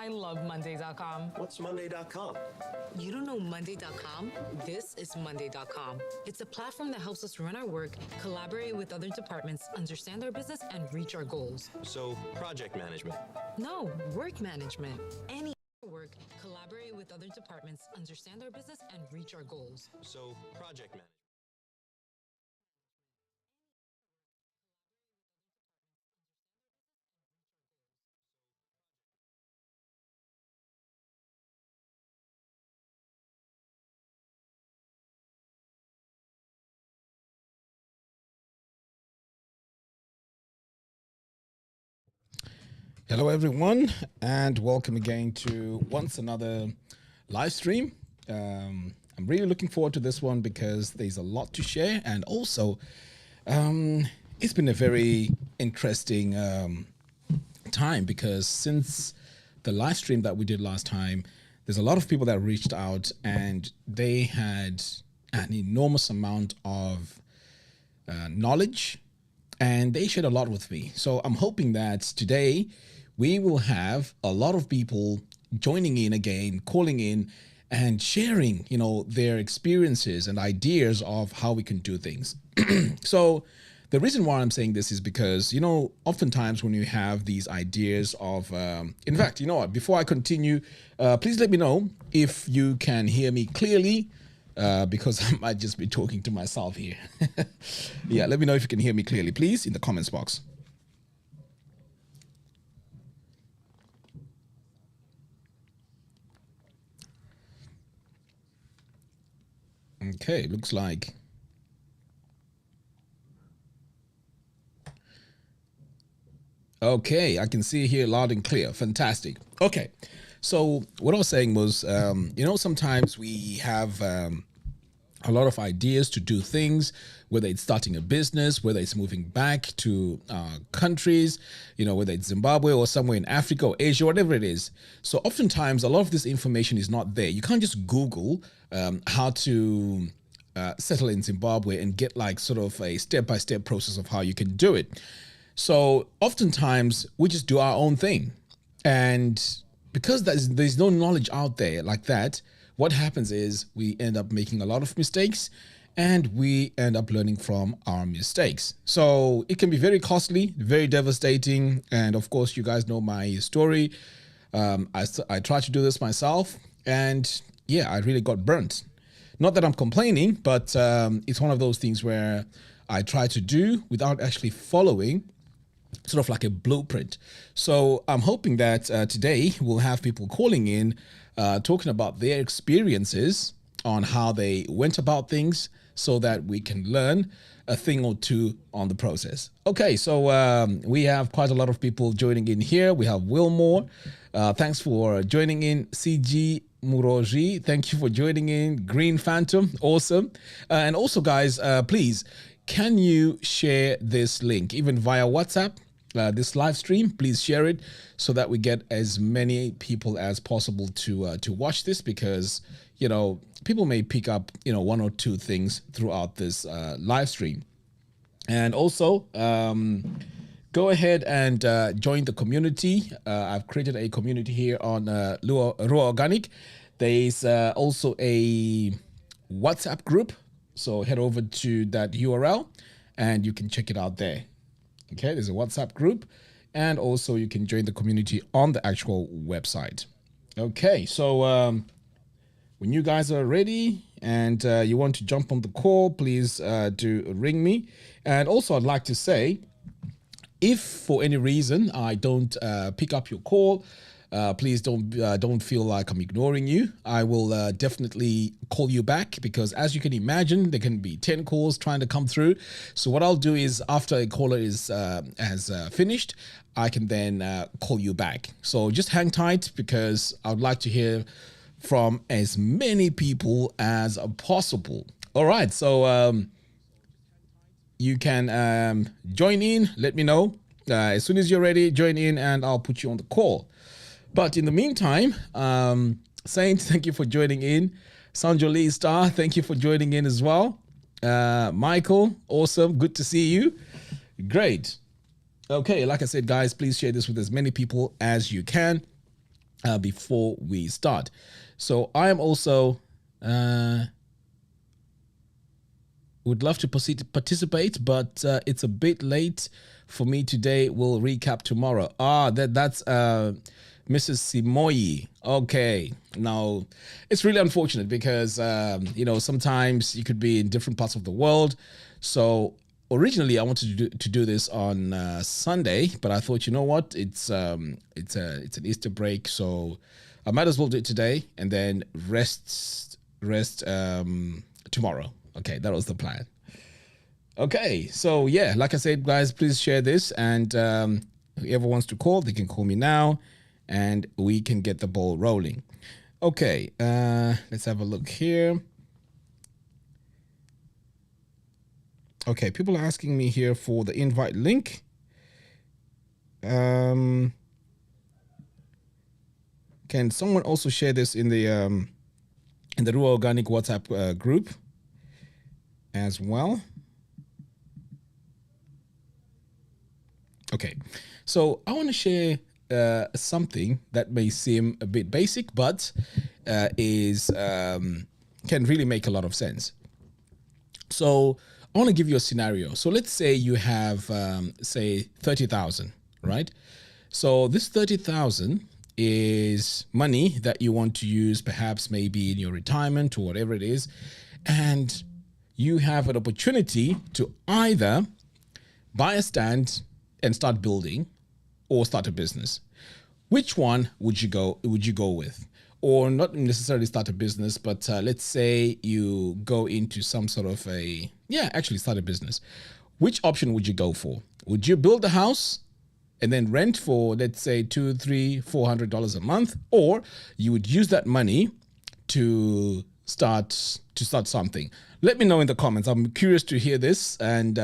I love Monday.com. What's Monday.com? You don't know Monday.com? This is Monday.com. It's a platform that helps us run our work, collaborate with other departments, understand our business, and reach our goals. So, project management. No, work management. Any work, collaborate with other departments, understand our business, and reach our goals. So, project management. Hello, everyone, and welcome again to once another live stream. I'm really looking forward to this one because there's a lot to share, and also it's been a very interesting time because since the live stream that we did last time, there's a lot of people that reached out and they had an enormous amount of knowledge, and they shared a lot with me. So I'm hoping that today we will have a lot of people joining in again, calling in and sharing, their experiences and ideas of how we can do things. So the reason why I'm saying this is because, oftentimes when you have these ideas of, in fact, you know what, before I continue, please let me know if you can hear me clearly, because I might just be talking to myself here. Yeah, let me know if you can hear me clearly, please, in the comments box. Okay, looks like. Okay, I can see here loud and clear. Fantastic. Okay, so what I was saying was, sometimes we have a lot of ideas to do things, whether it's starting a business, whether it's moving back to countries, whether it's Zimbabwe or somewhere in Africa or Asia, whatever it is. So oftentimes a lot of this information is not there. You can't just Google how to settle in Zimbabwe and get like sort of a step-by-step process of how you can do it. So oftentimes we just do our own thing. And because there's no knowledge out there like that, what happens is we end up making a lot of mistakes and we end up learning from our mistakes. So it can be very costly, very devastating. And of course, you guys know my story. I tried to do this myself and yeah, I really got burnt. Not that I'm complaining, but it's one of those things where I try to do without actually following sort of like a blueprint. So I'm hoping that today we'll have people calling in, talking about their experiences on how they went about things so that we can learn a thing or two on the process. Okay, so we have quite a lot of people joining in here. We have Wilmore. Thanks for joining in. CG Muroji, thank you for joining in. Green Phantom, awesome. And also, guys, please, can you share this link, even via WhatsApp? This live stream, please share it so that we get as many people as possible to watch this, because people may pick up one or two things throughout this live stream. And also go ahead and join the community. I've created a community here on Ruwa Organic. There's also a WhatsApp group, so head over to that URL and you can check it out there. Okay, there's a WhatsApp group, and also you can join the community on the actual website. Okay, so when you guys are ready and you want to jump on the call, please do ring me. And also I'd like to say, if for any reason I don't pick up your call, please don't feel like I'm ignoring you. I will definitely call you back, because as you can imagine, there can be 10 calls trying to come through. So what I'll do is, after a caller has finished, I can then call you back. So just hang tight, because I would like to hear from as many people as possible. All right, so you can join in. Let me know as soon as you're ready. Join in, and I'll put you on the call. But in the meantime, Saint, thank you for joining in. Sanjo Lee Star, thank you for joining in as well. Michael, awesome. Good to see you. Great. Okay, like I said, guys, please share this with as many people as you can. before we start. So I am also would love to participate, but it's a bit late for me today. We'll recap tomorrow. That's Mrs. Simoyi. Okay. Now, it's really unfortunate because, sometimes you could be in different parts of the world. So originally I wanted to do this on Sunday, but I thought, you know what? It's an Easter break. So I might as well do it today and then rest tomorrow. Okay, that was the plan. Okay, so yeah, like I said, guys, please share this, and whoever wants to call, they can call me now, and we can get the ball rolling. Okay, let's have a look here. Okay, people are asking me here for the invite link. Can someone also share this in the Ruwa Organic WhatsApp group as well? Okay, so I want to share something that may seem a bit basic, but can really make a lot of sense. So I want to give you a scenario. So let's say you have, say, 30,000, right? So this 30,000 is money that you want to use, perhaps maybe in your retirement or whatever it is, and you have an opportunity to either buy a stand and start building or start a business. Which one would you go with? Or not necessarily start a business, but let's say you go into some sort of start a business. Which option would you go for? Would you build a house and then rent for, let's say, $200, $300, $400 a month, or you would use that money to start something? Let me know in the comments. I'm curious to hear this, and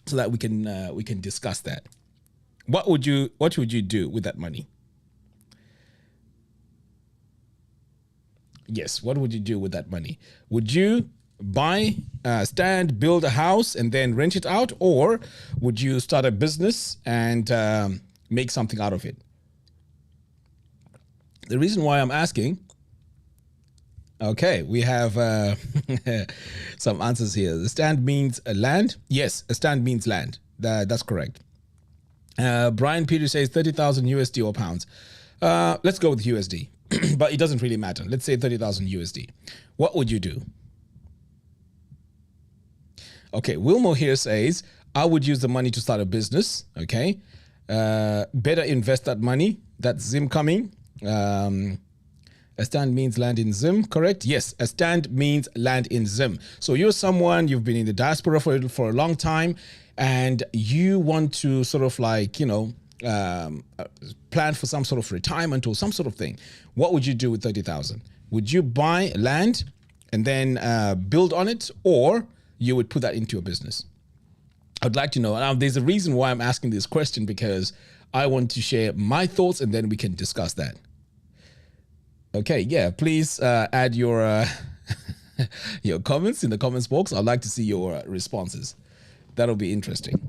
so that we can discuss that. What would you do with that money? Yes, what would you do with that money? Would you buy a stand, build a house, and then rent it out, or would you start a business and make something out of it? The reason why I'm asking. Okay, we have some answers here. The stand means land. Yes, a stand means land. That's correct. Brian Peter says 30,000 USD or pounds. Let's go with USD, but it doesn't really matter. Let's say 30,000 USD. What would you do? Okay, Wilmo here says, I would use the money to start a business. Okay, better invest that money. That's Zim coming. A stand means land in Zim, correct? Yes, a stand means land in Zim. So you're someone, you've been in the diaspora for a long time, and you want to sort of plan for some sort of retirement or some sort of thing. What would you do with 30,000? Would you buy land and then build on it, or you would put that into a business? I'd like to know. Now, there's a reason why I'm asking this question, because I want to share my thoughts, and then we can discuss that. Okay, yeah, please add your your comments in the comments box. I'd like to see your responses. That'll be interesting.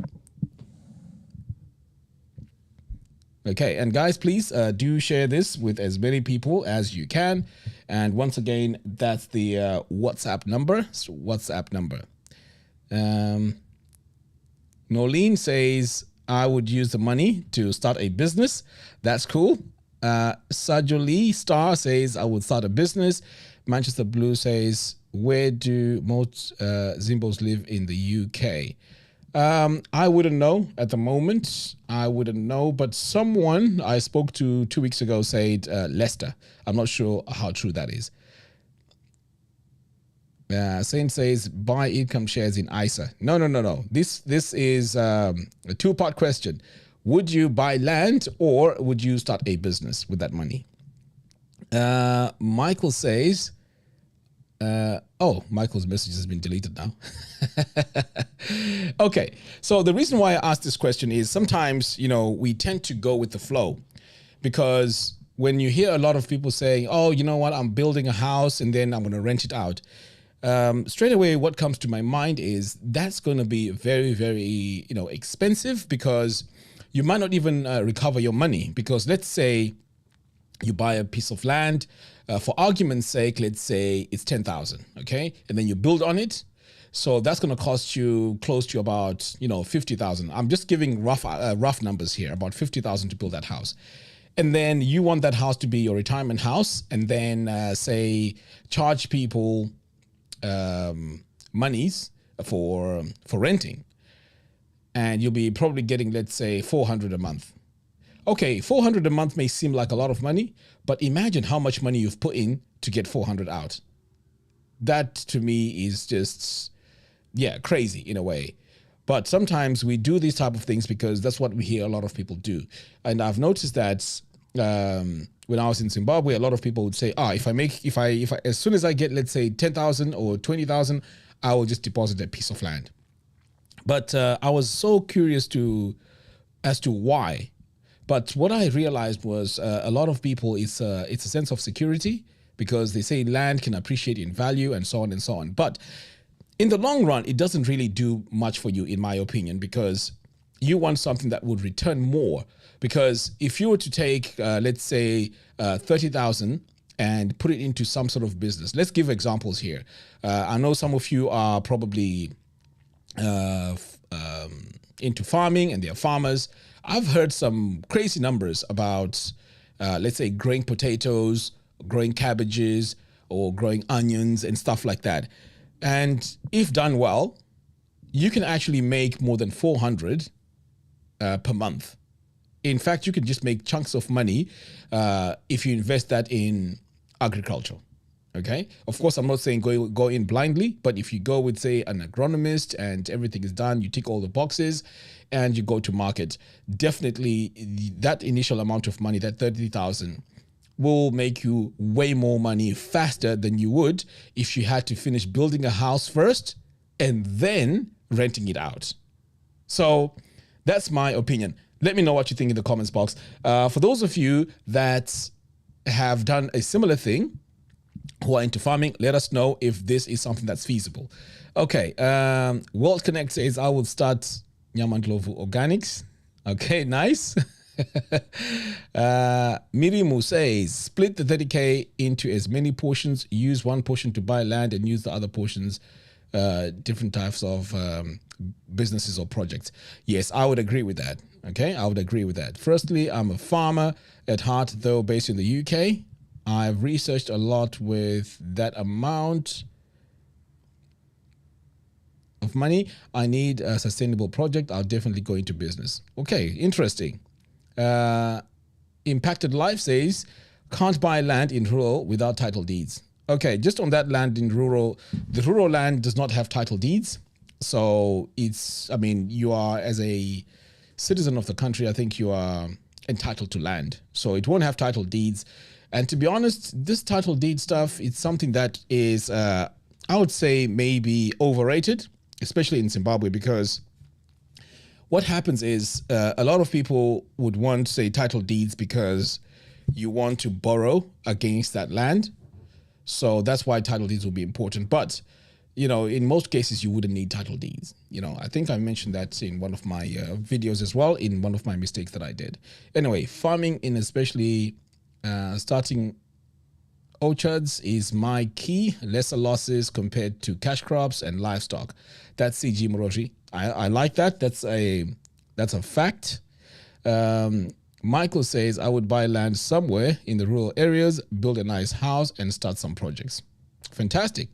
Okay, and guys, please do share this with as many people as you can. And once again, that's the WhatsApp number. So WhatsApp number. Norleen says, I would use the money to start a business. That's cool. Sajoli Star says, I would start a business. Manchester Blue says, where do most Zimbos live in the UK? I wouldn't know at the moment. I wouldn't know, but someone I spoke to 2 weeks ago said Leicester. I'm not sure how true that is. Saint says, buy income shares in ISA. No. This is a two-part question. Would you buy land, or would you start a business with that money? Michael says, Michael's message has been deleted now. Okay, so the reason why I asked this question is sometimes, we tend to go with the flow, because when you hear a lot of people saying, oh, you know what, I'm building a house and then I'm going to rent it out. Straight away, what comes to my mind is that's going to be very, very, expensive, because you might not even recover your money. Because let's say you buy a piece of land. For argument's sake, let's say it's 10,000, okay? And then you build on it. So that's going to cost you close to about, 50,000. I'm just giving rough numbers here, about 50,000 to build that house. And then you want that house to be your retirement house, and then say charge people monies for renting. And you'll be probably getting, let's say, 400 a month. Okay, 400 a month may seem like a lot of money, but imagine how much money you've put in to get 400 out. That to me is just, crazy in a way. But sometimes we do these type of things because that's what we hear a lot of people do. And I've noticed that when I was in Zimbabwe, a lot of people would say, if I as soon as I get, let's say 10,000 or 20,000, I will just deposit a piece of land. But I was so curious as to why. But what I realized was a lot of people, it's a sense of security, because they say land can appreciate in value and so on and so on. But in the long run, it doesn't really do much for you, in my opinion, because you want something that would return more. Because if you were to take, let's say, 30,000 and put it into some sort of business, let's give examples here. I know some of you are probably into farming and they're farmers. I've heard some crazy numbers about, let's say, growing potatoes, growing cabbages, or growing onions and stuff like that. And if done well, you can actually make more than 400 per month. In fact, you can just make chunks of money if you invest that in agriculture. Okay. Of course, I'm not saying go in blindly, but if you go with, say, an agronomist and everything is done, you tick all the boxes and you go to market, definitely that initial amount of money, that 30,000, will make you way more money faster than you would if you had to finish building a house first and then renting it out. So that's my opinion. Let me know what you think in the comments box. For those of you that have done a similar thing, who are into farming, let us know if this is something that's feasible. Okay, World Connect says, I will start Nyamandlovu Organics. Okay, nice. Mirimu says, split the 30K into as many portions, use one portion to buy land and use the other portions, different types of businesses or projects. Yes, I would agree with that. Okay, I would agree with that. Firstly, I'm a farmer at heart, though based in the UK. I've researched a lot with that amount of money. I need a sustainable project. I'll definitely go into business. Okay, interesting. Impacted Life says, can't buy land in rural without title deeds. Okay, just on that land in rural, the rural land does not have title deeds. So you are, as a citizen of the country, I think you are entitled to land. So it won't have title deeds. And to be honest, this title deed stuff, it's something that is, I would say, maybe overrated, especially in Zimbabwe, because what happens is a lot of people would want, say, title deeds because you want to borrow against that land. So that's why title deeds will be important. But, in most cases, you wouldn't need title deeds. I think I mentioned that in one of my videos as well, in one of my mistakes that I did. Anyway, farming in especially starting orchards is my key. Lesser losses compared to cash crops and livestock. That's CG Moroji. I like that. That's a fact. Michael says, I would buy land somewhere in the rural areas, build a nice house and start some projects. Fantastic.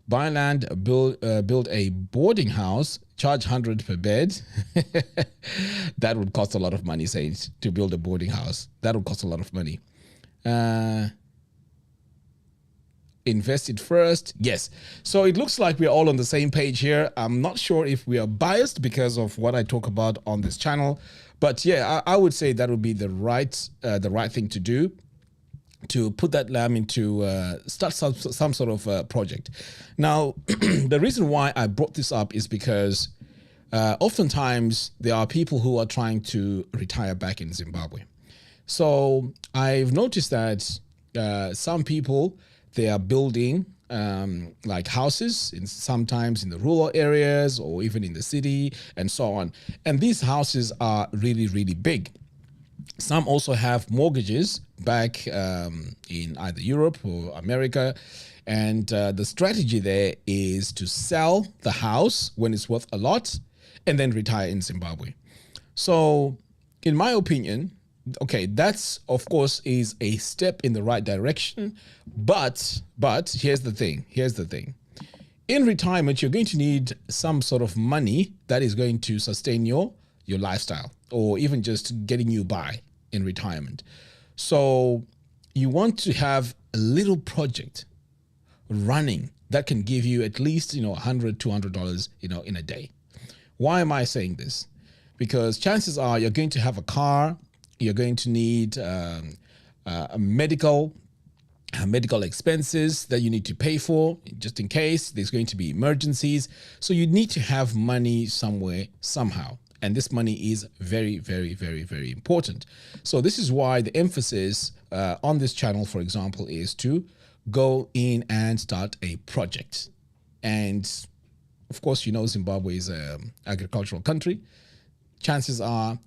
Buy land, build a boarding house, charge 100 per bed. That would cost a lot of money, Sage, to build a boarding house. That would cost a lot of money. Invest it first. Yes. So it looks like we're all on the same page here. I'm not sure if we are biased because of what I talk about on this channel, but yeah, I would say that would be the right thing to do, to put that lamb into start some sort of project. Now, the reason why I brought this up is because oftentimes there are people who are trying to retire back in Zimbabwe. So I've noticed that some people, they are building like houses, sometimes in the rural areas or even in the city and so on. And these houses are really, really big. Some also have mortgages back in either Europe or America. And the strategy there is to sell the house when it's worth a lot and then retire in Zimbabwe. So, in my opinion, okay, that's of course is a step in the right direction. But here's the thing. In retirement, you're going to need some sort of money that is going to sustain your lifestyle, or even just getting you by in retirement. So you want to have a little project running that can give you at least, $100, $200, in a day. Why am I saying this? Because chances are you're going to have a car, you're going to need a medical expenses that you need to pay for just in case there's going to be emergencies. So you need to have money somewhere, somehow. And this money is very, very, very, very important. So this is why the emphasis on this channel, for example, is to go in and start a project. And of course, Zimbabwe is an agricultural country. Chances are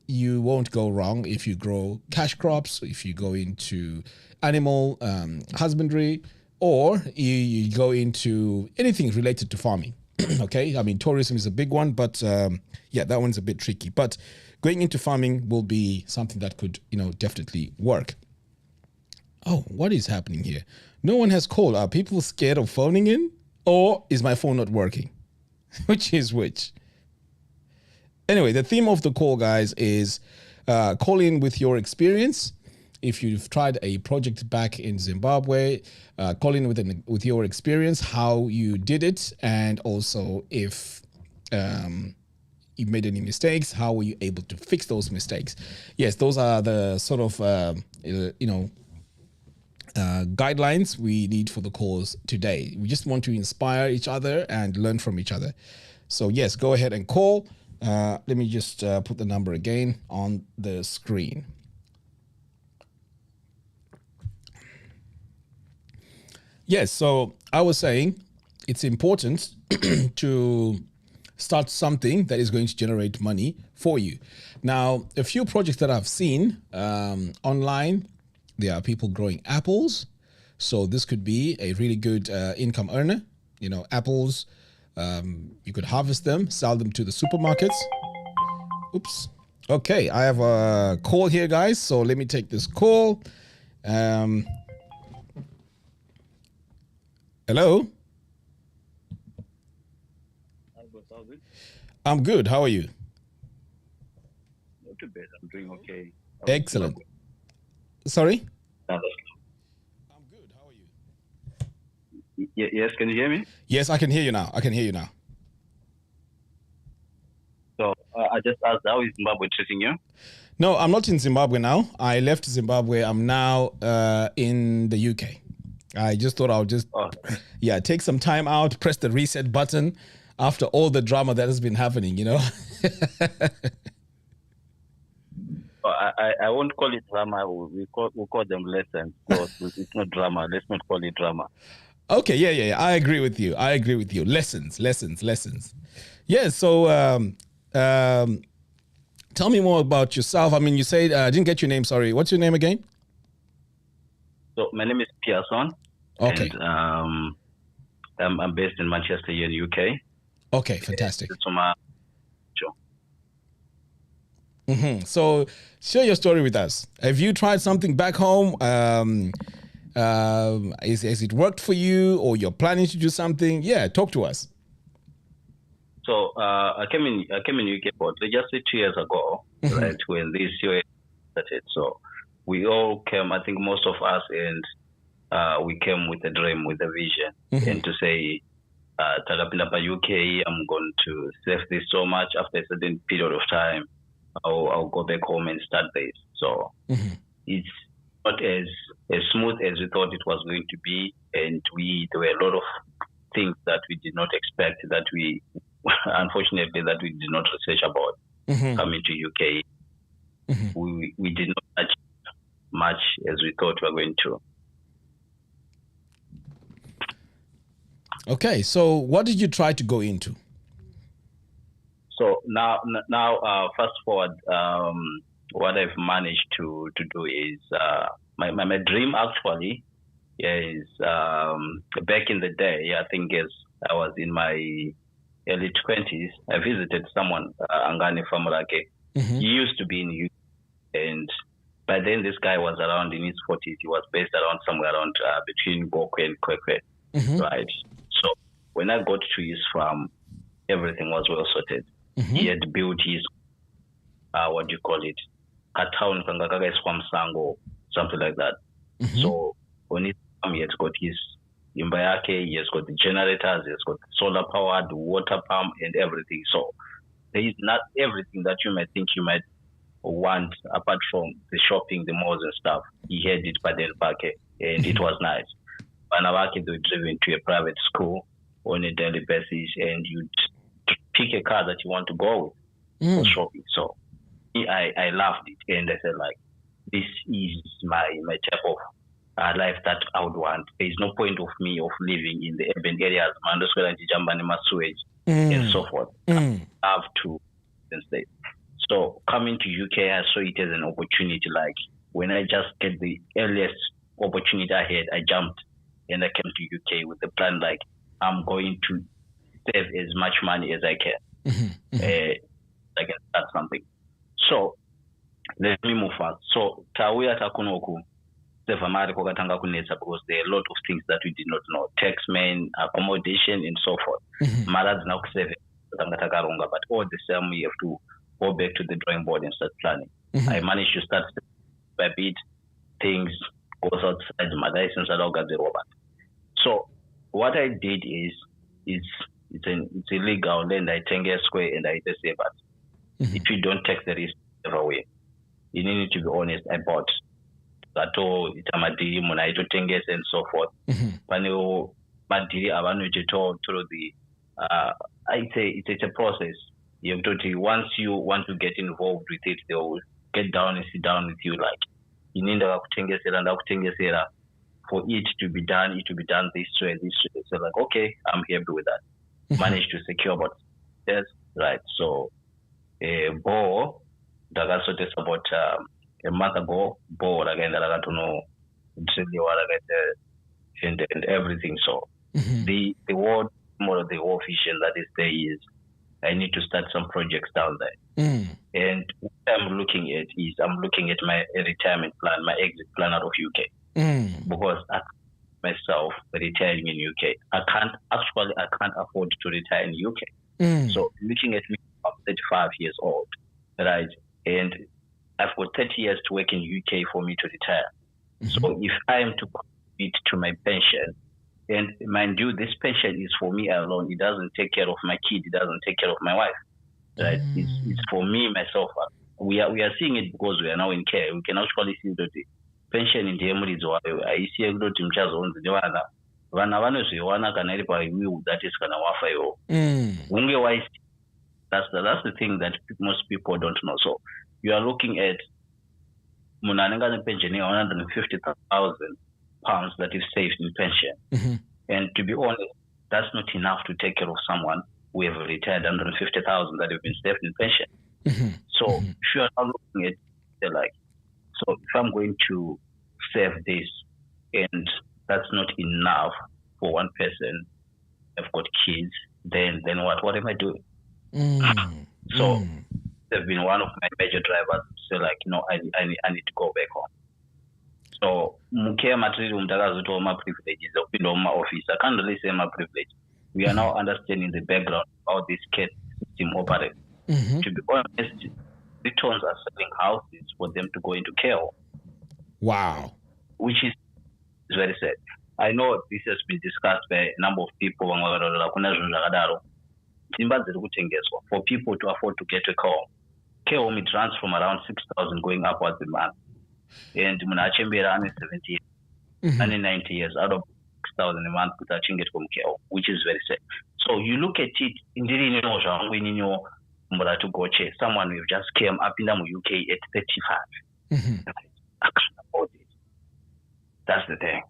you won't go wrong if you grow cash crops, if you go into animal husbandry, or you go into anything related to farming. Okay, I mean, tourism is a big one, but that one's a bit tricky. But going into farming will be something that could, definitely work. Oh, what is happening here? No one has called. Are people scared of phoning in? Or is my phone not working? Which is which? Anyway, the theme of the call, guys, is call in with your experience. If you've tried a project back in Zimbabwe, call in with your experience, how you did it, and also if you made any mistakes, how were you able to fix those mistakes? Yes, those are the sort of guidelines we need for the calls today. We just want to inspire each other and learn from each other. So yes, go ahead and call. Let me just put the number again on the screen. Yes, so I was saying it's important to start something that is going to generate money for you. Now, a few projects that I've seen online, there are people growing apples. So this could be a really good income earner. Apples, you could harvest them, sell them to the supermarkets. Oops. Okay, I have a call here, guys. So let me take this call. Hello? I'm good. How are you? Not too bad. I'm doing okay. Excellent. Sorry? I'm good. How are you? Yes, can you hear me? Yes, I can hear you now. So I just asked, how is Zimbabwe treating you? No, I'm not in Zimbabwe now. I left Zimbabwe. I'm now in the UK. I just thought I'll just, take some time out, press the reset button after all the drama that has been happening, I won't call it drama. We'll call them lessons. So it's not drama. Let's not call it drama. Okay, yeah. I agree with you. Lessons. Yeah, so tell me more about yourself. I mean, you said, I didn't get your name, sorry. What's your name again? So my name is Pearson. Okay. And I'm based in Manchester here in UK. Okay, fantastic. Sure. So share your story with us. Have you tried something back home? Has it worked for you, or you're planning to do something? Yeah, talk to us. So I came in UK about just 2 years ago, right, when this year started. So we all came, I think most of us, and we came with a dream, with a vision, and to say, Talapilapa UK, I'm going to save this so much. After a certain period of time, I'll go back home and start this. So it's not as smooth as we thought it was going to be, and there were a lot of things that we did not expect, that we unfortunately that we did not research about coming to UK. We did not achieve much as we thought we were going to. Okay, so what did you try to go into? So now, fast forward, what I've managed to do is my dream actually is back in the day. I think as I was in my early 20s, I visited someone, Angani Famulake. He used to be in the UK, and by then this guy was around in his 40s. He was based around somewhere around between Gokwe and Kwekwe, right? So when I got to his farm, everything was well sorted. He had built his, what do you call it, a town, something like that. So when he has got his Imbayake, he has got the generators, he has got solar power, the water pump, and everything. So there is not everything that you might think you might want apart from the shopping, the malls and stuff. He had it by then back, and it was nice. Banawake, they were driven to a private school on a daily basis, and you'd pick a car that you want to go with for shopping. So I loved it, and I said, like, this is my type of life that I would want. There's no point of me of living in the urban areas, and so forth. I have to stay. So coming to UK, I saw it as an opportunity. Like when I just get the earliest opportunity I had, I jumped and I came to UK with the plan like I'm going to save as much money as I can. I can start something. So let me move fast. So Tawia Takunoku, because there are a lot of things that we did not know. Taxmen, accommodation, and so forth. Marad's now saving, but all the same, we have to go back to the drawing board and start planning. I managed to start by bit things goes outside my license along the robot. So what I did is it's illegal land I 10 square and I just say, but if you don't take the risk away, you need to be honest. I bought that all it's a madiri monaito 10 and so forth. Panel madiri abanu jeto through the I say it's a process. You have to, once you want to get involved with it, they will get down and sit down with you. Like, you need to for it to be done, this way. So, like, okay, I'm happy with that. Managed to secure about yes, right. So, Bo, that got so this about a month ago. Bo again that I got to know and everything. So, the word more of the whole vision that is there is. I need to start some projects down there. And what I'm looking at is I'm looking at my retirement plan, my exit plan out of UK. Because I myself retiring in UK. I can't afford to retire in UK. So looking at me, I'm 35 years old, right? And I've got 30 years to work in UK for me to retire. So if I am to commit to my pension, and mind you, this pension is for me alone. It doesn't take care of my kid. It doesn't take care of my wife. Right? It's for me, myself. We are seeing it because we are now in care. We can actually see that the pension in the Emirates. I see a lot of mchazo on the Joanna. Vana can help you. That is kind of wafa. That's the thing that most people don't know. So you are looking at Munananga pension, 150,000 pounds that is saved in pension. And to be honest, that's not enough to take care of someone who have retired 150,000 that have been saved in pension. So if you are now looking at it, like, so if I'm going to save this and that's not enough for one person, I've got kids, then what am I doing? So they've been one of my major drivers to say, like, I need to go back home. So, Mukea material to my privileges of my office. I can't really say my privilege. We are now understanding the background of how this care system operates. To be honest, returns are selling houses for them to go into care. Wow. Which is very sad. I know this has been discussed by a number of people. For people to afford to get a care home, it runs from around 6,000 going upwards a month. And Munachembera 70 and 90 years out of 6,000 a month with a chinget from care, which is very sad. So you look at it in the when you know to go check someone who just came up in the UK at 35. I can't afford it. That's the thing.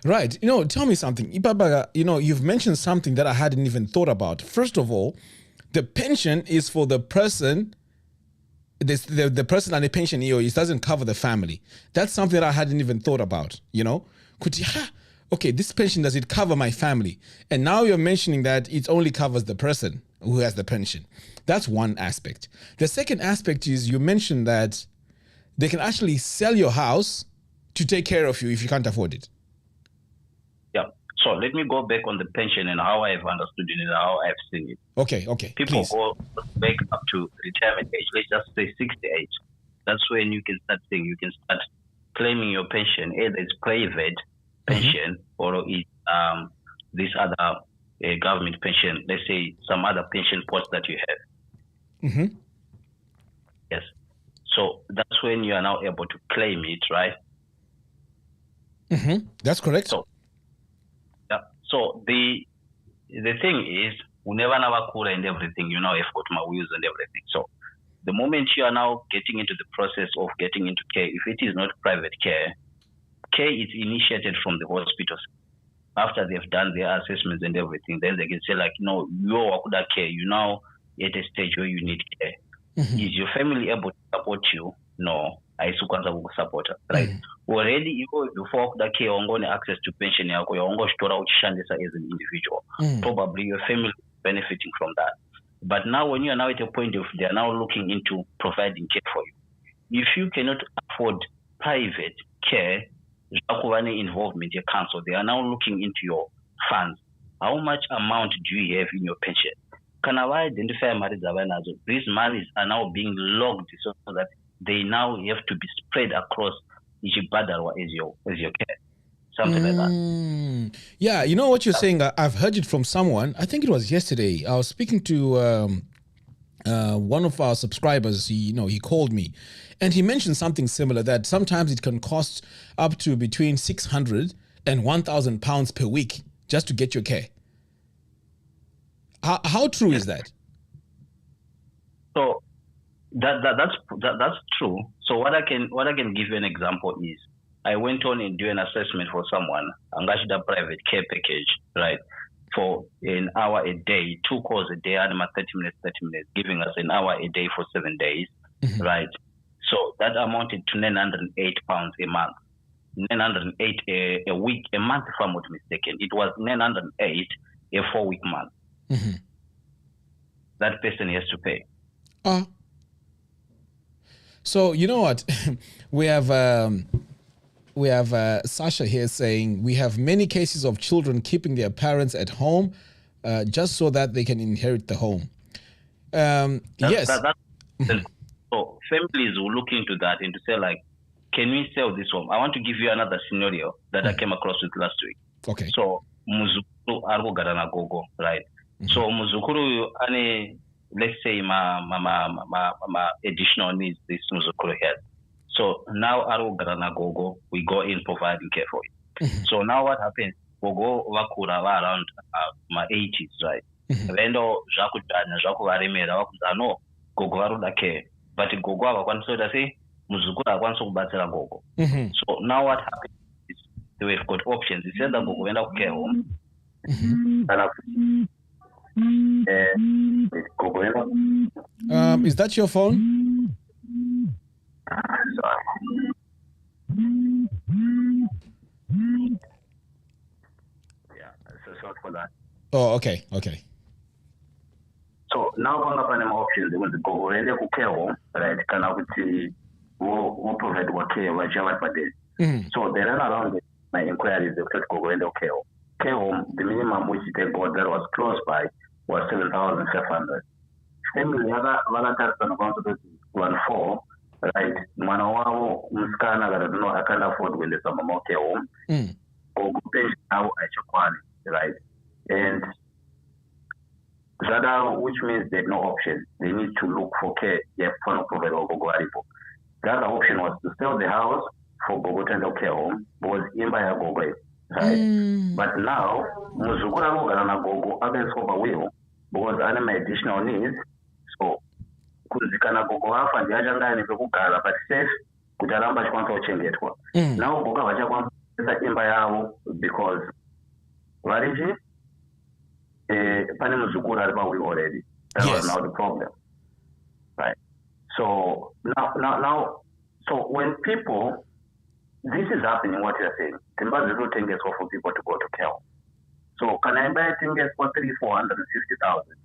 Right. Tell me something. Ibabaga, you've mentioned something that I hadn't even thought about. First of all, the pension is for the person the person on a pension here, it doesn't cover the family. That's something that I hadn't even thought about, okay, this pension, does it cover my family? And now you're mentioning that it only covers the person who has the pension. That's one aspect. The second aspect is you mentioned that they can actually sell your house to take care of you if you can't afford it. Yeah. So let me go back on the pension and how I've understood it and how I've seen it. Okay. People please. go back up to retirement age, let's just say 68. That's when you can start saying you can start claiming your pension. Either it's private pension or it's this other government pension, let's say some other pension post that you have. Yes. So that's when you are now able to claim it, right? That's correct. So the thing is, we never cool and everything, I've got my wheels and everything. So the moment you are now getting into the process of getting into care, if it is not private care is initiated from the hospitals. After they've done their assessments and everything, then they can say no, you're care, you now at a stage where you need care. Is your family able to support you? No. I support right. Already before the care on access to pension as an individual. Probably your family is benefiting from that. But now when you are now at a point of they are now looking into providing care for you. If you cannot afford private care, involvement in council, they are now looking into your funds. How much amount do you have in your pension? Can I identify these monies are now being logged so that they now have to be spread across each badalwa as your care. Something like that. Yeah, you know what you're saying? I've heard it from someone. I think it was yesterday. I was speaking to one of our subscribers. He called me and he mentioned something similar, that sometimes it can cost up to between 600 and 1,000 pounds per week just to get your care. How true is that? So that's true. So what I can give you an example is I went on and do an assessment for someone, engaged a private care package, right, for an hour a day, 2 calls a day, 30 minutes, giving us an hour a day for 7 days, right? So that amounted to £908 a month, 908 a week, a month if I'm not mistaken. It was 908 a 4-week month. That person has to pay. So you know what, we have Sasha here saying we have many cases of children keeping their parents at home just so that they can inherit the home. Yes. So families will look into that and to say can we sell this home? I want to give you another scenario that I came across with last week. Okay. So muzukuru arikugara na gogo, right? So muzukuru ane, let's say my additional needs this muzukuru has. So now arikugara na gogo, we go in providing care for it. So now what happens? Gogo wakura around my 80s, right? Vendo zvakudhanya zvakuvaremera vakuza no gogo varuda care, but gogo avakwanisa to say muzukuru akwanisa kubatsira gogo. So now what happens is we've got options. It says that gogo venda ku care home. Is that your phone? Sorry. Yeah, so sorry for that. Oh, okay. So now one of the options was to go in the care home, right? Can I will provide what care whichever for this. So they ran around my inquiries. They said go in the care home. Care home, the minimum which they got that was close by was 7,500. Family other tax on account of 1.4, right? Manawao Muskana that I can't afford when there's some more care home. Or pay now at right? And that which means there's no option. They need to look for care. They have to provide or go. The other option was to sell the house for Gogo Tendo Care Home, because in by a Gogo. Right? But now, Muzukura Gana Gogo against Gogo will, because I have additional needs. So, Kuzikana Gogo half and the agenda and Gogo Gara, but safe, Kujaramba Kwanto change it. Now, Gogo Vajakwan is in by because Variji, Pani Muzukura will already. That was now the problem. Right? So now, so when people, this is happening, what you're saying, Zimbabwe is looking for people to go to care home. So can I buy things for 450,000,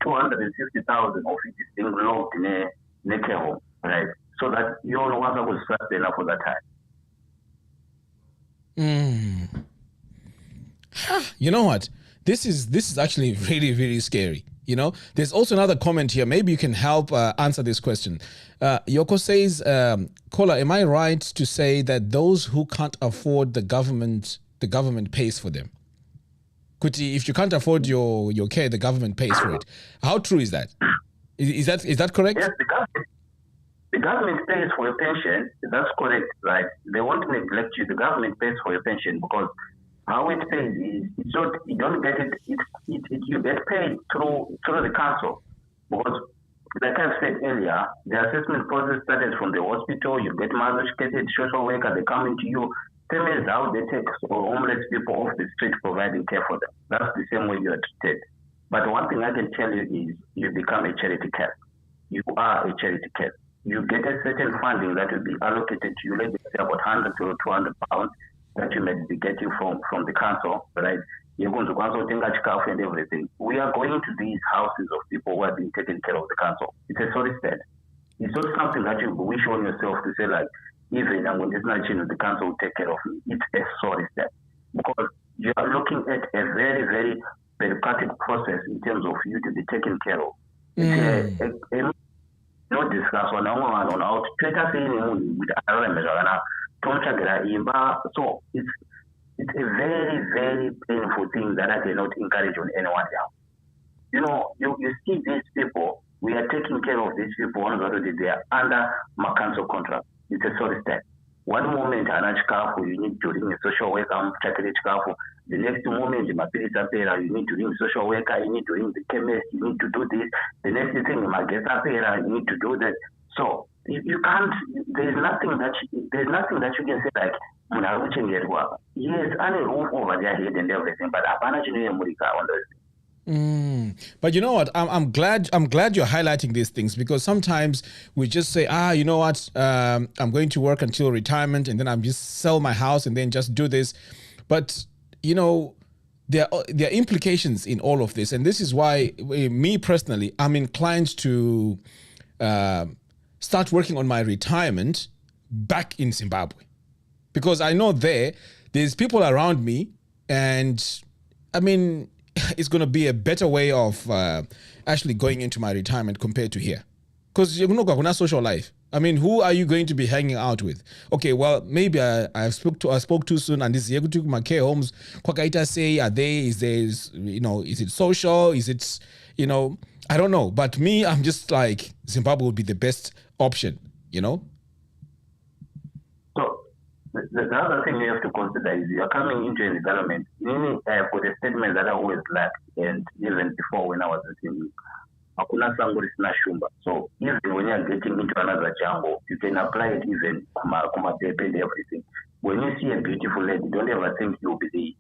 250,000 of it is being locked in a care home, right? So that you all want to sustain for that time. You know what? This is actually really, really scary. You know, there's also another comment here. Maybe you can help answer this question. Yoko says, Kola, am I right to say that those who can't afford the government pays for them? Kuti, if you can't afford your care, the government pays for it. How true is that? Is that correct? Yes, the government pays for your pension. That's correct, right? They won't neglect you. The government pays for your pension because how it pays is you don't get it. You get paid through the council because, like I said earlier, the assessment process started from the hospital. You get mal-educated social worker. They come into you. Same as how they take homeless people off the street, providing care for them. That's the same way you are treated. But one thing I can tell you is you become a charity care. You are a charity care. You get a certain funding that will be allocated to you, let's say about 100 to 200 pounds that you may be getting from the council, right? You're going to council, and everything. We are going to these houses of people who are being taken care of the council. It's a sorry step. It's not something that you wish on yourself to say like, even I'm going to the council will take care of me. It's a sorry step because you are looking at a very, very bureaucratic process in terms of you to be taken care of. It's no discuss on out Twitter saying with so it's a very, very painful thing that I cannot encourage on anyone else. You know, you see these people, we are taking care of these people already. They are under my council contract. It's a sorry step. One moment you need to ring a social worker, the next moment you need to ring a social worker, you need to ring the chemist, you need to do this. The next thing you need to do that. So you can't. There's nothing that you can say like yes, I need roof over their head and everything, but But you know what? I'm glad you're highlighting these things because sometimes we just say, you know what? I'm going to work until retirement and then I'm just sell my house and then just do this. But you know, there are implications in all of this, and this is why me personally, I'm inclined to start working on my retirement back in Zimbabwe because I know there's people around me, and I mean, it's going to be a better way of actually going into my retirement compared to here. Because you're not social life. I mean, who are you going to be hanging out with? Okay, well, maybe I spoke too soon, and this is to my care homes. Kwakaita say, is it social? Is it, I don't know. But me, I'm just like, Zimbabwe would be the best option, So the other thing you have to consider is you're coming into an environment, meaning for the statement that I always lacked, and even before when I was in Hakuna Sango Risina Shumba. So even when you're getting into another jungle, you can apply it even Kuma Tepe and everything. When you see a beautiful lady, don't ever think you'll be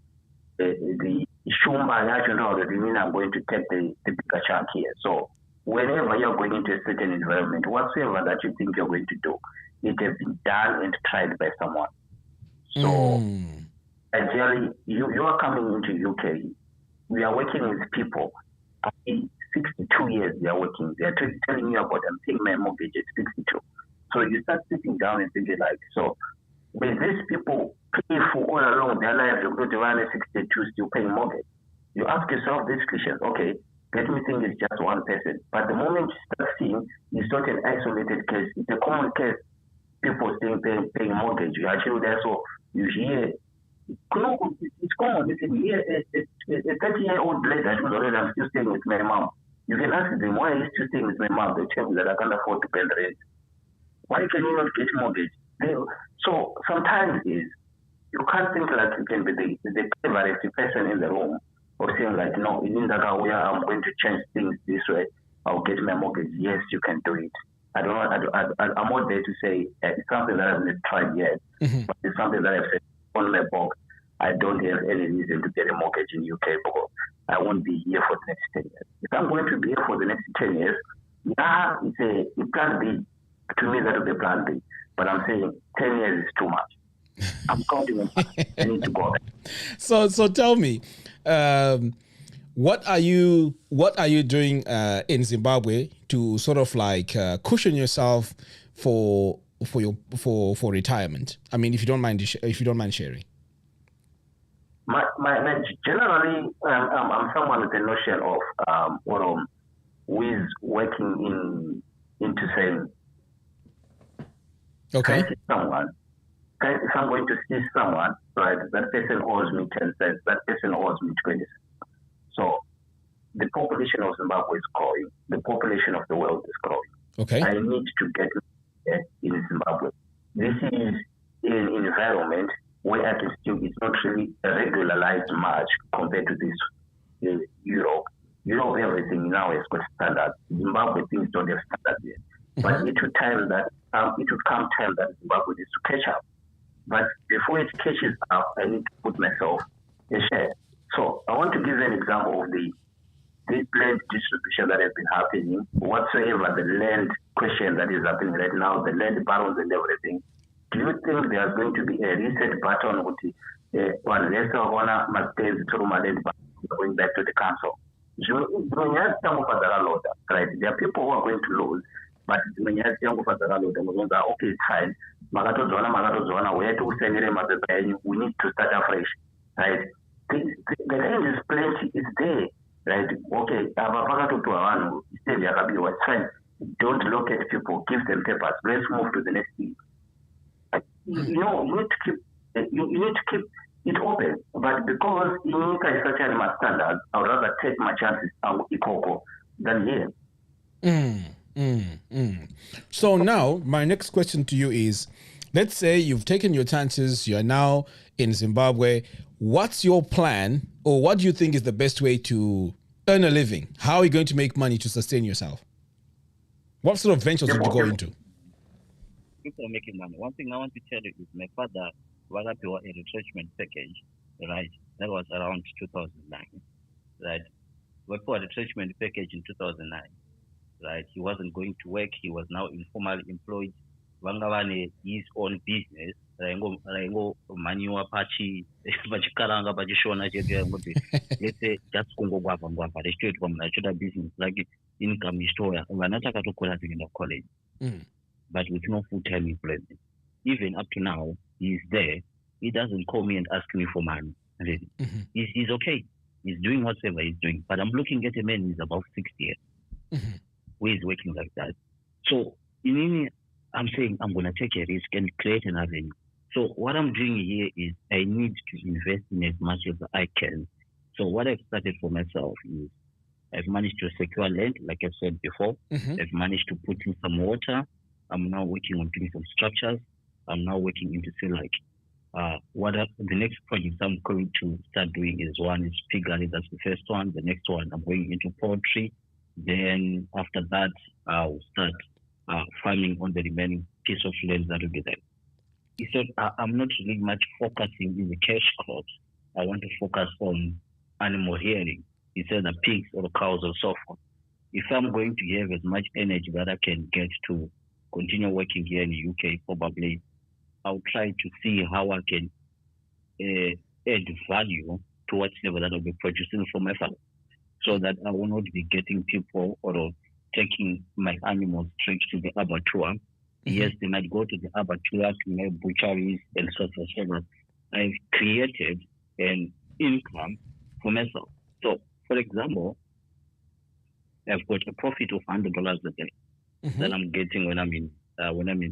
the Shumba that you mean I'm going to take the bigger chunk here. So whenever you're going into a certain environment, whatsoever that you think you're going to do, it has been done and tried by someone. So ideally, you are coming into UK. We are working with people. In 62 years they are working. They are telling you about I'm paying my mortgage at 62. So you start sitting down and thinking like, so when these people pay for all along their lives, you're going to run at 62 still paying mortgage. You ask yourself these questions. Okay, let me think it's just one person. But the moment you start seeing it's not an isolated case, it's a common case. People still paying mortgage. You actually there, so you hear it's common. You can hear a 30-year-old lady that was already I'm still staying with my mom. You can ask them why are you still staying with my mom? They tell me that I can't afford to pay the rent. Why can you not get mortgage? So sometimes you can't think like you can be the cleverest person in the room or saying like, no, in that I'm going to change things this way. I'll get my mortgage. Yes, you can do it. I'm not there to say it's something that I've not tried yet, but it's something that I've said on my box. I don't have any reason to get a mortgage in UK because I won't be here for the next 10 years. If I'm going to be here for the next 10 years, it can't be To me, that would be plan B. But I'm saying 10 years is too much. I'm counting on I need to go there. So tell me, what are you doing in Zimbabwe to sort of like cushion yourself for retirement? I mean, if you don't mind sharing. Generally, I'm someone with a notion of who is working into saying, okay, if I'm going to see someone, right, that person owes me 10 cents, that person owes me 20 cents. So the population of Zimbabwe is growing, the population of the world is growing. Okay. I need to get in Zimbabwe. This is an environment where I can still, it's not really regularized much compared to this Europe. Europe, everything now has got standards. Zimbabwe, things don't have standards yet. But it would come time that Zimbabwe needs to catch up. But before it catches up, I need to put myself in share. So I want to give an example of the land distribution that has been happening, whatsoever the land question that is happening right now, the land barons and everything. Do you think there's going to be a reset button with one lesser owner must pay the total land going back to the council? Right? There are people who are going to lose, but okay, it's fine. We need to start afresh. Right? The land is plenty, it's there. Right? Okay, it's fine. Don't look at people, give them papers. Let's move to the next thing. You need to keep it open. But because in such animal standards, I would rather take my chances out Ikoko than here. So now my next question to you is, let's say you've taken your chances, you're now in Zimbabwe. What's your plan, or what do you think is the best way to earn a living? How are you going to make money to sustain yourself? What sort of ventures would you go into? People are making money. One thing I want to tell you is my father was up to a retrenchment package, right? That was around 2009, right? Went for a retrenchment package in 2009, right? He wasn't going to work. He was now informally employed. Vangavane his own business. Manure pachi pachikaranga pachishona chete kuti let's say just kungogwavha ngwavha rechitoitwa munhu achiita business like income ichitoya vana takatokura tikuenda college but with no full-time employment. Even up to now, he's there. He doesn't call me and ask me for money. Really. He's okay. He's doing whatever he's doing. But I'm looking at a man who's about 60 years, who is working like that. So, I'm saying I'm going to take a risk and create an avenue. So what I'm doing here is I need to invest in as much as I can. So what I've started for myself is I've managed to secure land, like I said before. I've managed to put in some water. I'm now working on doing some structures. I'm now working into say like the next project I'm going to start doing is one is piggery. That's the first one. The next one I'm going into poultry. Then after that I'll start farming on the remaining piece of land that will be there. He said I'm not really much focusing in the cash crops. I want to focus on animal rearing. He said the pigs or the cows or so forth. If I'm going to have as much energy that I can get to continue working here in the UK, probably I'll try to see how I can add value to whatever that I'll be producing for my family, so that I will not be getting people or taking my animals straight to the abattoir. Yes, they might go to the abattoir, to my butcheries and so forth. I've created an income for myself. So, for example, I've got a profit of $100 a day that I'm getting when I'm in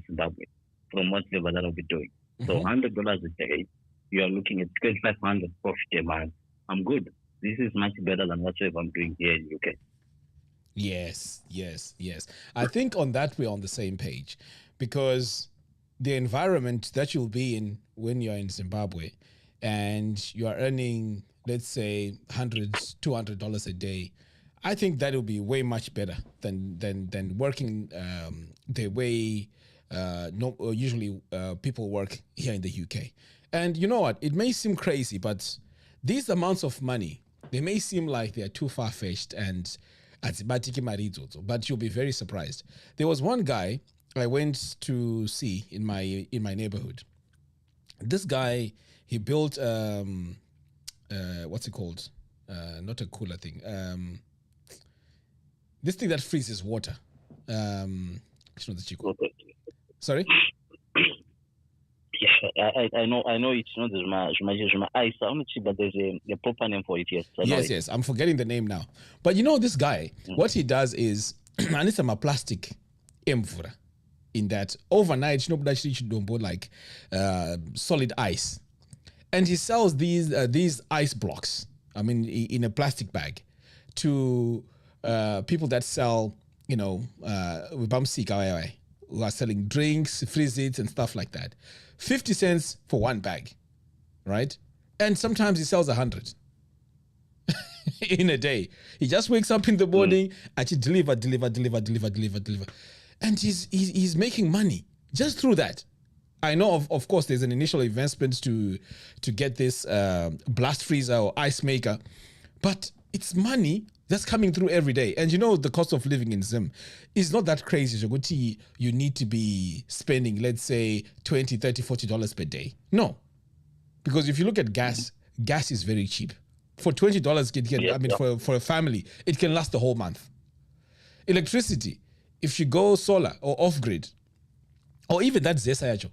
Zimbabwe from whatever that I'll be doing. So $100 a day, you are looking at 2,500 profit a month. I'm good. This is much better than whatever I'm doing here in the UK. Yes. I think on that we're on the same page, because the environment that you'll be in when you're in Zimbabwe and you are earning, let's say, $100-$200 a day, I think that will be way much better than working the way usually people work here in the UK. And you know what? It may seem crazy, but these amounts of money, they may seem like they are too far-fetched and but you'll be very surprised. There was one guy I went to see in my neighborhood. This guy, he built what's it called? Not a cooler thing. This thing that freezes water. Sorry? Yeah, I know it's not the ice, but there's a proper name for it. Yes. I'm forgetting the name now. But this guy, what he does is, and it's a plastic emvura, in that overnight, nobody should do like solid ice, and he sells these ice blocks. I mean, in a plastic bag, to people that sell, who are selling drinks, freeze-its, and stuff like that. 50 cents for one bag, right? And sometimes he sells 100 in a day. He just wakes up in the morning and he deliver. And he's making money just through that. I know, of course, there's an initial investment to get this blast freezer or ice maker, but it's money that's coming through every day. And the cost of living in Zim is not that crazy. You need to be spending, let's say, $20, $30, $40 per day. No. Because if you look at gas is very cheap. For $20, for a family, it can last the whole month. Electricity, if you go solar or off-grid, or even that Zesayajo,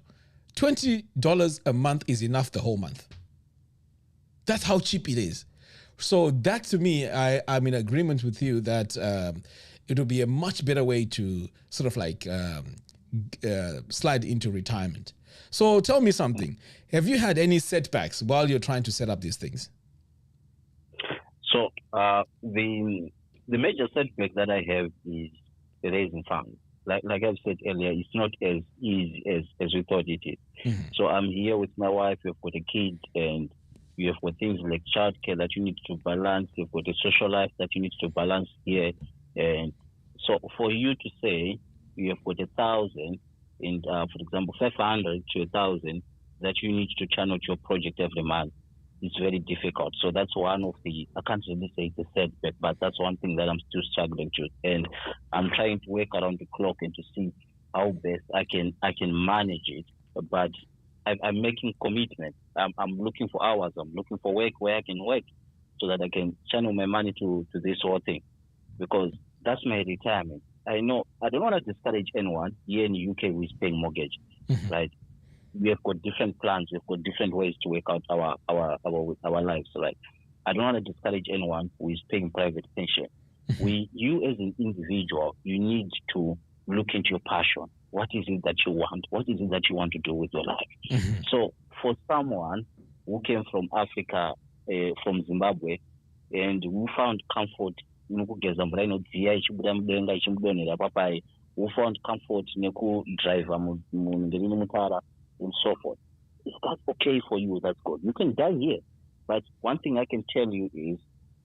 $20 a month is enough the whole month. That's how cheap it is. So that, to me, I'm in agreement with you that it would be a much better way to sort of like slide into retirement. So tell me something. Have you had any setbacks while you're trying to set up these things? So the major setback that I have is raising funds. Like I've said earlier, it's not as easy as we thought it is. Mm-hmm. So I'm here with my wife. We've got a kid, and you have got things like childcare that you need to balance. You've got a social life that you need to balance here. And so for you to say you have got 1,000 and, for example, 500 to 1,000 that you need to channel to your project every month, it's very difficult. So that's one of the, I can't really say it's a setback, but that's one thing that I'm still struggling to. And I'm trying to work around the clock and to see how best I can manage it. But I'm making commitment. I'm looking for hours. I'm looking for work where I can work so that I can channel my money to this whole thing, because that's my retirement. I know I don't want to discourage anyone. Here in the UK, we're paying mortgage, right? We have got different plans. We've got different ways to work out our lives, right? I don't want to discourage anyone who is paying private pension. You as an individual, you need to look into your passion. What is it that you want? What is it that you want to do with your life? So for someone who came from Africa, from Zimbabwe, and who found comfort, who found comfort drive and so forth. If that's okay for you, that's good. You can die here. But one thing I can tell you is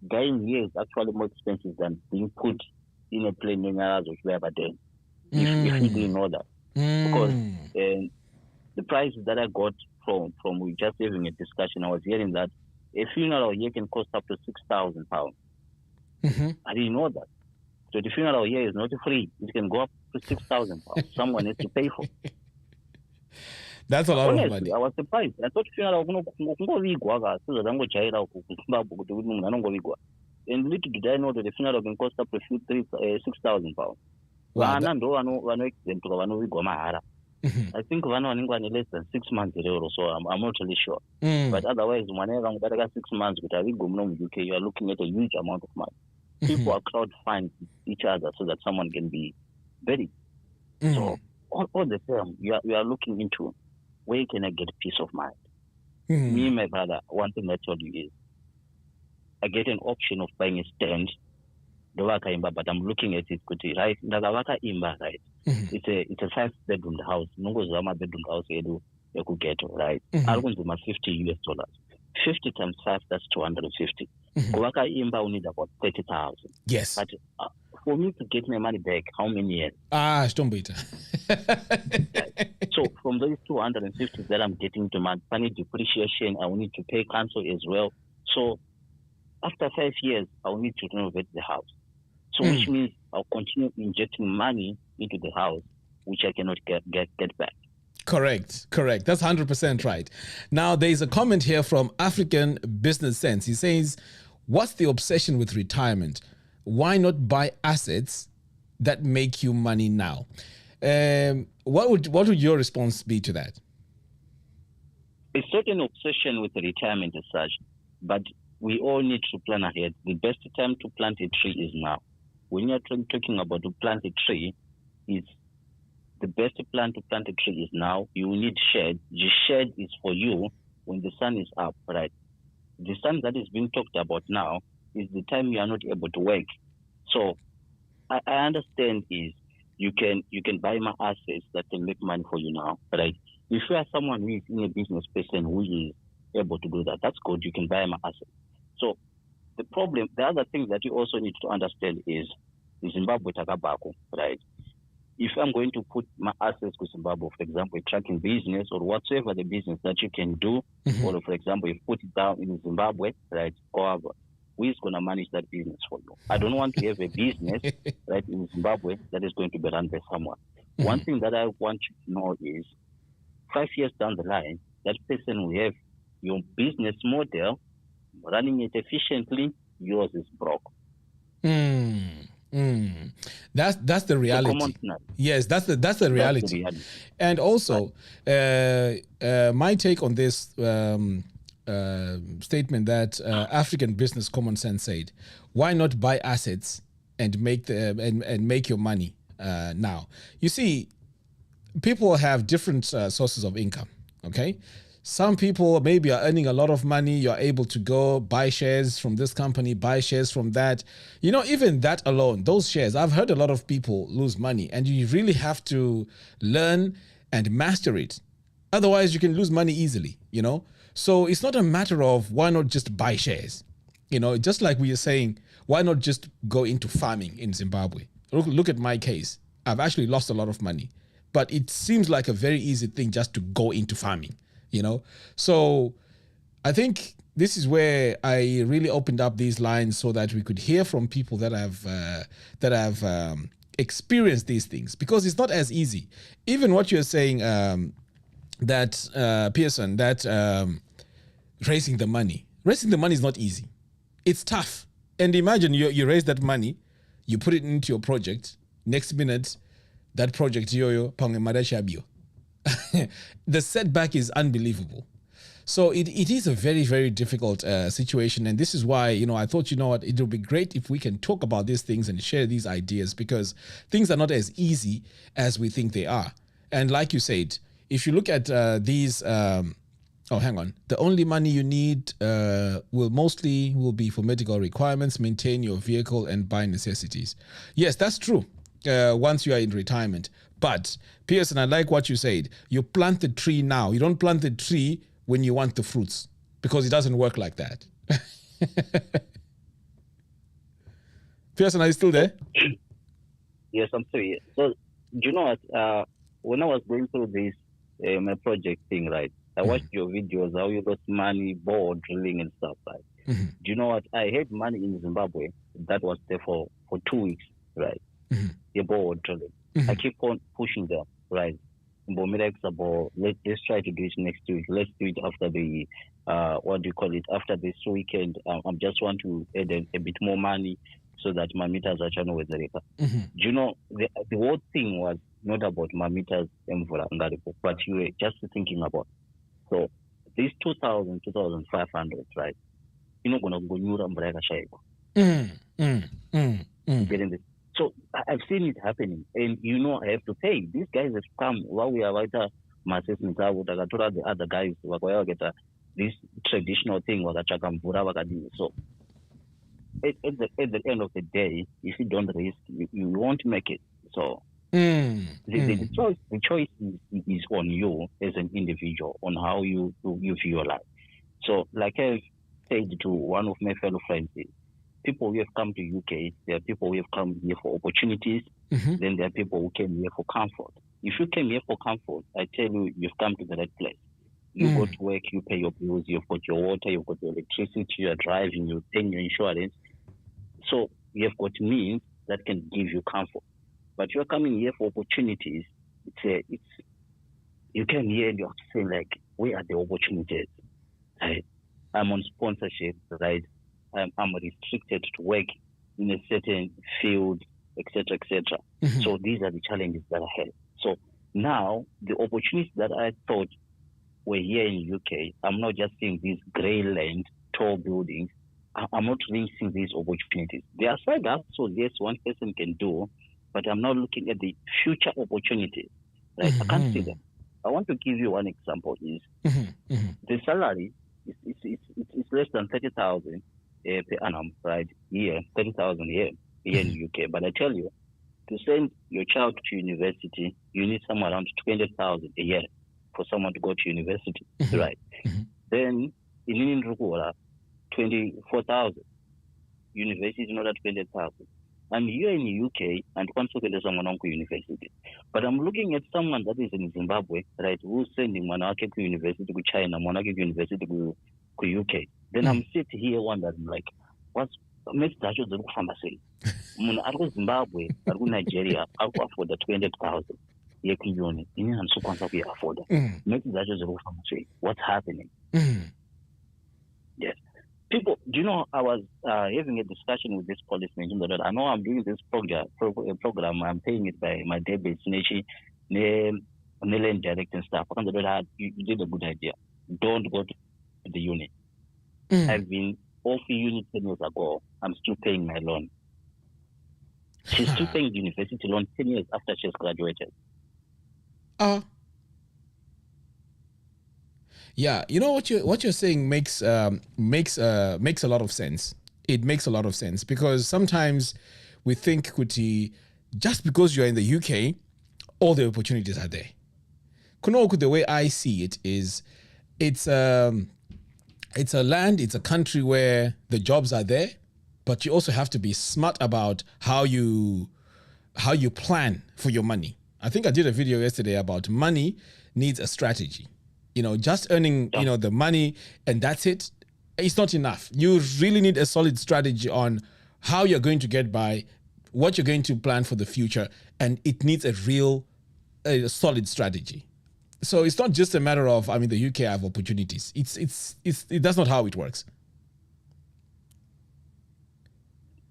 dying here is actually more expensive than being put in a plane in hours or wherever then. If you didn't know that. Because the prices that I got from we just having a discussion, I was hearing that a funeral here can cost up to £6,000. I didn't know that. So the funeral here is not free. It can go up to £6,000. Someone has to pay for it. That's a lot of money. I was surprised. I thought funeral and little did I know that the funeral can cost up to £6,000. Wow, I think less than 6 months so I'm not really sure. But otherwise, whenever I got 6 months with UK, you are looking at a huge amount of money. People are crowdfunding each other so that someone can be buried. So all the time, you are looking into where can I get peace of mind. Me, my brother, one thing I told you is I get an option of buying a stand, but I'm looking at it right. Right? It's a 5-bedroom house. Bedroom house you could get, right? I'll go to my $50. 50 times 5, that's 250. You need about 30,000. Yes. But for me to get my money back, how many years? So from those 250 that I'm getting to my money depreciation, I will need to pay council as well. So after 5 years, I will need to renovate the house. So which means I'll continue injecting money into the house which I cannot get back. Correct. That's 100% right. Now, there's a comment here from African Business Sense. He says, what's the obsession with retirement? Why not buy assets that make you money now? What would your response be to that? It's not an obsession with retirement as such, but we all need to plan ahead. The best time to plant a tree is now. When you're talking about to plant a tree, it's the best plan to plant a tree is now. You need shade. The shade is for you when the sun is up, right? The sun that is being talked about now is the time you are not able to work. So I understand is you can buy my assets that can make money for you now, right? If you are someone who is in a business person who is able to do that, that's good. You can buy my assets. So the other thing that you also need to understand is Zimbabwe Takabako, right? If I'm going to put my assets to Zimbabwe, for example, a trucking business or whatsoever the business that you can do, or for example, you put it down in Zimbabwe, right? However, who is going to manage that business for you? I don't want to have a business, right, in Zimbabwe that is going to be run by someone. One thing that I want you to know is 5 years down the line, that person will have your business model running it efficiently, yours is broke. That's the reality. Yes, that's the reality. And also, my take on this statement that African Business Common Sense said, why not buy assets and make make your money now? You see, people have different sources of income. Okay. Some people maybe are earning a lot of money. You're able to go buy shares from this company, buy shares from that. You know, even that alone, those shares, I've heard a lot of people lose money, and you really have to learn and master it. Otherwise, you can lose money easily, you know. So it's not a matter of why not just buy shares. You know, just like we are saying, why not just go into farming in Zimbabwe? Look at my case. I've actually lost a lot of money, but it seems like a very easy thing just to go into farming. You know, so I think this is where I really opened up these lines so that we could hear from people that have experienced these things, because it's not as easy. Even what you're saying, that Pearson, that raising the money is not easy. It's tough. And imagine you raise that money, you put it into your project. Next minute, that project the setback is unbelievable. So it is a very, very difficult situation. And this is why, you know, I thought, you know what, it would be great if we can talk about these things and share these ideas, because things are not as easy as we think they are. And like you said, if you look at these, the only money you need will be for medical requirements, maintain your vehicle, and buy necessities. Yes, that's true. Once you are in retirement. But Pearson, I like what you said. You plant the tree now. You don't plant the tree when you want the fruits, because it doesn't work like that. Pearson, are you still there? Yes, I'm still here. So, do you know what? When I was going through this my project thing, right? I watched your videos, how you got money, bore drilling and stuff, right? Do you know what? I had money in Zimbabwe that was there for 2 weeks, right? The bore drilling. I keep on pushing them, right? Let's try to do it next week. Let's do it after the after this weekend. I just want to add a bit more money so that my meters are channel with the reka. Do you know the whole thing was not about my meters and but you were just thinking about, so these 2,000, 2,500, right? You're not gonna go getting this. So I've seen it happening, and you know I have to pay. These guys have come while we are writing my assessment. The other guys get this traditional thing. So at the end of the day, if you don't risk, you won't make it. So the choice is on you as an individual on how you view your life. So like I said to one of my fellow friends, people who have come to UK, there are people who have come here for opportunities, then there are people who came here for comfort. If you came here for comfort, I tell you, you've come to the right place. You go to work, you pay your bills, you've got your water, you've got your electricity, you're driving, you're paying your insurance. So you've got means that can give you comfort. But you're coming here for opportunities, it's you can hear and you have to say like, where are the opportunities? Right? I'm on sponsorship, right? I'm restricted to work in a certain field, etc., etc. So these are the challenges that I had. So now the opportunities that I thought were here in UK, I'm not just seeing these grey land, tall buildings. I'm not really seeing these opportunities. There are side hustles, yes, one person can do, but I'm not looking at the future opportunities. Right? I can't see them. I want to give you one example. Is the salary is less than 30,000 per annum, right? Year, 30,000 here in the UK. But I tell you, to send your child to university, you need somewhere around 20,000 a year for someone to go to university, right? Then in Ruwa, 24,000. University is not at 20,000. I'm here in the UK and consequently someone to university. But I'm looking at someone that is in Zimbabwe, right, who's sending Manake to university to China, Manake university to UK. Then I'm sitting here wondering, like, what's makes that the look pharmacy? I go Zimbabwe, I go Nigeria, I'll afford the 20,000. Yeah, uni. I'm so confident we afford it. Makes that the look pharmacy. What's happening? Yes. People, do you know, I was having a discussion with this policeman. I know I'm doing this program. I'm paying it by my debit. Land direct and stuff. You did a good idea. Don't go to the uni. I've been off uni 10 years ago. I'm still paying my loan. She's still paying the university loan 10 years after she's graduated. Yeah, you know what you're saying makes a lot of sense. It makes a lot of sense because sometimes we think, Kuti, just because you're in the UK, all the opportunities are there. Kunoku, the way I see it is, it's a land, it's a country where the jobs are there, but you also have to be smart about how you plan for your money. I think I did a video yesterday about money needs a strategy. You know, just earning, the money and that's it. It's not enough. You really need a solid strategy on how you're going to get by, what you're going to plan for the future, and it needs a solid strategy. So it's not just a matter of, the UK have opportunities. That's not how it works.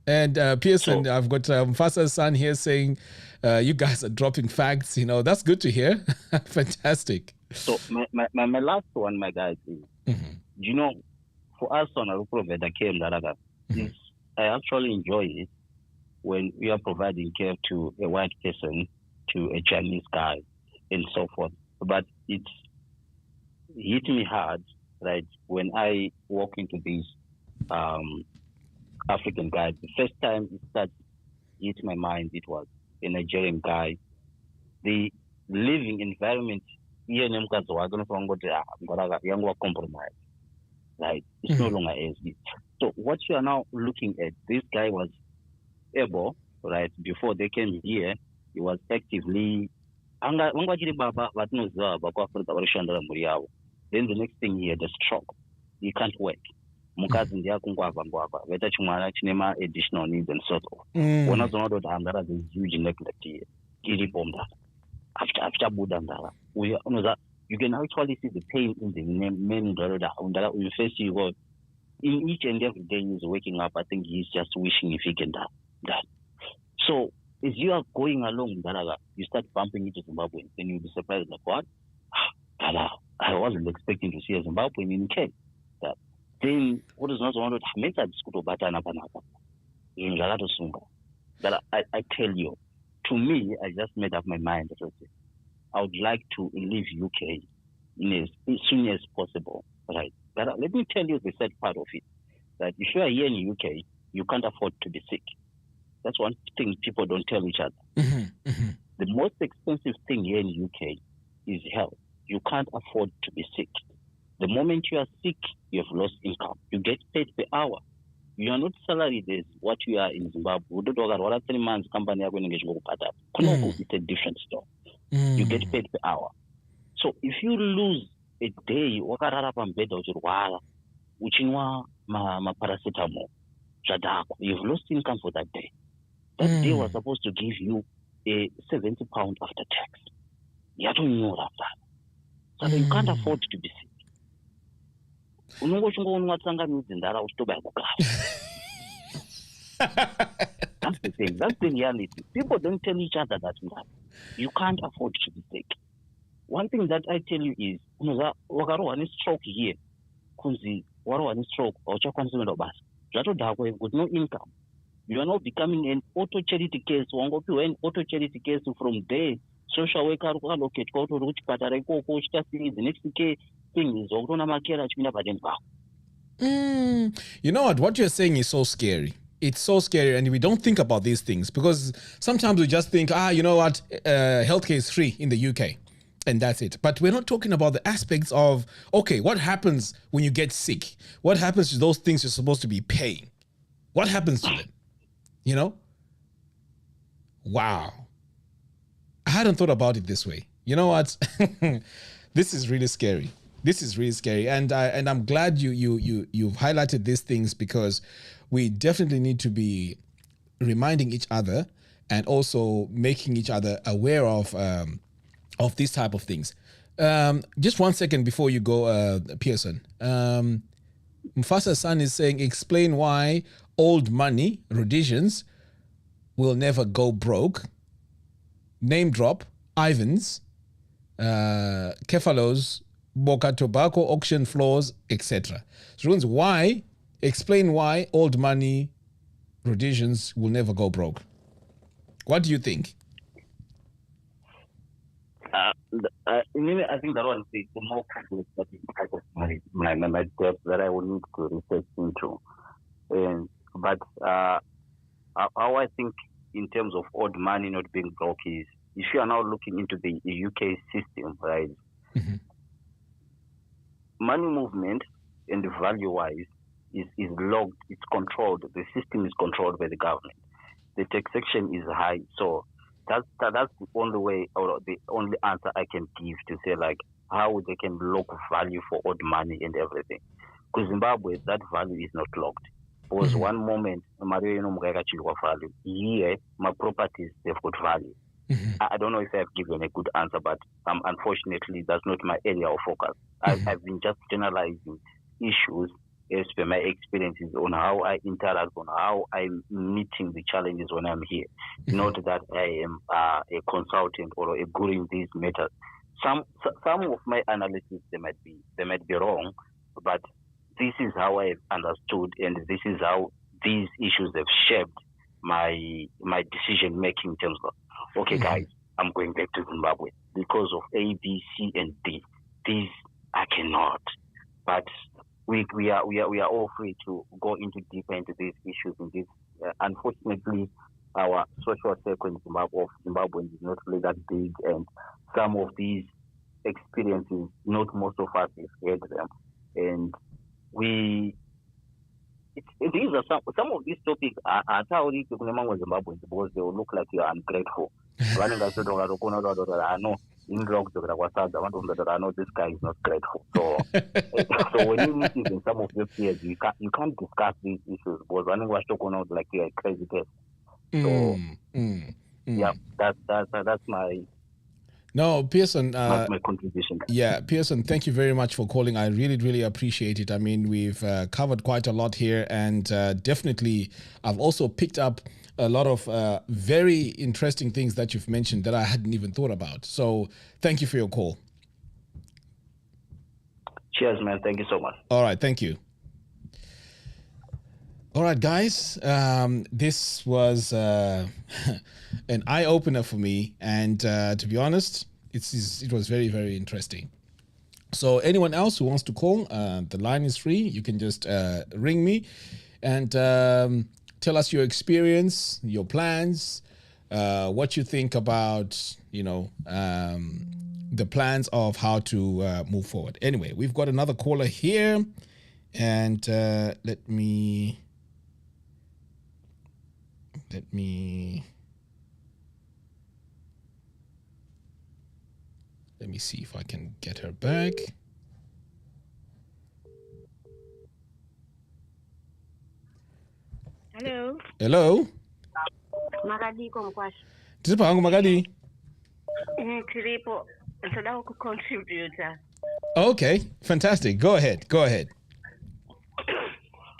And Pearson, I've got Mfasa's son here saying, you guys are dropping facts. That's good to hear. Fantastic. So my last one, my guys, is, for us on a provider care, I actually enjoy it when we are providing care to a white person, to a Chinese guy, and so forth. But it hit me hard, right, when I walk into these African guys. The first time it started hit my mind, it was a Nigerian guy. The living environment, compromised. Right? It's no longer as it. So what you are now looking at, this guy was able, right, before they came here, he was actively then the next thing he had a stroke. He can't work. Additional needs and so forth. One of the huge neglect here. After Budandara, you can actually see the pain in the men we face you go in each and every day he's waking up. I think he's just wishing if he can die. So as you are going along, you start bumping into Zimbabwe, and you'll be surprised like, what? I wasn't expecting to see a Zimbabwean in Cape. Then what is not one of that I tell you, to me, I just made up my mind. I would like to leave UK as soon as possible, right? But let me tell you the sad part of it, that if you are here in UK, you can't afford to be sick. That's one thing people don't tell each other. The most expensive thing here in UK is health. You can't afford to be sick. The moment you are sick, you have lost income. You get paid per hour. You are not salaried as what you are in Zimbabwe. We don't talk about 3 months company are going to get you it's a different story. You get paid per hour. So if you lose a day, you've lost income for that day. That day was supposed to give you a £70 after tax. yatonyora saka you can't afford to be sick. Unongochungoonwa tsangamidzi ndara uchitobaya kugara. That's the thing. That's the reality. People don't tell each other that you can't afford to be sick. One thing that I tell you is, wakarohwa nestroke here, kunzi warohwa nestroke, hauchakwanisi kuenda basa. Zvatodhakwa, you've got no income. You are now becoming an auto charity case. Wangopiwa an auto charity case from there. Social worker allocate kwa utori kuchipatara ikoko uchita series. The next thing is wakutona makera achipinda patenti pako. You know what you're saying is so scary. It's so scary, and we don't think about these things because sometimes we just think, you know what, healthcare is free in the UK, and that's it. But we're not talking about the aspects of, okay, what happens when you get sick? What happens to those things you're supposed to be paying? What happens to them? You know? Wow. I hadn't thought about it this way. You know what? This is really scary. This is really scary, and I'm glad you've highlighted these things because we definitely need to be reminding each other and also making each other aware of these type of things. Just 1 second before you go, Pearson. Mufasa San is saying, explain why old money, Rhodesians, will never go broke. Name drop, Ivans, Kefalos, Boca Tobacco, auction floors, etc. So explain why old money Rhodesians will never go broke. What do you think? I think that one is the more complex type of my depth that I will need to research into. But how I think in terms of old money not being broke is, if you are now looking into the UK system, right? Mm-hmm. Money movement and value-wise is logged, it's controlled. The system is controlled by the government. The taxation is high, so that's the only way or the only answer I can give to say like how they can log value for old money and everything. Because Zimbabwe, that value is not logged. Because one moment, value. Here, my properties, they've got value. Mm-hmm. I don't know if I've given a good answer, but unfortunately, that's not my area of focus. I've been just generalizing issues as per my experiences on how I interact, on how I'm meeting the challenges when I'm here. Mm-hmm. Not that I am a consultant or a guru in these matters. Some of my analysis they might be wrong, but this is how I've understood, and this is how these issues have shaped my decision making in terms of, okay, guys, I'm going back to Zimbabwe because of A, B, C, and D. These I cannot. But we are all free to go deeper into these issues. In this, unfortunately, our social circle in Zimbabwe is not really that big, and some of these experiences, not most of us have heard them, and these are some of these topics are already Zimbabweans because they will look like you are ungrateful. I know this guy is not grateful. So when you meet in some of your peers, you can't discuss these issues because one was talking out like you're a crazy person. So yeah, that's my. No, Pearson. That's my contribution. Yeah, Pearson, thank you very much for calling. I really, really appreciate it. I mean, we've covered quite a lot here, and definitely I've also picked up a lot of very interesting things that you've mentioned that I hadn't even thought about. So thank you for your call. Cheers, man. Thank you so much. All right. Thank you. All right, guys. This was an eye-opener for me, and to be honest, it was very, very interesting. So anyone else who wants to call, the line is free. You can just ring me and tell us your experience, your plans, what you think about, the plans of how to move forward. Anyway, we've got another caller here, and let me see if I can get her back. Hello. Hello. Magadi komkwashi. Tiripo hangu Magadi. Tiripo. So now I could contribute. Okay, fantastic. Go ahead.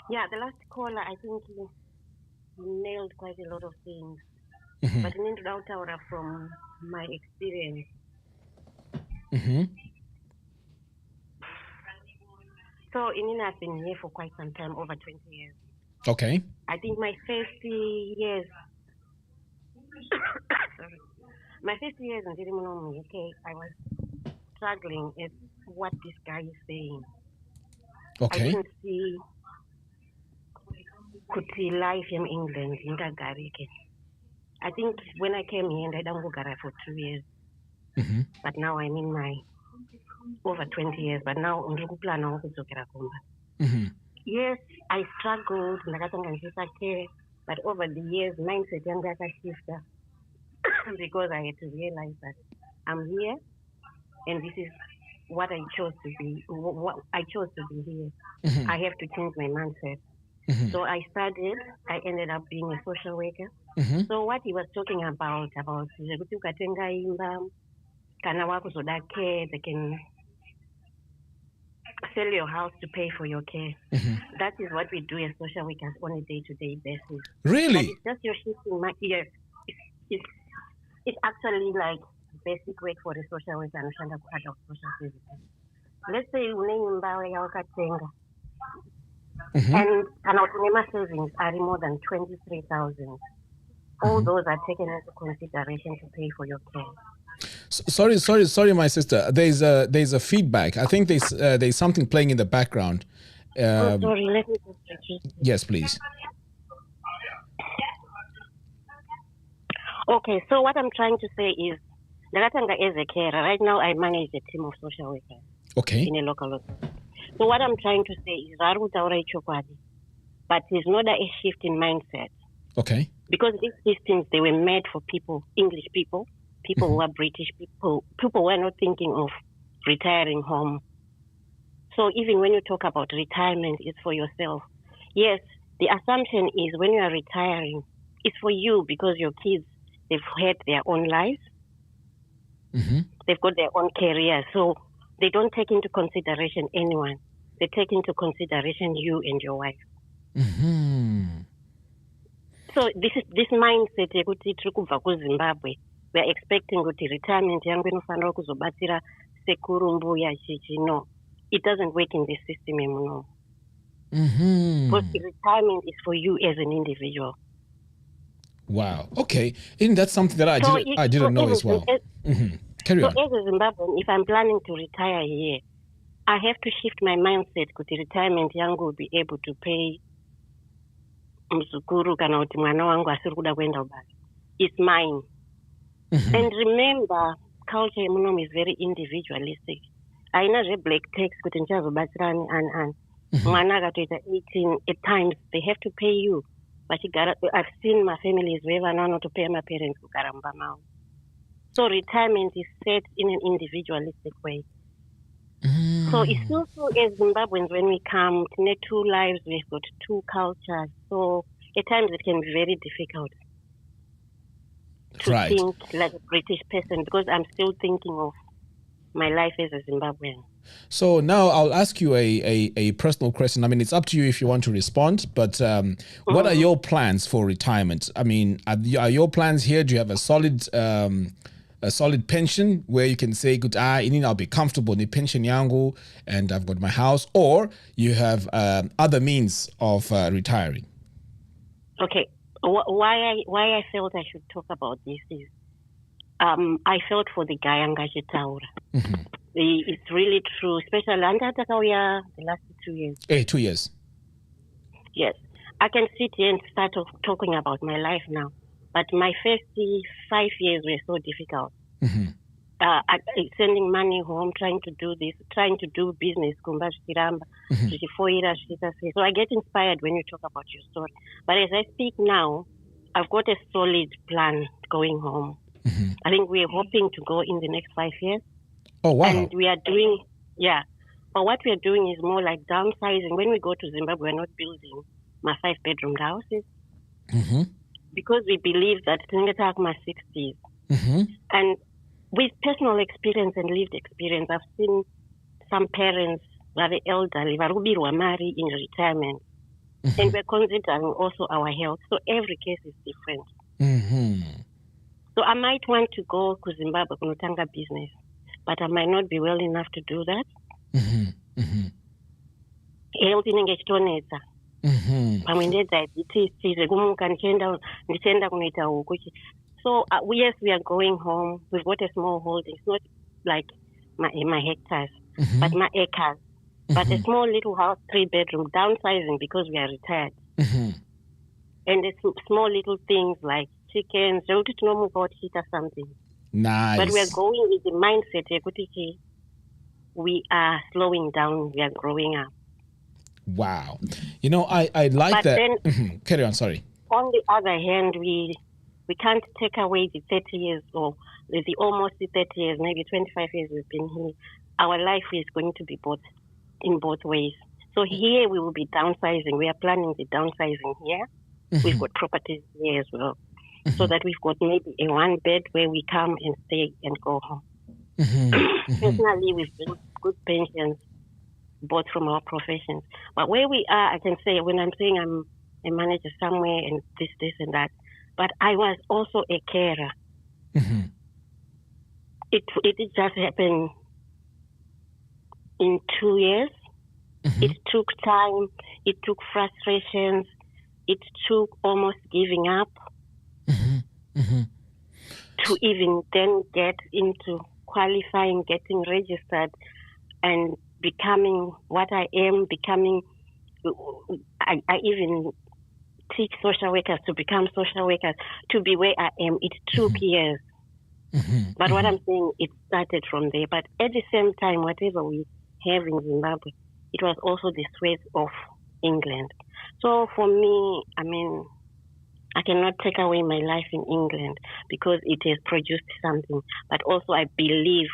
Yeah, the last caller, I think he nailed quite a lot of things. Mm-hmm. But in Indonesia, from my experience, Mm-hmm. so in I've been here for quite some time, over 20 years. Okay. I think my first years, sorry, my first years in Zimbabwe, okay, I was struggling at what this guy is saying. Okay. I didn't see Kuti life in England, in Gagarike. I think when I came here, I don't go Gara for 2 years. Mm-hmm. But now I'm in my over 20 years. But now I'm going to plan on Mm-hmm. Yes, I struggled, but over the years, mindset and that I shifted because I had to realize that I'm here and this is what I chose to be. What I chose to be here. Mm-hmm. I have to change my mindset. Mm-hmm. So I ended up being a social worker. Mm-hmm. So what he was talking about kuti ukatenga imba kana wakuzoda care, they can sell your house to pay for your care. Mm-hmm. That is what we do as social workers on a day-to-day basis. Really? But it's just your shifting my ear. It's actually like basic work for the social worker and adult social services. Let's say une imba yawakatenga. Mm-hmm. And our savings are more than 23,000. All those are taken into consideration to pay for your care. Sorry, my sister. There's a feedback. I think there's something playing in the background. Sorry, let me just repeat. Yes, please. Okay, so what I'm trying to say is, Nagatanga is a carer. Right now, I manage a team of social workers. Okay. In a local authority. So what I'm trying to say is, but it's not a shift in mindset. Okay. Because these systems, they were made for people, English people who are British people who are not thinking of retiring home. So even when you talk about retirement, it's for yourself. Yes, the assumption is when you are retiring, it's for you because your kids, they've had their own lives. Mm-hmm. They've got their own career. So they don't take into consideration anyone. They take into consideration you and your wife. Mm-hmm. So this mindset yekuti tiri kubva kuZimbabwe, we are expecting kuti retirement yangu inofanira kuzobatsira sekuru mbuya chichi. No, it doesn't work in this system anymore. Mm-hmm. Because retirement is for you as an individual. Wow. Okay. Isn't that something that I didn't know as well? Mm-hmm. Carry on. So as a Zimbabwean, if I'm planning to retire here, I have to shift my mindset kuti retirement yangu will be able to pay mzukuru kana kuti mwana wangu asiri kuda kuenda kubasa. It's mine. Mm-hmm. And remember, culture munomu is very individualistic. Aina zve black tax kuti ndichazobatsirani and mwana akatoita 18 at times they have to pay you. I've seen my families where vana vanotopaya maparents kugara mumba mavo. So retirement is set in an individualistic way. Mm. So it's also as Zimbabweans when we come, we have 2 lives, we've got 2 cultures. So at times it can be very difficult to think like a British person because I'm still thinking of my life as a Zimbabwean. So now I'll ask you a personal question. I mean, it's up to you if you want to respond, but what are your plans for retirement? I mean, are your plans here? Do you have a solid pension where you can say, good, I'll be comfortable in the pension yangu and I've got my house, or you have other means of retiring? Okay. Why I felt I should talk about this is I felt for the guy Angashitaura. Mm-hmm. It's really true, especially the last 2 years. 2 years. Yes. I can sit here and start talking about my life now. But my first 5 years were so difficult. Mm-hmm. Sending money home, trying to do this, trying to do business. Mm-hmm. So I get inspired when you talk about your story. But as I speak now, I've got a solid plan going home. Mm-hmm. I think we're hoping to go in the next 5 years. Oh, wow. And we are doing, but what we are doing is more like downsizing. When we go to Zimbabwe, we're not building my 5-bedroom houses. Mm-hmm. Because we believe that my 60s. Mm-hmm. And with personal experience and lived experience, I've seen some parents, very elderly, varubirwa mari in retirement, and we're considering also our health. So every case is different. So I might want to go to Zimbabwe kunotanga business, but I might not be well enough to do that. Health inenge chitonetsa. Pamwe nediabetes kumuka ndichienda kunoita huku. So yes, we are going home. We've got a small holding. It's not like my hectares, but my acres. But a small little house, 3-bedroom, downsizing because we are retired. And it's small little things like chickens, something. Nice. But we are going with the mindset, we are slowing down, we are growing up. Wow. You know, I like but that. Then, Carry on, sorry. On the other hand, we can't take away the 30 years or the almost 30 years, maybe 25 years we've been here. Our life is going to be in both ways. So here we will be downsizing. We are planning the downsizing here. We've got properties here as well. So that we've got maybe a 1-bed where we come and stay and go home. Personally, we've got good pensions, both from our professions. But where we are, I can say, when I'm saying I'm a manager somewhere and this and that, but I was also a carer. It just happened in 2 years. It took time. It took frustrations. It took almost giving up to even then get into qualifying, getting registered, and becoming what I am, I even teach social workers to become social workers, to be where I am. It took years. But what I'm saying, it started from there. But at the same time, whatever we have in Zimbabwe, it was also the sweat of England. So for me, I mean, I cannot take away my life in England because it has produced something. But also I believe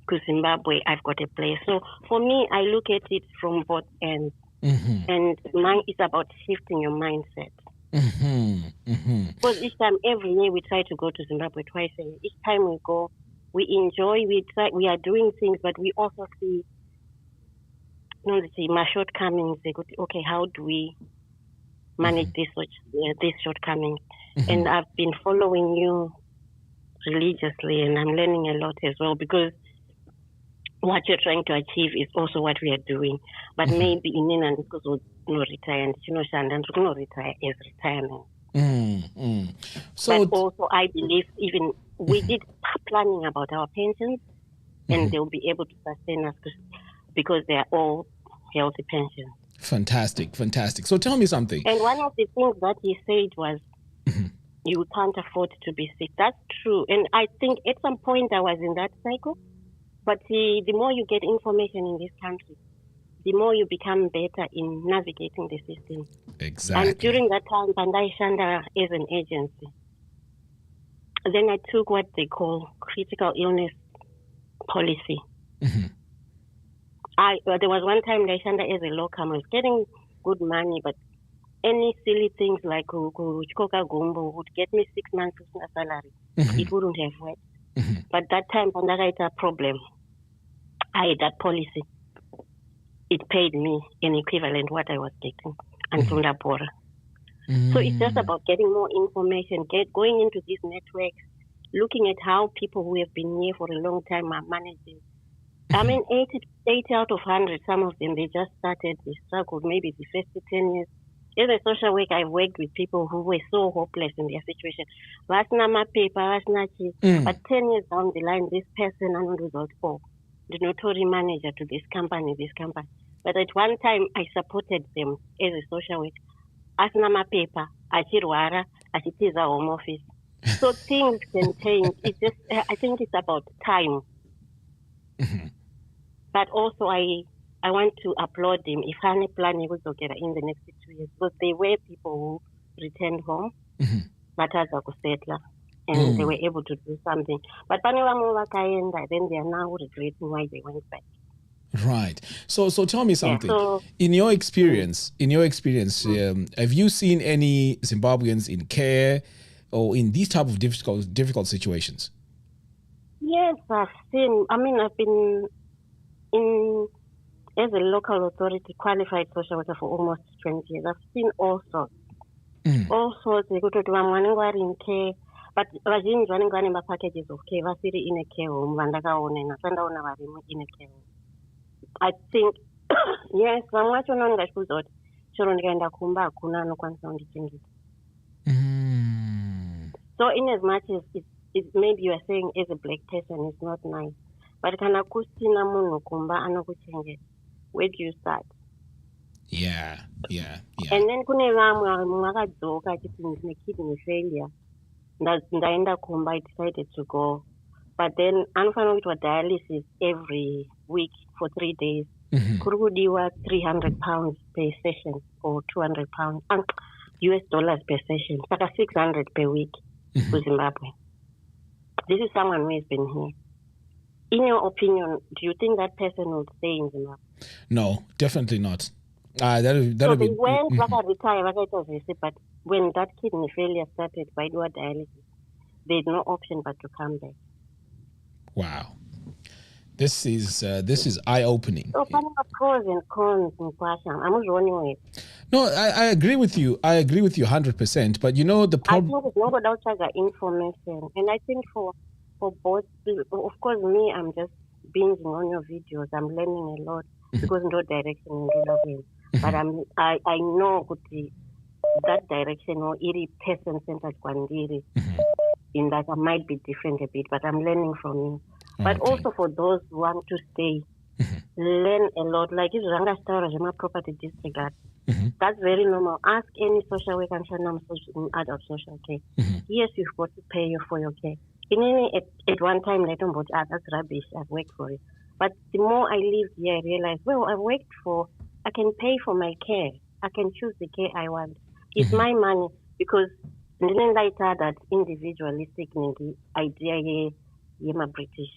because Zimbabwe, I've got a place. So for me, I look at it from both ends. And mine is about shifting your mindset. Because each time, every year, we try to go to Zimbabwe twice a year. Each time we go, we enjoy, we are doing things, but we also see, my shortcomings. They go, okay, how do we manage these shortcomings? And I've been following you religiously, and I'm learning a lot as well, because what you're trying to achieve is also what we are doing. But maybe in Nina, because we no retire, and no retire as retirement. So but also, I believe even we did planning about our pensions, and they'll be able to sustain us because they are all healthy pensions. Fantastic. So tell me something. And one of the things that he said was, you can't afford to be sick. That's true. And I think at some point I was in that cycle. But the more you get information in this country, the more you become better in navigating the system. Exactly. And during that time, Bandai Shanda is an agency. Then I took what they call critical illness policy. There was one time Bandai Shanda as a locum, I was getting good money, but any silly things like Chikoka Gumbo would get me 6 months of salary. It wouldn't have worked. But that time, Bandai had a problem. I had that policy. It paid me an equivalent what I was getting until Bora. So it's just about getting more information, going into these networks, looking at how people who have been here for a long time are managing. I mean, 80 out of 100, some of them, they just started, they struggled maybe the first 10 years. As a social worker, I've worked with people who were so hopeless in their situation. But 10 years down the line, this person and result, the notorious manager to this company. But at one time, I supported them as a social worker. Asnama paper, achirwara, achitiza home office. So things can change. I think it's about time. But also, I want to applaud them. If any plan was together in the next 2 years, because they were people who returned home, but as a settler, and they were able to do something. But then they are now regretting why they went back. Right. So tell me something. In your experience, have you seen any Zimbabweans in care or in these type of difficult situations? Yes, I've seen. I mean, I've been in as a local authority qualified social worker for almost 20 years. I've seen all sorts. All sorts. Kuti vamwe vanenge vari in care, but vazhinji vanenge vane mapackages of care vasiri in a care home. Vandakaona nasandaona varimo in a care home. I think yes, vamwe vacho vanenge vachikuudza kuti chero ndikaenda kumba hakuna anokwanisa kundichengeta. So in as much as it's maybe you are saying as a black person it's not nice, but kana kusina munhu kumba anokuchengeta, where do you start? Yeah. And then kune vamwe mwakadzoka achiti ndine kidney failure, ndaenda kumba, I decided to go, but then anofanira kuitwa dialysis every week for 3 days. Kuri kudiwa £300 per session or £200 US dollars per session, saka 600 per week to Zimbabwe. This is someone who has been here. In your opinion, do you think that person would stay in Zimbabwe? No, definitely not. So they went, retire, but when that kidney failure started, by doing dialysis, they had no option but to come back. Wow. This is eye-opening. So, pros and cons, I'm not running with. No, I agree with you. I agree with you 100%. But you know the problem. I think it's not about information, and I think for both, of course, me, I'm just binging on your videos. I'm learning a lot because no direction in the but I know that direction or iri person-centered kwandiri in that I might be different a bit, but I'm learning from you. But also for those who want to stay, learn a lot. Like if Ranga Star property disregard, that's very normal. Ask any social worker in adult social care. Yes, you've got to pay for your care. At one time, let them that's rubbish. I've worked for it. But the more I lived here, I realized, well, I've worked I can pay for my care. I can choose the care I want. It's my money because then later that individualistic idea yema British.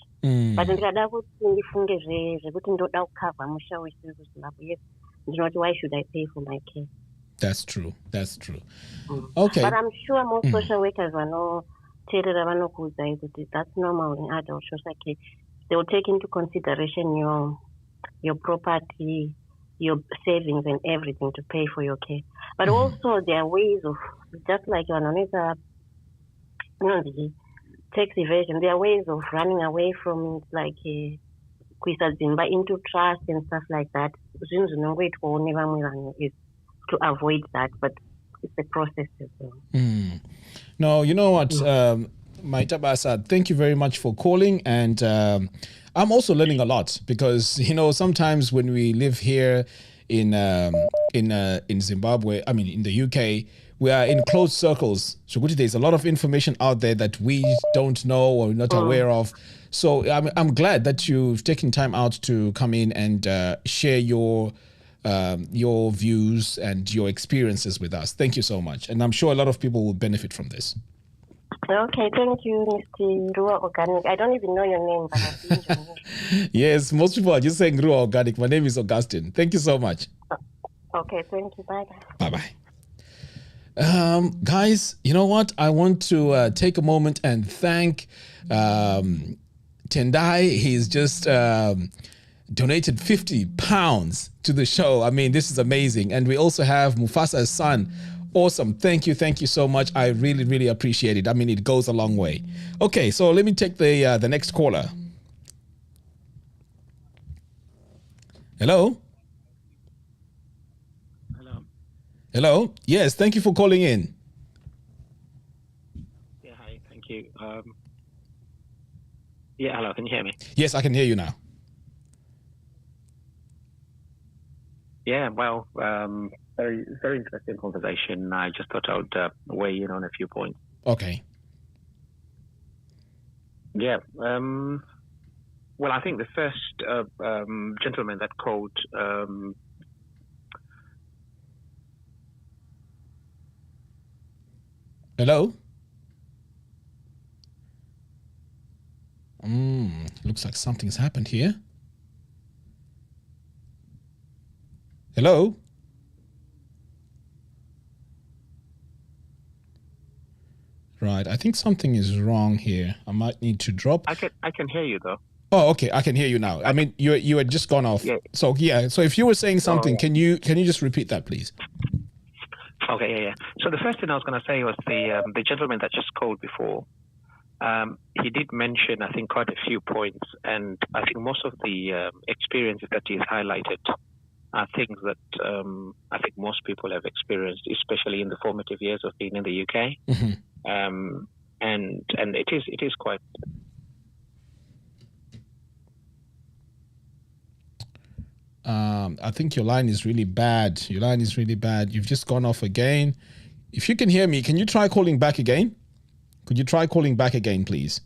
But ndikada kuti ndifunge zvekuti ndoda kukava musha wese kuZimbabwe. Yes, ndinoti why should I pay for my care? That's true. Okay. But I'm sure most social workers vanoteerera vanokuudza kuti that's normal in adult social care. They will take into consideration your property, your savings and everything to pay for your care. But also there are ways of, just like tax evasion, there are ways of running away from it, like kuisa into trust and stuff like that. Is to avoid that, but it's a process as well. No, you know what, Maitabasa, thank you very much for calling, and I'm also learning a lot because sometimes when we live here in Zimbabwe, I mean in the UK, we are in closed circles. So there's a lot of information out there that we don't know or not aware of. So I'm glad that you've taken time out to come in and share your views and your experiences with us. Thank you so much, and I'm sure a lot of people will benefit from this. Okay, thank you, Mr. Ruwa Organic. I don't even know your name, but I've seen your name. Yes, most people are just saying Ruwa Organic. My name is Augustine. Thank you so much. Okay, thank you. Bye-bye. Bye-bye. Guys, you know what? I want to take a moment and thank Tendai. He's just donated £50 to the show. I mean, this is amazing. And we also have Mufasa's son. Awesome. Thank you so much. I really, really appreciate it. I mean, it goes a long way. Okay, so let me take the next caller. Hello? Hello? Yes, thank you for calling in. Yeah, hi, thank you. Yeah, hello, can you hear me? Yes, I can hear you now. Yeah, well, very, very interesting conversation. I just thought I would weigh in on a few points. Okay. Yeah, well, I think the first gentleman that called... Hello? Looks like something's happened here. Hello? Right. I think something is wrong here. I might need to drop. I can hear you though. Oh, okay. I can hear you now. I mean, you had just gone off. Yeah. So yeah. So if you were saying something, yeah. can you just repeat that, please? Okay, yeah. So the first thing I was going to say was the gentleman that just called before. He did mention, I think, quite a few points, and I think most of the experiences that he's highlighted are things that I think most people have experienced, especially in the formative years of being in the UK. Mm-hmm. And it is quite. I think your line is really bad. Your line is really bad. You've just gone off again. If you can hear me, can you try calling back again? Could you try calling back again, please?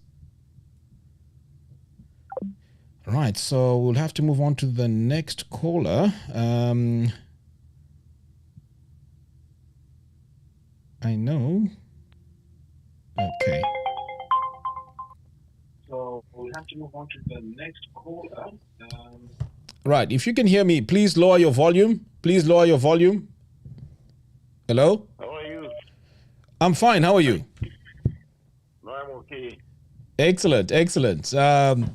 All right, so we'll have to move on to the next caller. I know. Okay. So we'll have to move on to the next caller. Right, if you can hear me, please lower your volume. Please lower your volume. Hello? How are you? I'm fine. How are you? No, I'm okay. Excellent, excellent.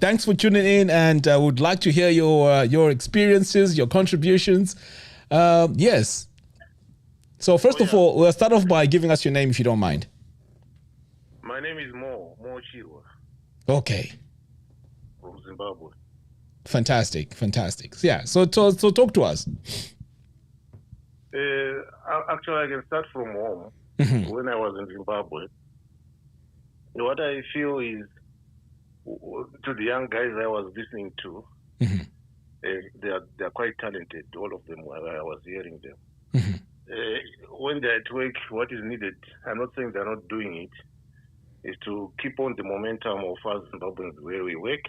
Thanks for tuning in, and I would like to hear your experiences, your contributions. Yes. So first of all, we'll start off by giving us your name, if you don't mind. My name is Mo Chirwa. Okay. From Zimbabwe. Fantastic, fantastic. Yeah. So talk to us. Actually, I can start from home. Mm-hmm. When I was in Zimbabwe, what I feel is, to the young guys I was listening to, mm-hmm. They are quite talented, all of them, while I was hearing them. Mm-hmm. When they're at work, what is needed, I'm not saying they're not doing it, is to keep on the momentum of us Zimbabweans where we work,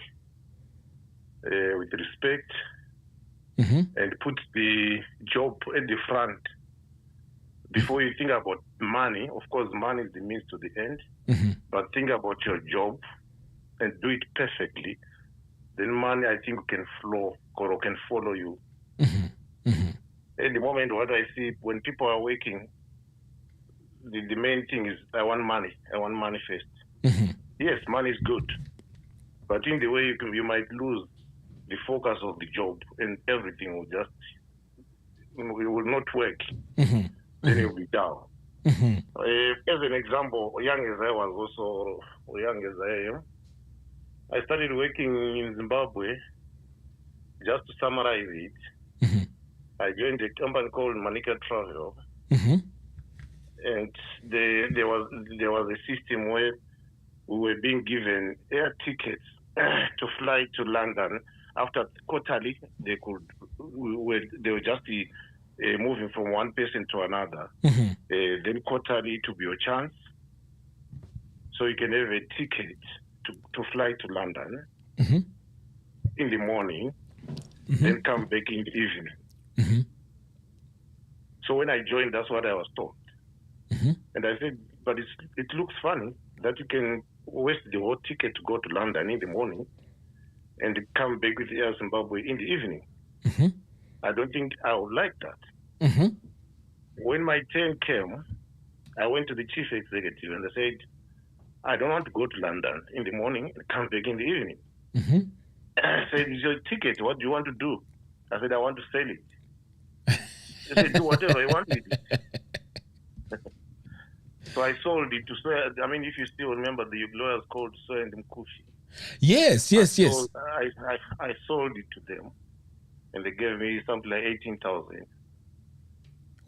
with respect, mm-hmm. and put the job at the front. Before you think about money, of course, money is the means to the end, mm-hmm. but think about your job and do it perfectly. Then money, I think, can flow or can follow you. Mm-hmm. Mm-hmm. At the moment, what I see when people are working, the main thing is, I want money. I want money first. Mm-hmm. Yes, money is good, but in the way you might lose the focus of the job, and everything will just, it will not work. Mm-hmm. Then you'll be down. Mm-hmm. As an example, young as I was, also young as I am, I started working in Zimbabwe. Just to summarize it, mm-hmm. I joined a company called Manika Travel, mm-hmm. and there was a system where we were being given air tickets to fly to London. After quarterly, they were just moving from one person to another. Mm-hmm. Then quarterly to be your chance, so you can have a ticket to fly to London mm-hmm. in the morning, mm-hmm. then come back in the evening. Mm-hmm. So when I joined, that's what I was told. Mm-hmm. And I said, but it looks funny that you can waste the whole ticket to go to London in the morning and come back with Air Zimbabwe in the evening. Mm-hmm. I don't think I would like that. Mm-hmm. When my turn came, I went to the chief executive and I said, I don't want to go to London in the morning and come back in the evening. Mm-hmm. I said, it's your ticket. What do you want to do? I said, I want to sell it. He said, do whatever you want with it. So I sold it to, I mean, if you still remember, the lawyers called Soy and Mkushi. Yes. I sold it to them, and they gave me something like 18,000.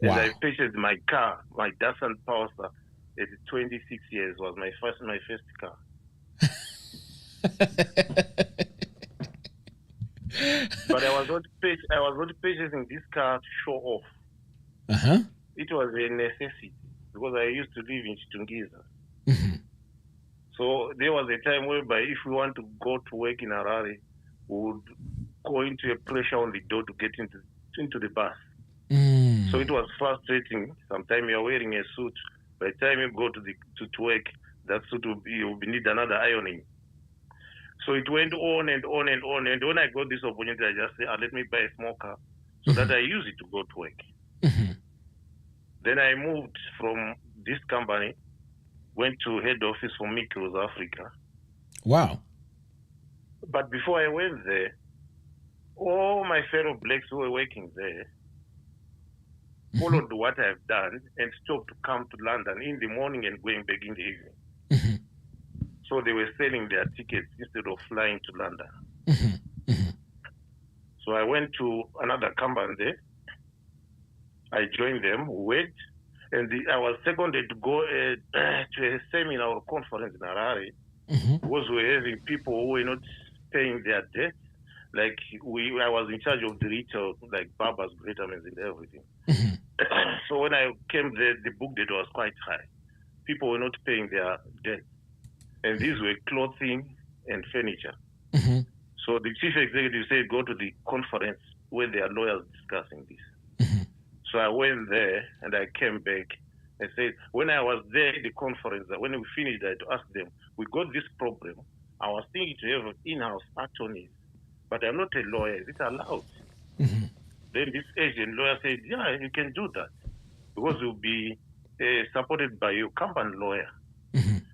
Wow. And I purchased my car, my Datsun Powerster, at 26 years was my first car. But I was not purchasing this car to show off. Uh-huh. It was a necessity because I used to live in Chitungiza. Mm-hmm. So there was a time whereby if we want to go to work in Harare, we would go into a pressure on the door to get into the bus. Mm. So it was frustrating. Sometimes you're wearing a suit. By the time you go to work, that suit will need another ironing. So it went on and on and on. And when I got this opportunity, I just said, let me buy a small car so that I use it to go to work. Mm-hmm. Then I moved from this company went to head office for Mikros Africa. Wow. But before I went there, all my fellow blacks who were working there followed what I've done and stopped to come to London in the morning and going back in the evening. So they were selling their tickets instead of flying to London. So I went to another company there. I joined them, went, and I was seconded to go to a seminar or conference in Harare because we were having people who were not paying their debt. Like I was in charge of the retail, like barbers, vitamins, and everything. So when I came there, the book debt was quite high. People were not paying their debt, and these were clothing and furniture. So the chief executive said, go to the conference where there are lawyers discussing this. So I went there and I came back and said, when I was there at the conference, when we finished, I had to ask them, we got this problem. I was thinking to have in-house attorneys, but I'm not a lawyer. Is it allowed? Then this Asian lawyer said, yeah, you can do that because you'll be supported by your company lawyer.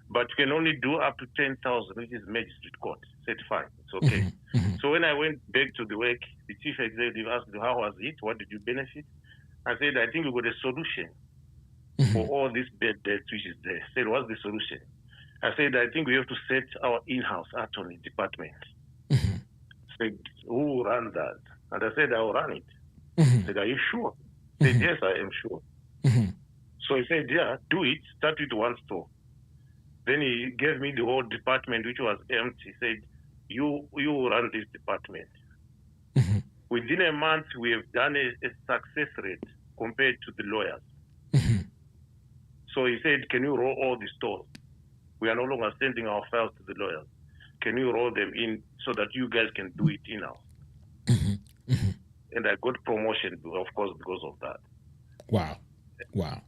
But you can only do up to 10,000, which is magistrate court. Said fine, it's okay. So when I went back to the work, the chief executive asked me, how was it? What did you benefit? I said, I think we got a solution for all this bad debt which is there. I said, what's the solution? I said, I think we have to set our in-house attorney department. Said, who will run that? And I said, I will run it. I said, are you sure? I said, yes, I am sure. So he said, yeah, do it. Start with one store. Then he gave me the whole department, which was empty. He said, you run this department. Within a month, we have done a success rate compared to the lawyers. So he said, can you roll all the stores? We are no longer sending our files to the lawyers. Can you roll them in so that you guys can do it in-house? And I got promotion, of course, because of that. Wow.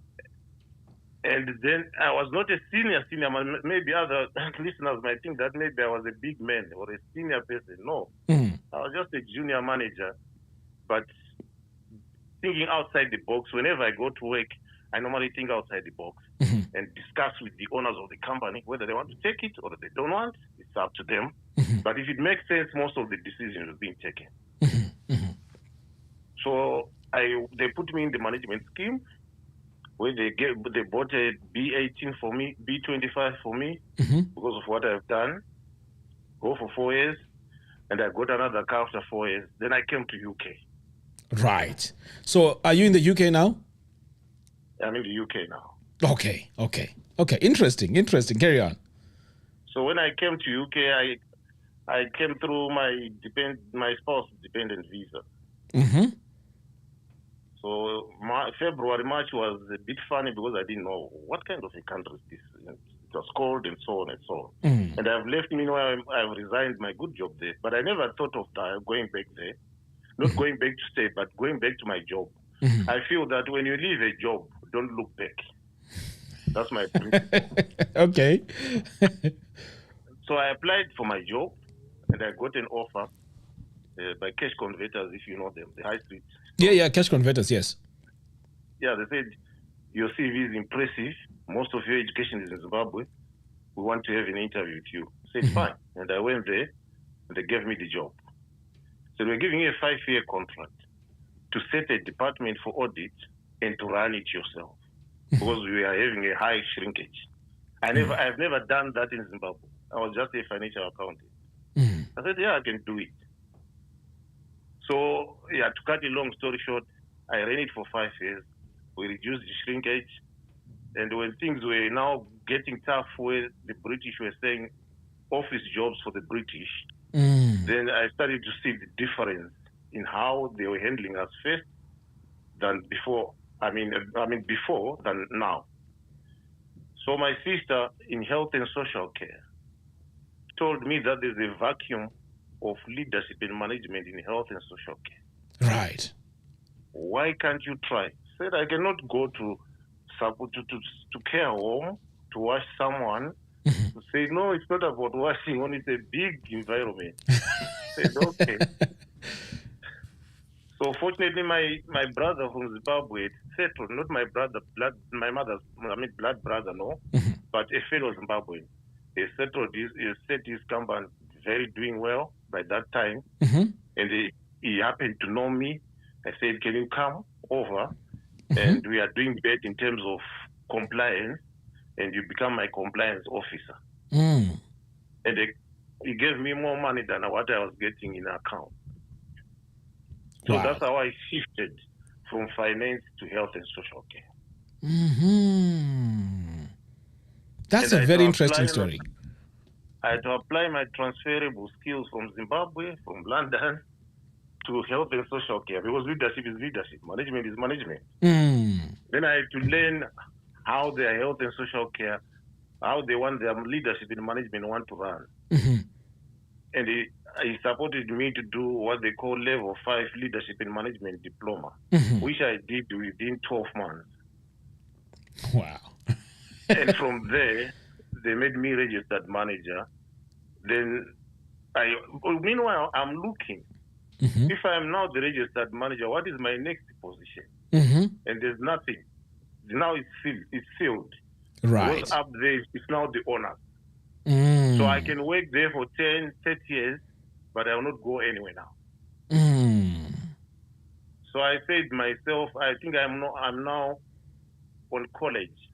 And then I was not a senior man. Maybe other listeners might think that maybe I was a big man or a senior person. No, I was just a junior manager. But thinking outside the box, whenever I go to work, I normally think outside the box and discuss with the owners of the company whether they want to take it or they don't want. It's up to them. But if it makes sense, most of the decisions are being taken. So they put me in the management scheme where they bought a B18 for me, B25 for me because of what I've done. Go for 4 years, and I got another car after 4 years. Then I came to UK. Right. So are you in the UK now? I'm in the UK now. Okay. Interesting. Carry on. So when I came to UK, I came through my spouse dependent visa. So February, March was a bit funny because I didn't know what kind of a country is this. It was cold and so on and so on. And I've left, meanwhile, I've resigned my good job there. But I never thought of going back there. Not going back to stay, but going back to my job. I feel that when you leave a job, don't look back. That's my principle. Okay. So I applied for my job and I got an offer by Cash Converters, if you know them, the high street. Yeah, Cash Converters, yes. Yeah, they said, your CV is impressive. Most of your education is in Zimbabwe. We want to have an interview with you. I said, fine. And I went there and they gave me the job. So we're giving you a 5-year contract to set a department for audit and to run it yourself because we are having a high shrinkage. I've never done that in Zimbabwe. I was just a financial accountant. I said, yeah, I can do it. So, yeah, to cut a long story short, I ran it for 5 years. We reduced the shrinkage. And when things were now getting tough where the British were saying office jobs for the British, then I started to see the difference in how they were handling us first than before. Before than now. So my sister in health and social care told me that there's a vacuum of leadership and management in health and social care. Right. Why can't you try? Said I cannot go to care home to wash someone. Say no, it's not about washing. Only it's a big environment. Said okay. So fortunately, my brother from Zimbabwe settled. Not my brother, blood brother, no, but a fellow Zimbabwean. He set his company very doing well by that time. And he happened to know me. I said, can you come over? And we are doing bad in terms of compliance, and you become my compliance officer. And he gave me more money than what I was getting in account. So that's how I shifted from finance to health and social care. That's a very interesting story. I had to apply my transferable skills from Zimbabwe, from London, to health and social care, because leadership is leadership, management is management. Then I had to learn how their health and social care, how they want their leadership and management want to run. And he supported me to do what they call level 5 leadership and management diploma, which I did within 12 months. Wow. And from there, they made me registered manager. Then meanwhile, I'm looking. If I'm now the registered manager, what is my next position? And there's nothing. Now it's filled. Right. Because up there, it's now the owner. So I can work there for 10, 30 years, but I will not go anywhere now. So I said myself, I think I'm now on college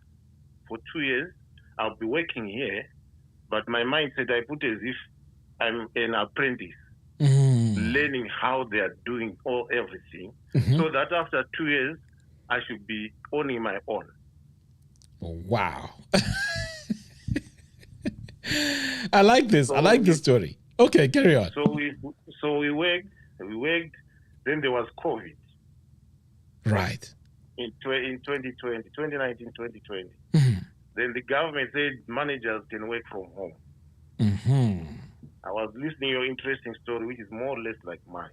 for 2 years. I'll be working here, but my mindset I put as if I'm an apprentice, learning how they are doing everything, so that after 2 years, I should be owning my own. Wow. I like this. I like this story. Okay, carry on. So we worked. Then there was COVID. Right. In 2019, 2020. Then the government said managers can work from home. I was listening to your interesting story, which is more or less like mine.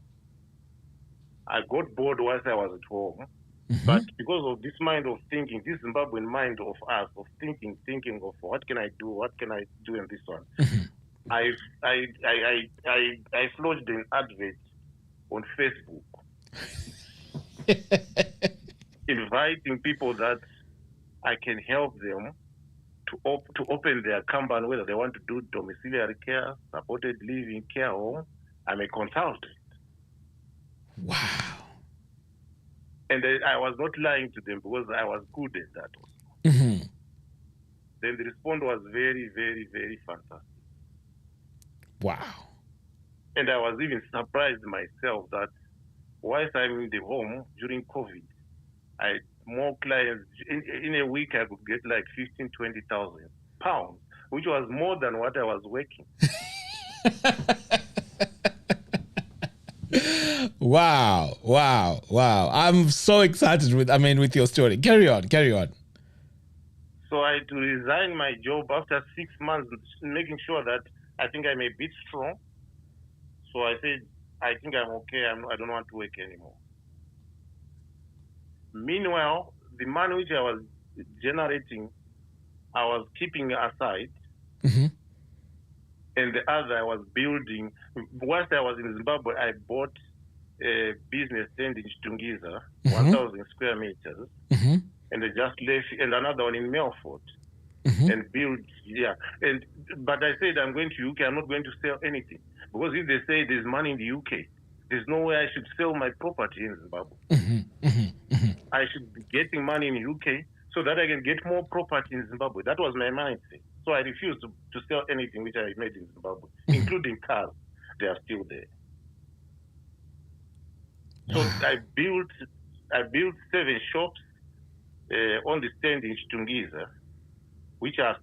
I got bored whilst I was at home, but because of this mind of thinking, this Zimbabwean mind of us, of thinking of what can I do in this one, I lodged an advert on Facebook, inviting people that I can help them to open their company, whether they want to do domiciliary care, supported living, care home. I'm a consultant. Wow. And I was not lying to them because I was good at that also. Then the response was very, very, very fantastic. Wow. And I was even surprised myself that whilst I'm in the home during COVID, I had more clients. In a week, I could get like 15,000, 20,000 pounds, which was more than what I was working. Wow. I'm so excited with your story. Carry on. So I had to resign my job after 6 months, making sure that I think I'm a bit strong. So I said, I think I'm okay. I don't want to work anymore. Meanwhile, the money which I was generating, I was keeping aside. And the other I was building. Whilst I was in Zimbabwe, I bought a business tent in Chitungiza, 1,000 square meters. And I just left, and another one in Melfort. And built, but I said, I'm going to UK, I'm not going to sell anything. Because if they say there's money in the UK, there's no way I should sell my property in Zimbabwe. I should be getting money in the UK so that I can get more property in Zimbabwe. That was my mindset. So I refused to sell anything which I made in Zimbabwe, including cars. They are still there. So I built 7 shops on the stand in Chitungiza, which are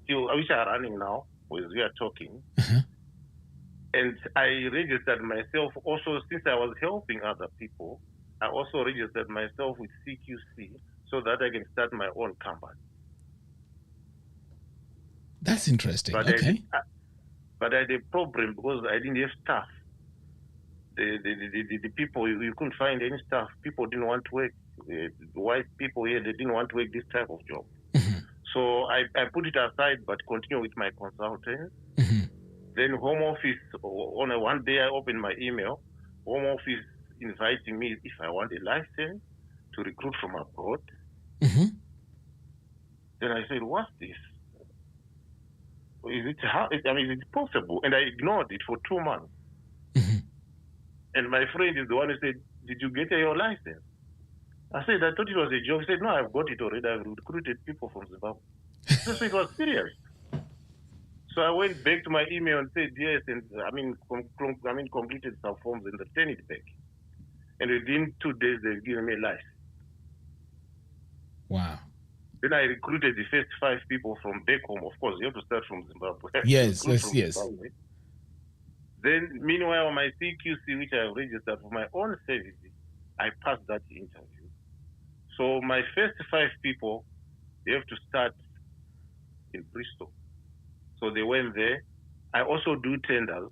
running now, as we are talking. And I registered myself also, since I was helping other people, I also registered myself with CQC so that I can start my own company. That's interesting. But okay. But I had a problem because I didn't have staff. The people, you couldn't find any staff. People didn't want to work. White people here, they didn't want to work this type of job. So I put it aside, but continue with my consulting. Then Home Office, on one day I opened my email, Home Office inviting me if I want a license to recruit from abroad. Then I said, what's this? is it possible? And I ignored it for 2 months. And my friend is the one who said, did you get your license? I said, I thought it was a joke. He said, no, I've got it already. I've recruited people from Zimbabwe. So it was serious. So I went back to my email and said, yes, and completed some forms and returned it back. And within 2 days, they've given me a license. Wow. Then I recruited the first 5 people from back home. Of course, you have to start from Zimbabwe. Yes. Zimbabwe. Then, meanwhile, my CQC, which I have registered for my own service, I passed that interview. So my first 5 people, they have to start in Bristol. So they went there. I also do tenders.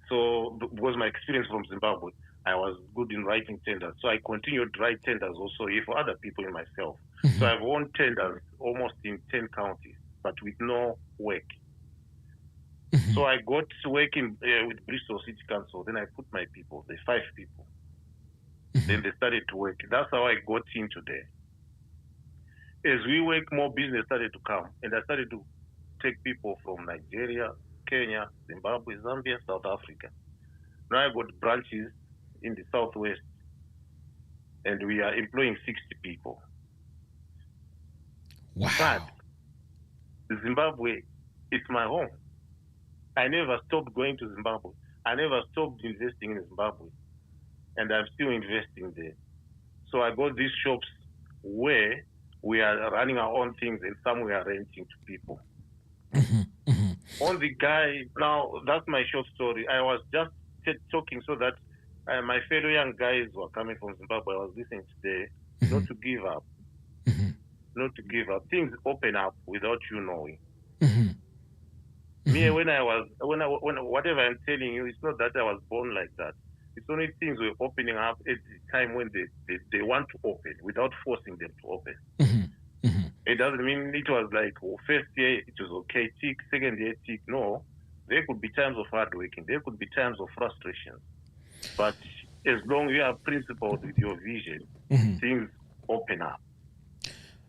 So because my experience from Zimbabwe, I was good in writing tenders. So I continued to write tenders also here for other people and myself. So I've won tenders almost in 10 counties, but with no work. So I got to work with Bristol City Council. Then I put my people, the 5 people. Then they started to work. That's how I got into there. As we work, more business started to come. And I started to take people from Nigeria, Kenya, Zimbabwe, Zambia, South Africa. Now I got branches in the Southwest. And we are employing 60 people. Wow. But Zimbabwe, it's my home. I never stopped going to Zimbabwe. I never stopped investing in Zimbabwe. And I'm still investing there. So I got these shops where we are running our own things and some we are renting to people. On the guy, now that's my short story. I was just talking so that my fellow young guys who are coming from Zimbabwe, I was listening today, not to give up. Not to give up. Things open up without you knowing. Me, when whatever I'm telling you, it's not that I was born like that. It's only things were opening up at the time when they want to open without forcing them to open. It doesn't mean it was like, first year it was okay, tick, second year tick. No, there could be times of hard working. There could be times of frustration. But as long as you are principled with your vision, things open up.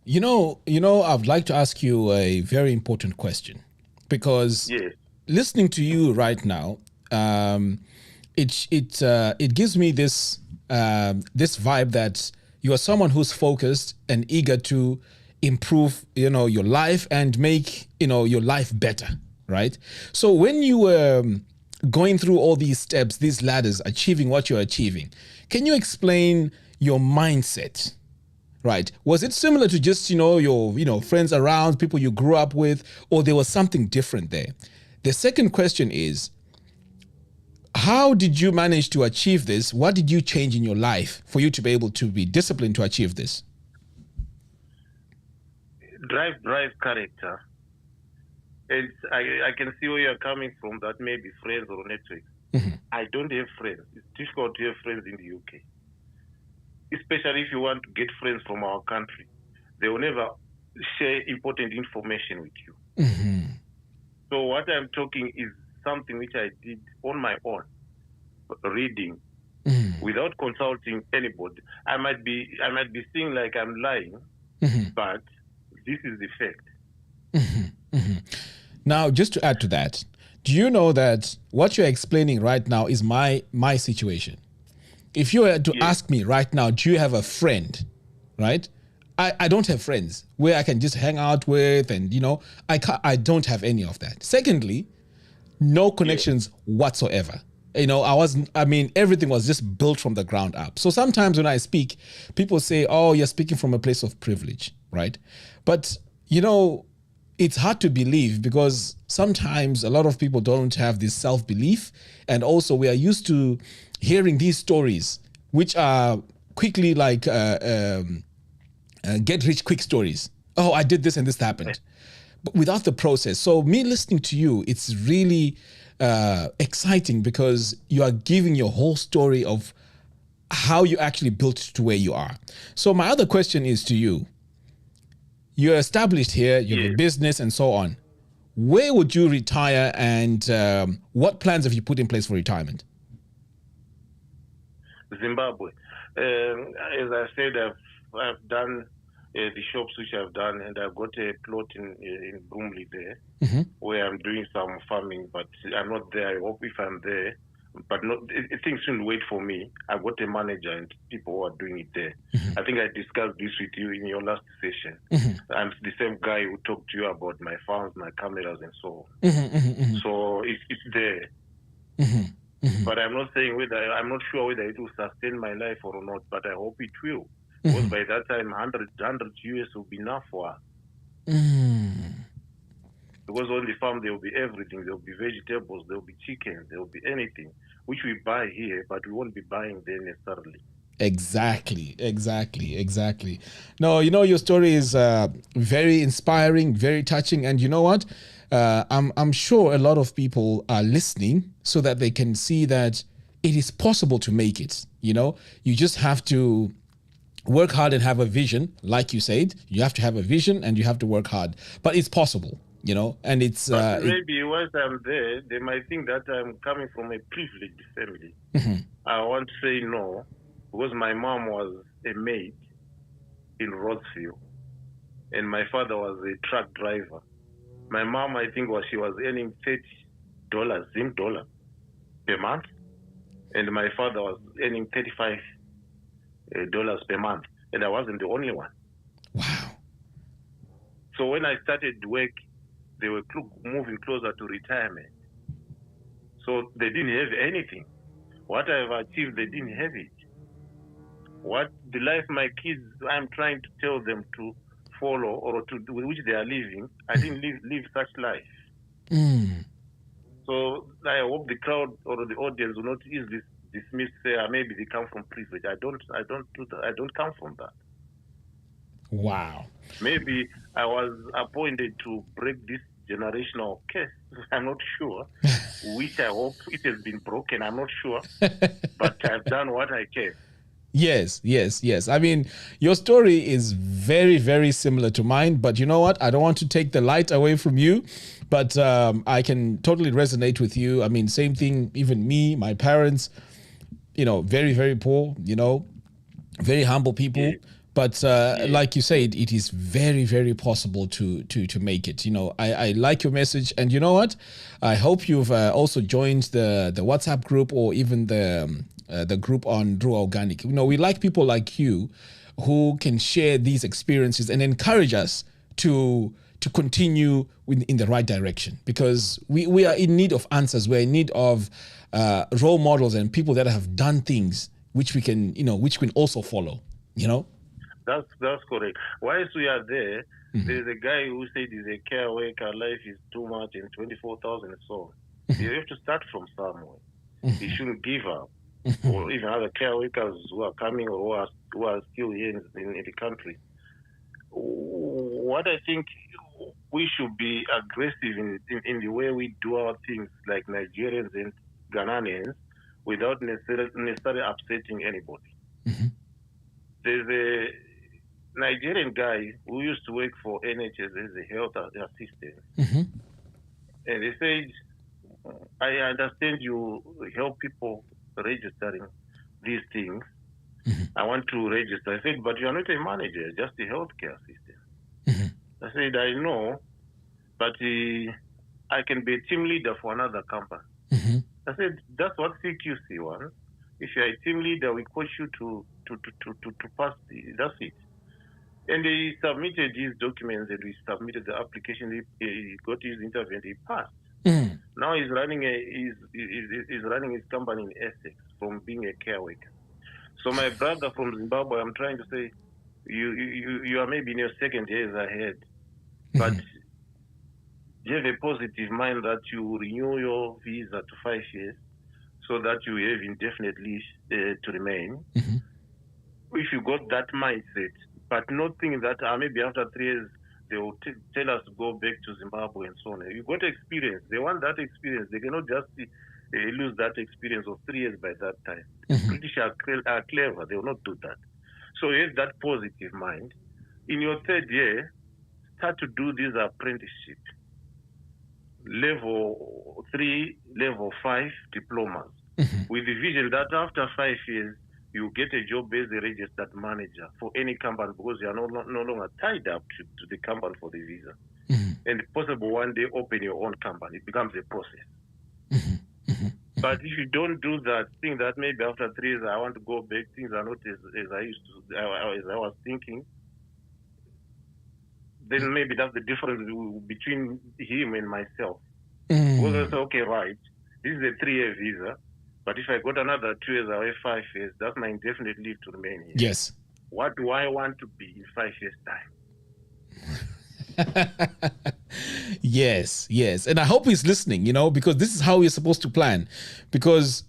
You know, I'd like to ask you a very important question, because listening to you right now, it gives me this vibe that you are someone who's focused and eager to improve, your life and make, your life better, right? So when you were going through all these steps, these ladders, achieving what you're achieving, can you explain your mindset? Right. Was it similar to just, your friends around, people you grew up with, or there was something different there? The second question is, how did you manage to achieve this? What did you change in your life for you to be able to be disciplined to achieve this? Drive character. And I can see where you're coming from, that may be friends or networks. I don't have friends. It's difficult to have friends in the UK. Especially if you want to get friends from our country. They will never share important information with you. So what I'm talking is something which I did on my own, reading, without consulting anybody. I might be seeing like I'm lying, but this is the fact. Now, just to add to that, do you know that what you're explaining right now is my situation? If you were to ask me right now, do you have a friend, right? I don't have friends where I can just hang out with, and I don't have any of that. Secondly, no connections whatsoever. Everything was just built from the ground up. So sometimes when I speak, people say, oh, you're speaking from a place of privilege, right? But, it's hard to believe, because sometimes a lot of people don't have this self-belief. And also we are used to hearing these stories, which are quickly like get rich quick stories. Oh, I did this and this happened, but without the process. So me listening to you, it's really exciting, because you are giving your whole story of how you actually built to where you are. So my other question is to you. You're established here, you have a business and so on. Where would you retire, and what plans have you put in place for retirement? Zimbabwe. As I said, I've done the shops which I've done, and I've got a plot in Bromley there, where I'm doing some farming, but I'm not there. I hope if I'm there, but things shouldn't wait for me. I've got a manager and people who are doing it there. I think I discussed this with you in your last session. I'm the same guy who talked to you about my phones, my cameras, and so on. So it's there. But I'm not saying I'm not sure whether it will sustain my life or not, but I hope it will. Because by that time, 100 US will be enough for us. Because on the farm, there will be everything. There will be vegetables, there will be chicken, there will be anything, which we buy here, but we won't be buying there necessarily. Exactly. No, your story is very inspiring, very touching. And you know what? I'm sure a lot of people are listening so that they can see that it is possible to make it. You just have to work hard and have a vision. Like you said, you have to have a vision and you have to work hard. But it's possible, and it's... maybe once I'm there, they might think that I'm coming from a privileged family. I want to say no, because my mom was a maid in Rosefield, and my father was a truck driver. My mom, I think, she was earning $30 Zim dollar per month, and my father was earning $35 per month, and I wasn't the only one. Wow. So when I started work, they were moving closer to retirement. So they didn't have anything. What I've achieved, they didn't have it. What the life my kids, I'm trying to tell them to follow or to do, which they are living, I didn't live such life. So I hope the crowd or the audience will not easily dismiss, say, maybe they come from privilege. I don't do that. I don't come from that. Wow. Maybe I was appointed to break this generational curse. I'm not sure. Which I hope it has been broken. I'm not sure. But I've done what I can. Yes. I mean, your story is very, very similar to mine. But you know what? I don't want to take the light away from you. But I can totally resonate with you. I mean, same thing, even me, my parents, very, very poor, very humble people. Yeah. But like you said, it is very, very possible to make it. I like your message. And you know what? I hope you've also joined the WhatsApp group or even the group on Ruwa Organic. We like people like you who can share these experiences and encourage us to continue in the right direction, because we are in need of answers. We're in need of role models and people that have done things which we can also follow. That's correct. Whilst we are there, there's a guy who said he's a care worker, life is too much, and 24,000 and so on. You have to start from somewhere. You shouldn't give up. Or even other care workers who are coming or who are still here in the country. What I think, we should be aggressive in the way we do our things, like Nigerians and Ghanaians, without necessarily upsetting anybody. There's a Nigerian guy who used to work for NHS as a health assistant. And he said, I understand you help people registering these things. I want to register. I said, but you are not a manager, just a healthcare assistant. I said, I know, but I can be a team leader for another company. I said, that's what CQC wants. If you're a team leader, we coach you to pass that's it. And he submitted his documents and we submitted the application. He got his interview and he passed. Now he's running his company in Essex from being a care worker. So my brother from Zimbabwe, I'm trying to say, you are maybe in your second years ahead, but you have a positive mind that you renew your visa to 5 years so that you have indefinite leave to remain. If you got that mindset, but not thinking that maybe after 3 years they will tell us to go back to Zimbabwe and so on. You got experience. They want that experience. They cannot just lose that experience of 3 years by that time. The British are clever. They will not do that. So you have that positive mind. In your third year, start to do this apprenticeship. Level 3, level 5 diplomas. With the vision that after 5 years, you get a job as a registered manager for any company because you are no longer tied up to the company for the visa. And possible one day open your own company. It becomes a process. But if you don't do that, think that maybe after 3 years I want to go back, things are not as I used to, as I was thinking, then maybe that's the difference between him and myself. Because I say, okay, right, this is a 3-year visa, but if I got another 2 years away, 5 years, that's my indefinite leave to remain here. Yes. What do I want to be in 5 years' time? Yes. And I hope he's listening, because this is how we're supposed to plan, because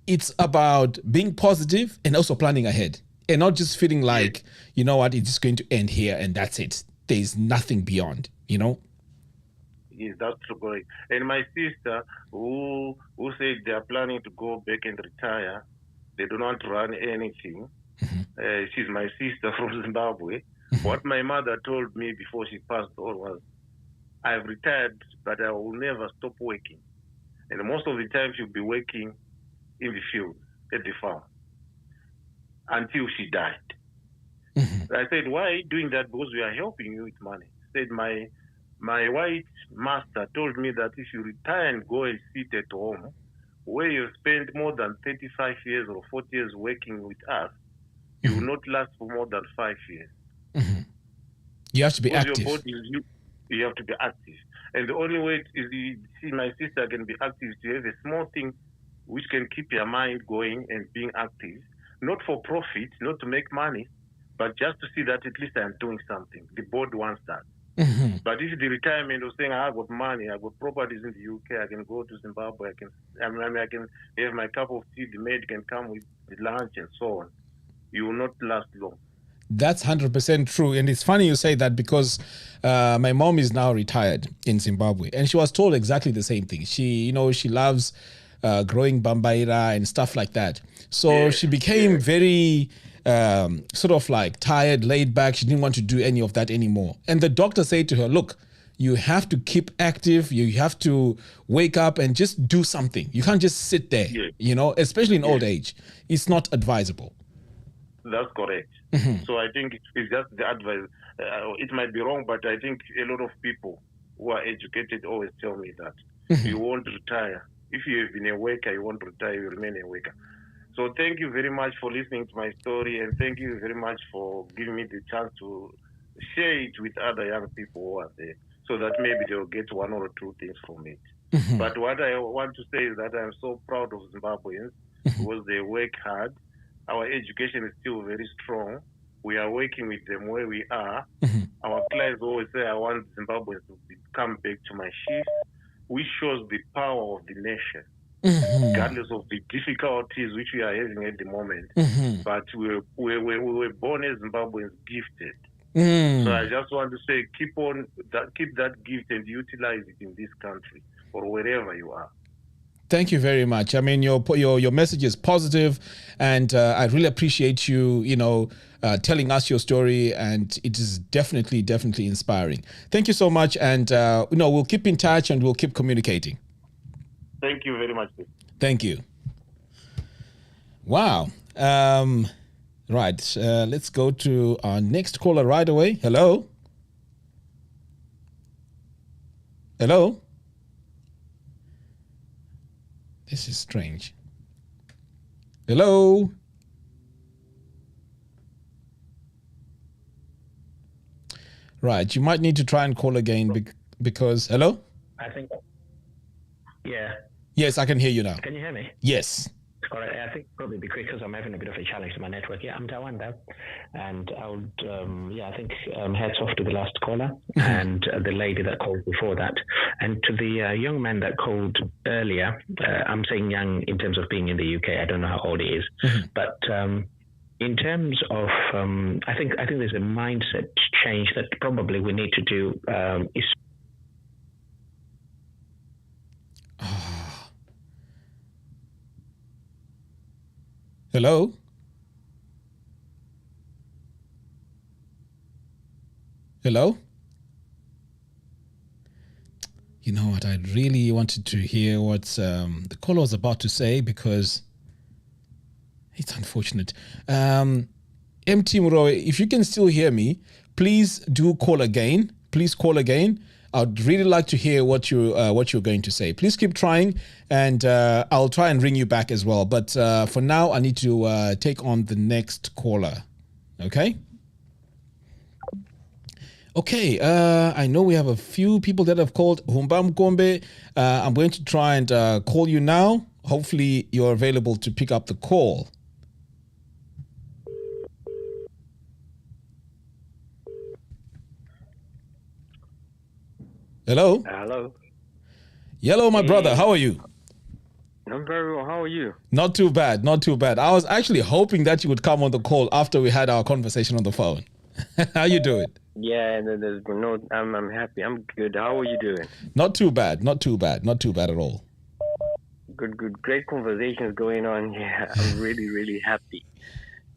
it's about being positive and also planning ahead and not just feeling like, you know what, it's just going to end here and that's it. There's nothing beyond, Yes, that's true. And my sister, who said they are planning to go back and retire, they do not run anything. She's my sister from Zimbabwe. What my mother told me before she passed on was, I've retired, but I will never stop working. And most of the time she'll be working in the field, at the farm, until she died. I said, why are you doing that? Because we are helping you with money. Said, my white master told me that if you retire and go and sit at home, where you spend more than 35 years or 40 years working with us, you will not last for more than 5 years. You have to be active. Your body, you have to be active. And the only way is you see my sister can be active is to have a small thing which can keep your mind going and being active. Not for profit, not to make money, but just to see that at least I'm doing something. The board wants that. But if the retirement was saying, I got money, I got properties in the UK, I can go to Zimbabwe, I can have my cup of tea, the maid can come with the lunch and so on, you will not last long. That's 100% true. And it's funny you say that because my mom is now retired in Zimbabwe and she was told exactly the same thing. She loves growing bambaira and stuff like that. So she became very sort of like tired, laid back. She didn't want to do any of that anymore. And the doctor said to her, look, you have to keep active. You have to wake up and just do something. You can't just sit there, especially in old age. It's not advisable. That's correct. So I think it's just the advice. It might be wrong, but I think a lot of people who are educated always tell me that you won't retire. If you have been a worker, you won't retire, you remain a worker. So thank you very much for listening to my story, and thank you very much for giving me the chance to share it with other young people who are there, so that maybe they'll get one or two things from it. But what I want to say is that I'm so proud of Zimbabweans because they work hard. Our education is still very strong. We are working with them where we are. Our clients always say, I want Zimbabweans to come back to my shift, which shows the power of the nation, regardless of the difficulties which we are having at the moment. But we were born as Zimbabweans gifted. So I just want to say, keep that gift and utilize it in this country or wherever you are. Thank you very much. I mean, your message is positive, and I really appreciate you, telling us your story, and it is definitely inspiring. Thank you so much, and we'll keep in touch and we'll keep communicating. Thank you very much. Thank you. Wow. Right. Let's go to our next caller right away. Hello. Hello. This is strange. Hello. Right. You might need to try and call again because... Hello? I think... Yeah. Yes, I can hear you now. Can you hear me? Yes. All right. I think probably because I'm having a bit of a challenge to my network. Yeah, I'm Tawanda. And I would, I think hats off to the last caller and the lady that called before that. And to the young man that called earlier, I'm saying young in terms of being in the UK. I don't know how old he is. But in terms of, I think there's a mindset change that probably we need to do is... Hello? Hello? You know what? I really wanted to hear what the caller was about to say because It's unfortunate. MT Muroe, if you can still hear me, please do call again. Please call again. I'd really like to hear what you're going to say. Please keep trying, and I'll try and ring you back as well. But for now, I need to take on the next caller. Okay? Okay, I know we have a few people that have called. Humbam Kombe, I'm going to try and call you now. Hopefully, you're available to pick up the call. Hello? Hello. Hello, my brother. How are you? I'm very well. How are you? Not too bad. Not too bad. I was actually hoping that you would come on the call after we had our conversation on the phone. How you doing? Yeah, no, I'm happy. I'm good. How are you doing? Not too bad. Not too bad. Not too bad at all. Good. Great conversations going on here. I'm really, really happy.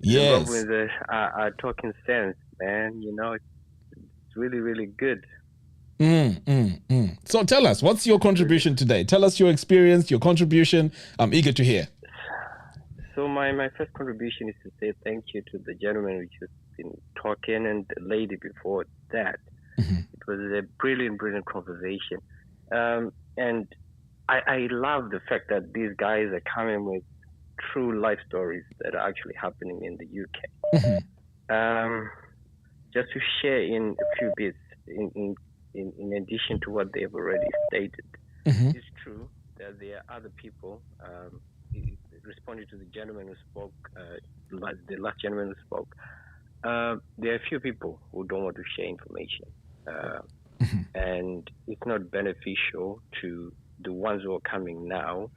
Yes. Zimbabweans are talking sense, man. You know, it's really, really good. So tell us, what's your contribution today? Tell us your experience, your contribution. I'm eager to hear. So my first contribution is to say thank you to the gentleman who just been talking and the lady before that. It was a brilliant conversation. And I love the fact that these guys are coming with true life stories that are actually happening in the UK. Just to share in a few bits in addition to what they've already stated. It's true that there are other people, responding to the gentleman who spoke, the last gentleman who spoke, there are a few people who don't want to share information. And it's not beneficial to the ones who are coming now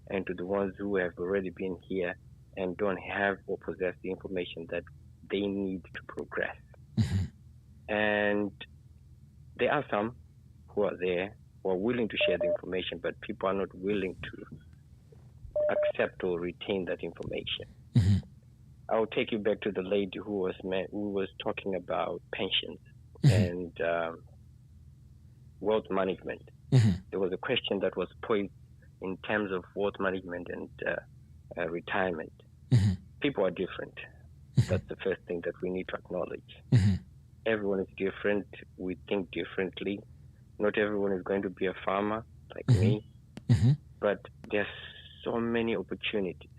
and to the ones who have already been here and don't have or possess the information that they need to progress. And there are some who are there who are willing to share the information, but people are not willing to accept or retain that information. I'll take you back to the lady who was talking about pensions and wealth management. There was a question that was posed in terms of wealth management and retirement. People are different. That's the first thing that we need to acknowledge. Everyone is different. We think differently. Not everyone is going to be a farmer like me, but there's so many opportunities.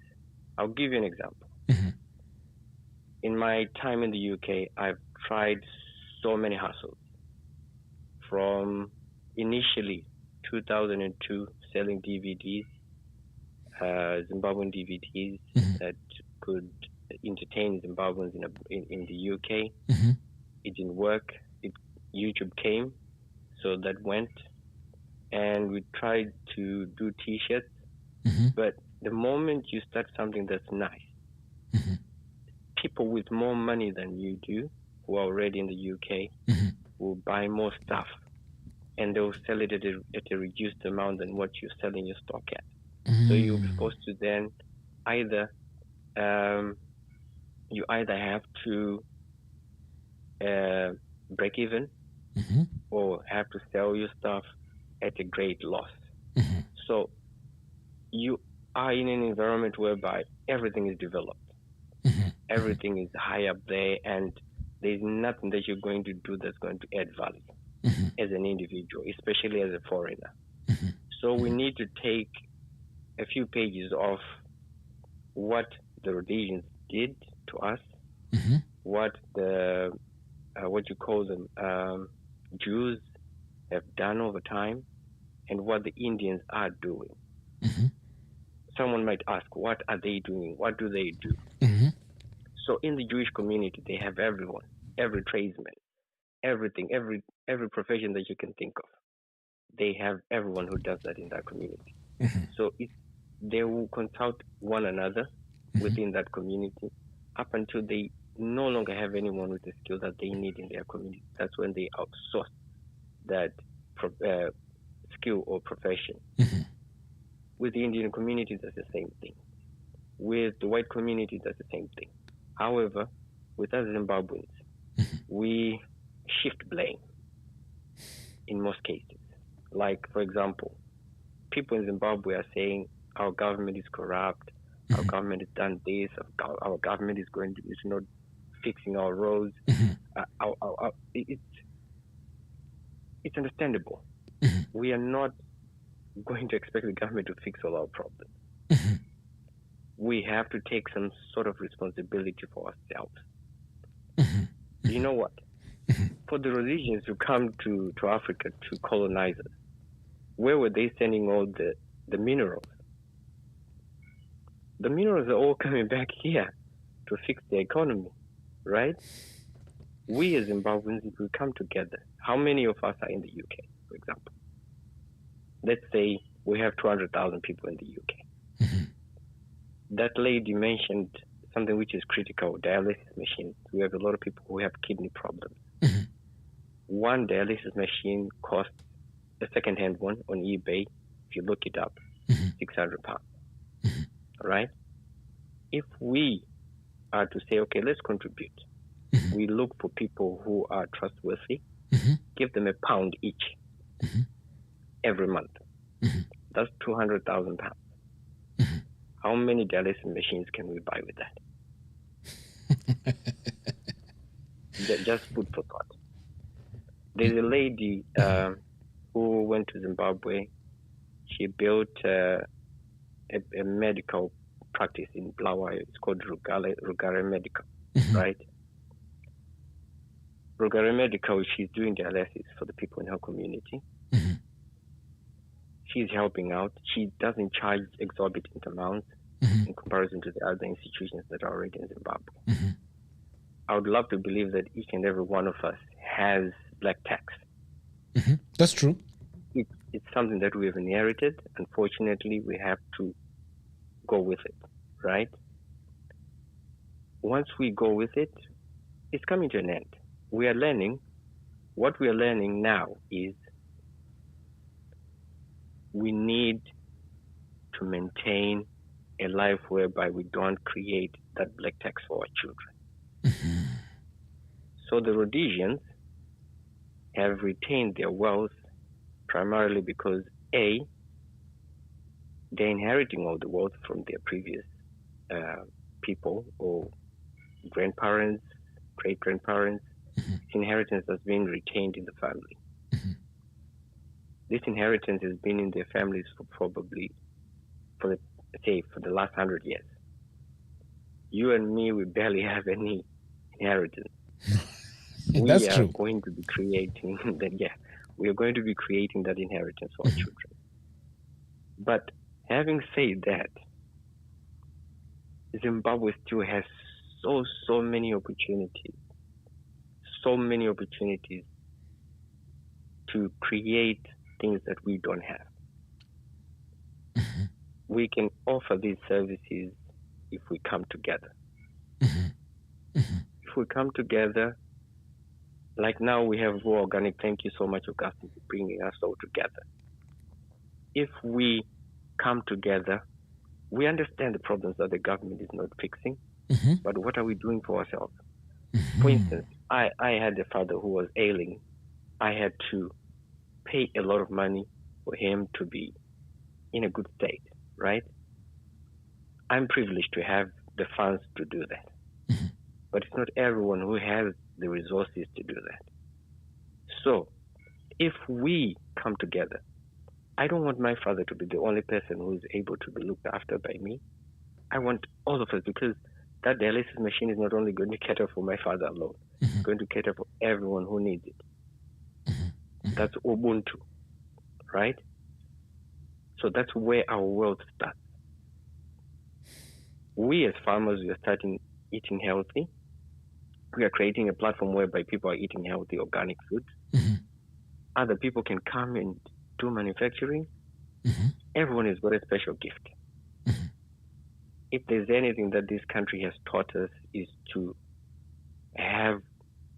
I'll give you an example. In my time in the UK, I've tried so many hustles. From initially 2002, selling DVDs, Zimbabwean DVDs that could entertain Zimbabweans in the UK. It didn't work. YouTube came, so that went, and we tried to do T-shirts. But the moment you start something that's nice, people with more money than you do, who are already in the UK, will buy more stuff, and they'll sell it at a reduced amount than what you're selling your stock at. So you'll be forced to then either have to break even or have to sell your stuff at a great loss. So you are in an environment whereby everything is developed. Everything is high up there, and there's nothing that you're going to do that's going to add value as an individual, especially as a foreigner. So we need to take a few pages of what the Rhodesians did to us, what the what you call them Jews have done over time, and what the Indians are doing. Someone might ask, what are they doing? What do they do? So in the Jewish community, they have everyone, every tradesman, everything, every profession that you can think of. They have everyone who does that in that community. So they will consult one another within that community up until they no longer have anyone with the skill that they need in their community. That's when they outsource that skill or profession. With the Indian community, that's the same thing. With the white community, that's the same thing. However, with us Zimbabweans, we shift blame in most cases. Like, for example, people in Zimbabwe are saying our government is corrupt, Our government has done this. Our government is not fixing our roads. It's understandable. We are not going to expect the government to fix all our problems. We have to take some sort of responsibility for ourselves. You know what? For the Rhodesians who come to Africa to colonize us, where were they sending all the minerals? The minerals are all coming back here to fix the economy, right? We as Zimbabweans, if we come together, how many of us are in the UK, for example? Let's say we have 200,000 people in the UK. That lady mentioned something which is critical, dialysis machines. We have a lot of people who have kidney problems. One dialysis machine costs, a second-hand one on eBay, if you look it up, £600. Right? If we are to say, okay, let's contribute, we look for people who are trustworthy, give them £1 each every month. That's £200,000. How many dialysis machines can we buy with that? Just food for thought. There's a lady who went to Zimbabwe. She built a medical practice in Bulawayo. It's called Rugare Medical, right? Rugare Medical, she's doing dialysis for the people in her community. She's helping out. She doesn't charge exorbitant amounts in comparison to the other institutions that are already in Zimbabwe. I would love to believe that each and every one of us has black tax. That's true. It's something that we have inherited. Unfortunately, we have to go with it, right? Once we go with it, it's coming to an end. We are learning. What we are learning now is we need to maintain a life whereby we don't create that black tax for our children. So the Rhodesians have retained their wealth primarily because A, they're inheriting all the wealth from their previous people or grandparents, great-grandparents. This inheritance has been retained in the family. This inheritance has been in their families for probably, for the last 100 years. You and me, we barely have any inheritance. That's true. Going to be creating that. Yeah, we are going to be creating that inheritance for our children. But having said that, Zimbabwe still has so many opportunities, to create things that we don't have. We can offer these services if we come together. If we come together, like now we have Ruwa Organic. Thank you so much, Augustine, for bringing us all together. If we come together, we understand the problems that the government is not fixing, but what are we doing for ourselves? For instance, I had a father who was ailing. I had to pay a lot of money for him to be in a good state, right? I'm privileged to have the funds to do that. But it's not everyone who has the resources to do that. So, if we come together, I don't want my father to be the only person who is able to be looked after by me. I want all of us, because that dialysis machine is not only going to cater for my father alone, it's going to cater for everyone who needs it. That's Ubuntu, right? So that's where our world starts. We as farmers, we are starting eating healthy. We are creating a platform whereby people are eating healthy organic food. Other people can come and do manufacturing. Everyone has got a special gift. If there's anything that this country has taught us, is to have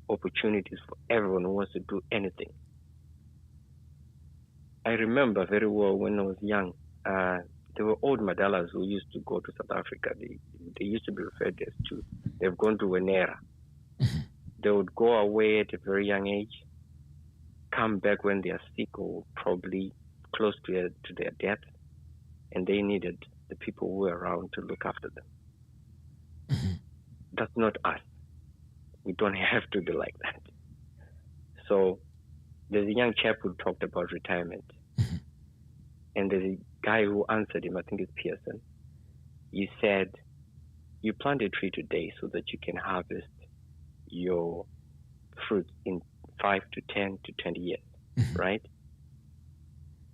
opportunities for everyone who wants to do anything. I remember very well when I was young, there were old Madalas who used to go to South Africa. They used to be referred as to, they've gone to Wenera. They would go away at a very young age, come back when they are sick or probably close to their death, and they needed the people who are around to look after them. That's not us. We don't have to be like that. So there's a young chap who talked about retirement. And there's a guy who answered him, I think it's Pearson. He said, you plant a tree today so that you can harvest your fruit in 5 to 10 to 20 years, right?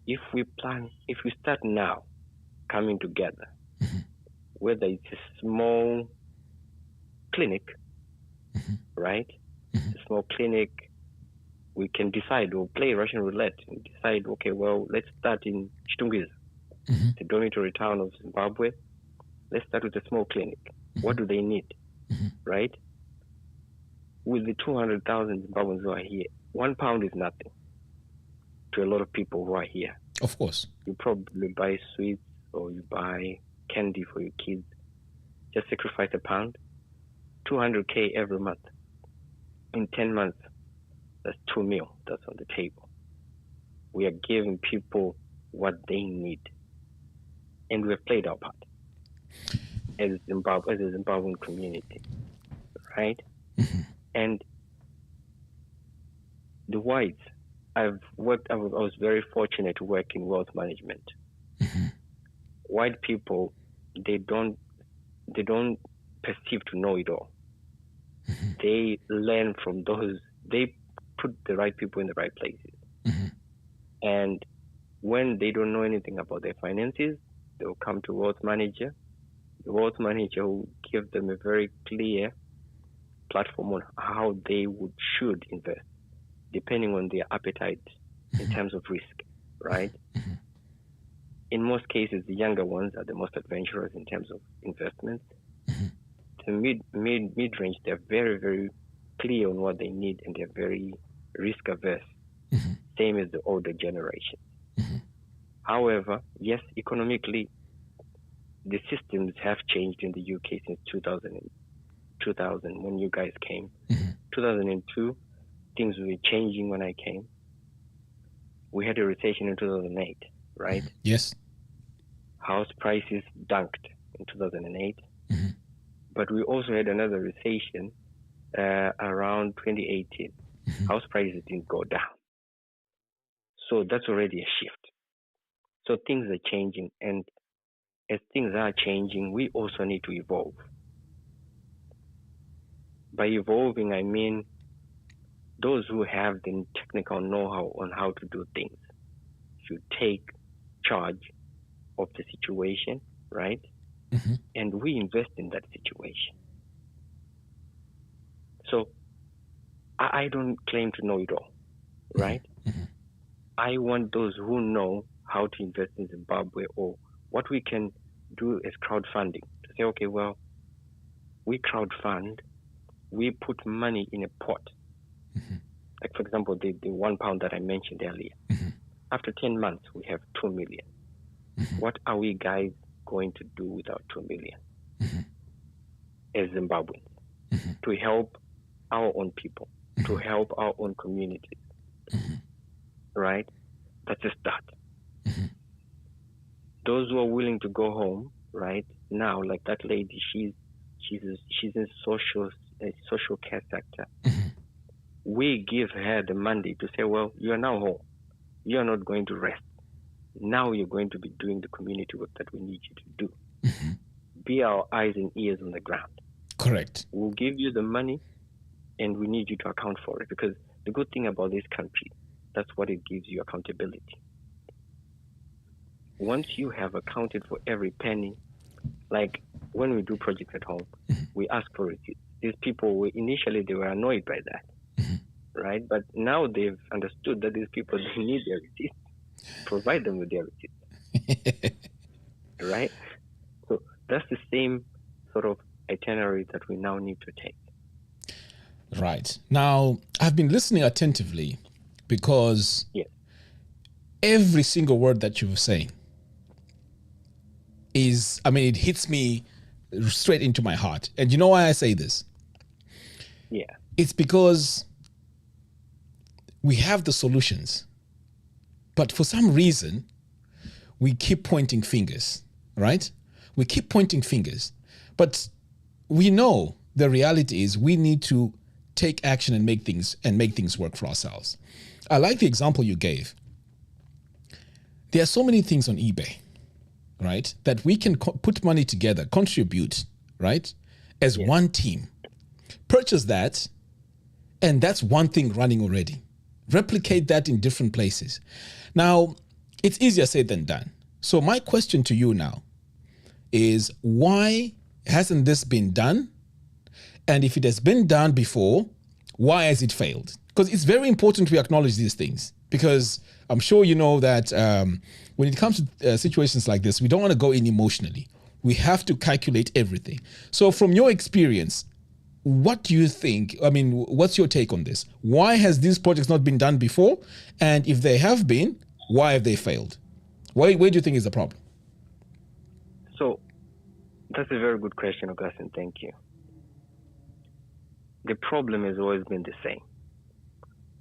If we start now coming together, whether it's a small clinic, right? A small clinic, we can decide, we'll play Russian roulette and decide, okay, well, let's start in Chitungwiza, the dormitory town of Zimbabwe. Let's start with a small clinic. What do they need, right? With the 200,000 Zimbabweans who are here, £1 is nothing to a lot of people who are here. Of course. You probably buy sweets or you buy candy for your kids. Just sacrifice £1, 200K every month. In 10 months, that's 2 million that's on the table. We are giving people what they need. And we have played our part as a Zimbabwean community, right? And the whites, I was very fortunate to work in wealth management. White people, they don't perceive to know it all. They learn from those, they put the right people in the right places. And when they don't know anything about their finances, they'll come to wealth manager. The wealth manager will give them a very clear platform on how they should invest, depending on their appetite in terms of risk, right? In most cases, the younger ones are the most adventurous in terms of investments. The mid-range, they're very, very clear on what they need and they're very risk averse, same as the older generation. However, yes, economically, the systems have changed in the UK since 2000 when you guys came. 2002, things were changing when I came. We had a recession in 2008, right? Yes. House prices dunked in 2008. But we also had another recession around 2018. House prices didn't go down. So that's already a shift. So things are changing. And as things are changing, we also need to evolve. By evolving, I mean those who have the technical know-how on how to do things should take charge of the situation, right? And we invest in that situation. So I don't claim to know it all, right? I want those who know how to invest in Zimbabwe or what we can do as crowdfunding to say, okay, well, we crowdfund, we put money in a pot. Like, for example, the £1 that I mentioned earlier. After 10 months, we have 2 million. What are we guys going to do with our 2 million as Zimbabweans to help our own people, to help our own communities, right? That's a start. Those who are willing to go home, right now, like that lady, she's in social care sector. We give her the mandate to say, well, you are now home. You are not going to rest. Now you're going to be doing the community work that we need you to do. Be our eyes and ears on the ground. Correct. We'll give you the money and we need you to account for it, because the good thing about this country, that's what it gives you, accountability. Once you have accounted for every penny, like when we do projects at home, we ask for receipts. These people, initially they were annoyed by that, right? But now they've understood that these people, they need their receipts. Provide them with their receipts, right? So that's the same sort of itinerary that we now need to take. Right. Now, I've been listening attentively because every single word that you were saying it hits me straight into my heart. And you know why I say this? Yeah. It's because we have the solutions, but for some reason, we keep pointing fingers, right? we keep pointing fingers. But we know the reality is we need to take action and make things work for ourselves. I like the example you gave. There are so many things on eBay, right, that we can put money together, contribute, right, as one team, purchase that, and that's one thing running already. Replicate that in different places. Now, it's easier said than done. So my question to you now is, why hasn't this been done? And if it has been done before, why has it failed? Because it's very important we acknowledge these things, because I'm sure you know that when it comes to situations like this, we don't want to go in emotionally. We have to calculate everything. So from your experience, what do you think? I mean, what's your take on this? Why has these projects not been done before? And if they have been, why have they failed? Where do you think is the problem? So that's a very good question, Augustine. Thank you. The problem has always been the same.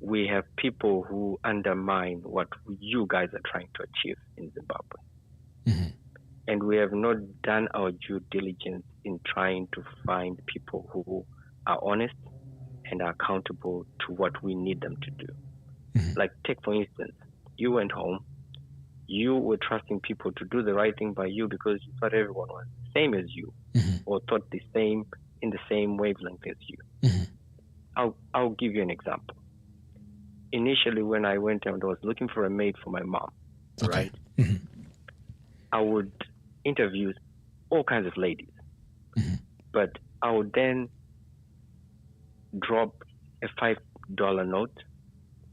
We have people who undermine what you guys are trying to achieve in Zimbabwe. Mm-hmm. And we have not done our due diligence in trying to find people who are honest and are accountable to what we need them to do. Mm-hmm. Like, take for instance, you went home, you were trusting people to do the right thing by you because you thought everyone was the same as you, mm-hmm. or thought the same in the same wavelength as you. Mm-hmm. I'll give you an example. Initially, when I went and I was looking for a maid for my mom, okay. right? Mm-hmm. I would interview all kinds of ladies, mm-hmm. but I would then drop a $5 note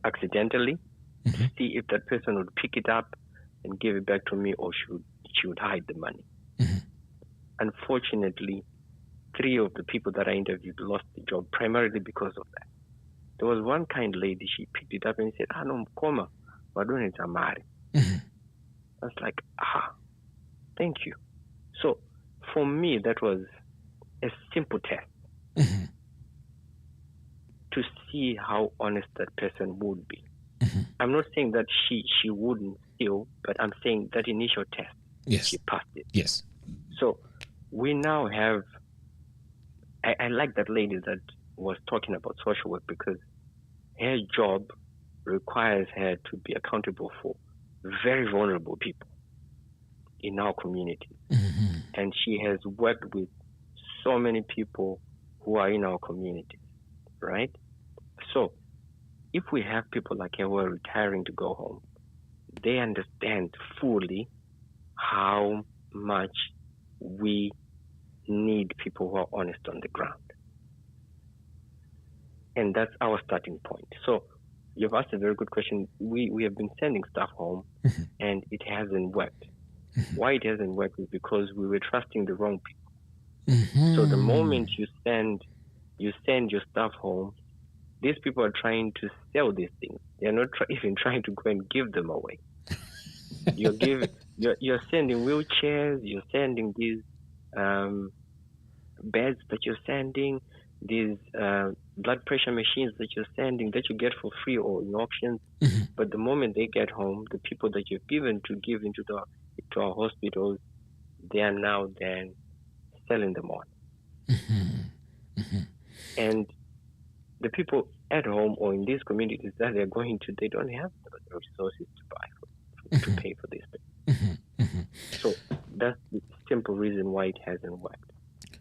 accidentally, mm-hmm. to see if that person would pick it up and give it back to me, or she would hide the money. Mm-hmm. Unfortunately, 3 of the people that I interviewed lost the job primarily because of that. There was one kind lady, she picked it up and said, no, mkoma, wadone tamari. I was like, thank you. So for me, that was a simple test, mm-hmm. to see how honest that person would be. Mm-hmm. I'm not saying that she wouldn't steal, but I'm saying that initial test, yes. she passed it. Yes. So we now have, I like that lady that was talking about social work, because her job requires her to be accountable for very vulnerable people in our community. Mm-hmm. And she has worked with so many people who are in our community, right? So if we have people like her who are retiring to go home, they understand fully how much we need people who are honest on the ground. And that's our starting point. So you've asked a very good question. We have been sending stuff home, mm-hmm. and it hasn't worked. Mm-hmm. Why it hasn't worked is because we were trusting the wrong people. Mm-hmm. So the moment you send your stuff home, these people are trying to sell these things. They're not even trying to go and give them away. You're sending wheelchairs, you're sending these beds that you're sending, these blood pressure machines that you're sending that you get for free or in auctions. Mm-hmm. But the moment they get home, the people that you've given to give into our hospitals, they are now then selling them on. Mm-hmm. Mm-hmm. And the people at home or in these communities that they're going to, they don't have the resources to buy to pay for this thing. Mm-hmm. Mm-hmm. So that's the simple reason why it hasn't worked.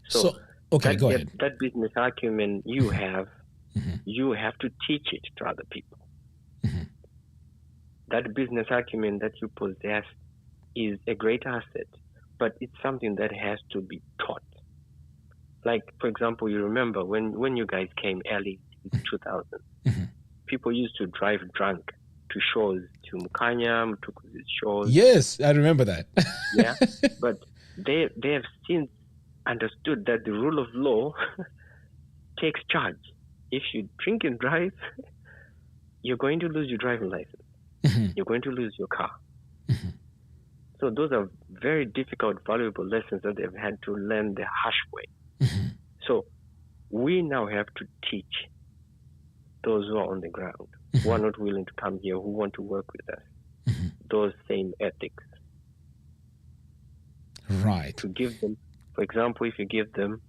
So okay, go ahead. That business acumen you have, mm-hmm. you have to teach it to other people. Mm-hmm. That business acumen that you possess is a great asset, but it's something that has to be taught. Like, for example, you remember when you guys came early in 2000, mm-hmm. people used to drive drunk to shows, to Mukanya, to shows. Yes, I remember that. Yeah, but they have since understood that the rule of law takes charge. If you drink and drive, you're going to lose your driving license. Mm-hmm. You're going to lose your car. Mm-hmm. So those are very difficult, valuable lessons that they've had to learn the harsh way. Mm-hmm. So we now have to teach those who are on the ground, mm-hmm. who are not willing to come here, who want to work with us, mm-hmm. those same ethics. Right. To give them, for example, if you give them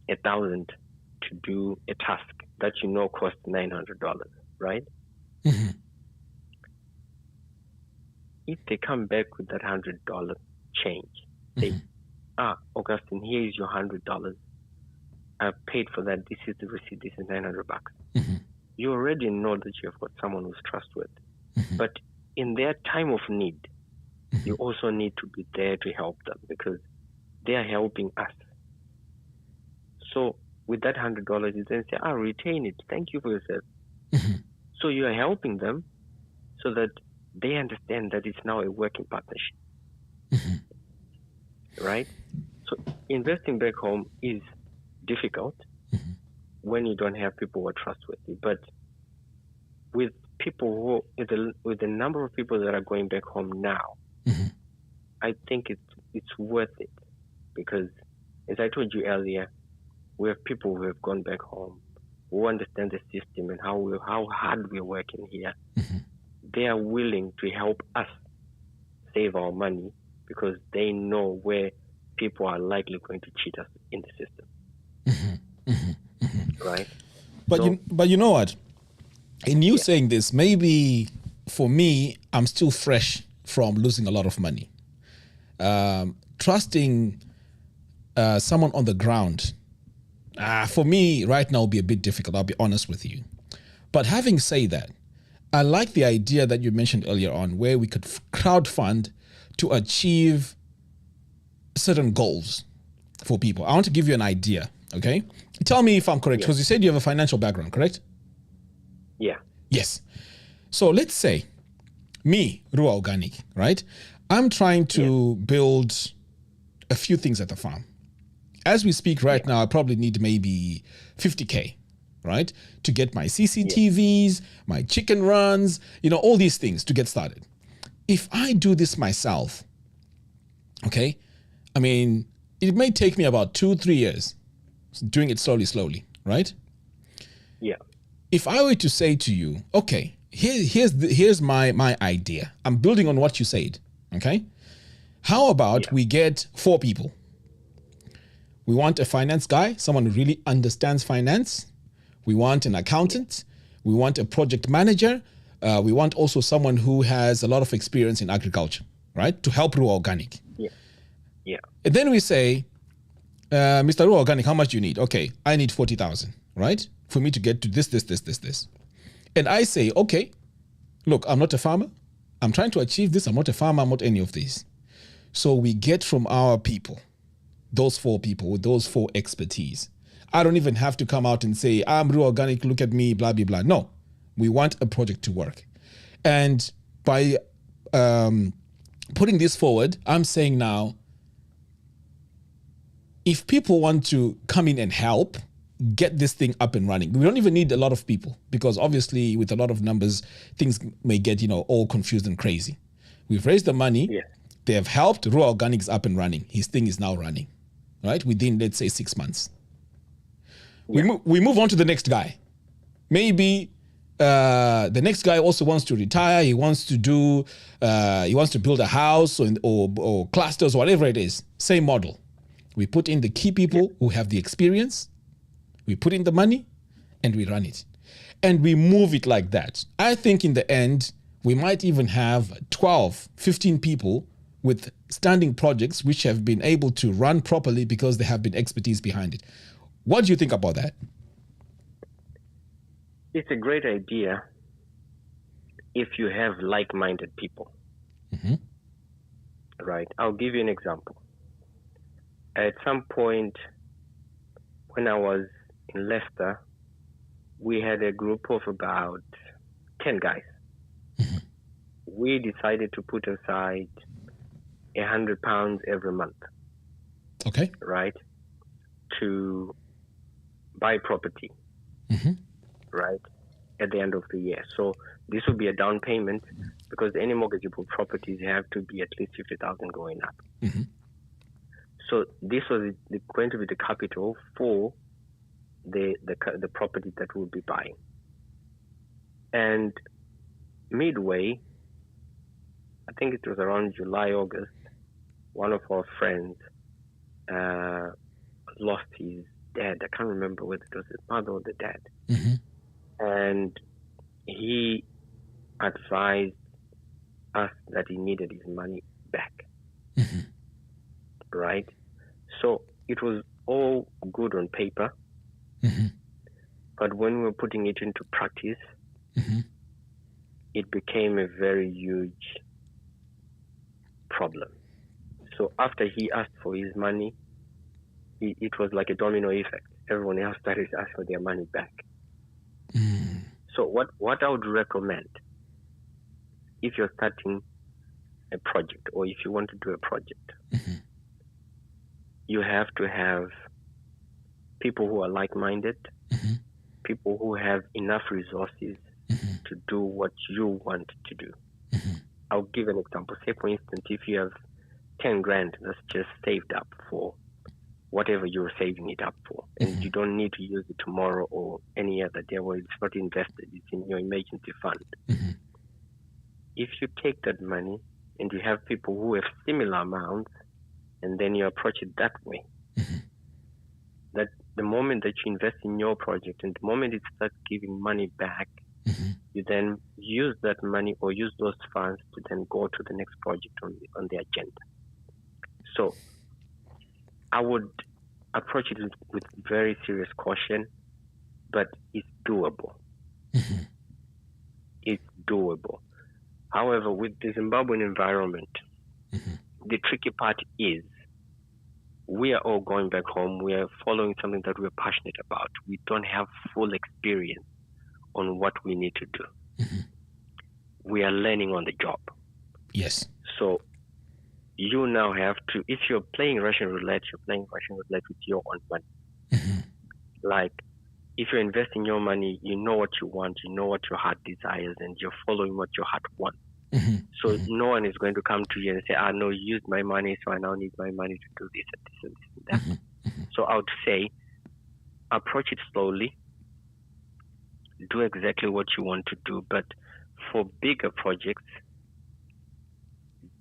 1,000 to do a task that you know costs $900, right? Mm-hmm. If they come back with that $100 change, say, Augustine, here is your $100. I've paid for that. This is the receipt. This is $900. Mm-hmm. You already know that you have got someone who's trustworthy. Mm-hmm. But in their time of need, you also need to be there to help them because they are helping us. So with that $100, you then say, retain it. Thank you for your service. Mm-hmm. So you are helping them so that they understand that it's now a working partnership. Mm-hmm. Right? So investing back home is difficult when you don't have people who are trustworthy. But with people with the number of people that are going back home now, I think it's worth it because, as I told you earlier, we have people who have gone back home who understand the system and how hard we're working here. They are willing to help us save our money because they know where people are likely going to cheat us in the system. Right? But you know what? In you saying this, maybe for me, I'm still fresh from losing a lot of money. Trusting someone on the ground, for me right now will be a bit difficult, I'll be honest with you. But having said that, I like the idea that you mentioned earlier on where we could crowdfund to achieve certain goals for people. I want to give you an idea, okay? Tell me if I'm correct, because you said you have a financial background, correct? Yeah. Yes. So let's say me, Ruwa Organic, right? I'm trying to build a few things at the farm. As we speak right now, I probably need maybe 50K, right? To get my CCTVs, my chicken runs, all these things to get started. If I do this myself, okay, I mean, it may take me about 2-3 years doing it slowly, right? Yeah. If I were to say to you, okay, here's my idea. I'm building on what you said, okay? How about we get 4 people? We want a finance guy, someone who really understands finance. We want an accountant. We want a project manager. We want also someone who has a lot of experience in agriculture, right? To help Ruwa Organic. Yeah. And then we say, Mr. Ruwa Organic, how much do you need? Okay, I need 40,000, right? For me to get to this. And I say, okay, look, I'm not a farmer. I'm trying to achieve this. I'm not a farmer. I'm not any of these. So we get from our people, those 4 people with those 4 expertise. I don't even have to come out and say, I'm Ruwa Organic, look at me, blah, blah, blah. No, we want a project to work. And by putting this forward, I'm saying now, if people want to come in and help get this thing up and running, we don't even need a lot of people because obviously with a lot of numbers, things may get, all confused and crazy. We've raised the money. Yeah. They have helped. Ruwa Organic's up and running. His thing is now running, right? Within, let's say, 6 months. Yeah. We move on to the next guy. Maybe the next guy also wants to retire. He wants to do, he wants to build a house or clusters or whatever it is. Same model. We put in the key people who have the experience. We put in the money and we run it. And we move it like that. I think in the end, we might even have 12, 15 people with standing projects which have been able to run properly because they have been expertise behind it. What do you think about that? It's a great idea if you have like-minded people. Right. I'll give you an example. At some point when I was in Leicester, we had a group of about 10 guys. We decided to put aside £100 every month. Okay. Right. To buy property. Right. At the end of the year. So this will be a down payment because any mortgageable properties have to be at least 50,000 going up. So this was going to be the capital for the property that we'll be buying. And midway, I think it was around July, August, one of our friends lost his dad. I can't remember whether it was his mother or the dad. And he advised us that he needed his money back. Right? So it was all good on paper. But when we were putting it into practice, it became a very huge problem. So after he asked for his money, it was like a domino effect. Everyone else started to ask for their money back. So what I would recommend, if you're starting a project or if you want to do a project, you have to have people who are like-minded, people who have enough resources to do what you want to do. I'll give an example. Say, for instance, if you have 10 grand that's just saved up for whatever you're saving it up for, and you don't need to use it tomorrow or any other day where it's not invested, it's in your emergency fund. If you take that money and you have people who have similar amounts, and then you approach it that way, that the moment that you invest in your project and the moment it starts giving money back, you then use that money or use those funds to then go to the next project on the agenda. So I would approach it with very serious caution, but it's doable. It's doable. However, with the Zimbabwean environment, the tricky part is we are all going back home. We are following something that we're passionate about. We don't have full experience on what we need to do. We are learning on the job. Yes. So you now have to, if you're playing Russian roulette, you're playing Russian roulette with your own money. Like, if you're investing your money, you know what you want, you know what your heart desires, and you're following what your heart wants. So no one is going to come to you and say, no, you used my money, so I now need my money to do this and this and this and that. So I would say, approach it slowly, do exactly what you want to do, but for bigger projects,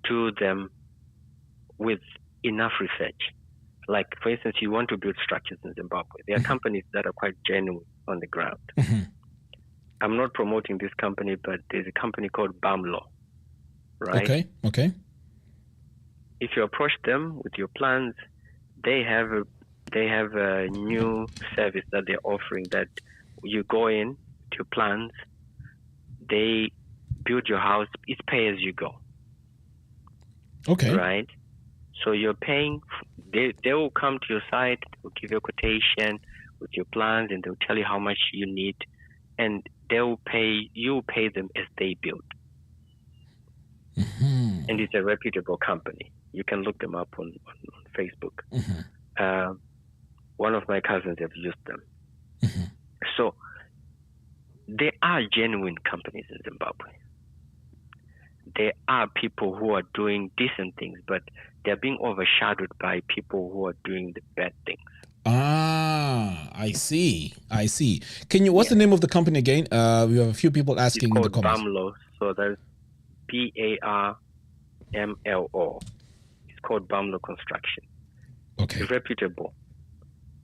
do them with enough research. Like, for instance, you want to build structures in Zimbabwe. There are companies that are quite genuine on the ground. I'm not promoting this company, but there's a company called BAMLO, right? Okay. If you approach them with your plans, they have a new service that they're offering that you go in with your plans, they build your house, it's pay as you go. Okay. Right? So you're paying, they will come to your site, they'll give you a quotation with your plans, and they'll tell you how much you need, and you'll pay them as they build. And it's a reputable company. You can look them up on Facebook. One of my cousins have used them. So there are genuine companies in Zimbabwe. There are people who are doing decent things, but they're being overshadowed by people who are doing the bad things. I see. Can you? What's the name of the company again? We have a few people asking in the comments. BAMLO. So there's BARMLO. It's called BAMLO Construction. Okay. It's reputable,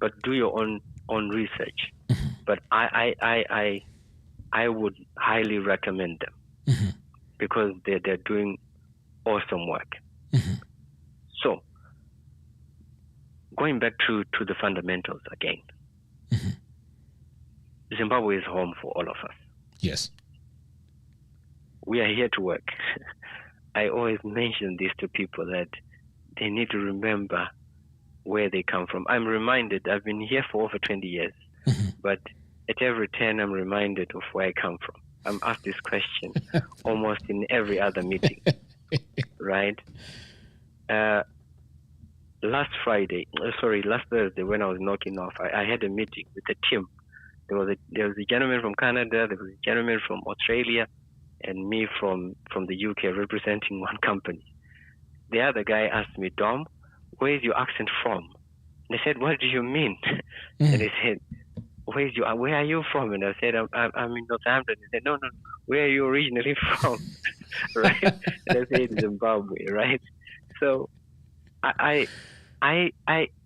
but do your own research. But I would highly recommend them because they're doing awesome work. So going back to the fundamentals again. Zimbabwe is home for all of us. Yes. We are here to work. I always mention this to people that they need to remember where they come from. I'm reminded, I've been here for over 20 years, but at every turn I'm reminded of where I come from. I'm asked this question almost in every other meeting, right? Last Thursday when I was knocking off, I had a meeting with the team. There was a gentleman from Canada, there was a gentleman from Australia, and me from the UK representing one company. The other guy asked me, Dom, where is your accent from? And I said, what do you mean? And he said, where are you from? And I said, I'm in Northampton. He said, no, where are you originally from? Right? And I said, Zimbabwe, right? So I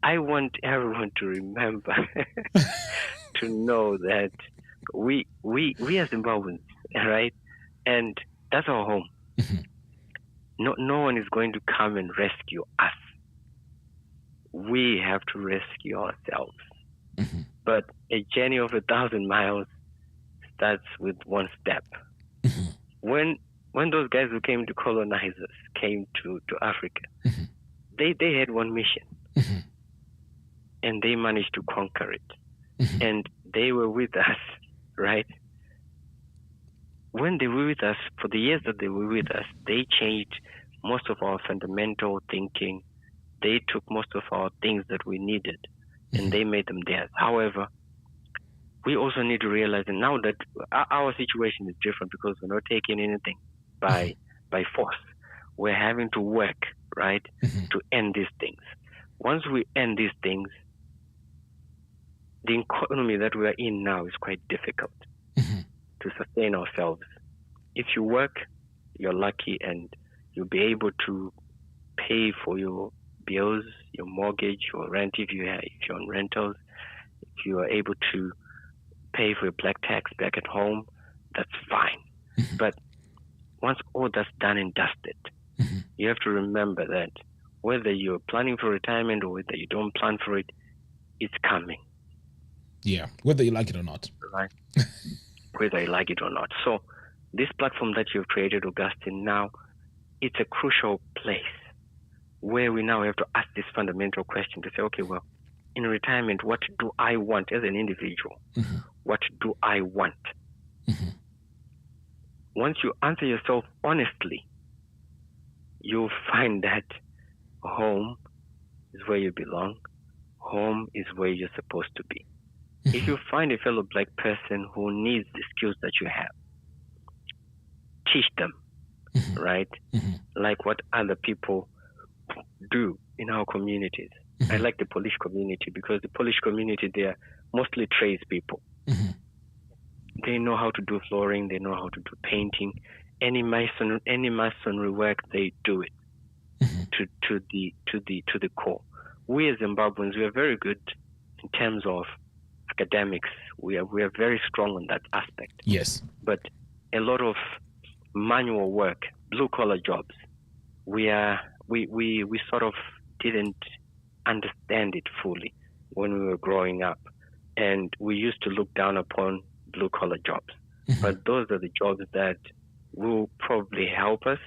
want everyone to remember to know that we are Zimbabweans, right? And that's our home. No one is going to come and rescue us. We have to rescue ourselves. But a journey of 1,000 miles starts with one step. When those guys who came to colonize us came to Africa, they had one mission, and they managed to conquer it. And they were with us, right? When they were with us, for the years that they were with us, they changed most of our fundamental thinking. They took most of our things that we needed, and they made them theirs. However, we also need to realize that now that our situation is different, because we're not taking anything by force. We're having to work, right, to end these things. Once we end these things, the economy that we are in now is quite difficult to sustain ourselves. If you work, you're lucky, and you'll be able to pay for your bills, your mortgage, your rent if you're on rentals. If you are able to pay for your black tax back at home, that's fine. But once all that's done and dusted, you have to remember that whether you're planning for retirement or whether you don't plan for it, it's coming. Yeah, whether you like it or not. Right. Whether you like it or not. So this platform that you've created, Augustine, now, it's a crucial place where we now have to ask this fundamental question to say, okay, well, in retirement, what do I want as an individual? What do I want? Once you answer yourself honestly, you'll find that home is where you belong. Home is where you're supposed to be. If you find a fellow black person who needs the skills that you have, teach them, right? Like what other people do in our communities. I like the Polish community, because the Polish community, they are mostly tradespeople. They know how to do flooring, they know how to do painting. Any masonry work, they do it to the core. We as Zimbabweans, we are very good in terms of academics. We are very strong on that aspect. Yes. But a lot of manual work, blue collar jobs, we sort of didn't understand it fully when we were growing up, and we used to look down upon blue collar jobs. But those are the jobs that will probably help us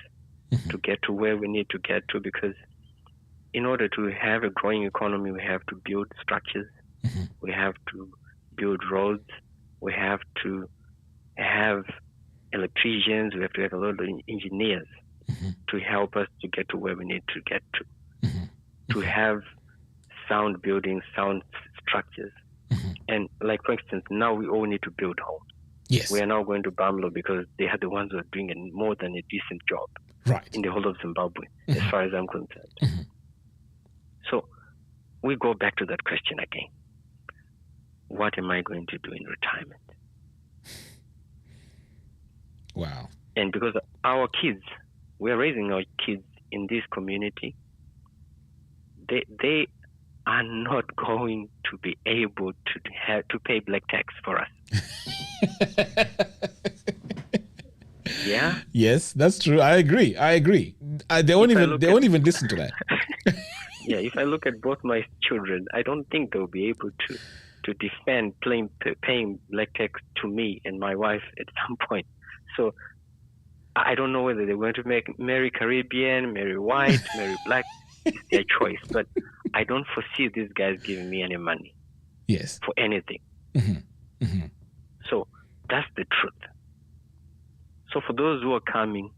to get to where we need to get to, because in order to have a growing economy, we have to build structures, we have to build roads, we have to have electricians, we have to have a lot of engineers to help us to get to where we need to get to have sound buildings, sound structures. And like, for instance, now we all need to build homes. Yes. We are now going to Bamlo because they are the ones who are doing more than a decent job in the whole of Zimbabwe, as far as I'm concerned. So we go back to that question again. What am I going to do in retirement? Wow. And because our kids, we are raising our kids in this community, they are not going to be able to pay black tax for us. Yeah. Yes, that's true. I agree. They won't even listen to that. Yeah. If I look at both my children, I don't think they'll be able to defend paying black tax to me and my wife at some point. So I don't know whether they're going to marry Caribbean, marry white, marry black. It's their choice. But I don't foresee these guys giving me any money. Yes. For anything. So that's the truth. So for those who are coming,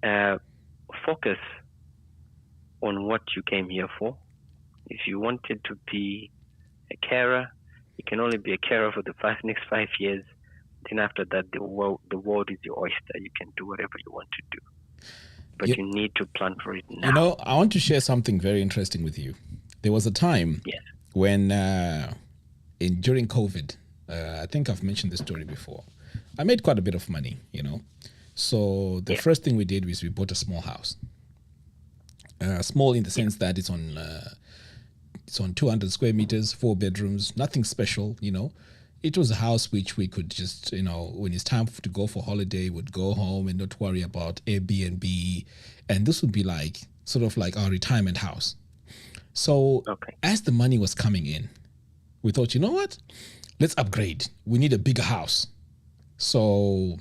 focus on what you came here for. If you wanted to be a carer, you can only be a carer for the next 5 years. Then after that, the world is your oyster. You can do whatever you want to do. But you need to plan for it now. You know, I want to share something very interesting with you. There was a time when, during COVID, I think I've mentioned this story before. I made quite a bit of money, you know. So the first thing we did was we bought a small house. Small in the sense that it's on 200 square meters, 4 bedrooms, nothing special, you know. It was a house which we could just, you know, when it's time to go for holiday, would go home and not worry about Airbnb. And this would be like, sort of like our retirement house. So as the money was coming in, we thought, you know what? Let's upgrade. We need a bigger house. So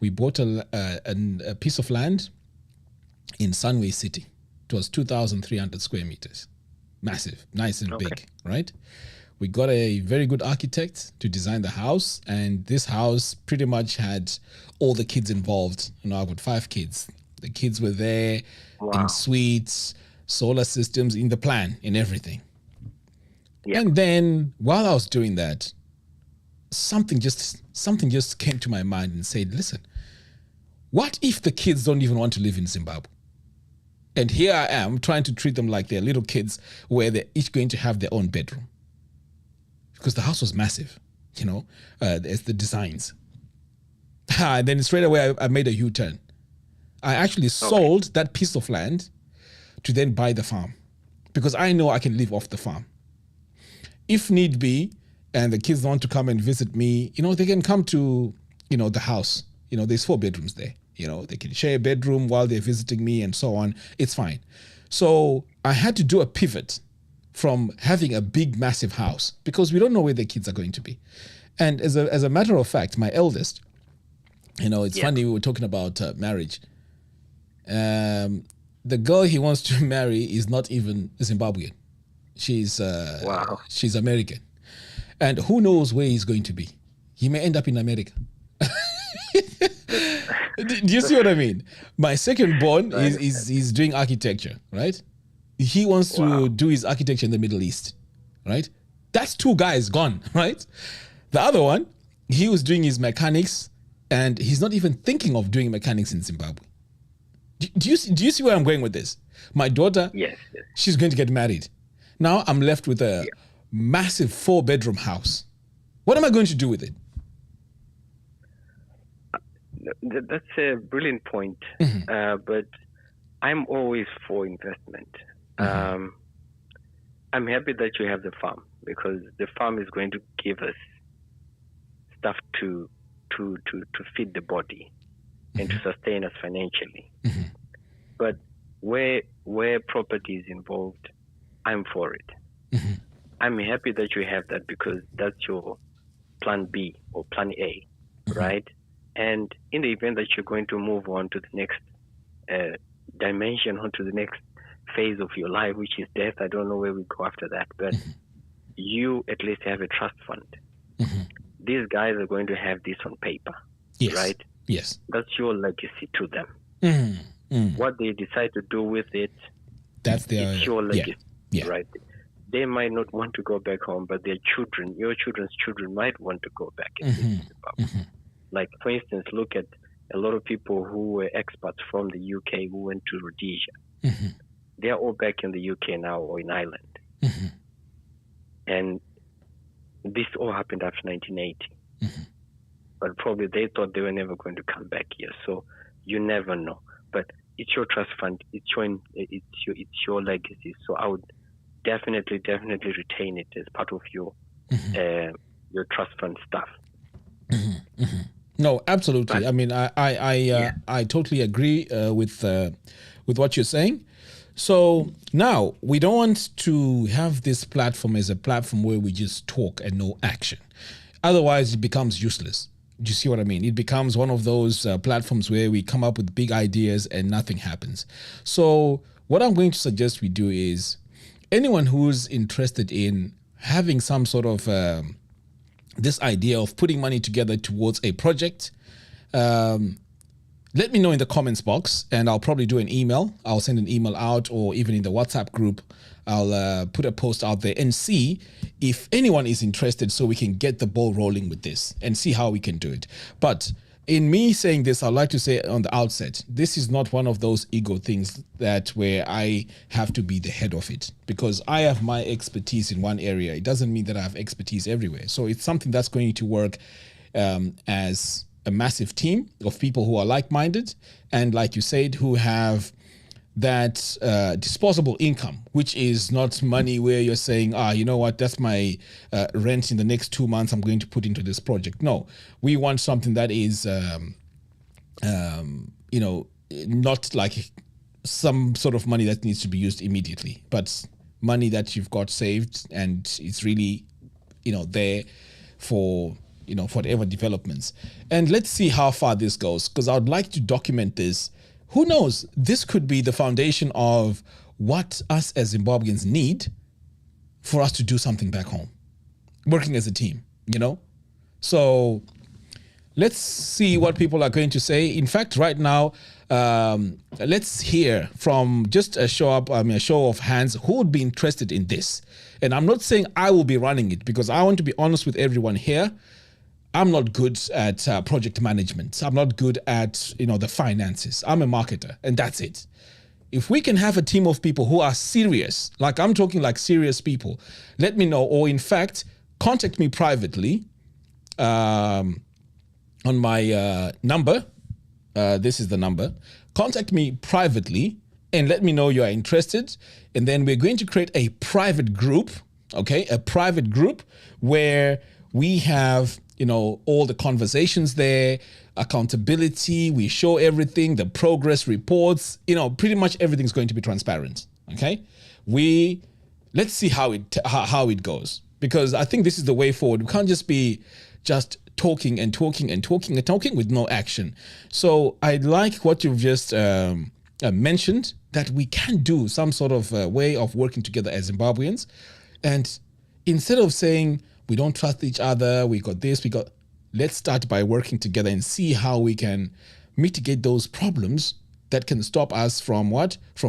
we bought a piece of land in Sunway City. It was 2,300 square meters. Massive, nice and big, right? We got a very good architect to design the house, and this house pretty much had all the kids involved. You know, I've got 5 kids. The kids were there in suites, solar systems in the plan, in everything. Yeah. And then while I was doing that, something just came to my mind and said, listen, what if the kids don't even want to live in Zimbabwe? And here I am trying to treat them like they're little kids where they're each going to have their own bedroom. Because the house was massive, you know, it's the designs. And then straight away I made a U-turn. I actually sold that piece of land to then buy the farm because I know I can live off the farm. If need be, and the kids want to come and visit me, you know, they can come to, you know, the house. You know, there's 4 bedrooms there. You know, they can share a bedroom while they're visiting me and so on. It's fine. So I had to do a pivot from having a big, massive house because we don't know where the kids are going to be. And as a matter of fact, my eldest, you know, it's funny, we were talking about marriage. The girl he wants to marry is not even Zimbabwean. She's American. And who knows where he's going to be? He may end up in America. Do you see what I mean? My second born is doing architecture, right? He wants to do his architecture in the Middle East, right? That's 2 guys gone, right? The other one, he was doing his mechanics, and he's not even thinking of doing mechanics in Zimbabwe. Do you see where I'm going with this? My daughter, she's going to get married. Now I'm left with a massive 4-bedroom house. What am I going to do with it? That's a brilliant point, but I'm always for investment. I'm happy that you have the farm because the farm is going to give us stuff to feed the body and to sustain us financially. But where property is involved, I'm for it. I'm happy that you have that because that's your plan B or plan A, right? And in the event that you're going to move on to the next dimension, onto the next phase of your life, which is death, I don't know where we go after that, but you at least have a trust fund. These guys are going to have this on paper, right? Yes. That's your legacy to them. What they decide to do with it, it's your legacy, right? They might not want to go back home, but their children, your children's children might want to go back and live in Zimbabwe. Like, for instance, look at a lot of people who were expats from the UK who went to Rhodesia. They're all back in the UK now or in Ireland. And this all happened after 1980. But probably they thought they were never going to come back here. So you never know. But it's your trust fund. It's your legacy. So I would definitely retain it as part of your trust fund stuff. No, absolutely. But, I mean, I totally agree with what you're saying. So now we don't want to have this platform as a platform where we just talk and no action. Otherwise, it becomes useless. Do you see what I mean? It becomes one of those platforms where we come up with big ideas and nothing happens. So what I'm going to suggest we do is anyone who's interested in having some sort of this idea of putting money together towards a project, let me know in the comments box and I'll probably do an email. I'll send an email out, or even in the WhatsApp group, I'll put a post out there and see if anyone is interested so we can get the ball rolling with this and see how we can do it. But in me saying this, I'd like to say on the outset, this is not one of those ego things that where I have to be the head of it, because I have my expertise in one area. It doesn't mean that I have expertise everywhere. So it's something that's going to work as a massive team of people who are like-minded and, like you said, who have that disposable income, which is not money where you're saying, you know what, that's my rent in the next 2 months I'm going to put into this project. No, we want something that is, not like some sort of money that needs to be used immediately, but money that you've got saved and it's really, there for, for whatever developments. And let's see how far this goes, because I would like to document this. Who knows? This could be the foundation of what us as Zimbabweans need for us to do something back home, working as a team, So let's see what people are going to say. In fact, right now, let's hear from just a show of hands who would be interested in this. And I'm not saying I will be running it, because I want to be honest with everyone here. I'm not good at project management. I'm not good at, the finances. I'm a marketer, and that's it. If we can have a team of people who are serious, like I'm talking like serious people, let me know, or in fact, contact me privately on my number. This is the number. Contact me privately and let me know you are interested. And then we're going to create a private group, okay? A private group where we have, all the conversations there, accountability, we show everything, the progress reports, pretty much everything's going to be transparent, okay? Let's see how it goes, because I think this is the way forward. We can't just be talking with no action. So I like what you've just mentioned, that we can do some sort of way of working together as Zimbabweans. And instead of saying we don't trust each other, let's start by working together and see how we can mitigate those problems that can stop us from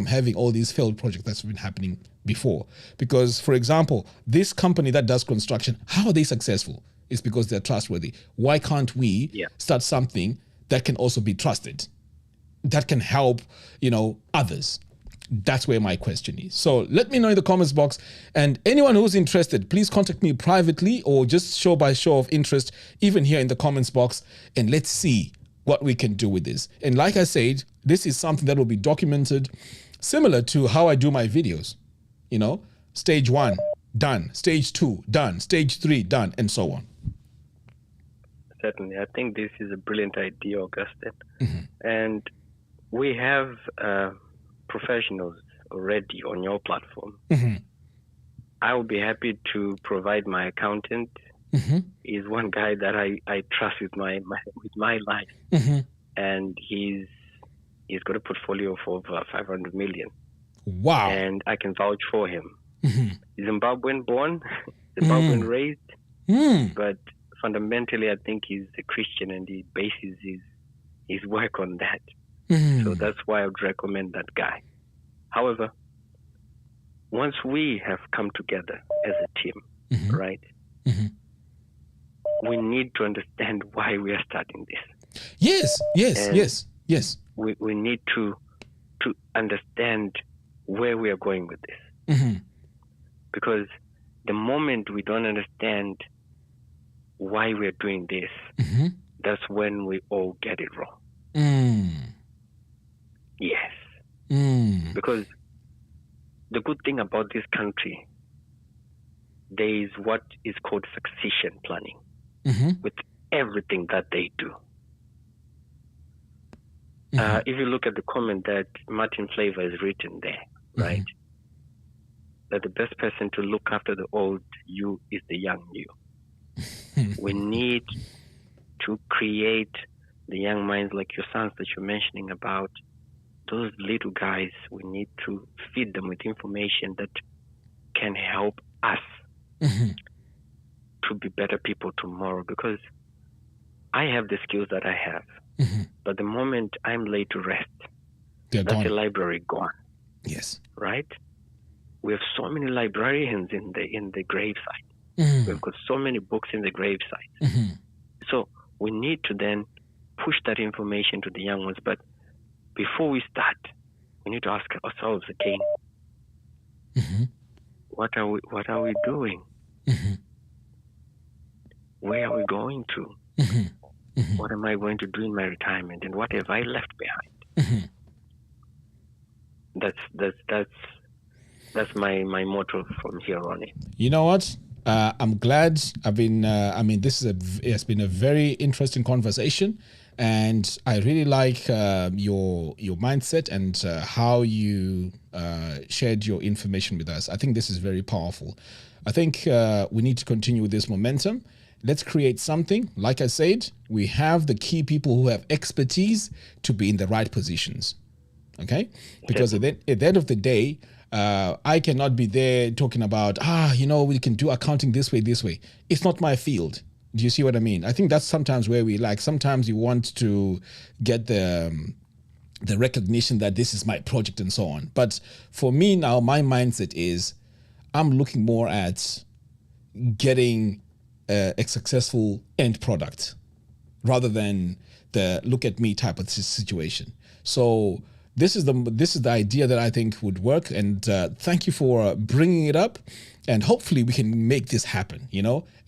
having all these failed projects that's been happening before. Because, for example, this company that does construction, how are they successful? It's because they're trustworthy. Why can't we start something that can also be trusted, that can help, others? That's where my question is. So let me know in the comments box. And anyone who's interested, please contact me privately or just show of interest, even here in the comments box. And let's see what we can do with this. And like I said, this is something that will be documented similar to how I do my videos. Stage 1, done. Stage 2, done. Stage 3, done. And so on. Certainly. I think this is a brilliant idea, Augustine. Mm-hmm. And we have professionals already on your platform. Mm-hmm. I will be happy to provide my accountant. Mm-hmm. He's one guy that I trust with my life. Mm-hmm. And he's got a portfolio of over 500 million. Wow. And I can vouch for him. Mm-hmm. Zimbabwean born, Zimbabwean raised, but fundamentally I think he's a Christian and he bases his work on that. Mm-hmm. So that's why I would recommend that guy. However, once we have come together as a team, mm-hmm. right, mm-hmm. we need to understand why we are starting this. Yes. We need to understand where we are going with this. Mm-hmm. Because the moment we don't understand why we're doing this, mm-hmm. that's when we all get it wrong. Mm. Yes. Mm. Because the good thing about this country, there is what is called succession planning, mm-hmm. with everything that they do. Mm-hmm. If you look at the comment that Martin Flavor has written there, mm-hmm. right, that the best person to look after the old you is the young you. We need to create the young minds like your sons that you're mentioning about. Those little guys, we need to feed them with information that can help us mm-hmm. to be better people tomorrow. Because I have the skills that I have, mm-hmm. but the moment I'm laid to rest, that's the library gone. Yes. Right? We have so many librarians in the graveside. Mm-hmm. We've got so many books in the graveside. Mm-hmm. So we need to then push that information to the young ones. But before we start, we need to ask ourselves again, mm-hmm. what are we doing? Mm-hmm. Where are we going to? Mm-hmm. Mm-hmm. What am I going to do in my retirement? And what have I left behind? Mm-hmm. that's my motto from here on in. You know what? I'm glad. I've been. It's been a very interesting conversation, and I really like your mindset and how you shared your information with us. I think this is very powerful. I think we need to continue with this momentum. Let's create something. Like I said, we have the key people who have expertise to be in the right positions. Okay, because at the end of the day, I cannot be there talking about, we can do accounting this way. It's not my field. Do you see what I mean? I think that's sometimes where we like, sometimes you want to get the recognition that this is my project and so on. But for me now, my mindset is I'm looking more at getting a successful end product rather than the look at me type of situation. So this is the idea that I think would work, and thank you for bringing it up, and hopefully we can make this happen,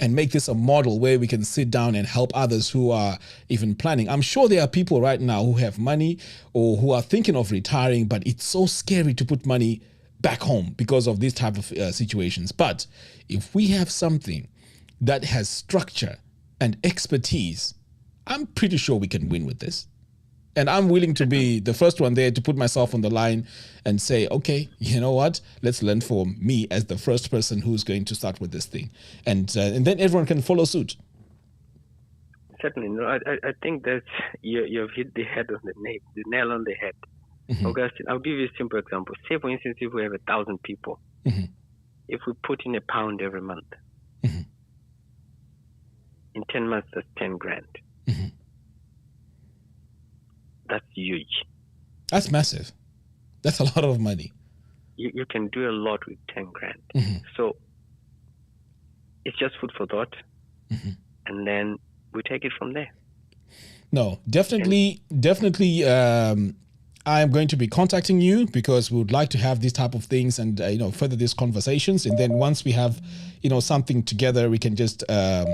and make this a model where we can sit down and help others who are even planning. I'm sure there are people right now who have money or who are thinking of retiring, but it's so scary to put money back home because of these type of situations. But if we have something that has structure and expertise, I'm pretty sure we can win with this. And I'm willing to be the first one there to put myself on the line and say, okay, you know what? Let's learn from me as the first person who's going to start with this thing. And then everyone can follow suit. Certainly. No, I think that you've hit the nail on the head. Mm-hmm. Augustine, I'll give you a simple example. Say, for instance, if we have 1,000 people, mm-hmm. if we put in £1 every month, mm-hmm. in 10 months, that's 10 grand. Mm-hmm. That's huge. That's massive. That's a lot of money. You can do a lot with 10 grand. Mm-hmm. So it's just food for thought. Mm-hmm. And then we take it from there. No, definitely. I'm going to be contacting you because we would like to have these type of things and, further these conversations. And then once we have, something together, we can just package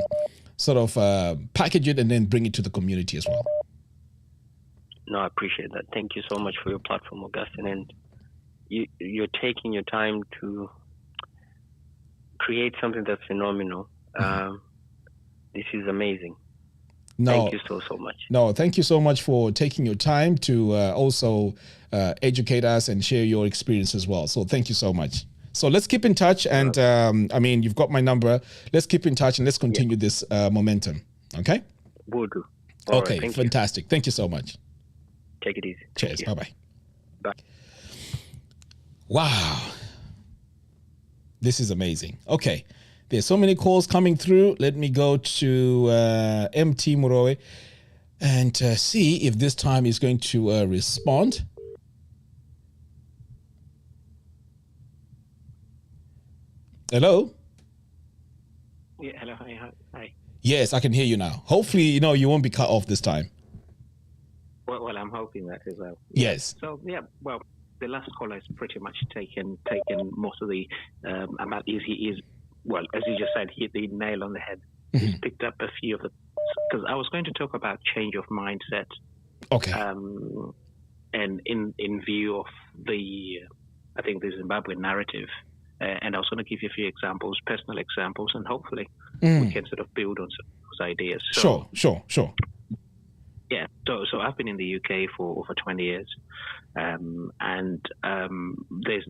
it and then bring it to the community as well. No, I appreciate that. Thank you so much for your platform, Augustine. And you're taking your time to create something that's phenomenal. This is amazing. Thank you so much. No, thank you so much for taking your time to also educate us and share your experience as well. So thank you so much. So let's keep in touch. And you've got my number. Let's keep in touch and let's continue this momentum. Okay? Will do. Okay, right, fantastic. You. Thank you so much. Take it easy. Cheers. Bye-bye. Bye. Wow. This is amazing. Okay. There's so many calls coming through. Let me go to MT Murowe and see if this time he's going to respond. Hello? Yeah, hello. Hi. Yes, I can hear you now. Hopefully, you won't be cut off this time. Well, I'm hoping that as well. Yes. So, the last caller has pretty much taken most of the amount. He is, well, as you just said, hit the nail on the head. Mm-hmm. He's picked up a few of the, because I was going to talk about change of mindset. Okay. And in view of the Zimbabwean narrative, and I was going to give you a few examples, personal examples, and hopefully we can sort of build on some of those ideas. So, Sure. Yeah, so I've been in the UK for over 20 years, and there's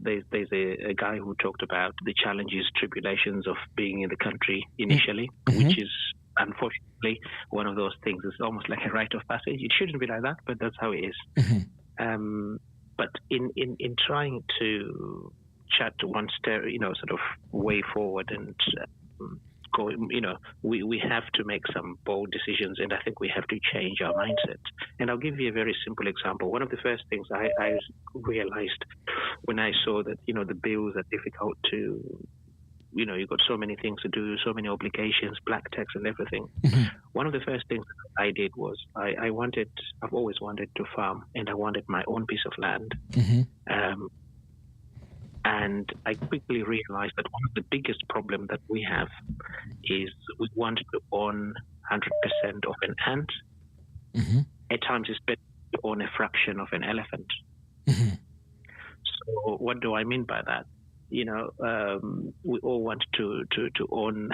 a guy who talked about the challenges, tribulations of being in the country initially, mm-hmm. which is unfortunately one of those things. It's almost like a rite of passage. It shouldn't be like that, but that's how it is. Mm-hmm. But in trying to chat one step, sort of way forward and go, we have to make some bold decisions, and I think we have to change our mindset. And I'll give you a very simple example. One of the first things I realized when I saw that, the bills are difficult to, you've got so many things to do, so many obligations, black tax and everything. Mm-hmm. One of the first things I did was I've always wanted to farm, and I wanted my own piece of land. Mm-hmm. And I quickly realized that one of the biggest problems that we have is we want to own 100% of an ant. Mm-hmm. At times it's better to own a fraction of an elephant. Mm-hmm. So what do I mean by that? We all want to own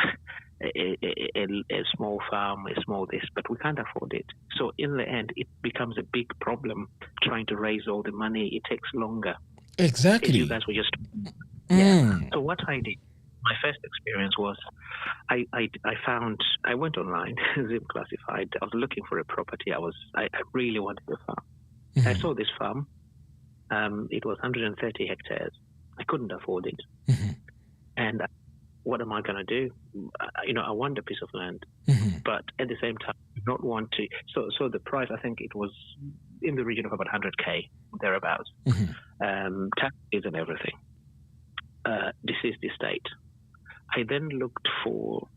a small farm, a small this, but we can't afford it. So in the end, it becomes a big problem trying to raise all the money. It takes longer. Exactly. You guys were just yeah. So what I did, my first experience was I went online, Zim Classified. I was looking for a property. I really wanted a farm. Mm-hmm. I saw this farm. It was 130 hectares. I couldn't afford it. Mm-hmm. And what am I going to do? I want a piece of land, Mm-hmm. but at the same time, I don't want to. So the price, I think it was in the region of about 100K, thereabouts. Mm-hmm. Taxes and everything. Deceased estate. I then looked for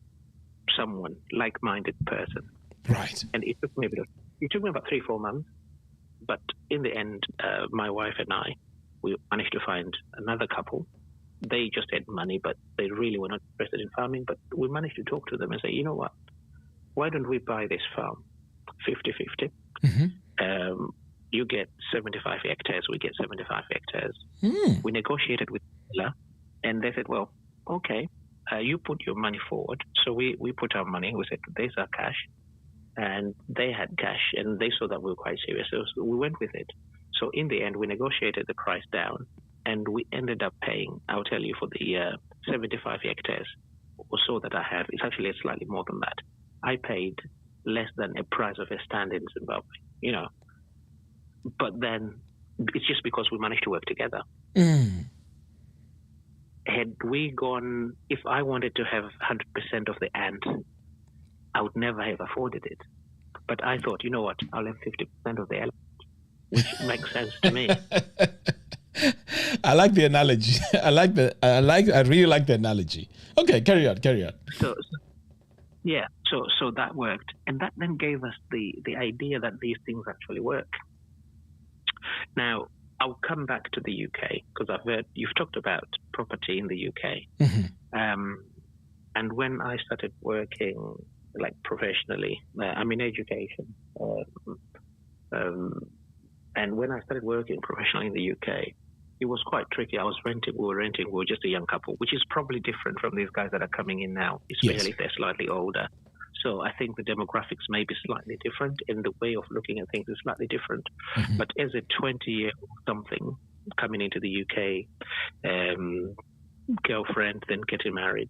someone, like-minded person. Right. And it took me about 3-4 months. But in the end, my wife and I, we managed to find another couple. They just had money, but they really were not interested in farming. But we managed to talk to them and say, you know what? Why don't we buy this farm 50-50? Mm-hmm. You get 75 hectares, we get 75 hectares. Mm. We negotiated with the seller, and they said, well, okay, you put your money forward. So we put our money. We said, there's our cash. And they had cash, and they saw that we were quite serious. So we went with it. So in the end, we negotiated the price down, and we ended up paying, I'll tell you, for the 75 hectares or so that I have, it's actually slightly more than that. I paid less than a price of a stand in Zimbabwe, But then it's just because we managed to work together. Mm. Had we gone, if I wanted to have 100% of the ant, I would never have afforded it. But I thought, you know what, I'll have 50% of the elephant, which makes sense to me. I like the analogy. I really like the analogy. Okay, carry on. So that worked. And that then gave us the idea that these things actually work. Now, I'll come back to the UK because I've heard you've talked about property in the UK. Mm-hmm. And when I started working like professionally, I'm in education. And when I started working professionally in the UK, it was quite tricky. We were just a young couple, which is probably different from these guys that are coming in now, especially if they're slightly older. So I think the demographics may be slightly different and the way of looking at things is slightly different. Mm-hmm. But as a 20-year-old something coming into the UK, girlfriend, then getting married,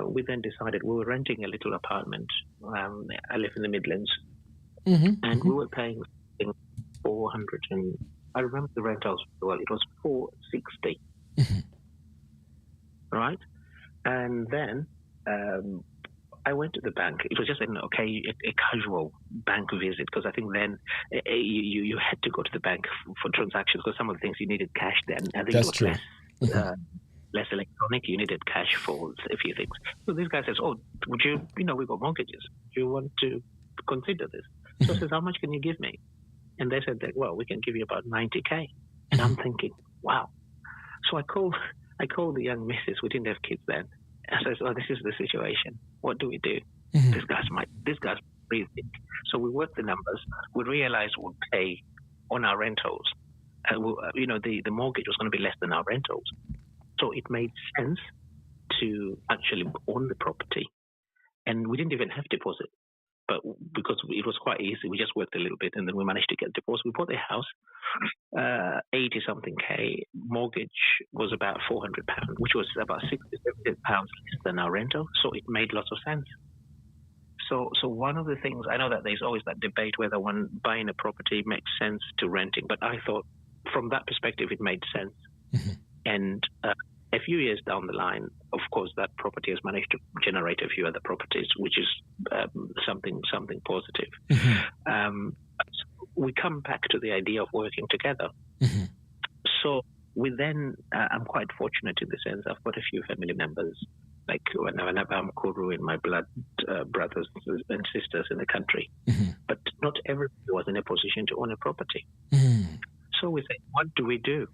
we then decided we were renting a little apartment. I live in the Midlands, and we were paying 400, and I remember the rentals well. It was 460, right? And then I went to the bank. It was just a casual bank visit because I think then you had to go to the bank for transactions because some of the things you needed cash then. I think That's it was true. less electronic. You needed cash for a few things. So this guy says, "Oh, would you? We got mortgages. Do you want to consider this?" So I says, "How much can you give me?" And they said that, well, we can give you about 90K. And I'm thinking, wow. So I called the young missus. We didn't have kids then. I said, oh, this is the situation. What do we do? Mm-hmm. This guy's breathing. So we worked the numbers. We realized we'll pay on our rentals. The mortgage was going to be less than our rentals. So it made sense to actually own the property. And we didn't even have deposit. But because it was quite easy, we just worked a little bit and then we managed to get a deposit. We bought the house, 80-something K. Mortgage was about £400, which was about £60-70 less than our rental. So it made lots of sense. So one of the things, I know that there's always that debate whether one buying a property makes sense to renting, but I thought from that perspective it made sense. Mm-hmm. And a few years down the line, of course, that property has managed to generate a few other properties, which is something positive. Mm-hmm. We come back to the idea of working together. Mm-hmm. So we then, I'm quite fortunate in the sense I've got a few family members, like whenever I'm Kuru in my blood brothers and sisters in the country. Mm-hmm. But not everybody was in a position to own a property. Mm-hmm. So we say, what do we do?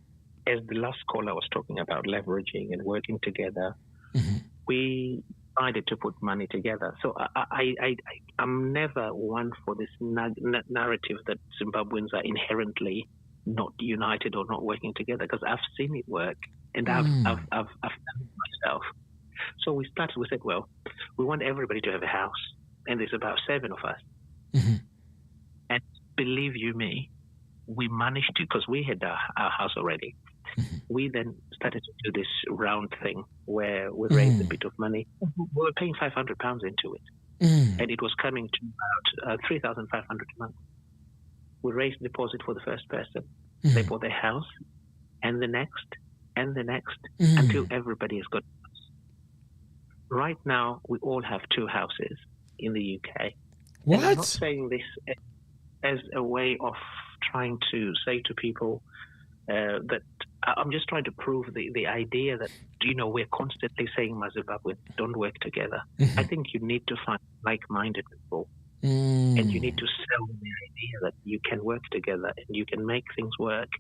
As the last caller was talking about leveraging and working together, we decided to put money together. So I'm never one for this narrative that Zimbabweans are inherently not united or not working together, because I've seen it work and I've done it myself. So we said, well, we want everybody to have a house, and there's about 7 of us. And believe you me, we managed to, because we had our house already. We then started to do this round thing where we raised a bit of money. We were paying £500 into it, and it was coming to about $3,500 a month. We raised the deposit for the first person. They bought their house, and the next, until everybody has got a house. Right now, we all have 2 houses in the UK. What? And I'm not saying this as a way of trying to say to people that I'm just trying to prove the idea that, we're constantly saying, Zimbabwe, don't work together. I think you need to find like-minded people. And you need to sell the idea that you can work together and you can make things work,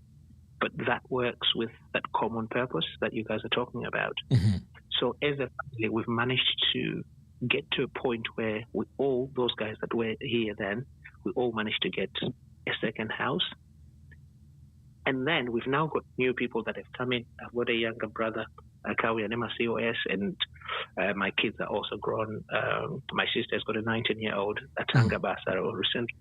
but that works with that common purpose that you guys are talking about. So as a family, we've managed to get to a point where we all, those guys that were here then, we all managed to get a second house. And then we've now got new people that have come in. I've got a younger brother, Kawi and COS, and my kids are also grown. My sister's got a 19-year-old, Atanga Basaro, recently.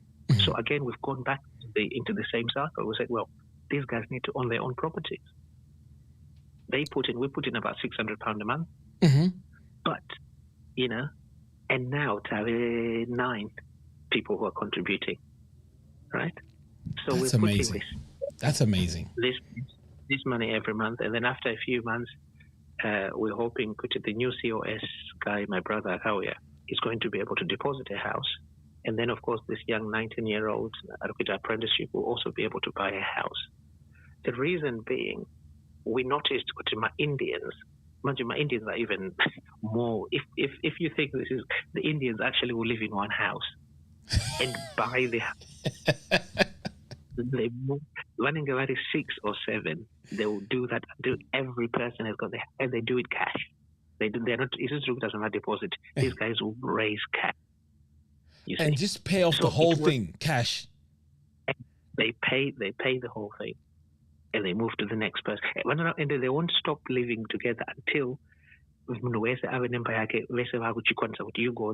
So again, we've gone back into the same circle. We said, well, these guys need to own their own properties. We put in about £600 a month. But, and now to have 9 people who are contributing, right? So That's we're putting amazing. That's amazing. This money every month, and then after a few months, we're hoping the new COS guy, my brother Akawia, is going to be able to deposit a house, and then of course this young 19-year-old apprenticeship will also be able to buy a house. The reason being, we noticed my Indians are even more. If you think this is, the Indians actually will live in one house and buy the house. They move, running about 6 or 7. They will do that until every person has got and they do it cash. They're not. It's just doesn't have deposit. These guys will raise cash. And just pay off the whole thing, cash. They pay the whole thing, and they move to the next person. And they won't stop living together until you go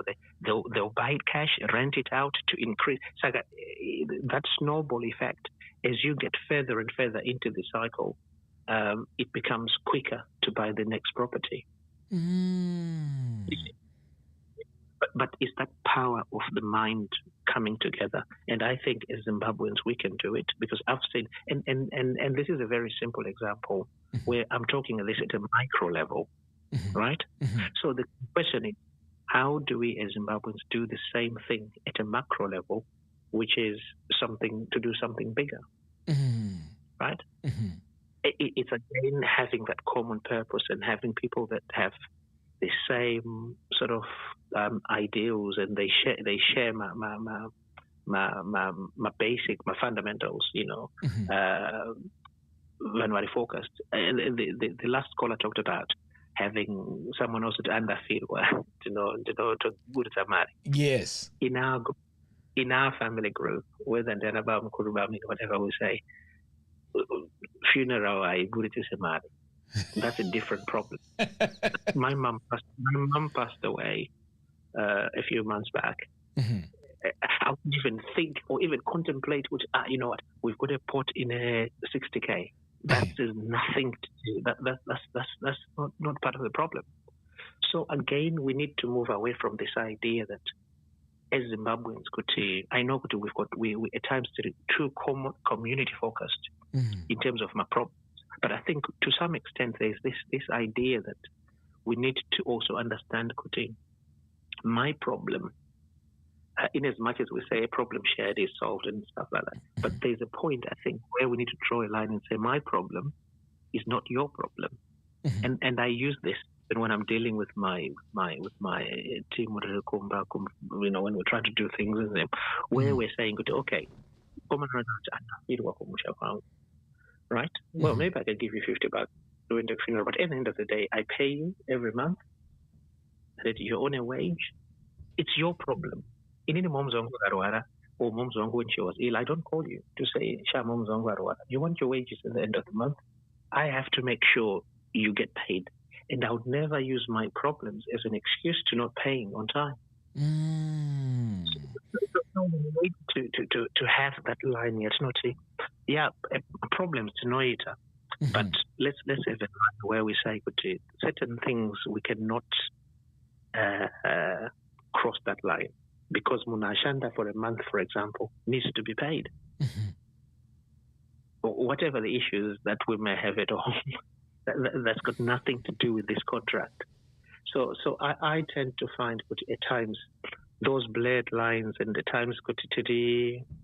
there. They'll buy it cash, rent it out to increase. So that snowball effect, as you get further and further into the cycle, it becomes quicker to buy the next property. But it's that power of the mind coming together. And I think as Zimbabweans, we can do it, because I've seen, and this is a very simple example where I'm talking at this at a micro level, right? So the question is, how do we as Zimbabweans do the same thing at a macro level, which is to do something bigger, right? It's again having that common purpose and having people that have the same sort of ideals, and they share my fundamentals, when we're focused. And the last caller talked about having someone also to underfeel, to good samari. Yes. In our family group, whether they're about whatever we say, funeral I good to samari. That's a different problem. My mum passed away a few months back. I wouldn't even think or even contemplate, which you know what, we've got a pot in a 60k. That is nothing to do. That's not part of the problem. So again, we need to move away from this idea that as Zimbabweans, I know we at times too community focused in terms of my problem. But I think to some extent there's this idea that we need to also understand my problem. In as much as we say a problem shared is solved and stuff like that, but there's a point, I think, where we need to draw a line and say my problem is not your problem. And I use this when I'm dealing with my team, when we're trying to do things with them, where we're saying, okay, right? Well, maybe I can give you $50 doing the funeral, but at the end of the day, I pay you every month. That you're on a wage. It's your problem. In any mom's or Mom Zongo when she was ill, I don't call you to say, Sha Mom Zongo or what. You want your wages at the end of the month. I have to make sure you get paid. And I would never use my problems as an excuse to not paying on time. No way to have that line yet. Not say, problems to know it. But let's have a line where we say certain things we cannot cross that line, because Munashanda for a month, for example, needs to be paid. Or whatever the issues that we may have at home, that's got nothing to do with this contract. So I tend to find at times those blurred lines, and at times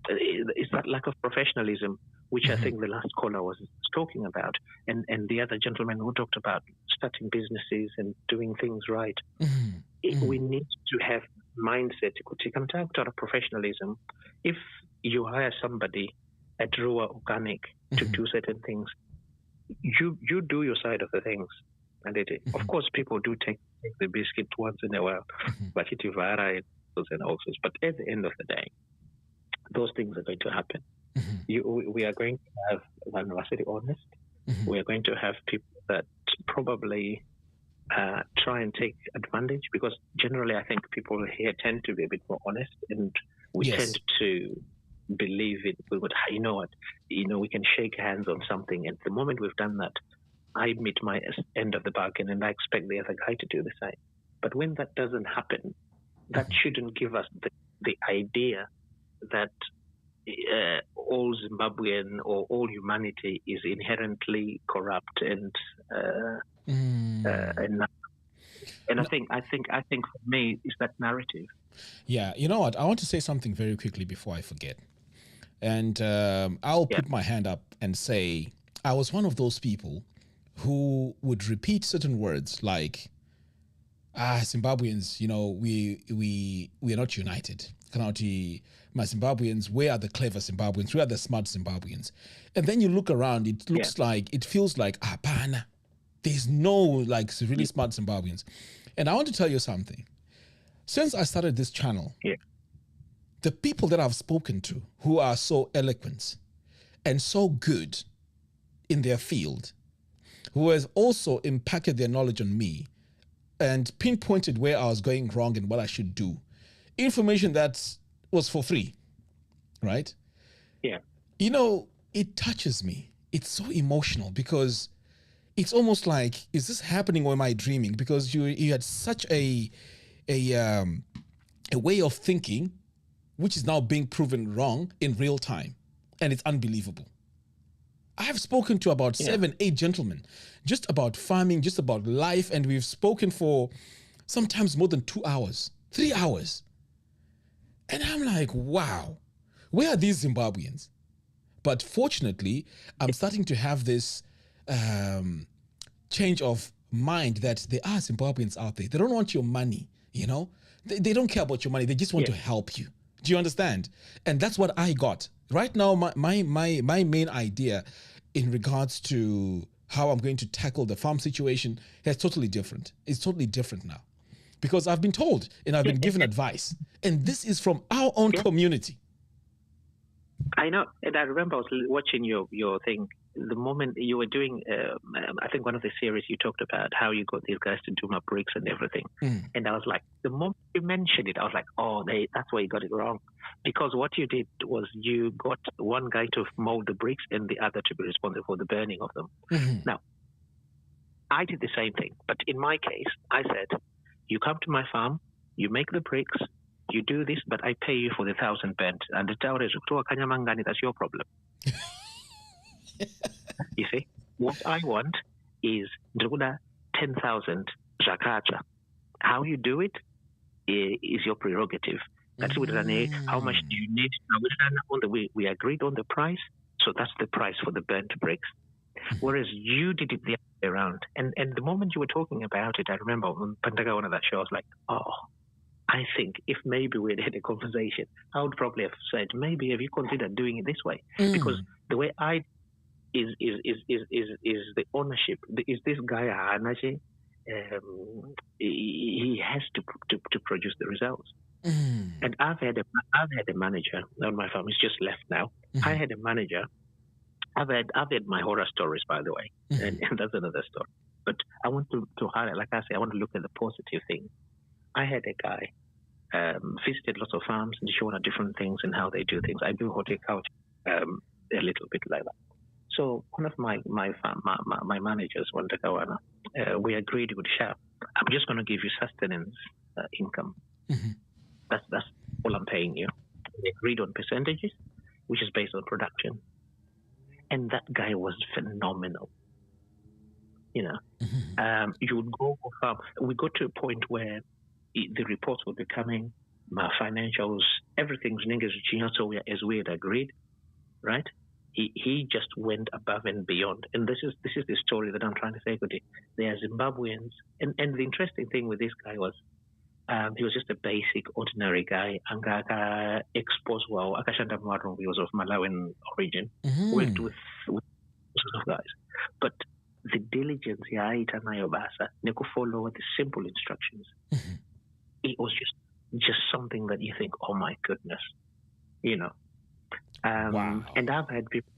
is that lack of professionalism, which I think the last caller was talking about, and the other gentleman who talked about starting businesses and doing things right. We need to have mindset, to professionalism. If you hire somebody at Ruwa Organic to do certain things, you do your side of the things. And of course, people do take the biscuit once in a while, but but at the end of the day, those things are going to happen. We are going to have diversity honest. We are going to have people that probably try and take advantage, because generally I think people here tend to be a bit more honest, and we tend to believe it. You know what? We can shake hands on something, and the moment we've done that, I meet my end of the bargain, and I expect the other guy to do the same. But when that doesn't happen, that shouldn't give us the idea that all Zimbabwean or all humanity is inherently corrupt and I think for me is that narrative. Yeah, you know what? I want to say something very quickly before I forget, and I'll put my hand up and say I was one of those people who would repeat certain words like, Zimbabweans, we are not united. My Zimbabweans, where are the clever Zimbabweans? Where are the smart Zimbabweans? And then you look around, it feels like, there's no really smart Zimbabweans. And I want to tell you something. Since I started this channel, the people that I've spoken to who are so eloquent and so good in their field, who has also impacted their knowledge on me and pinpointed where I was going wrong and what I should do, information that was for free, right? Yeah. It touches me. It's so emotional, because it's almost like, is this happening or am I dreaming? Because you had such a way of thinking, which is now being proven wrong in real time, and it's unbelievable. I have spoken to about 7, 8 gentlemen just about farming, just about life, and we've spoken for sometimes more than 2 hours, 3 hours. And I'm like, wow, where are these Zimbabweans? But fortunately, I'm starting to have this change of mind that there are Zimbabweans out there. They don't want your money, They don't care about your money. They just want to help you. Do you understand? And that's what I got. Right now, my main idea in regards to how I'm going to tackle the farm situation is totally different. It's totally different now, because I've been told and I've been given advice, and this is from our own community. I know, and I remember I was watching your thing the moment you were doing. I think one of the series you talked about how you got these guys to do my bricks and everything, and I was like, the moment you mentioned it, I was like, that's why you got it wrong, because what you did was you got one guy to mold the bricks and the other to be responsible for the burning of them. Now, I did the same thing, but in my case, I said, you come to my farm, you make the bricks, you do this, but I pay you for the 1,000 bent, and the tower is that's your problem. You see, what I want is 10,000 Zakacha. How you do it is your prerogative. That's how much do you need? We agreed on the price, so that's the price for the burnt bricks. Whereas you did it the other way around. And the moment you were talking about it, I remember when Pandaga won that show, I was like, I think if maybe we had a conversation, I would probably have said, maybe have you considered doing it this way? Because the way I is the ownership. Is this guy Hanaji? He has to produce the results. And I've had a manager on my farm. He's just left now. I had a manager. I've had my horror stories, by the way, and that's another story. But I want to highlight, like I say, I want to look at the positive things. I had a guy visited lots of farms and showed us different things and how they do things. I do horticulture a little bit like that. So one of my managers, we agreed with share. I'm just going to give you sustenance income. That's all I'm paying you. We agreed on percentages, which is based on production. And that guy was phenomenal. You would go for farm. We got to a point where the reports would be coming, my financials, everything's so as we had agreed, right? He just went above and beyond. And this is the story that I'm trying to say. They are Zimbabweans. And the interesting thing with this guy was he was just a basic, ordinary guy. Angaka exposed well. Akashanda Maru, he was of Malawian origin. Worked with sorts of guys. But the diligence, neku follow the simple instructions. It was just something that you think, oh my goodness, Wow. And I've had people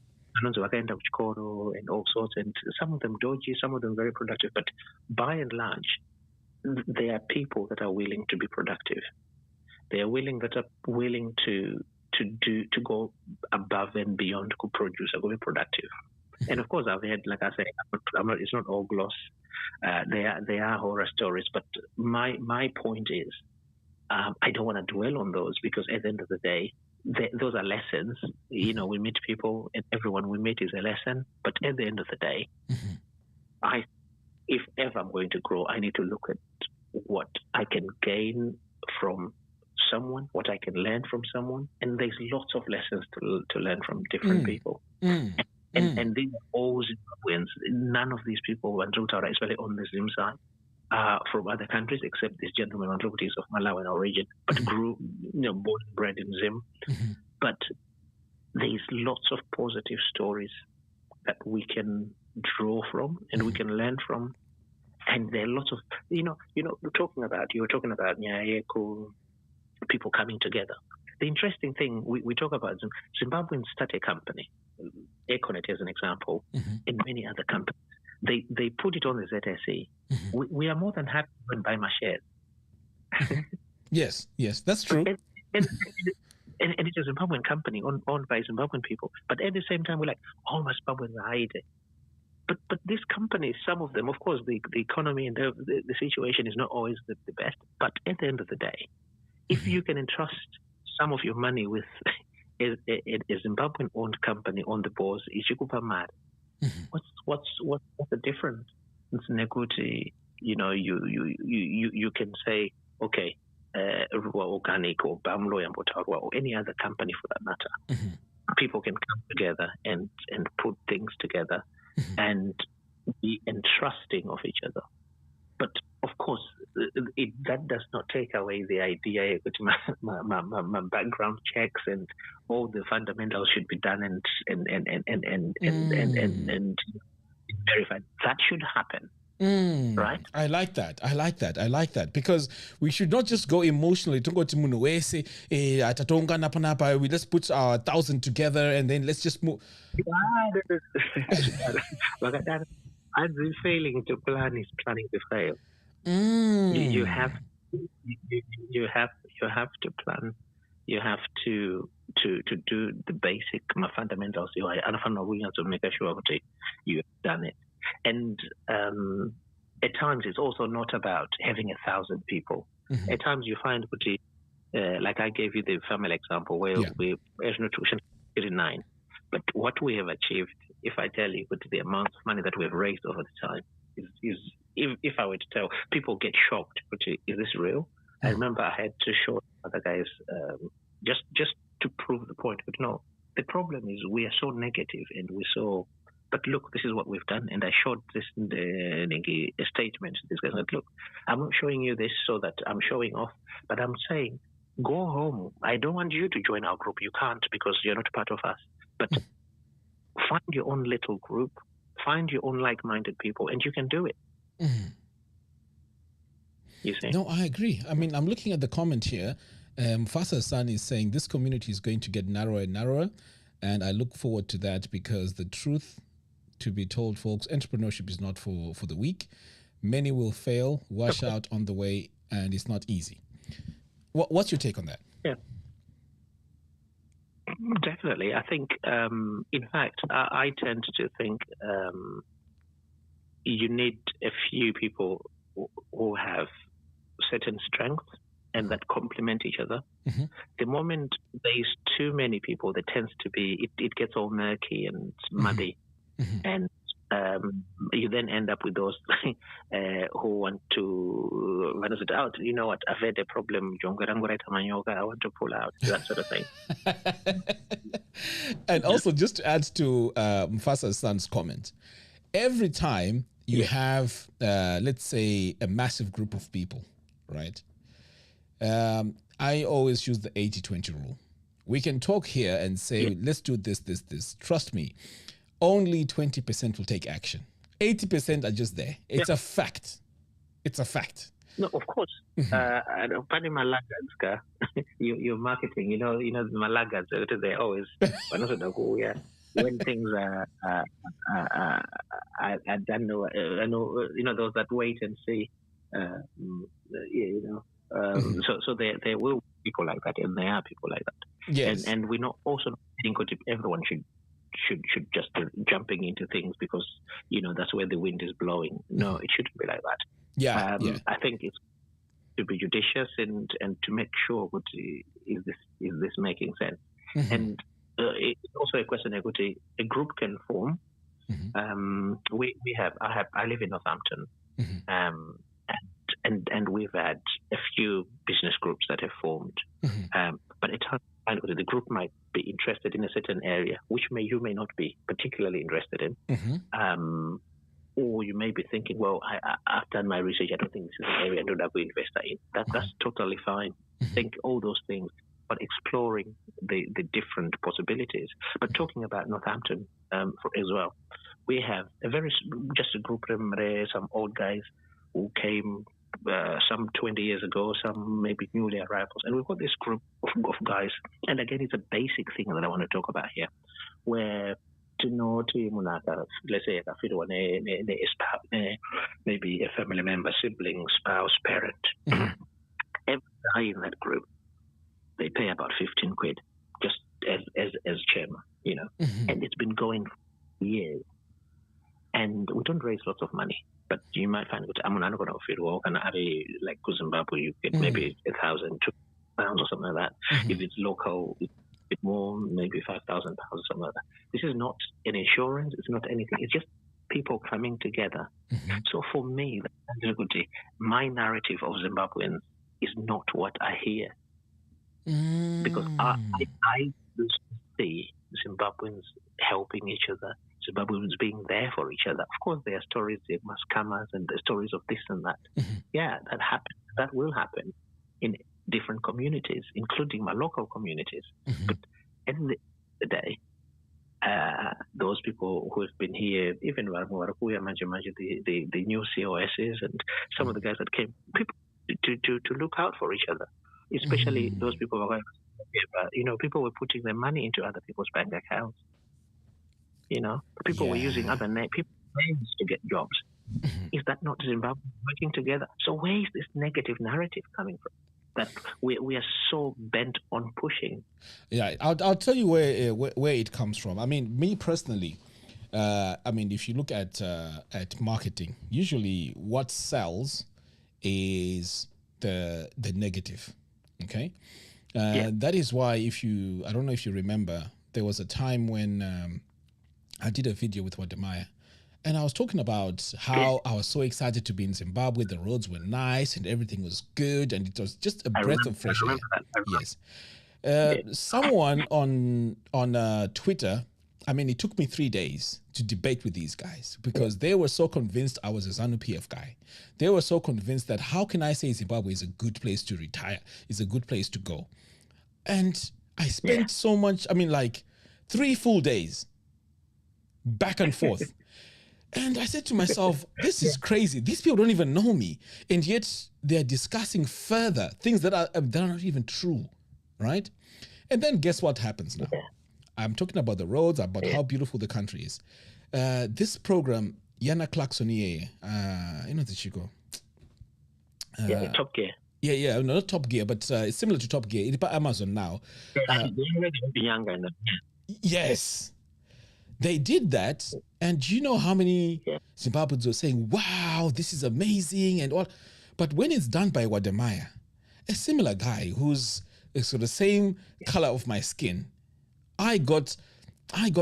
and all sorts, and some of them dodgy, some of them very productive. But by and large, there are people that are willing to be productive. They are willing to go above and beyond to produce or go be productive. And of course, I've had, like I say, it's not all gloss. There are horror stories, but my point is, I don't want to dwell on those because at the end of the day, those are lessons. We meet people, and everyone we meet is a lesson. But at the end of the day, if ever I'm going to grow, I need to look at what I can gain from someone, what I can learn from someone, and there's lots of lessons to learn from different people. And these are all Zimbabweans. None of these people were especially on the Zim side, from other countries, except this gentleman on is of Malawian origin, but grew, born and bred in Zim. But there's lots of positive stories that we can draw from and we can learn from. And there are lots of, you were talking about people coming together. The interesting thing, we talk about Zimbabweans start a company, Econet as an example, and many other companies. They put it on the ZSE. We are more than happy to go and buy my shares. Yes, that's true. And it's a Zimbabwean company owned by Zimbabwean people. But at the same time, we're like, oh, my Zimbabweans are hiding. But these companies, some of them, of course, the economy and the situation is not always the best. But at the end of the day, if you can entrust some of your money with a Zimbabwean-owned company on the boards, what's the difference? It's Nekuti, you can say, okay, Ruwa Organic or Bamlo or any other company for that matter. People can come together and put things together and be entrusting of each other. But of course, that does not take away the idea that my background checks and all the fundamentals should be done and verified. That should happen. Right? I like that because we should not just go emotionally to go to Munuwese, let's put our 1,000 together and then let's just move. I've been failing to plan is planning to fail. You have to plan. You have to do the basic fundamentals. You have to make sure that you have done it. And at times it's also not about having 1,000 people. At times you find, like I gave you the family example where we as nutrition 39. But what we have achieved, if I tell you with the amount of money that we have raised over the time, is if I were to tell, people get shocked. Is this real? I remember I had to show other guys just to prove the point. But no, the problem is we are so negative and we're so. But look, this is what we've done, and I showed this in the statement. This guy said, "Look, I'm not showing you this so that I'm showing off, but I'm saying, go home. I don't want you to join our group. You can't because you're not part of us. But find your own little group, find your own like-minded people, and you can do it." You see? No, I agree. I mean, I'm looking at the comment here, Mufasa San is saying this community is going to get narrower and narrower, and I look forward to that because the truth to be told, folks, entrepreneurship is not for the weak. Many will fail, wash out on the way, and it's not easy. What's your take on that? Yeah. Definitely. I think, in fact, I tend to think you need a few people who have certain strengths and that complement each other. Mm-hmm. The moment there's too many people, there tends to be, it gets all murky and muddy. Mm-hmm. And you then end up with those who want to run it out. You know what? I've had a problem. I want to pull out, that sort of thing. And also, just to add to Mufasa San's comment, every time you have, let's say, a massive group of people, right? I always use the 80-20 rule. We can talk here and say, let's do this. Trust me. Only 20% will take action. 80% are just there. It's a fact. It's a fact. No, of course. Pani Malagads, your marketing, you know the Malagas, they always, when things are done, I know, those that wait and see, so there will be people like that, and there are people like that. Yes. And we're not also thinking everyone should just be jumping into things because that's where the wind is blowing. No, it shouldn't be like that. Yeah. I think it's to be judicious and to make sure what is this making sense. Mm-hmm. And it's also a question of a group can form. Mm-hmm. I live in Northampton, mm-hmm. and we've had a few business groups that have formed, mm-hmm. but it's hard. The group might be interested in a certain area, which you may not be particularly interested in. Mm-hmm. Or you may be thinking, well, I've done my research. I don't think this is an area I don't have to invest in. That's totally fine. Mm-hmm. Think all those things, but exploring the different possibilities. But talking about Northampton as well, we have just a group of some old guys who came some 20 years ago, some maybe newly arrivals. And we've got this group of guys. And again, it's a basic thing that I want to talk about here, where to know let's say maybe a family member, sibling, spouse, parent. Mm-hmm. Every guy in that group, they pay about 15 quid just as chairman, Mm-hmm. and it's been going for years. And we don't raise lots of money, but you might find I'm not going to offer work and like Zimbabwe, you get maybe 1,000 pounds or something like that. Mm-hmm. If it's local, it's a bit more, maybe 5,000 pounds or something like that. This is not an insurance. It's not anything. It's just people coming together. Mm-hmm. So for me, my narrative of Zimbabweans is not what I hear. Mm-hmm. Because I see Zimbabweans helping each other, Zimbabweans being there for each other. Of course, there are stories, there must come and the stories of this and that. Mm-hmm. Yeah, that happens. That will happen in different communities, including my local communities. Mm-hmm. But at the end of the day, those people who have been here, even the new COSs and some of the guys that came, people to look out for each other, especially those people who are people were putting their money into other people's bank accounts. People were using other names to get jobs. Mm-hmm. Is that not Zimbabwe working together? So where is this negative narrative coming from that we are so bent on pushing? Yeah, I'll tell you where it comes from. I mean, me personally, if you look at marketing, usually what sells is the negative. Okay, that is why I don't know if you remember, there was a time when I did a video with Wademaya, and I was talking about how I was so excited to be in Zimbabwe. The roads were nice and everything was good, and it was just a breath of fresh air. Yes. Someone on Twitter, it took me 3 days to debate with these guys because they were so convinced I was a ZANU-PF guy. They were so convinced that how can I say Zimbabwe is a good place to retire, is a good place to go. And I spent so much, 3 full days back and forth. And I said to myself, this is crazy. These people don't even know me. And yet they're discussing further things that are not even true, right? And then guess what happens now? I'm talking about the roads, about how beautiful the country is. This program, Yana Clarksonie, you know the Chico. Top Gear. Yeah, no, not Top Gear, but it's similar to Top Gear. It's by Amazon now. Yes. They did that, and do you know how many Zimbabweans were saying, wow, this is amazing and all. But when it's done by Wadamaya, a similar guy who's sort of the same color of my skin, I got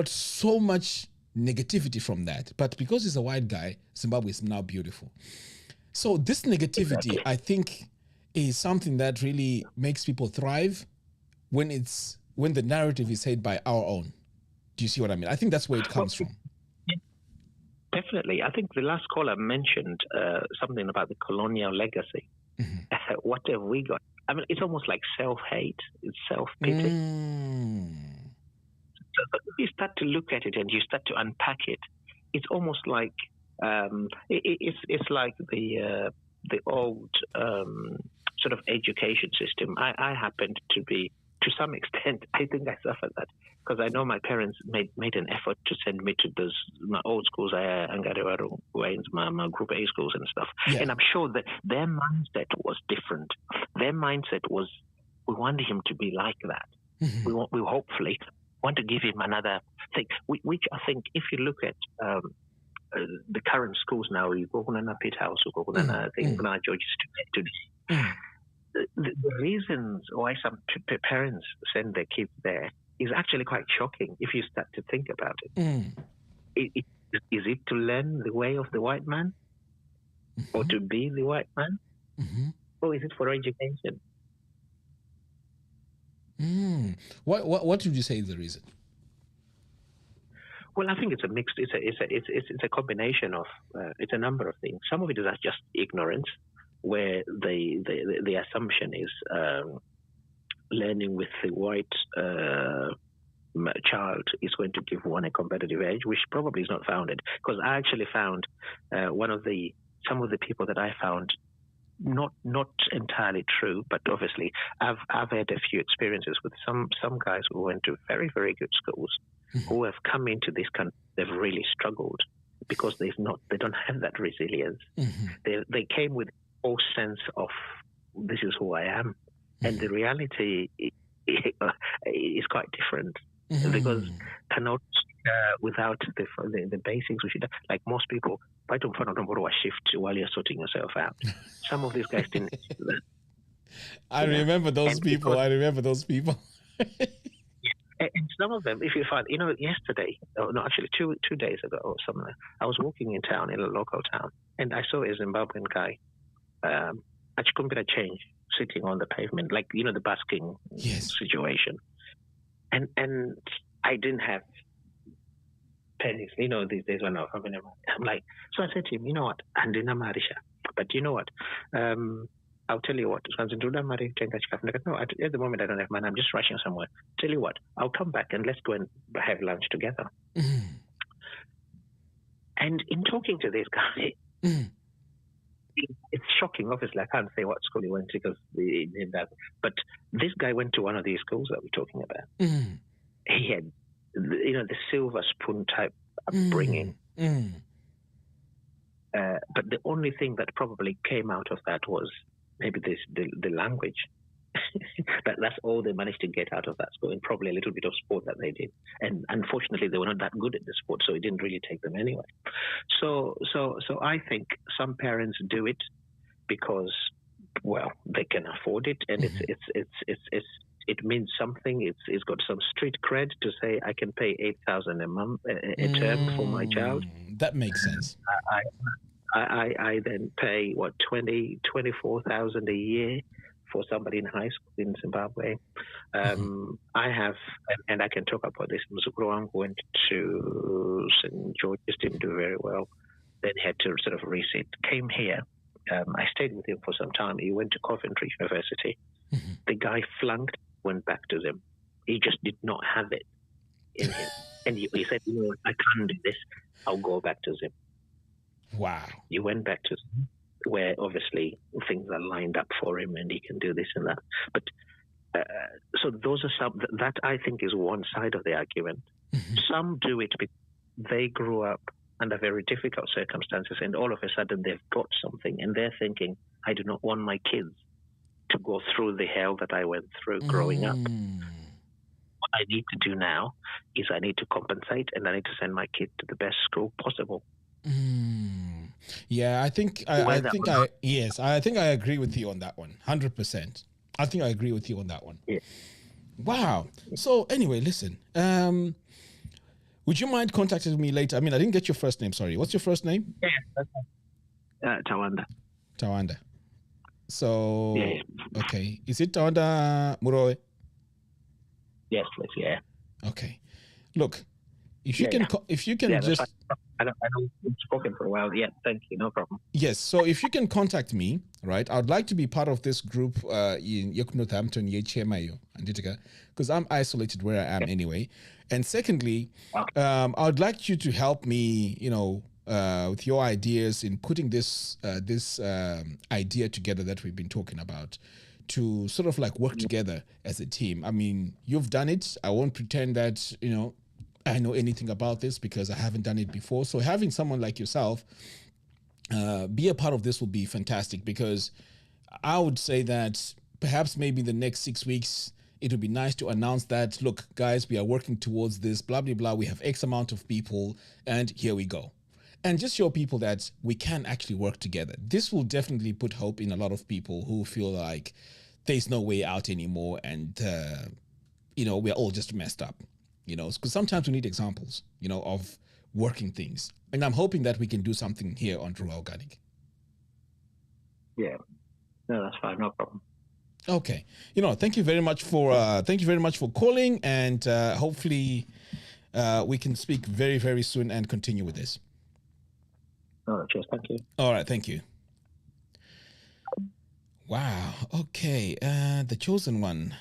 so much negativity from that. But because he's a white guy, Zimbabwe is now beautiful. So this negativity, I think, is something that really makes people thrive when the narrative is said by our own. Do you see what I mean? I think that's where it comes from. Definitely. I think the last caller mentioned something about the colonial legacy. What have we got? I mean, it's almost like self-hate. It's self-pity. So if you start to look at it and you start to unpack it, it's almost like it's like the old sort of education system. I happened to be, to some extent, I think I suffered that because I know my parents made an effort to send me to my old schools, Angarewaru, my group A schools and stuff. Yeah. And I'm sure that their mindset was different. Their mindset was, we want him to be like that. We hopefully want to give him another thing, which I think if you look at the current schools now, you go to Pitt House, you go to George's today. The reasons why some parents send their kids there is actually quite shocking if you start to think about it. Is it to learn the way of the white man, or to be the white man, or is it for education? What would you say is the reason? Well, I think it's a mixed. It's a combination of it's a number of things. Some of it is just ignorance, where the assumption is learning with the white child is going to give one a competitive edge, which probably is not founded. Because I actually found some of the people that I found not entirely true, but obviously I've had a few experiences with some guys who went to very, very good schools who have come into this country. They've really struggled because they don't have that resilience. They came with a whole sense of this is who I am, and the reality is quite different because cannot without the basics, which like most people, I don't find a shift while you're sorting yourself out. Some of these guys didn't. I remember those people. And some of them, if you find, yesterday, actually 2 days ago or something, I was walking in town, in a local town, and I saw a Zimbabwean guy, at Chikumbira change, sitting on the pavement, like, the busking situation. And I didn't have pennies, these days when I'm like, so I said to him, you know what, Andina Marisha, but you know what, I'll tell you what, no, at the moment I don't have money, I'm just rushing somewhere. Tell you what, I'll come back and let's go and have lunch together. And in talking to this guy, it's shocking. Obviously, I can't say what school he went to because he did that. But this guy went to one of these schools that we're talking about. He had, the silver spoon type upbringing. But the only thing that probably came out of that was maybe the language. That's all they managed to get out of that school, and probably a little bit of sport that they did. And unfortunately, they were not that good at the sport, so it didn't really take them anyway. So I think some parents do it because, well, they can afford it, and it means something. It's got some street cred to say I can pay 8,000 a month a term for my child. That makes sense. I then pay 24,000 a year for somebody in high school in Zimbabwe. I have, and I can talk about this. Mzukuru went to St. George's, didn't do very well. Then had to sort of resit. Came here. I stayed with him for some time. He went to Coventry University. The guy flunked, went back to them. He just did not have it in him. And he said, I can't do this. I'll go back to Zim. Wow. He went back to where obviously things are lined up for him and he can do this and that. But so those are some, that I think is one side of the argument. Some do it because they grew up under very difficult circumstances and all of a sudden they've got something and they're thinking, I do not want my kids to go through the hell that I went through growing up. What I need to do now is I need to compensate and I need to send my kid to the best school possible. Yeah, I think I agree with you on that one. 100%. I think I agree with you on that one. Yeah. Wow. So anyway, listen. Would you mind contacting me later? I mean, I didn't get your first name. Sorry. What's your first name? Yeah, that's Tawanda. Tawanda. So Yeah. Okay. Is it Tawanda Muroe? Yes, please. Yeah. Okay. Look, if you can just. I don't we've spoken for a while. Yeah, thank you. No problem. Yes. So if you can contact me, right? I'd like to be part of this group in Northampton, because I'm isolated where I am anyway. And secondly, I'd like you to help me, with your ideas in putting this idea together that we've been talking about, to sort of like work together as a team. I mean, you've done it. I won't pretend that, I know anything about this because I haven't done it before. So having someone like yourself be a part of this will be fantastic, because I would say that perhaps maybe the next 6 weeks, it would be nice to announce that, look, guys, we are working towards this, blah, blah, blah. We have X amount of people and here we go. And just show people that we can actually work together. This will definitely put hope in a lot of people who feel like there's no way out anymore and, we're all just messed up. Because sometimes we need examples, of working things. And I'm hoping that we can do something here on Ruwa Organic. Yeah. No, that's fine. No problem. Okay. Thank you very much for calling, and hopefully we can speak very, very soon and continue with this. All right, cheers. Thank you. All right, thank you. Wow. Okay. The chosen one.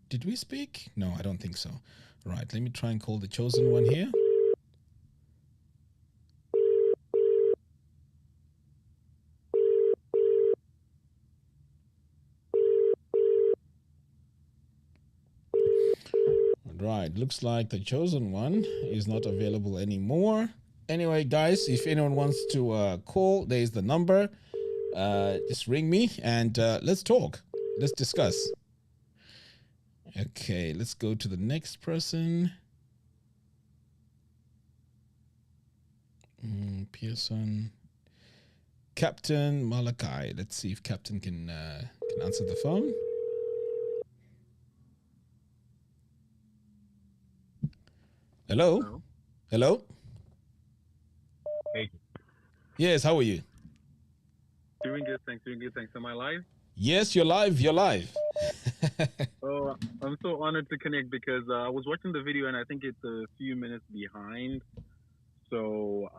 Did we speak? No, I don't think so. Right, let me try and call the chosen one here. Right, looks like the chosen one is not available anymore. Anyway, guys, if anyone wants to call, there's the number. Just ring me and let's talk. Let's discuss. Okay, let's go to the next person. Pearson. Captain Malachi. Let's see if Captain can answer the phone. Hello? Hello? Hey. Yes, how are you? Doing good, thanks. Am I live? Yes, you're live. Oh, I'm so honored to connect because I was watching the video and I think it's a few minutes behind. So,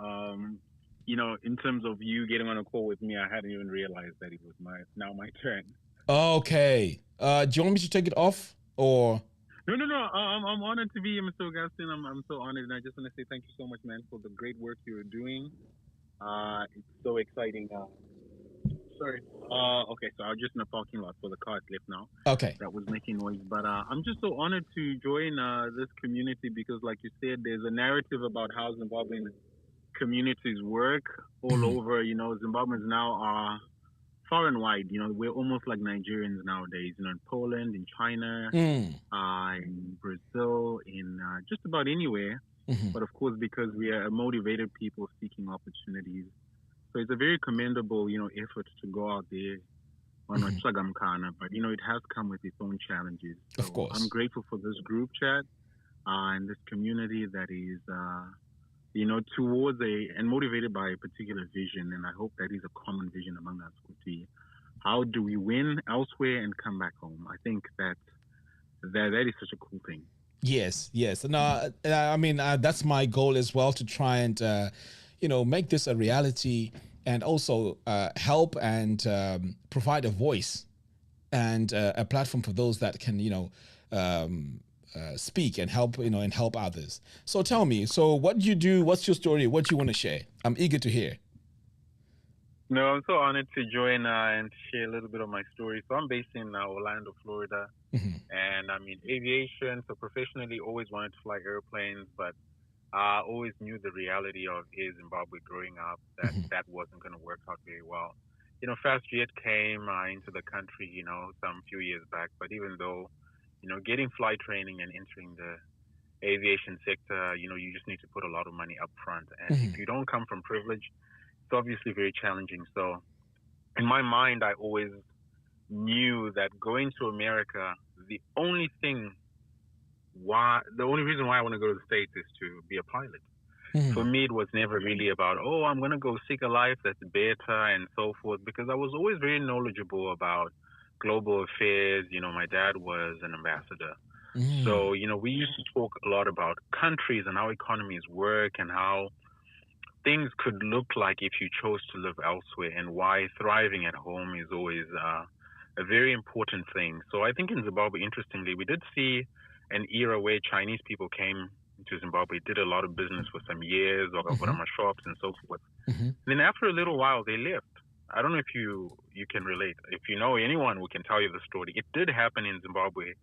in terms of you getting on a call with me, I hadn't even realized that it was now my turn. Okay. Do you want me to take it off or? No. I'm honored to be here, Mr. Augustine. I'm so honored, and I just want to say thank you so much, man, for the great work you're doing. It's so exciting. Sorry. Okay, so I was just in the parking lot for the car left now. Okay. That was making noise. But I'm just so honored to join this community because, like you said, there's a narrative about how Zimbabwean communities work all over. Zimbabweans now are far and wide. We're almost like Nigerians nowadays. In Poland, in China, in Brazil, in just about anywhere. But of course, because we are motivated people seeking opportunities. So it's a very commendable, effort to go out there on a Chagamkana, but it has come with its own challenges. So of course. I'm grateful for this group chat and this community that is, towards and motivated by a particular vision. And I hope that is a common vision among us. How do we win elsewhere and come back home? I think that is such a cool thing. Yes. No, I mean, that's my goal as well, to try and, make this a reality and also help and provide a voice and a platform for those that can, speak and help, and help others. So tell me, so what do you do? What's your story? What do you want to share? I'm eager to hear. No, I'm so honored to join and share a little bit of my story. So I'm based in Orlando, Florida, and I'm in aviation. So professionally, always wanted to fly airplanes, but I always knew the reality of Air Zimbabwe growing up, that that wasn't going to work out very well. You know, FastJet came into the country, you know, some few years back. But even though, you know, getting flight training and entering the aviation sector, you know, you just need to put a lot of money up front. And if you don't come from privilege, it's obviously very challenging. So in my mind, I always knew that going to America, the only reason why I want to go to the States is to be a pilot. For me, it was never really about, oh, I'm going to go seek a life that's better and so forth, because I was always very knowledgeable about global affairs. You know, my dad was an ambassador. So, you know, we used to talk a lot about countries and how economies work and how things could look like if you chose to live elsewhere, and why thriving at home is always a very important thing. So I think in Zimbabwe, interestingly, we did see an era where Chinese people came to Zimbabwe, did a lot of business for some years, or Okorama shops and so forth. Then after a little while, they left. I don't know if you can relate. If you know anyone who can tell you the story, it did happen in Zimbabwe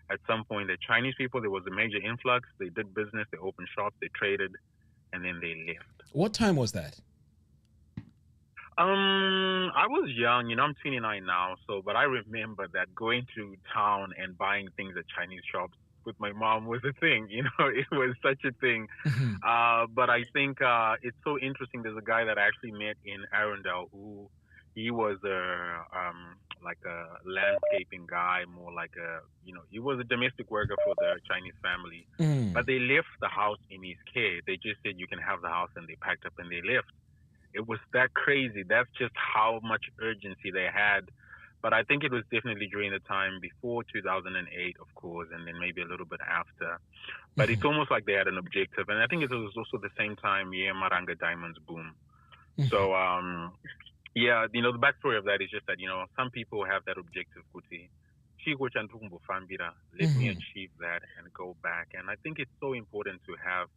at some point. The Chinese people, there was a major influx. They did business, they opened shops, they traded, and then they left. What time was that? I was young, you know, I'm 29 now, but I remember that going to town and buying things at Chinese shops with my mom was a thing, you know, it was such a thing. But I think it's so interesting. There's a guy that I actually met in Arundel who, he was like a landscaping guy, more like he was a domestic worker for the Chinese family. But they left the house in his care. They just said, you can have the house, and they packed up and they left. It was that crazy. That's just how much urgency they had. But I think it was definitely during the time before 2008, of course, and then maybe a little bit after. But it's almost like they had an objective. And I think it was also the same time, Maranga Diamonds boom. So, yeah, you know, the backstory of that is just that, you know, some people have that objective, Kuti. Let me achieve that and go back. And I think it's so important to have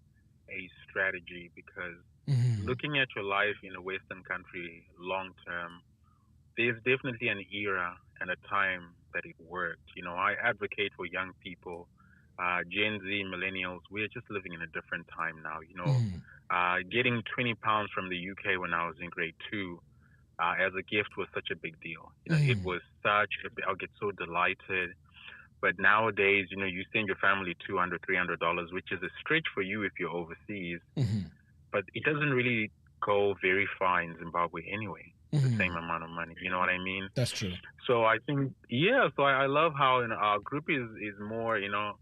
a strategy, because looking at your life in a Western country long term, there's definitely an era and a time that it worked. You know, I advocate for young people, Gen Z, millennials. We're just living in a different time now. You know, getting 20 pounds from the UK when I was in grade 2 as a gift was such a big deal. You know, it was I'll get so delighted. But nowadays, you know, you send your family $200, $300, which is a stretch for you if you're overseas. But it doesn't really go very far in Zimbabwe anyway, the same amount of money. You know what I mean? That's true. So I think, so I love how our group is more, you know,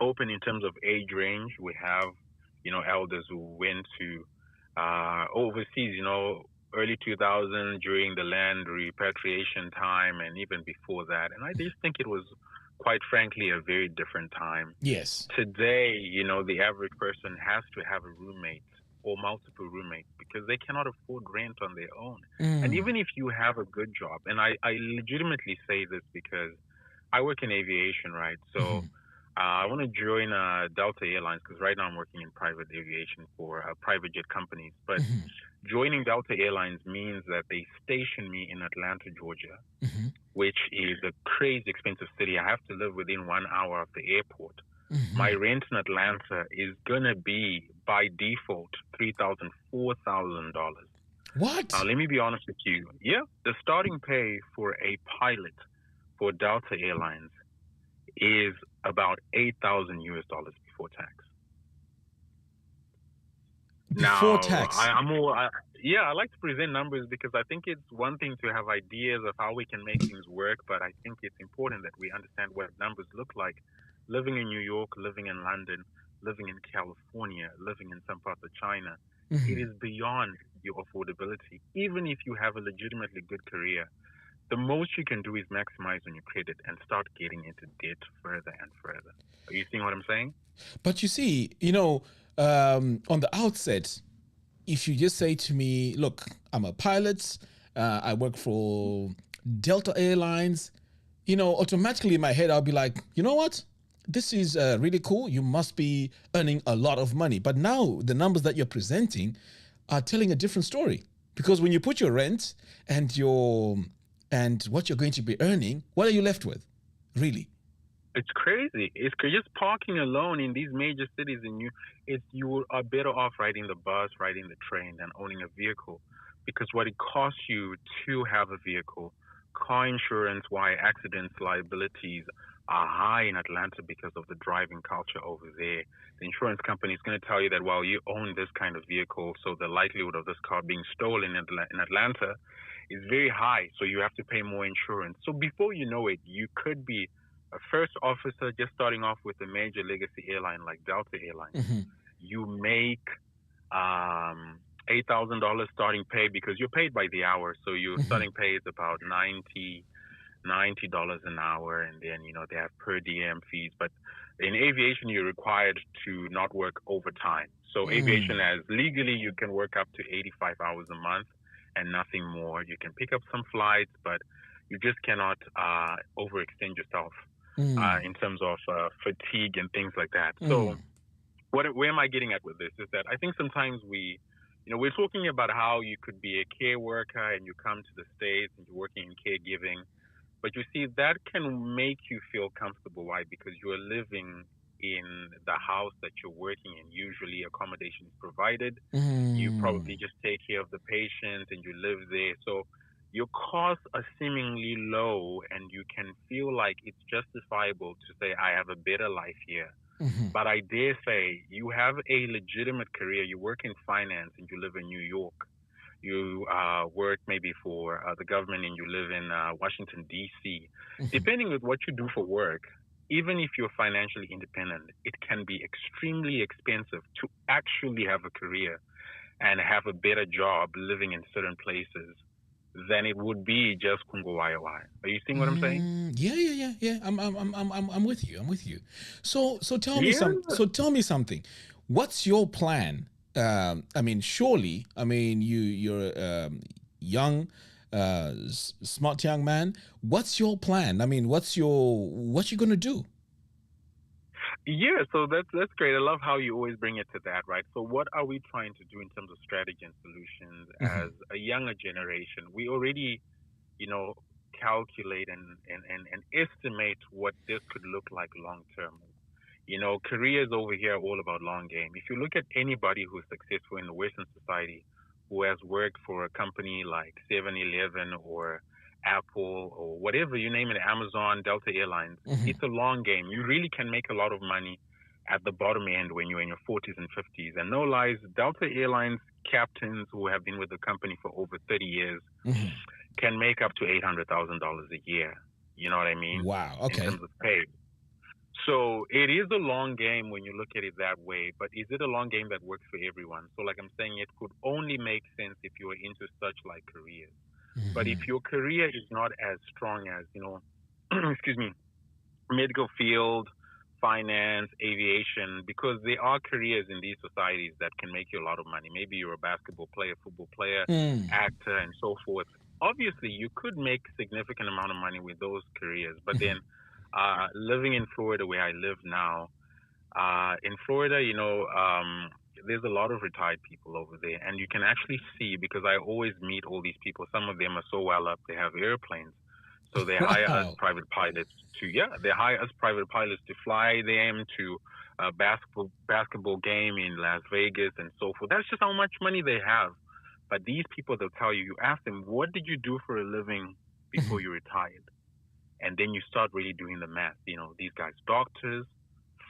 open in terms of age range. We have, you know, elders who went to overseas, you know, early 2000s during the land repatriation time, and even before that. And I just think it was, quite frankly, a very different time. Yes. Today, you know, the average person has to have a roommate or multiple roommates because they cannot afford rent on their own. And even if you have a good job, and I legitimately say this because I work in aviation, right? So I want to join Delta Airlines, because right now I'm working in private aviation for private jet companies. But joining Delta Airlines means that they station me in Atlanta, Georgia, which is a crazy expensive city. I have to live within 1 hour of the airport. My rent in Atlanta is going to be, by default, $3,000, $4,000. What? Now, let me be honest with you. Yeah, the starting pay for a pilot for Delta Airlines is about $8,000 US before tax. Before tax? I like to present numbers because I think it's one thing to have ideas of how we can make things work, but I think it's important that we understand what numbers look like. Living in New York, living in London, living in California, living in some parts of China, it is beyond your affordability. Even if you have a legitimately good career, the most you can do is maximize on your credit and start getting into debt further and further. Are you seeing what I'm saying? But you see, you know, on the outset, if you just say to me, look, I'm a pilot, I work for Delta Airlines, you know, automatically in my head, I'll be like, you know what? This is really cool. You must be earning a lot of money. But now the numbers that you're presenting are telling a different story. Because when you put your rent and what you're going to be earning, what are you left with, really? It's crazy. It's just parking alone in these major cities, and you are better off riding the bus, riding the train, than owning a vehicle, because what it costs you to have a vehicle, car insurance, why accidents, liabilities are high in Atlanta because of the driving culture over there. The insurance company is going to tell you that, well, you own this kind of vehicle, so the likelihood of this car being stolen in Atlanta is very high, so you have to pay more insurance. So before you know it, you could be a first officer just starting off with a major legacy airline like Delta Airlines. Mm-hmm. You make $8,000 starting pay because you're paid by the hour, so your starting pay is about $90 an hour, and then they have per diem fees. But in aviation, you're required to not work overtime. So aviation, as legally, you can work up to 85 hours a month and nothing more. You can pick up some flights, but you just cannot overextend yourself in terms of fatigue and things like that. So where am I getting at with this is that I think sometimes we're talking about how you could be a care worker and you come to the States and you're working in caregiving. But you see, that can make you feel comfortable. Why? Because you are living in the house that you're working in. Usually accommodation is provided. You probably just take care of the patient and you live there. So your costs are seemingly low and you can feel like it's justifiable to say, I have a better life here. But I dare say you have a legitimate career. You work in finance and you live in New York. You work maybe for the government and you live in Washington, D.C. Depending on what you do for work, even if you're financially independent, it can be extremely expensive to actually have a career and have a better job living in certain places than it would be just Kungowaiwai. Are you seeing what I'm saying? Yeah. I'm with you. I'm with you. So tell me tell me something. What's your plan? Surely, you're a young, smart young man. What's your plan? What you gonna do? Yeah, so that's great. I love how you always bring it to that, right? So what are we trying to do in terms of strategy and solutions as a younger generation? We already, calculate and estimate what this could look like long term. Careers over here are all about long game. If you look at anybody who's successful in the Western society, who has worked for a company like 7-Eleven or Apple or whatever, you name it, Amazon, Delta Airlines, it's a long game. You really can make a lot of money at the bottom end when you're in your 40s and 50s. And no lies, Delta Airlines captains who have been with the company for over 30 years can make up to $800,000 a year. You know what I mean? Wow. Okay. In terms of pay. So it is a long game when you look at it that way, but is it a long game that works for everyone? So like I'm saying, it could only make sense if you are into such like careers. But if your career is not as strong as, excuse me, medical field, finance, aviation, because there are careers in these societies that can make you a lot of money. Maybe you're a basketball player, football player, actor, and so forth. Obviously, you could make significant amount of money with those careers. But then living in Florida, where I live now, in Florida, there's a lot of retired people over there, and you can actually see, because I always meet all these people. Some of them are so well up, they have airplanes, so they hire us private pilots to fly them to a basketball game in Las Vegas and so forth. That's just how much money they have. But these people, they'll tell you, you ask them, what did you do for a living before you retired? And then you start really doing the math. These guys, doctors,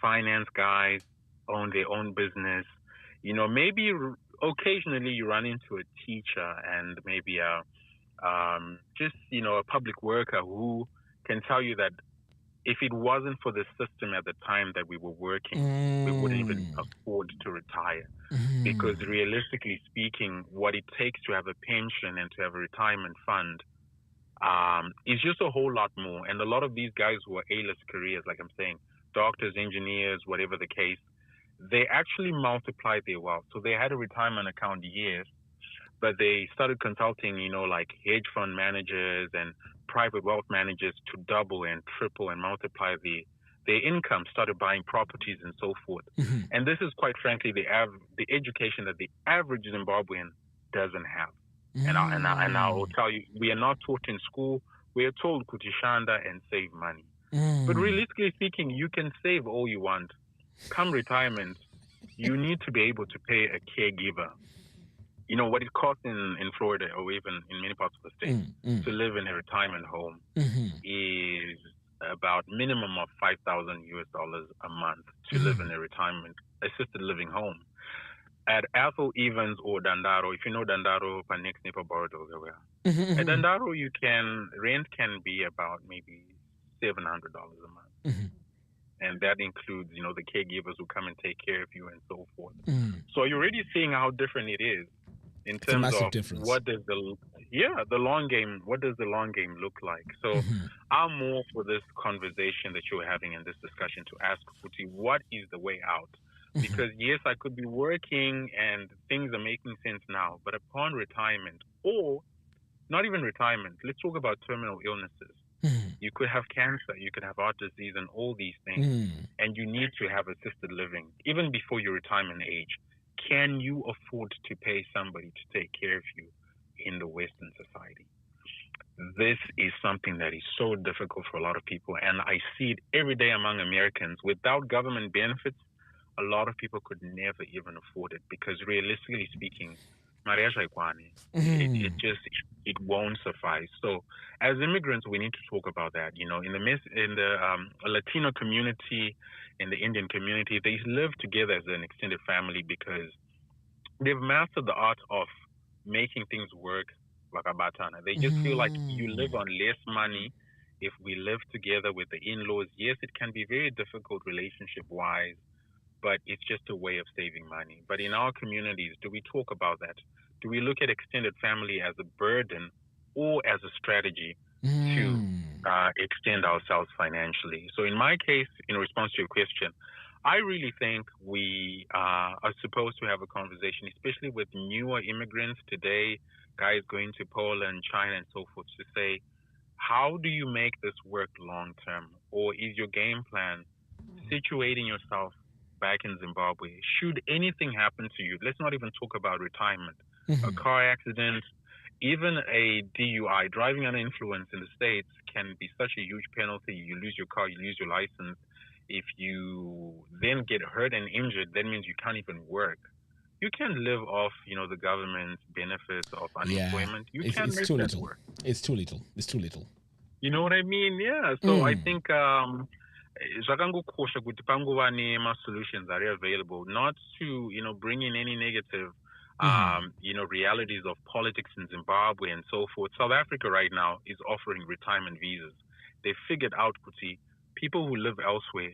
finance guys, own their own business. Maybe occasionally you run into a teacher and maybe a public worker who can tell you that if it wasn't for the system at the time that we were working, we wouldn't even afford to retire. Because realistically speaking, what it takes to have a pension and to have a retirement fund is just a whole lot more. And a lot of these guys who are A-list careers, like I'm saying, doctors, engineers, whatever the case, they actually multiplied their wealth. So they had a retirement account years, but they started consulting, like hedge fund managers and private wealth managers to double and triple and multiply their income, started buying properties and so forth. And this is quite frankly the education that the average Zimbabwean doesn't have. And I will tell you, we are not taught in school. We are told kutishanda and save money. But realistically speaking, you can save all you want. Come retirement, you need to be able to pay a caregiver. You know, what it costs in Florida or even in many parts of the state to live in a retirement home is about minimum of $5,000 a month to live in a retirement assisted living home. At Athol Evans or Dandaro, if you know Dandaro, next neighbor Bordeaux, at Dandaro, rent can be about maybe $700 a month. And that includes, you know, the caregivers who come and take care of you and so forth. So you're already seeing how different it is in terms of difference. What does the long game, what does the long game look like? So I'm more for this conversation that you're having in this discussion to ask Kuti, what is the way out? Because yes, I could be working and things are making sense now, but upon retirement, or not even retirement, let's talk about terminal illnesses. You could have cancer, you could have heart disease and all these things, and you need to have assisted living even before your retirement age. Can you afford to pay somebody to take care of you in the Western society? This is something that is so difficult for a lot of people, and I see it every day among Americans. Without government benefits, a lot of people could never even afford it, because realistically speaking, it won't suffice. So as immigrants, we need to talk about that. You know, in the Latino community, in the Indian community, they live together as an extended family because they've mastered the art of making things work like a batana. They just feel like you live on less money if we live together with the in-laws. Yes, it can be very difficult relationship-wise, but it's just a way of saving money. But in our communities, do we talk about that? Do we look at extended family as a burden or as a strategy to extend ourselves financially? So in my case, in response to your question, I really think we are supposed to have a conversation, especially with newer immigrants today, guys going to Poland, China, and so forth, to say, how do you make this work long term? Or is your game plan situating yourself back in Zimbabwe? Should anything happen to you, let's not even talk about retirement, a car accident, even a DUI, driving under influence in the States, can be such a huge penalty. You lose your car, you lose your license. If you then get hurt and injured, that means you can't even work. You can live off, you know, the government's benefits of unemployment. You can't make too that little. work. It's too little. It's too little. You know what I mean? Yeah. So I think zvakangokosha kuti panguva nema-solutions are available, not to, you know, bring in any negative, you know, realities of politics in Zimbabwe and so forth. South Africa right now is offering retirement visas. They figured out, Kuti, people who live elsewhere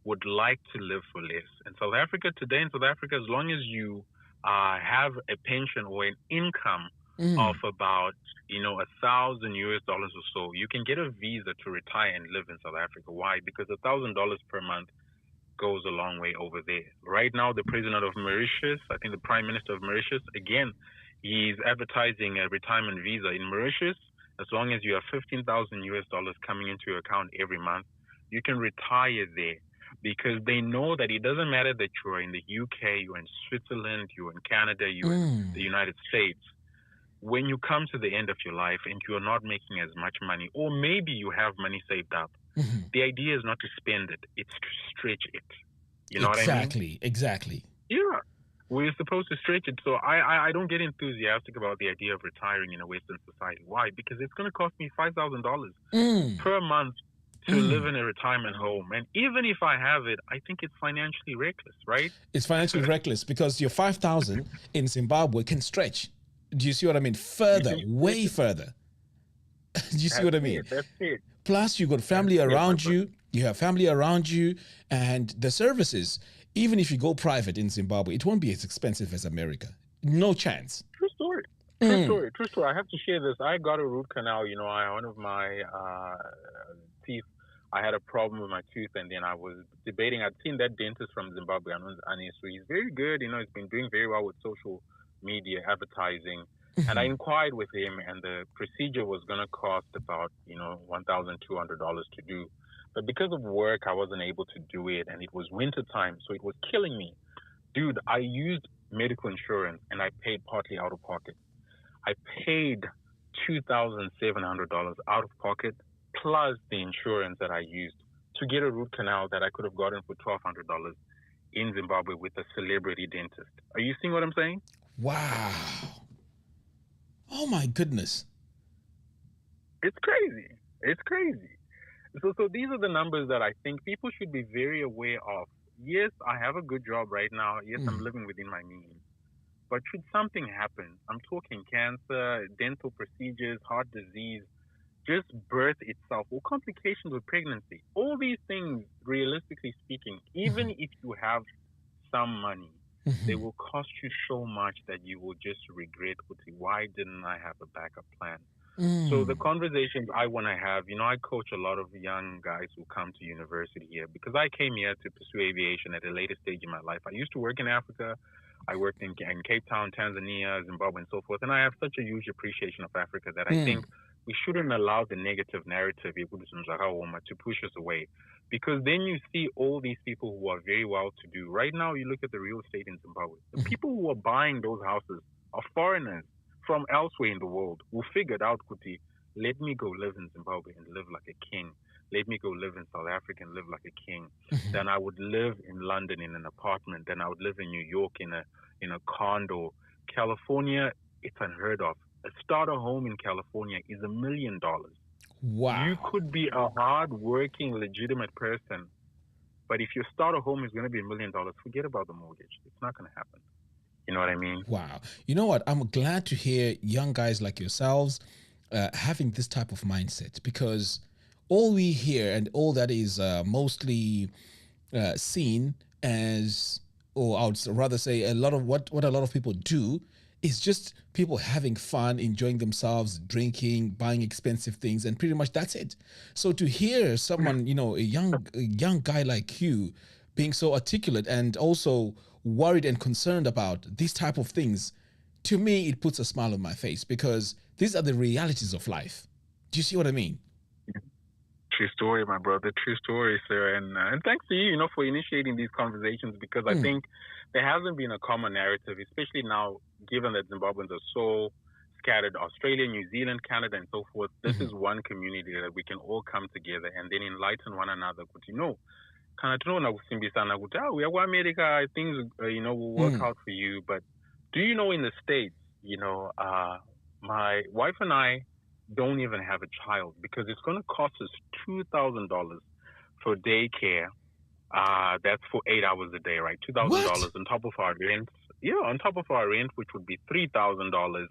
would like to live for less. And South Africa today, in South Africa, as long as you have a pension or an income of about, you know, $1,000 or so, you can get a visa to retire and live in South Africa. Why? Because $1,000 per month goes a long way over there. Right now, the president of Mauritius, I think the prime minister of Mauritius, again, he's advertising a retirement visa in Mauritius. As long as you have $15,000 coming into your account every month, you can retire there, because they know that it doesn't matter that you're in the UK, you're in Switzerland, you're in Canada, you're in the United States. When you come to the end of your life and you're not making as much money, or maybe you have money saved up, the idea is not to spend it, it's to stretch it. You know what I mean? Exactly. Yeah. We're supposed to stretch it. So I don't get enthusiastic about the idea of retiring in a Western society. Why? Because it's going to cost me $5,000 per month to live in a retirement home. And even if I have it, I think it's financially reckless, right? It's financially reckless because your 5,000 in Zimbabwe can stretch. Do you see what I mean? Further, way further. Do you see what I mean? That's it. Plus, you got family around you. You have family around you, and the services. Even if you go private in Zimbabwe, it won't be as expensive as America. No chance. True story. True story. I have to share this. I got a root canal. You know, one of my teeth, I had a problem with my tooth, and then I was debating. I'd seen that dentist from Zimbabwe, Anis, so he's very good. You know, he's been doing very well with social media advertising. And I inquired with him, and the procedure was going to cost about, you know, $1,200 to do. But because of work, I wasn't able to do it, and it was winter time, so it was killing me. Dude, I used medical insurance, and I paid partly out of pocket. I paid $2,700 out of pocket, plus the insurance that I used to get a root canal that I could have gotten for $1,200 in Zimbabwe with a celebrity dentist. Are you seeing what I'm saying? Wow. Oh my goodness. It's crazy. It's crazy. So these are the numbers that I think people should be very aware of. Yes, I have a good job right now. Yes, I'm living within my means. But should something happen, I'm talking cancer, dental procedures, heart disease, just birth itself, or complications with pregnancy, all these things, realistically speaking, even if you have some money, they will cost you so much that you will just regret, why didn't I have a backup plan? So the conversations I want to have, I coach a lot of young guys who come to university here because I came here to pursue aviation at a later stage in my life. I used to work in Africa. I worked in Cape Town, Tanzania, Zimbabwe, and so forth. And I have such a huge appreciation of Africa that I think we shouldn't allow the negative narrative to push us away. Because then you see all these people who are very well-to-do. Right now, you look at the real estate in Zimbabwe. The people who are buying those houses are foreigners from elsewhere in the world who figured out, let me go live in Zimbabwe and live like a king. Let me go live in South Africa and live like a king. Then I would live in London in an apartment. Then I would live in New York in a condo. California, it's unheard of. A starter home in California is $1 million. Wow. You could be a hard-working, legitimate person, but if your starter home is going to be $1 million, forget about the mortgage. It's not going to happen. You know what I mean? Wow. You know what? I'm glad to hear young guys like yourselves having this type of mindset, because all we hear and all that is mostly seen as, or I would rather say a lot of what a lot of people do is just people having fun, enjoying themselves, drinking, buying expensive things, and pretty much that's it. So to hear someone, a young guy like you being so articulate and also worried and concerned about these type of things, to me, it puts a smile on my face, because these are the realities of life. Do you see what I mean? True story, my brother. True story, sir. And thanks to you, for initiating these conversations, because I think there hasn't been a common narrative, especially now, given that Zimbabweans are so scattered, Australia, New Zealand, Canada, and so forth. This is one community that we can all come together and then enlighten one another. We are America, things, will work out for you. But do you know in the States, my wife and I don't even have a child because it's going to cost us $2,000 for daycare. That's for 8 hours a day, right? $2,000 on top of our rent. Yeah, on top of our rent, which would be $3,000.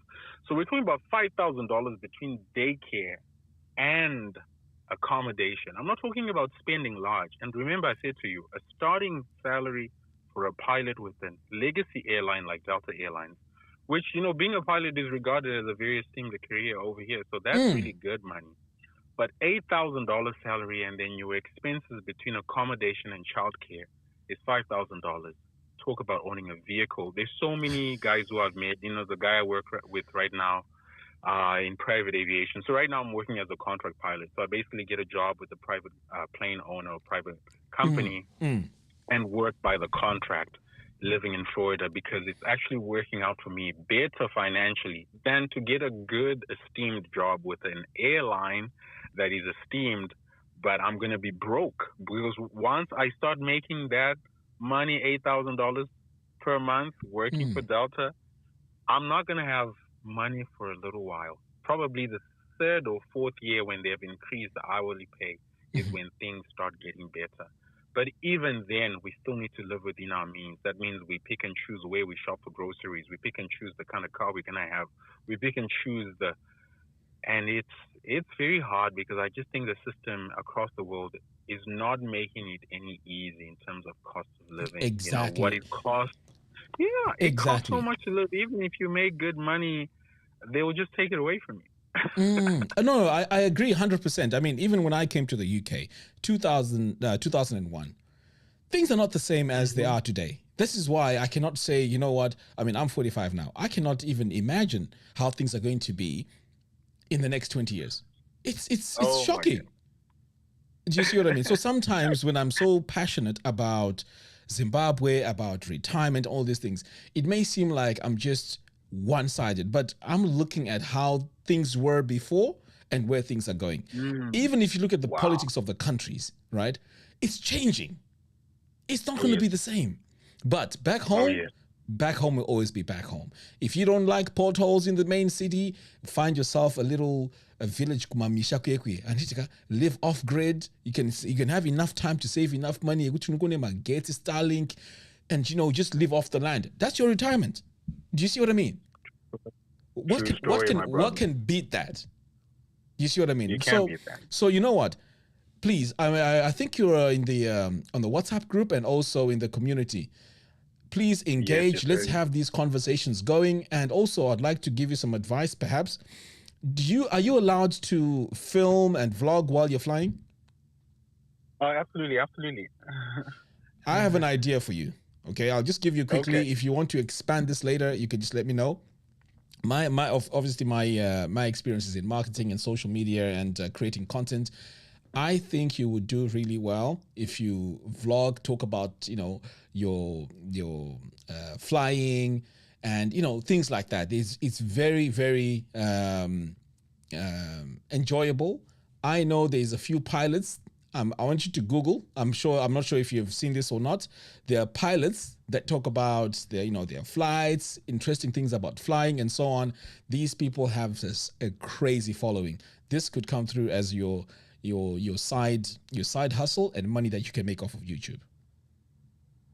So we're talking about $5,000 between daycare and accommodation. I'm not talking about spending large. And remember, I said to you, a starting salary for a pilot with a legacy airline like Delta Airlines, which, being a pilot is regarded as a very esteemed career over here. So that's really good money. But $8,000 salary and then your expenses between accommodation and childcare is $5,000. Talk about owning a vehicle. There's so many guys who I've met, the guy I work with right now in private aviation. So right now I'm working as a contract pilot. So I basically get a job with a private plane owner or private company and work by the contract, living in Florida, because it's actually working out for me better financially than to get a good, esteemed job with an airline that is esteemed, but I'm going to be broke. Because once I start making that money, $8,000 per month, working for Delta, I'm not going to have money for a little while. Probably the third or fourth year when they've increased the hourly pay is when things start getting better. But even then, we still need to live within our means. That means we pick and choose where we shop for groceries. We pick and choose the kind of car we're going to have. We pick and choose and it's very hard, because I just think the system across the world is not making it any easy in terms of cost of living. Exactly. What it costs. Yeah, it costs so much to live. Even if you make good money, they will just take it away from you. No, I agree 100%. I mean, even when I came to the UK, 2001, things are not the same as they are today. This is why I cannot say, you know what, I mean, I'm 45 now. I cannot even imagine how things are going to be in the next 20 years. It's shocking. Do you see what I mean? So sometimes when I'm so passionate about Zimbabwe, about retirement, all these things, it may seem like I'm just one-sided, but I'm looking at how things were before and where things are going. Even if you look at the politics of the countries, right? It's changing. It's not going to be the same. But back home, back home will always be back home. If you don't like potholes in the main city, find yourself a village and live off grid. You can have enough time to save enough money, which get Starlink, and just live off the land. That's your retirement. Do you see what I mean? What can beat that? You see what I mean? You can't beat that. So you know what? Please, I think you're in the on the WhatsApp group and also in the community. Please engage. Let's have these conversations going. And also, I'd like to give you some advice, perhaps. Are you allowed to film and vlog while you're flying? Absolutely. I have an idea for you. Okay, I'll just give you quickly. Okay. If you want to expand this later, you can just let me know. My experiences in marketing and social media and creating content. I think you would do really well if you vlog, talk about your flying and things like that. It's very, very enjoyable. I know there's a few pilots. I want you to Google. I'm not sure if you've seen this or not. There are pilots that talk about their flights, interesting things about flying and so on. These people have a crazy following. This could come through as your side hustle and money that you can make off of YouTube.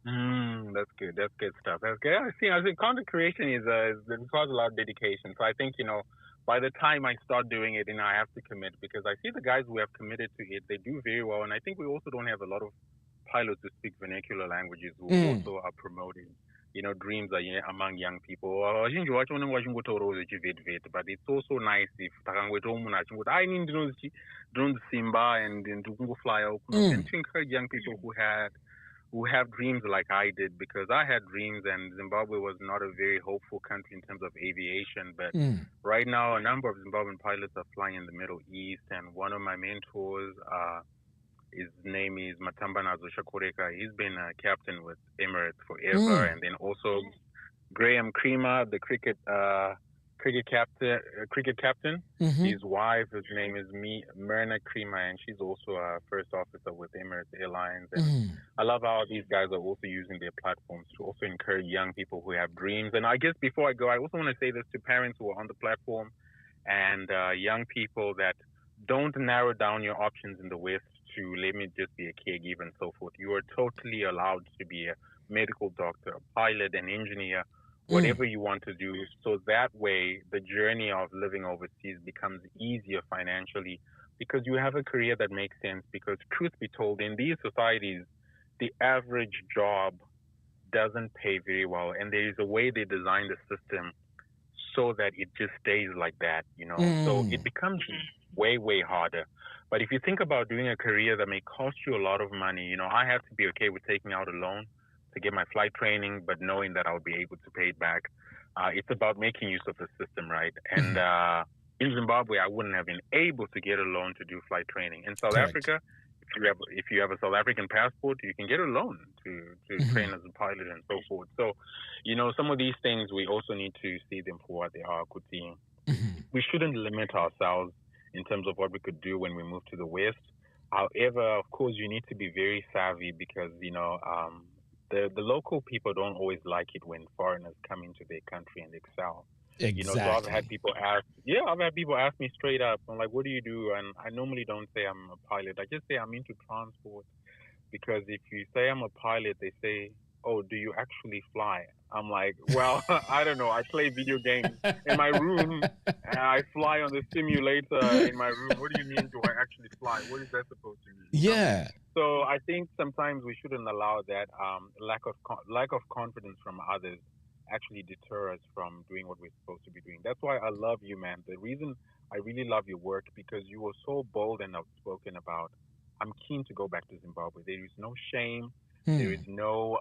That's good. That's good stuff. That's good. I think content creation requires a lot of dedication. So I think by the time I start doing it, I have to commit, because I see the guys who have committed to it, they do very well. And I think we also don't have a lot of pilots who speak vernacular languages who also are promoting, dreams among young people. But it's also nice if I need to Simba and to fly out and to encourage young people who have dreams like I did, because I had dreams, and Zimbabwe was not a very hopeful country in terms of aviation. But right now, a number of Zimbabwean pilots are flying in the Middle East, and one of my mentors, his name is Matambanazo Shakureka. He's been a captain with Emirates forever, and then also Graham Creamer, the cricket captain. His wife, his name is Myrna Creamer, and she's also a first officer with Emirates Airlines. And I love how these guys are also using their platforms to also encourage young people who have dreams. And I guess before I go, I also want to say this to parents who are on the platform and young people, that don't narrow down your options in the West to let me just be a caregiver and so forth. You are totally allowed to be a medical doctor, a pilot, an engineer, whatever you want to do. So that way, the journey of living overseas becomes easier financially, because you have a career that makes sense. Because truth be told, in these societies, the average job doesn't pay very well. And there is a way they design the system so that it just stays like that, So it becomes way, way harder. But if you think about doing a career that may cost you a lot of money, I have to be okay with taking out a loan to get my flight training, but knowing that I'll be able to pay it back. It's about making use of the system, right? And in Zimbabwe, I wouldn't have been able to get a loan to do flight training. In South Africa, if you have a South African passport, you can get a loan to train as a pilot and so forth. So, some of these things, we also need to see them for what they are. We shouldn't limit ourselves in terms of what we could do when we move to the West. However, of course, you need to be very savvy, because, the local people don't always like it when foreigners come into their country and excel. Exactly. So I've had people ask me straight up, I'm like, what do you do? And I normally don't say I'm a pilot. I just say I'm into transport, because if you say I'm a pilot, they say, oh, do you actually fly? I'm like, well, I don't know. I play video games in my room, and I fly on the simulator in my room. What do you mean, do I actually fly? What is that supposed to mean? Yeah. So I think sometimes we shouldn't allow that lack of confidence from others actually deter us from doing what we're supposed to be doing. That's why I love you, man. The reason I really love your work, because you were so bold and outspoken about, I'm keen to go back to Zimbabwe. There is no shame. There is no,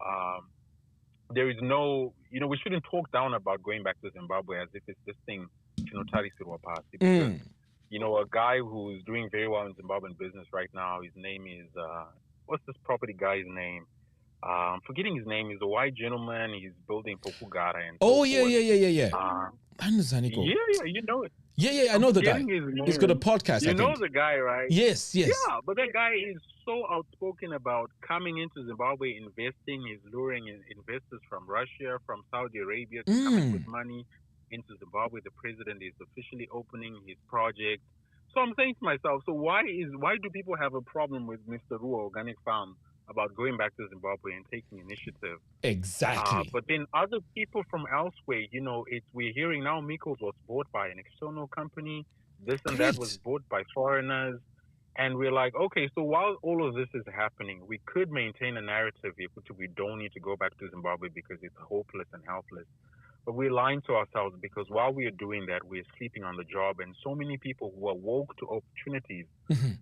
we shouldn't talk down about going back to Zimbabwe as if it's this thing, because, a guy who's doing very well in Zimbabwean business right now, his name is, what's this property guy's name? I'm forgetting his name. He's a white gentleman. He's building Popugara and Oh, so yeah. forth. Zaniko. Yeah, you know it. Yeah, I know the guy. He's got a podcast, You I know think. the guy, right? Yes. Yeah, but that guy is so outspoken about coming into Zimbabwe, investing. He's luring investors from Russia, from Saudi Arabia to come and put money into Zimbabwe. The president is officially opening his project. So I'm saying to myself, so why do people have a problem with Mr. Ruwa Organic Farm about going back to Zimbabwe and taking initiative? Exactly. But then other people from elsewhere, we're hearing now Mikos was bought by an external company. This and that was bought by foreigners. And we're like, okay, so while all of this is happening, we could maintain a narrative if we don't need to go back to Zimbabwe because it's hopeless and helpless. But we're lying to ourselves because while we are doing that, we're sleeping on the job. And so many people who are woke to opportunities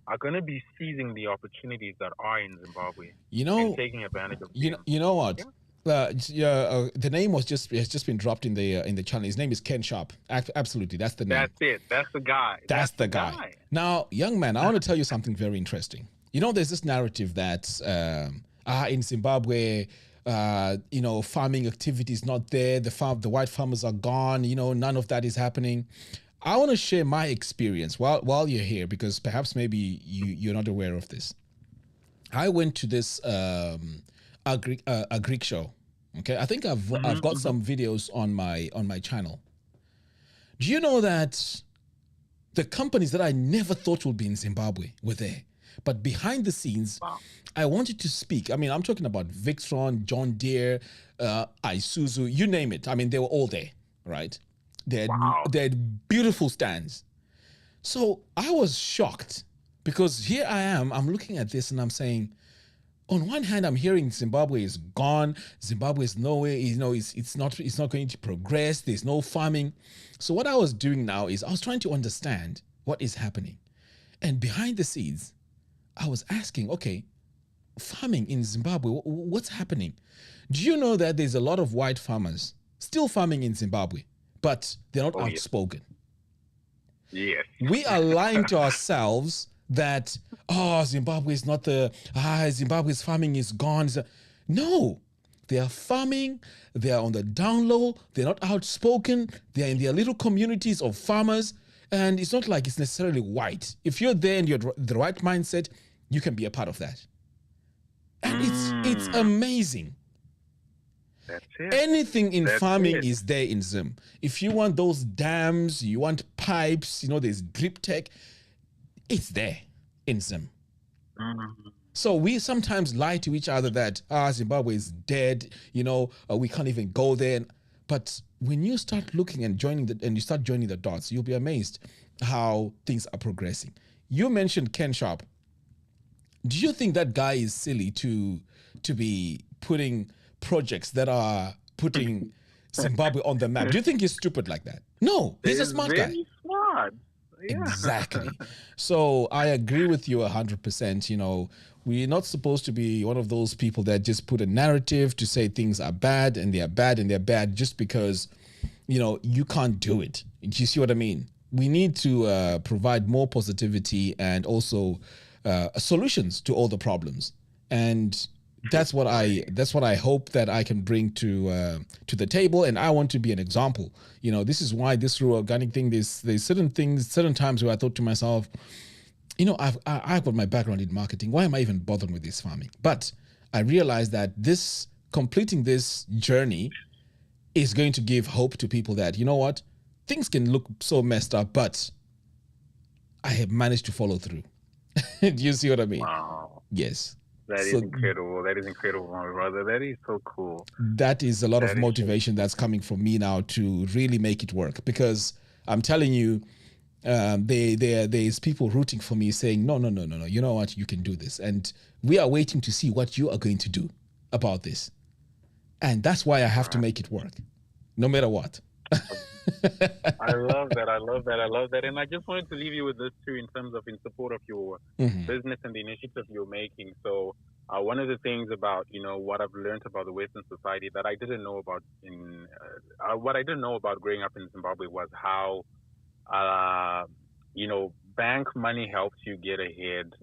are going to be seizing the opportunities that are in Zimbabwe and taking advantage of them. You know what? Yeah. The name has just been dropped in the channel. His name is Ken Sharp. Absolutely, that's the name. That's it. That's the guy. That's the guy. Now, young man, I want to tell you something very interesting. There's this narrative that in Zimbabwe, farming activity is not there. The white farmers are gone. None of that is happening. I want to share my experience while you're here because perhaps maybe you're not aware of this. I went to this Greek show. Okay, I think I've got some videos on my channel. Do you know that the companies that I never thought would be in Zimbabwe were there? But behind the scenes, I wanted to speak. I mean, I'm talking about Victron, John Deere, Isuzu, you name it. I mean, they were all there, right? They had beautiful stands. So I was shocked because here I am, I'm looking at this and I'm saying, on one hand, I'm hearing Zimbabwe is gone. Zimbabwe is nowhere. It's not going to progress. There's no farming. So what I was doing now is I was trying to understand what is happening. And behind the scenes, I was asking, okay, farming in Zimbabwe, what's happening? Do you know that there's a lot of white farmers still farming in Zimbabwe, but they're not outspoken? Yes. We are lying to ourselves that, Zimbabwe is not Zimbabwe's farming is gone. No, they are farming. They are on the down low. They're not outspoken. They're in their little communities of farmers. And it's not like it's necessarily white. If you're there and you're the right mindset, you can be a part of that. And it's amazing. That's it. Anything in farming is there in Zim. If you want those dams, you want pipes, there's drip tech, it's there in Zim. So we sometimes lie to each other that Zimbabwe is dead, we can't even go there. But when you start looking and you start joining the dots, you'll be amazed how things are progressing. You mentioned Ken Sharp. Do you think that guy is silly to be putting projects that are putting Zimbabwe on the map? Do you think he's stupid like that? No, he's a smart guy. Smart. Yeah. Exactly. So I agree with you 100%. We're not supposed to be one of those people that just put a narrative to say things are bad and they're bad and they're bad just because, you can't do it. Do you see what I mean? We need to provide more positivity and also solutions to all the problems. And that's what I hope that I can bring to the table, and I want to be an example. This is why this Ruwa organic thing. There's certain times where I thought to myself, I've got my background in marketing. Why am I even bothering with this farming? But I realized that completing this journey is going to give hope to people that things can look so messed up, but I have managed to follow through. Do you see what I mean? Wow. Yes. That is incredible. That is incredible, my brother. That is so cool. That is a lot of motivation that's coming from me now to really make it work, because I'm telling you, there's people rooting for me saying, no, you know what, you can do this. And we are waiting to see what you are going to do about this. And that's why I have to make it work, no matter what. I love that. And I just wanted to leave you with this too, in terms of in support of your business and the initiative you're making. So one of the things about, what I've learned about the Western society that I didn't know about what I didn't know about growing up in Zimbabwe was how, bank money helps you get ahead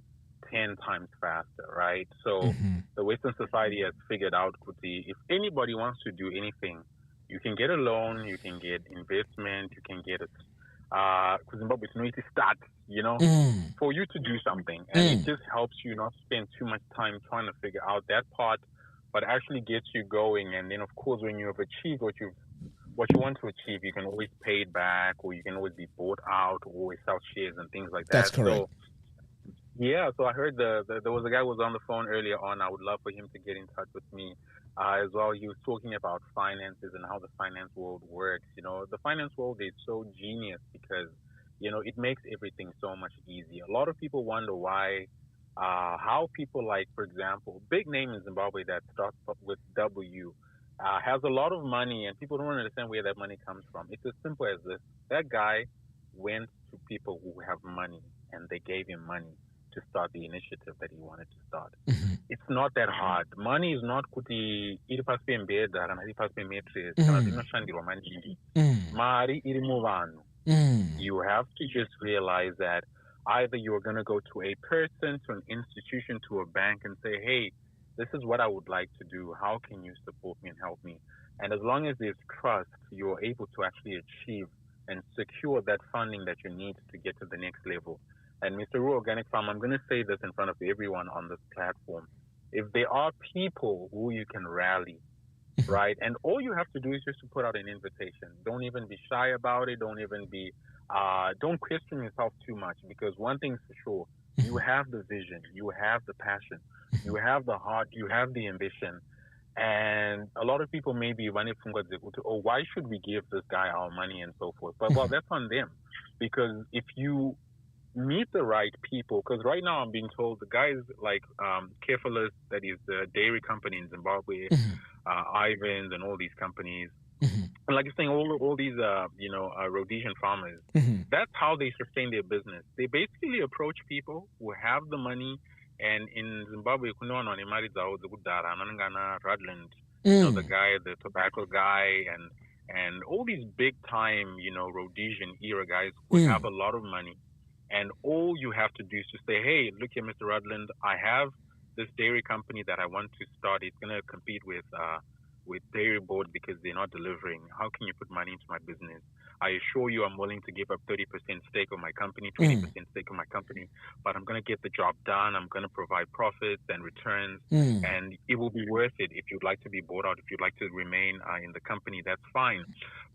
10 times faster, right? So the Western society has figured out if anybody wants to do anything, you can get a loan, you can get investment, you can get it. Because Zimbabwe is going to start, for you to do something. And it just helps you not spend too much time trying to figure out that part, but actually gets you going. And then, of course, when you have achieved what you want to achieve, you can always pay it back, or you can always be bought out, or always sell shares and things like that. That's correct. So, yeah, so I heard there was a guy who was on the phone earlier on. I would love for him to get in touch with me as well. He was talking about finances and how the finance world works. The finance world is so genius because, it makes everything so much easier. A lot of people wonder why, how people like, for example, big name in Zimbabwe that starts with W, has a lot of money, and people don't understand where that money comes from. It's as simple as this. That guy went to people who have money, and they gave him money to start the initiative that he wanted to start. It's not that hard. Money is not kuti iri pasi pembedha kana iri pasi pemattress kana inoshandirwa maningi. Mari iri muvanhu. You have to just realize that either you're going to go to a person, to an institution, to a bank and say, hey, this is what I would like to do. How can you support me and help me? And as long as there's trust, you're able to actually achieve and secure that funding that you need to get to the next level. And Mr. Ruwa Organic Farm, I'm going to say this in front of everyone on this platform. If there are people who you can rally, right, and all you have to do is just to put out an invitation. Don't even be shy about it. Don't even be, don't question yourself too much, because one thing's for sure, you have the vision, you have the passion, you have the heart, you have the ambition. And a lot of people may be running from, oh, why should we give this guy our money and so forth? But, well, that's on them. Because if you meet the right people, because right now I'm being told the guys like Kefalis, that is the dairy company in Zimbabwe, Ivans and all these companies, and like you're saying, all these Rhodesian farmers, that's how they sustain their business. They basically approach people who have the money, and in Zimbabwe, Rudland, the guy, the tobacco guy, and all these big time, Rhodesian era guys who have a lot of money. And all you have to do is to say, hey, look here, Mr. Rudland, I have this dairy company that I want to start. It's going to compete with Dairy Board because they're not delivering. How can you put money into my business? I assure you I'm willing to give up 30% stake of my company, 20% stake of my company, but I'm going to get the job done. I'm going to provide profits and returns, and it will be worth it. If you'd like to be bought out, if you'd like to remain in the company, that's fine.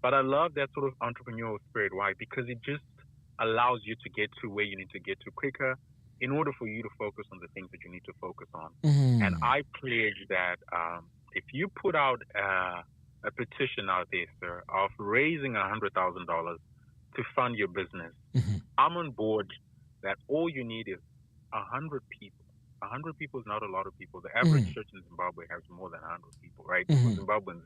But I love that sort of entrepreneurial spirit. Why? Because it just allows you to get to where you need to get to quicker in order for you to focus on the things that you need to focus on. And I pledge that if you put out a petition out there, sir, of raising $100,000 to fund your business, I'm on board that all you need is 100 people. 100 people is not a lot of people. The average church in Zimbabwe has more than 100 people, right? Zimbabweans,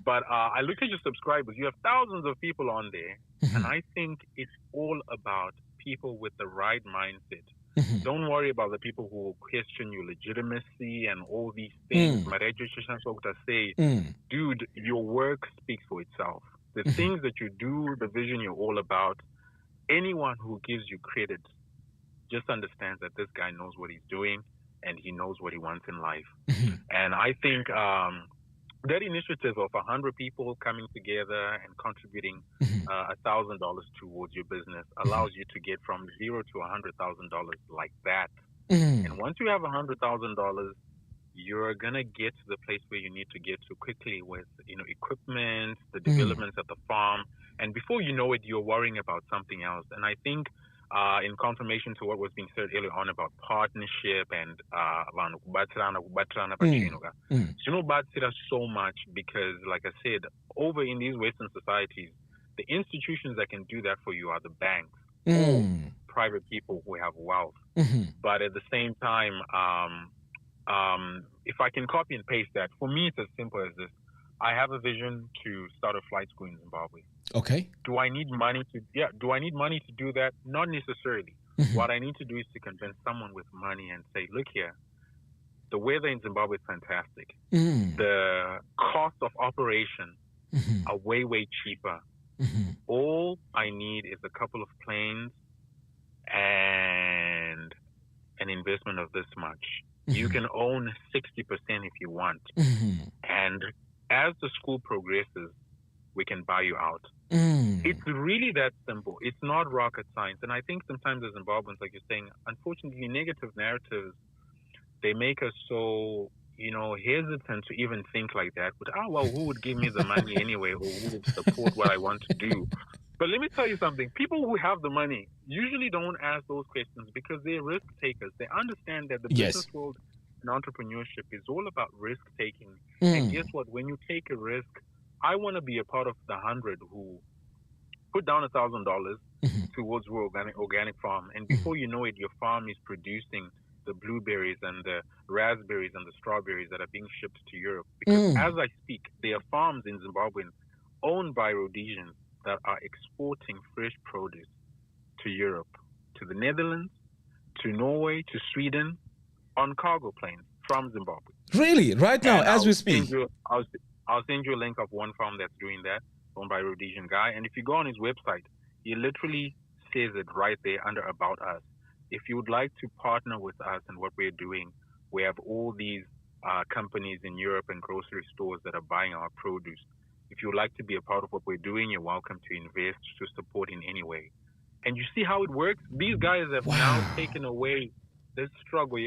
but I look at your subscribers. You have thousands of people on there, and I think it's all about people with the right mindset. Don't worry about the people who question your legitimacy and all these things. Say, dude, your work speaks for itself. The things that you do, the vision you're all about, anyone who gives you credit just understands that this guy knows what he's doing and he knows what he wants in life. And I think that initiative of 100 people coming together and contributing $1,000 towards your business allows you to get from $0 to $100,000 like that. And once you have $100,000, you're gonna get to the place where you need to get to quickly with equipment, the developments at the farm, and before you know it, you're worrying about something else. And I think in confirmation to what was being said earlier on about partnership and so much, because like I said, over in these Western societies, the institutions that can do that for you are the banks or private people who have wealth. But at the same time, if I can copy and paste that, for me it's as simple as this. I have a vision to start a flight school in Zimbabwe. Okay. Do I need money to do that? Not necessarily. What I need to do is to convince someone with money and say, look here, the weather in Zimbabwe is fantastic. The cost of operation are way, way cheaper. All I need is a couple of planes and an investment of this much. You can own 60% if you want. And as the school progresses, we can buy you out. It's really that simple. It's not rocket science. And I think sometimes as Zimbabweans, like you're saying, unfortunately, negative narratives, they make us so, hesitant to even think like that. But, who would give me the money anyway, or who would support what I want to do? But let me tell you something. People who have the money usually don't ask those questions because they're risk takers. They understand that the business world and entrepreneurship is all about risk taking. And guess what? When you take a risk, I want to be a part of the 100 who put down $1,000 towards Ruwa organic farm. And before you know it, your farm is producing the blueberries and the raspberries and the strawberries that are being shipped to Europe. Because as I speak, there are farms in Zimbabwe owned by Rhodesians that are exporting fresh produce to Europe, to the Netherlands, to Norway, to Sweden, on cargo planes from Zimbabwe. Really? Right now, as we speak? I'll send you a link of one farm that's doing that, owned by a Rhodesian guy. And if you go on his website, he literally says it right there under About Us. If you would like to partner with us in what we're doing, we have all these companies in Europe and grocery stores that are buying our produce. If you would like to be a part of what we're doing, you're welcome to invest, to support in any way. And you see how it works? These guys have now taken away this struggle.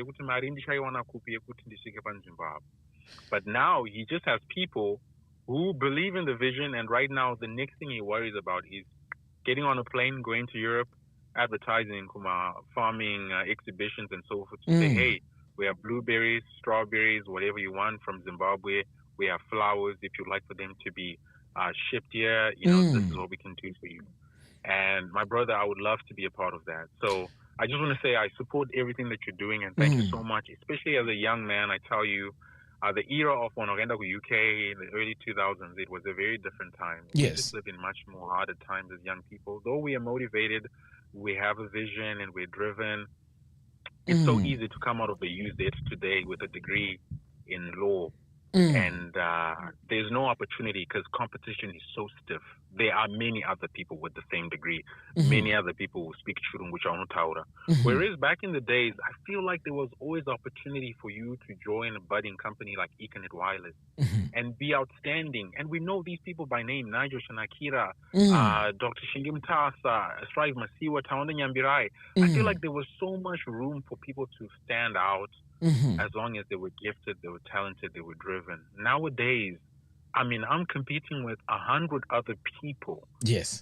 But now he just has people who believe in the vision, and right now the next thing he worries about is getting on a plane, going to Europe, advertising farming exhibitions and so forth to say, hey, we have blueberries, strawberries, whatever you want from Zimbabwe. We have flowers. If you'd like for them to be shipped here, this is what we can do for you. And my brother, I would love to be a part of that. So I just want to say I support everything that you're doing, and thank you so much, especially as a young man. I tell you, the era of Wanogenda UK in the early 2000s, it was a very different time. We just live in much more harder times as young people. Though we are motivated, we have a vision, and we're driven. It's so easy to come out of the UZ today with a degree in law. And there's no opportunity because competition is so stiff. There are many other people with the same degree, many other people who speak Churungu Taura. Whereas back in the days, I feel like there was always opportunity for you to join a budding company like Econet Wireless and be outstanding. And we know these people by name: Nigel Shanakira, Dr. Shingim Tasa, Strive Masiwa, Taonda Nyambirai. I feel like there was so much room for people to stand out. As long as they were gifted, they were talented, they were driven. Nowadays, I'm competing with 100 other people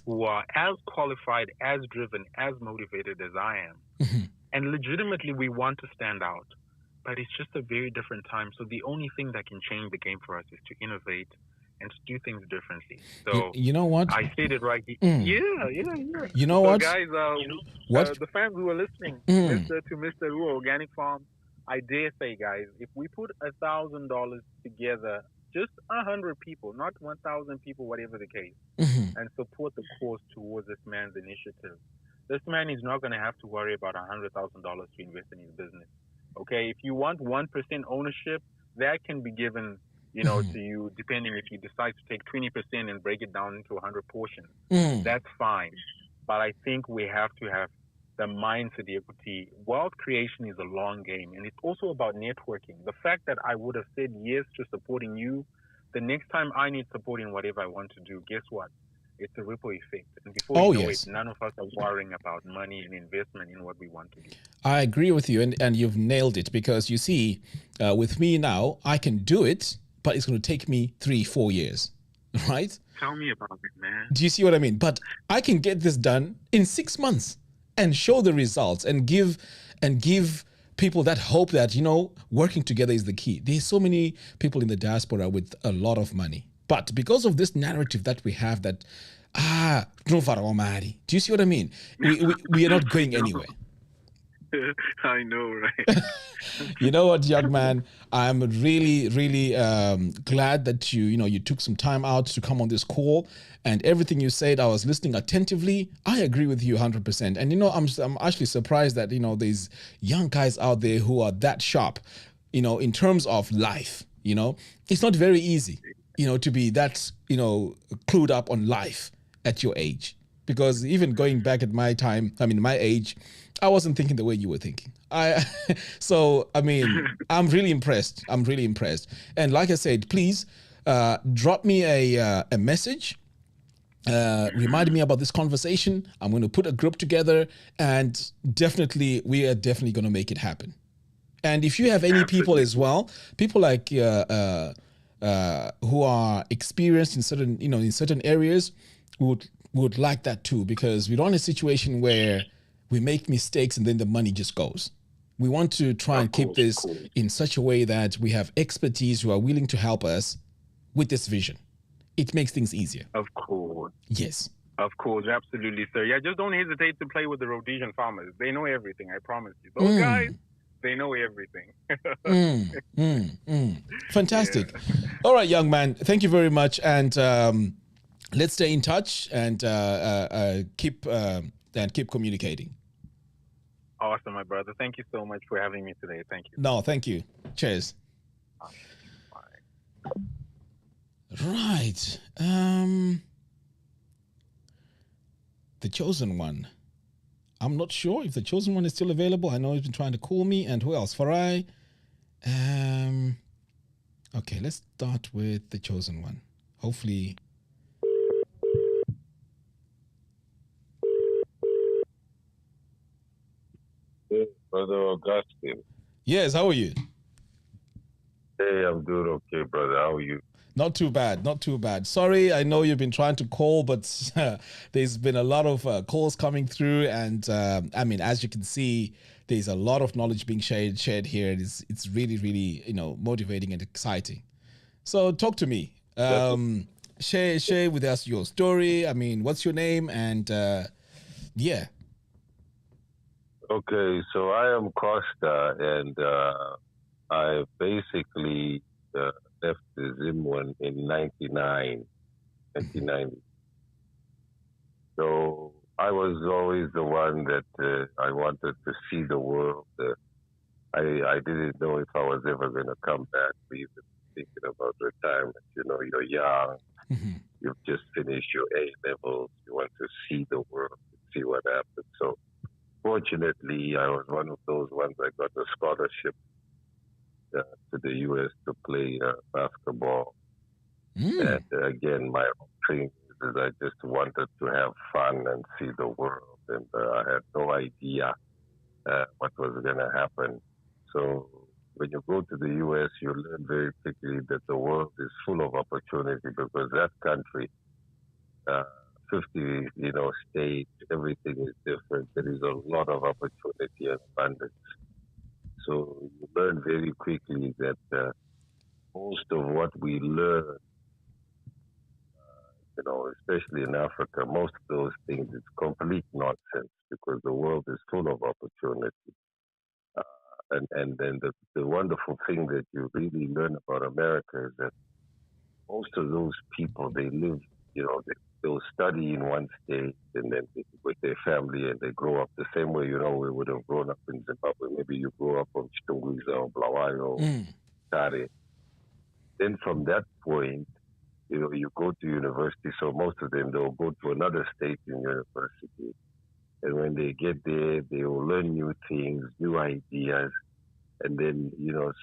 who are as qualified, as driven, as motivated as I am. And legitimately, we want to stand out. But it's just a very different time. So the only thing that can change the game for us is to innovate and to do things differently. So you know what? I said it right. You know so what? Guys, the fans who are listening, Mr. Ruwa Organic Farm, I dare say, guys, if we put $1,000 together, just 100 people, not 1,000 people, whatever the case, and support the cause towards this man's initiative, this man is not going to have to worry about $100,000 to invest in his business. Okay, if you want 1% ownership, that can be given, to you, depending if you decide to take 20% and break it down into 100 portions. That's fine. But I think we have to have the mindset, the equity. Wealth creation is a long game, and it's also about networking. The fact that I would have said yes to supporting you, the next time I need support in whatever I want to do, guess what? It's a ripple effect. And before you know it, none of us are worrying about money and investment in what we want to do. I agree with you, and you've nailed it, because you see, with me now, I can do it, but it's going to take me 3-4 years, right? Tell me about it, man. Do you see what I mean? But I can get this done in 6 months and show the results and give people that hope that, working together is the key. There's so many people in the diaspora with a lot of money. But because of this narrative that we have that, do you see what I mean? We are not going anywhere. I know, right? You know what, young man? I'm really, really glad that you took some time out to come on this call, and everything you said, I was listening attentively. I agree with you 100%. And I'm actually surprised that there's young guys out there who are that sharp, in terms of life. It's not very easy, to be that clued up on life at your age. because even going back at my time, my age, I wasn't thinking the way you were thinking. So I'm really impressed. And like I said, please drop me a message. Remind me about this conversation. I'm going to put a group together, and we are definitely going to make it happen. And if you have any people as well, people like who are experienced in certain areas, would like that too, because we don't want a situation where we make mistakes and then the money just goes. We want to try and keep this in such a way that we have expertise who are willing to help us with this vision. It makes things easier. Of course. Yes. Of course, absolutely, sir. Yeah, just don't hesitate to play with the Rhodesian farmers. They know everything, I promise you. Those guys, they know everything. Fantastic. Yeah. All right, young man. Thank you very much. And let's stay in touch and keep communicating. Awesome, my brother. Thank you so much for having me today. Thank you. No, thank you. Cheers. Right. The Chosen One. I'm not sure if the Chosen One is still available. I know he's been trying to call me. And who else? Farai. Okay, let's start with the Chosen One. Hopefully. Hey, Brother Augustine. Yes, how are you? Hey, I'm doing okay, brother. How are you? Not too bad. Sorry, I know you've been trying to call, but there's been a lot of calls coming through. And as you can see, there's a lot of knowledge being shared here. It's really, really, motivating and exciting. So talk to me. Share with us your story. What's your name? And yeah. Okay, so I am Costa, and I basically left the Zimbabwe in 1990. So I was always the one that I wanted to see the world. I didn't know if I was ever going to come back, even thinking about retirement. You're young, you've just finished your A-levels, you want to see the world, see what happens. So fortunately, I was one of those ones. I got a scholarship to the U.S. to play basketball. And again, my own thing is I just wanted to have fun and see the world. And I had no idea what was going to happen. So when you go to the U.S., you learn very quickly that the world is full of opportunity, because that country, 50, states, everything is different. There is a lot of opportunity and abundance. So you learn very quickly that most of what we learn, especially in Africa, most of those things, it's complete nonsense, because the world is full of opportunity. And then the wonderful thing that you really learn about America is that most of those people, they live, they'll study in one state and then with their family, and they grow up the same way, we would have grown up in Zimbabwe. Maybe you grow up from Chitungwiza or Blawayo, Tare. Then from that point, you go to university. So most of them, they'll go to another state in university. And when they get there, they will learn new things, new ideas. And then,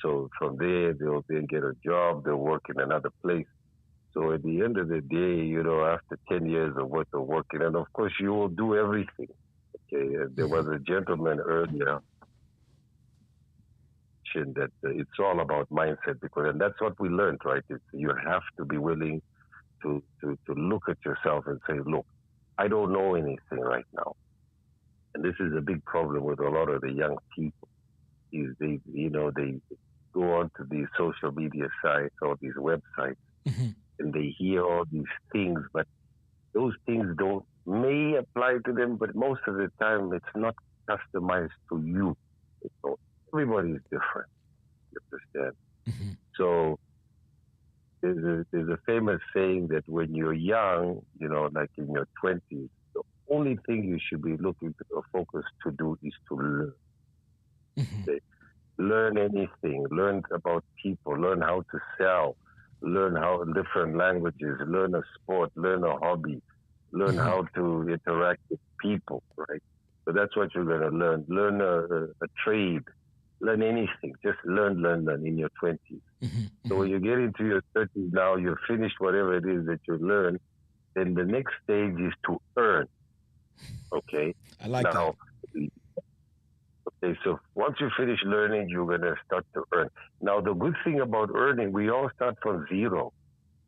so from there, they'll then get a job, they'll work in another place. So at the end of the day, after 10 years of worth of working, and of course you will do everything. Okay, there was a gentleman earlier that it's all about mindset, and that's what we learned, right? You have to be willing to look at yourself and say, look, I don't know anything right now. And this is a big problem with a lot of the young people, is they go onto these social media sites or these websites, and they hear all these things, but those things may apply to them, but most of the time it's not customized to you. Everybody is different, you understand? So there's a famous saying that when you're young, like in your 20s, the only thing you should be looking to focus to do is to learn. Okay? Learn anything, learn about people, learn how to sell, learn how different languages, learn a sport, learn a hobby, learn how to interact with people, right? So that's what you're going to learn. Learn a trade, learn anything. Just learn in your 20s. So when you get into your 30s now, you've finished whatever it is that you learn, then the next stage is to earn. Okay? I like that. Okay, so once you finish learning, you're going to start to earn. Now, the good thing about earning, we all start from zero.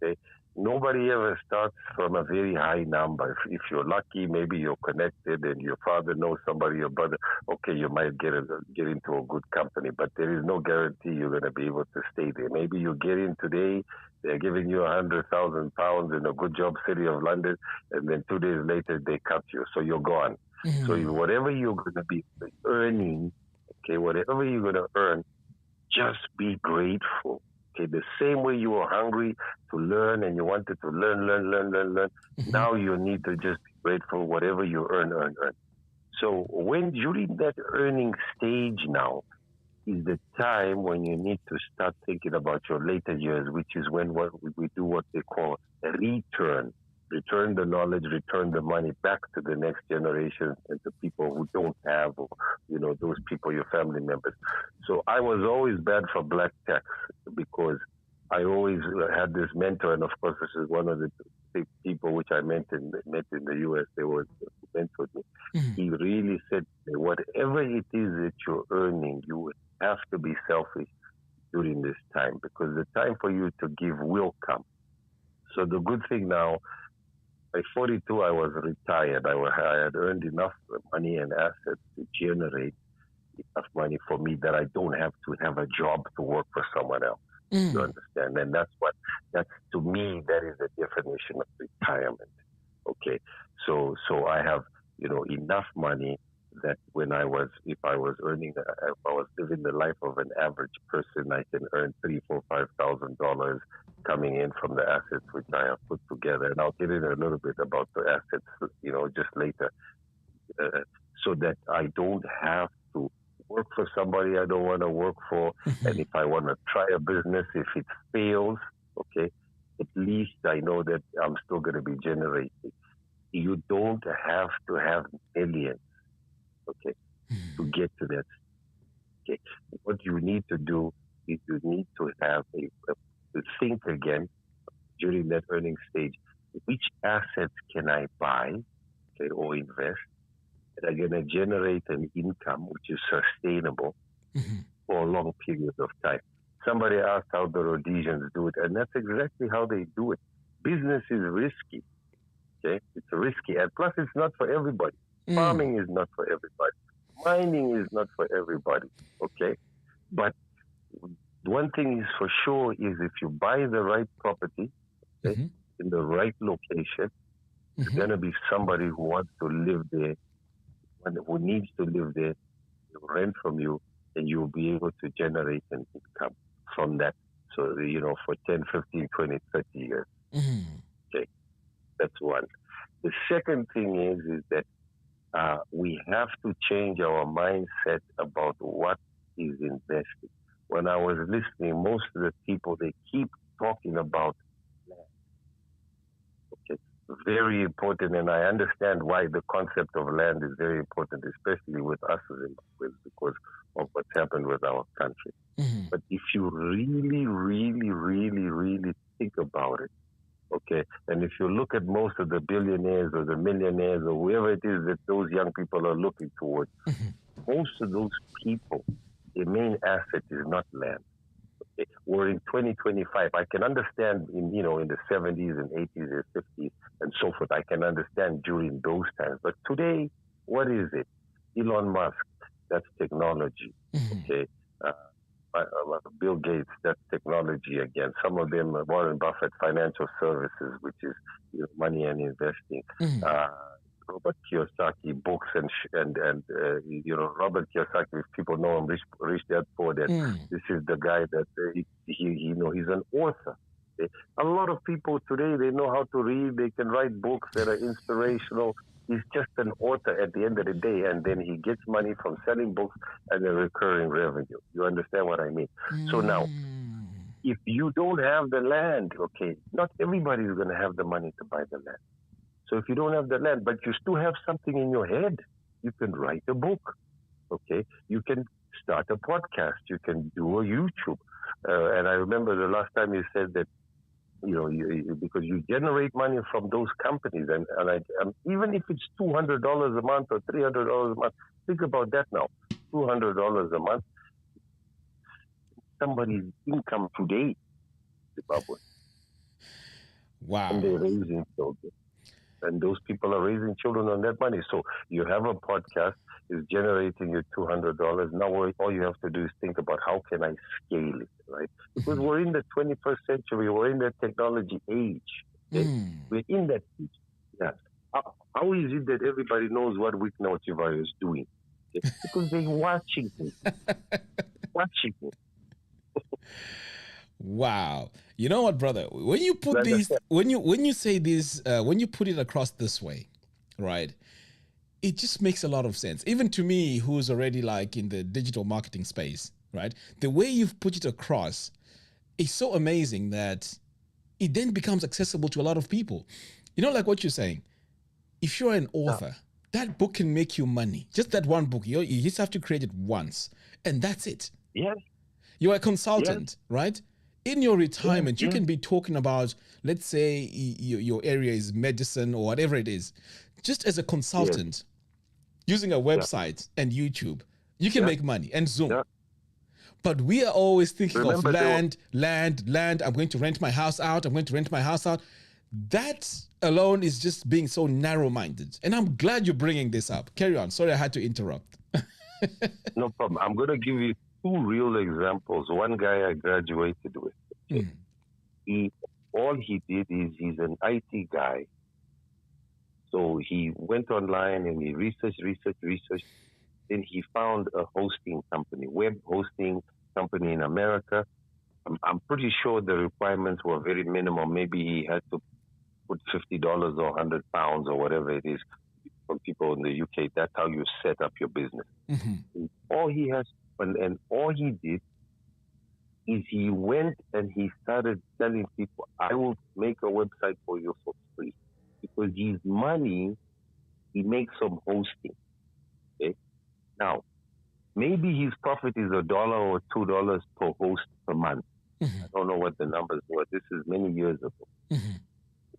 Okay? Nobody ever starts from a very high number. If you're lucky, maybe you're connected and your father knows somebody, your brother, okay, you might get into a good company, but there is no guarantee you're going to be able to stay there. Maybe you get in today, they're giving you £100,000 in a good job city of London, and then 2 days later they cut you, so you're gone. So whatever you're going to be earning, okay, whatever you're going to earn, just be grateful. Okay, the same way you were hungry to learn and you wanted to learn. Now you need to just be grateful whatever you earn. So when during that earning stage now is the time when you need to start thinking about your later years, which is when we do what they call a return. Return the knowledge, return the money back to the next generation and to people who don't have, or, you know, those people, your family members. So I was always bad for black tax because I always had this mentor, and of course this is one of the people which I met in the U.S. They were mentored me. He really said, whatever it is that you're earning, you have to be selfish during this time because the time for you to give will come. So the good thing now, by 42, I was retired. I had earned enough money and assets to generate enough money for me that I don't have to have a job to work for someone else. You understand? And that's to me, that is the definition of retirement. Okay. So I have, you know, enough money that if I was living the life of an average person, I can earn $3,000, $4,000, $5,000 coming in from the assets which I have put together. And I'll get in a little bit about the assets, you know, just later, so that I don't have to work for somebody I don't want to work for. And if I want to try a business, if it fails, okay, at least I know that I'm still going to be generating. You don't have to have millions, okay, to get to that. Okay, what you need to do is you need to have to think again during that earning stage. Which assets can I buy, okay, or invest that are going to generate an income which is sustainable for a long period of time? Somebody asked how the Rhodesians do it, and that's exactly how they do it. Business is risky. Okay, it's risky, and plus it's not for everybody. Farming is not for everybody. Mining is not for everybody. Okay, but one thing is for sure is if you buy the right property, okay, in the right location, there's going to be somebody who wants to live there, who needs to live there, rent from you, and you'll be able to generate an income from that. So, you know, for 10, 15, 20, 30 years. Okay, that's one. The second thing is that we have to change our mindset about what is invested. When I was listening, most of the people, they keep talking about land. Okay, very important, and I understand why the concept of land is very important, especially with us because of what's happened with our country. But if you really, really, really, really think about it, okay, and if you look at most of the billionaires or the millionaires or whoever it is that those young people are looking towards, most of those people, their main asset is not land. Okay? We're in 2025. I can understand in the 70s and 80s and 50s and so forth. I can understand during those times. But today, what is it? Elon Musk, that's technology. Okay. Bill Gates, that's technology again. Some of them, Warren Buffett, financial services, which is money and investing. Robert Kiyosaki, books and Robert Kiyosaki, if people know him, Rich Dad Poor Dad. This is the guy that he's an author. A lot of people today, they know how to read, they can write books that are inspirational. He's just an author at the end of the day, and then he gets money from selling books and a recurring revenue. You understand what I mean? So now, if you don't have the land, okay, not everybody is going to have the money to buy the land. So if you don't have the land, but you still have something in your head, you can write a book. Okay, you can start a podcast. You can do a YouTube. And I remember the last time you said that, because you generate money from those companies, and even if it's $200 a month or $300 a month, think about that now. $200 a month, somebody's income today, Zimbabwe. Wow. And they're raising children. And those people are raising children on that money. So you have a podcast, is generating you $200. Now all you have to do is think about how can I scale it, right? Because we're in the 21st century, we're in the technology age. Okay? We're in that age. Yeah. How is it that everybody knows what Wick Naughty is doing? Okay? Because they're watching it. Watching it. Wow. You know what, brother? When you put these, when you say this, when you put it across this way, right? It just makes a lot of sense. Even to me, who's already like in the digital marketing space, right? The way you've put it across is so amazing that it then becomes accessible to a lot of people. You know, like what you're saying. If you're an author, that book can make you money. Just that one book. You just have to create it once, and that's it. Yes. You're a consultant, right? In your retirement, you can be talking about, let's say your area is medicine or whatever it is. Just as a consultant, using a website and YouTube, you can make money, and Zoom. But we are always thinking of land. I'm going to rent my house out. That alone is just being so narrow-minded. And I'm glad you're bringing this up. Carry on. Sorry, I had to interrupt. No problem. I'm going to give you two real examples. One guy I graduated with. All he did is he's an IT guy. So he went online and he researched. Then he found a hosting company, web hosting company in America. I'm pretty sure the requirements were very minimal. Maybe he had to put $50 or £100 or whatever it is for people in the UK. That's how you set up your business. All he has, and all he did is he went and he started telling people, I will make a website for you for free. Because his money, he makes from hosting. Okay? Now, maybe his profit is $1 or $2 per host per month. I don't know what the numbers were. This is many years ago.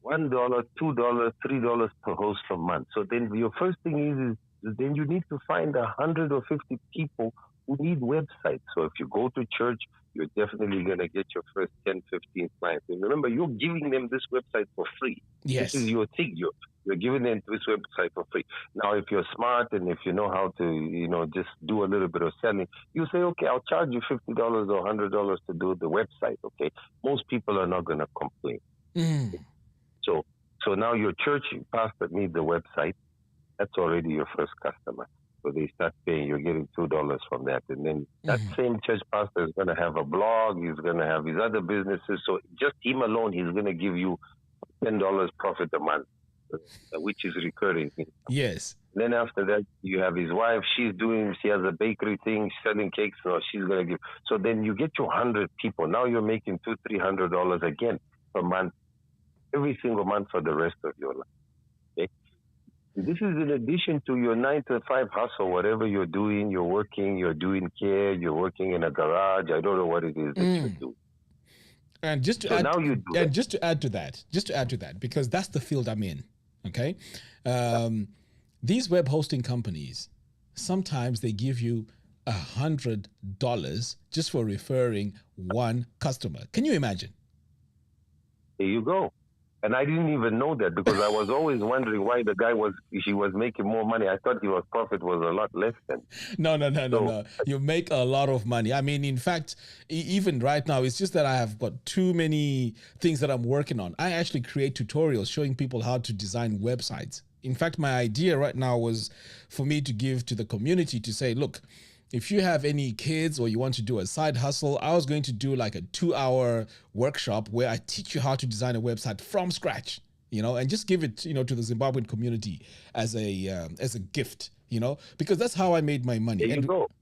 $1, $2, $3 per host per month. So then your first thing is then you need to find 100 or 50 people who need websites. So if you go to church, you're definitely going to get your first 10, 15 clients. And remember, you're giving them this website for free. Yes. This is your thing. You're giving them this website for free. Now, if you're smart and if you know how to, just do a little bit of selling, you say, okay, I'll charge you $50 or $100 to do the website, okay? Most people are not going to complain. So now your church pastor needs the website. That's already your first customer. So they start paying, you're getting $2 from that. And then that same church pastor is going to have a blog, he's going to have his other businesses. So just him alone, he's going to give you $10 profit a month, which is recurring. Yes. Then after that, you have his wife, she has a bakery thing, selling cakes, so she's going to give. So then you get your 100 people. Now you're making $200-300 again per month, every single month for the rest of your life. Okay? This is in addition to your 9-to-5 hustle, whatever you're doing, you're working, you're doing care, you're working in a garage. I don't know what it is that you do. And just to add to that, because that's the field I'm in. Okay, these web hosting companies, sometimes they give you $100 just for referring one customer. Can you imagine? There you go. And I didn't even know that because I was always wondering why the guy was making more money. I thought his profit was a lot less than. No. You make a lot of money. I mean, in fact, even right now, it's just that I have got too many things that I'm working on. I actually create tutorials showing people how to design websites. In fact, my idea right now was for me to give to the community to say, look, if you have any kids or you want to do a side hustle, I was going to do like a 2-hour workshop where I teach you how to design a website from scratch, and just give it, to the Zimbabwean community as a gift, because that's how I made my money.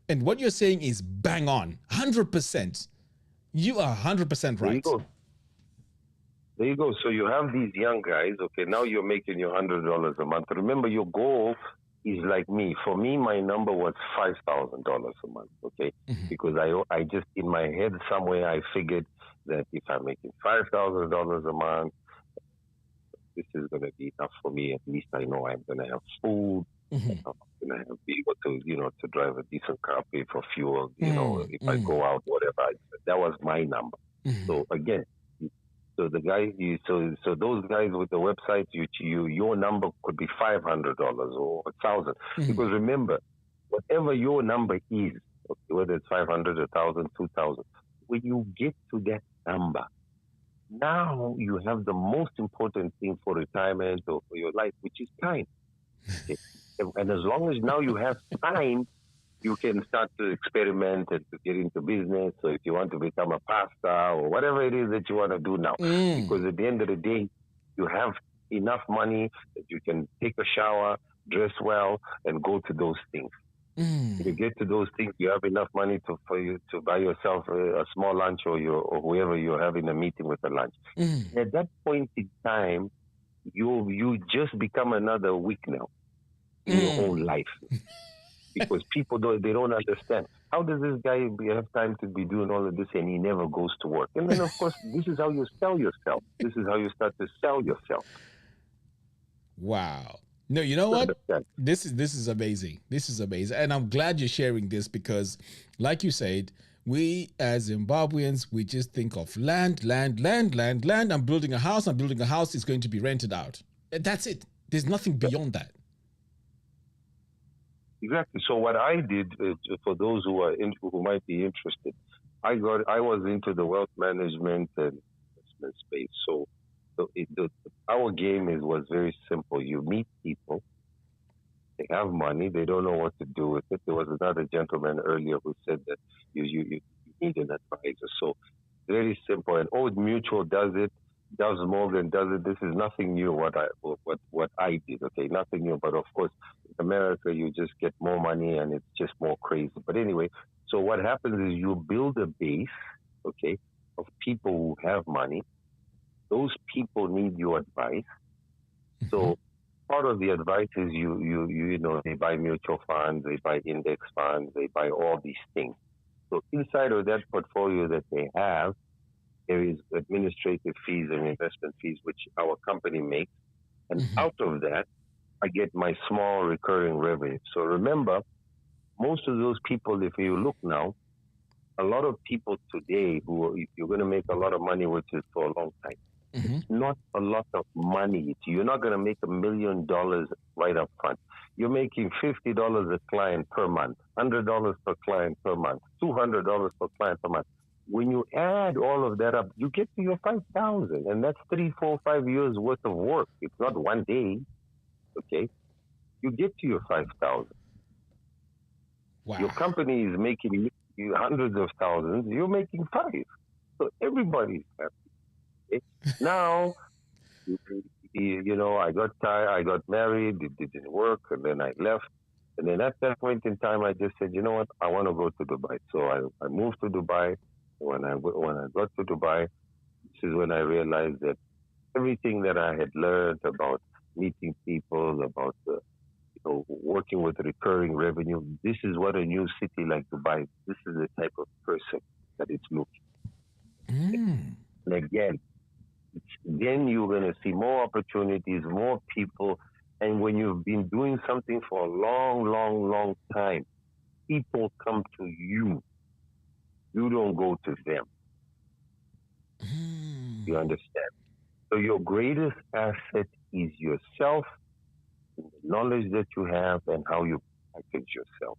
And what you're saying is bang on, 100%. You are 100% right. There you go. So you have these young guys. Okay, now you're making your $100 a month. Remember, your goal is like me. For me, my number was $5,000 a month. Okay, because I just in my head somewhere I figured that if I'm making $5,000 a month, this is going to be enough for me. At least I know I'm going to have food. I'm going to be able to, to drive a decent car, pay for fuel. If I go out, whatever. That was my number. So again. So the guys, so those guys with the website, your number could be $500 or $1,000. Because remember, whatever your number is, okay, whether it's 500, 1,000, 2,000, when you get to that number, now you have the most important thing for retirement or for your life, which is time. Okay? And as long as now you have time, you can start to experiment and to get into business. So if you want to become a pastor or whatever it is that you want to do now, because at the end of the day, you have enough money that you can take a shower, dress well, and go to those things. If you get to those things, you have enough money for you to buy yourself a small lunch or whoever you're having a meeting with a lunch. At that point in time, you just become another week now in your own life. Because people don't understand. How does this guy have time to be doing all of this and he never goes to work? And then, of course, this is how you sell yourself. This is how you start to sell yourself. Wow. No, you know what? This is amazing. This is amazing. And I'm glad you're sharing this because, like you said, we as Zimbabweans, we just think of land. I'm building a house. It's going to be rented out. That's it. There's nothing beyond that. Exactly. So what I did, for those who might be interested, I was into the wealth management and investment space. So our game was very simple. You meet people, they have money, they don't know what to do with it. There was another gentleman earlier who said that you need an advisor. So very simple. And Old Mutual does it. Does Morgan does it. This is nothing new. What I did, okay, nothing new. But of course, in America, you just get more money and it's just more crazy. But anyway, so what happens is you build a base, okay, of people who have money. Those people need your advice. So part of the advice is they buy mutual funds, they buy index funds, they buy all these things. So inside of that portfolio that they have, there is administrative fees and investment fees, which our company makes. And out of that, I get my small recurring revenue. So remember, most of those people, if you look now, a lot of people today if you're going to make a lot of money, which is for a long time, it's not a lot of money. You're not going to make $1 million right up front. You're making $50 a client per month, $100 per client per month, $200 per client per month. When you add all of that up, you get to your 5,000, and that's 3, 4, 5 years worth of work. It's not one day, okay? You get to your 5,000. Wow. Your company is making you hundreds of thousands. You're making 5, so everybody's happy. Okay? Now, I got tired. I got married. It didn't work, and then I left. And then at that point in time, I just said, you know what? I want to go to Dubai. So I moved to Dubai. When I got to Dubai, this is when I realized that everything that I had learned about meeting people, about working with recurring revenue, this is what a new city like Dubai, this is the type of person that it's looking. And again, then you're going to see more opportunities, more people. And when you've been doing something for a long, long, long time, people come to you. You don't go to them. You understand? So your greatest asset is yourself, the knowledge that you have, and how you package yourself.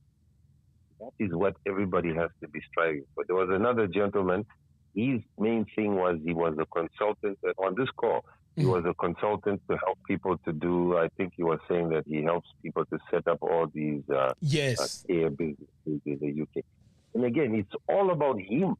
That is what everybody has to be striving for. There was another gentleman. His main thing was he was a consultant on this call. He was a consultant to help people to do, I think he was saying that he helps people to set up all these air businesses in the UK. And again, it's all about him.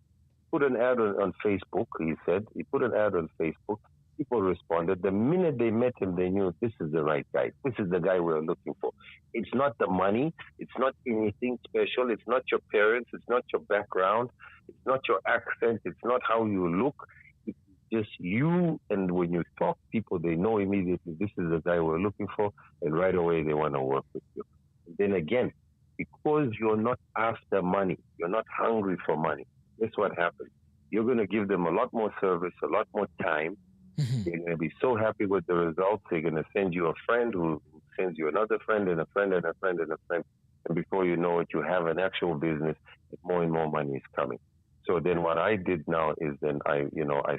Put an ad on Facebook, he said. He put an ad on Facebook. People responded. The minute they met him, they knew this is the right guy. This is the guy we're looking for. It's not the money. It's not anything special. It's not your parents. It's not your background. It's not your accent. It's not how you look. It's just you, and when you talk people, they know immediately this is the guy we're looking for, and right away they want to work with you. And then again, because you're not after money, you're not hungry for money, guess what happens? You're going to give them a lot more service, a lot more time. They're going to be so happy with the results. They're going to send you a friend who sends you another friend and a friend and a friend and a friend. And before you know it, you have an actual business, and more money is coming. So then what I did now is then I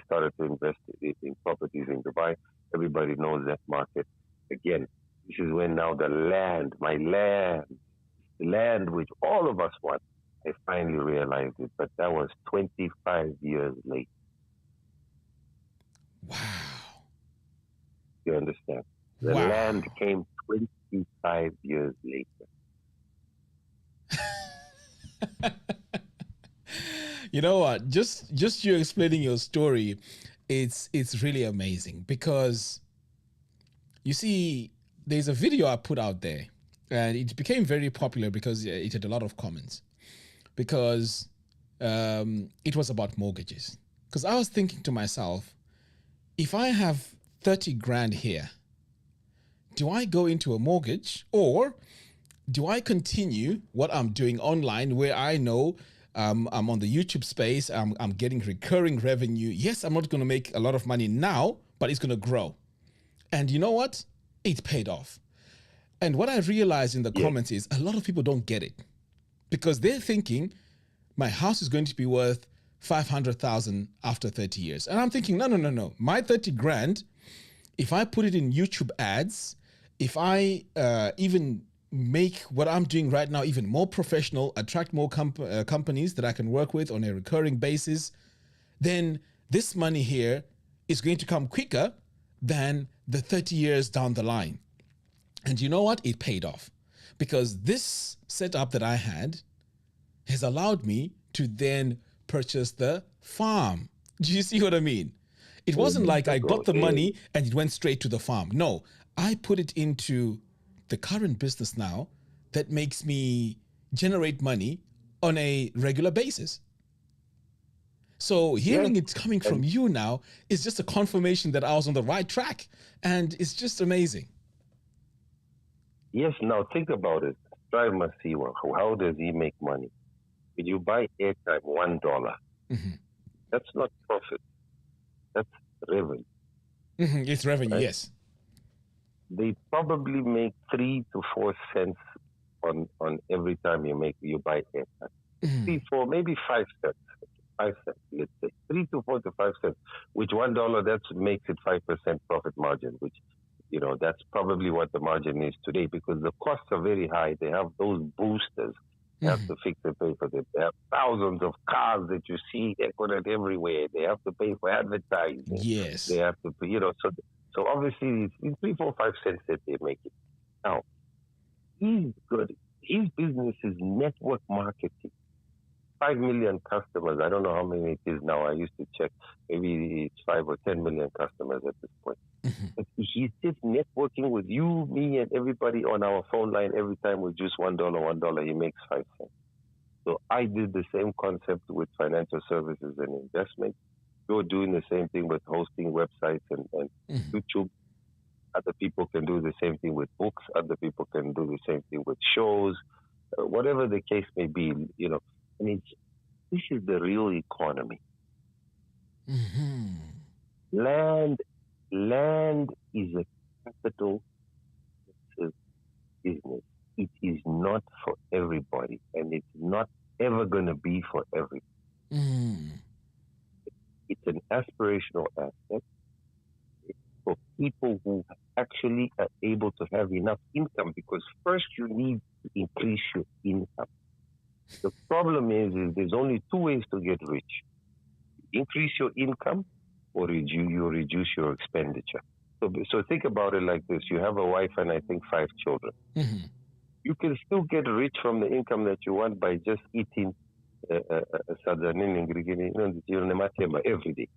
started to invest in properties in Dubai. Everybody knows that market. Again, this is when now the land, which all of us want, I finally realized it. But that was 25 years late. Wow. You understand? The land came 25 years later. You know what? Just you explaining your story, it's really amazing, because you see, there's a video I put out there, and it became very popular because it had a lot of comments, because it was about mortgages. Because I was thinking to myself, if I have 30 grand here, do I go into a mortgage, or do I continue what I'm doing online, where I know I'm on the YouTube space, I'm getting recurring revenue. Yes, I'm not going to make a lot of money now, but it's going to grow. And you know what? It paid off. And what I realized in the comments is a lot of people don't get it, because they're thinking my house is going to be worth 500,000 after 30 years. And I'm thinking, no. My 30 grand, if I put it in YouTube ads, if I even make what I'm doing right now even more professional, attract more companies that I can work with on a recurring basis, then this money here is going to come quicker than the 30 years down the line. And you know what? It paid off, because this setup that I had has allowed me to then purchase the farm. Do you see what I mean? It wasn't like I got the money and it went straight to the farm. No, I put it into the current business now that makes me generate money on a regular basis. So hearing it coming from you now is just a confirmation that I was on the right track, and it's just amazing. Yes, now think about it. Drive Masiwa, how does he make money? When you buy airtime, $1, that's not profit. That's revenue. It's revenue, right? Yes. They probably make 3 to 4 cents on every time you buy airtime. 3, 4, maybe 5 cents. 5 cents, let's say. 3 to 4 to 5 cents. Which $1, that makes it 5% profit margin, which, that's probably what the margin is today, because the costs are very high. They have those boosters. They have to fix and pay for them. They have thousands of cars that you see decorated everywhere. They have to pay for advertising. Yes. They have to pay, so obviously it's 3, 4, 5 cents that they make it. Now, he's good. His business is network marketing. 5 million customers. I don't know how many it is now. I used to check. Maybe it's 5 or 10 million customers at this point. But he's just networking with you, me, and everybody on our phone line. Every time we juice $1, he makes 5 cents. So I did the same concept with financial services and investment. You're doing the same thing with hosting websites and YouTube. Other people can do the same thing with books. Other people can do the same thing with shows. Whatever the case may be, and this is the real economy. Land is a capital business. It is not for everybody, and it's not ever going to be for everybody. It's an aspirational asset for people who actually are able to have enough income, because first you need to increase your income. The problem is there's only 2 ways to get rich. Increase your income, or you reduce your expenditure. So think about it like this. You have a wife and I think 5 children. You can still get rich from the income that you want by just eating every day.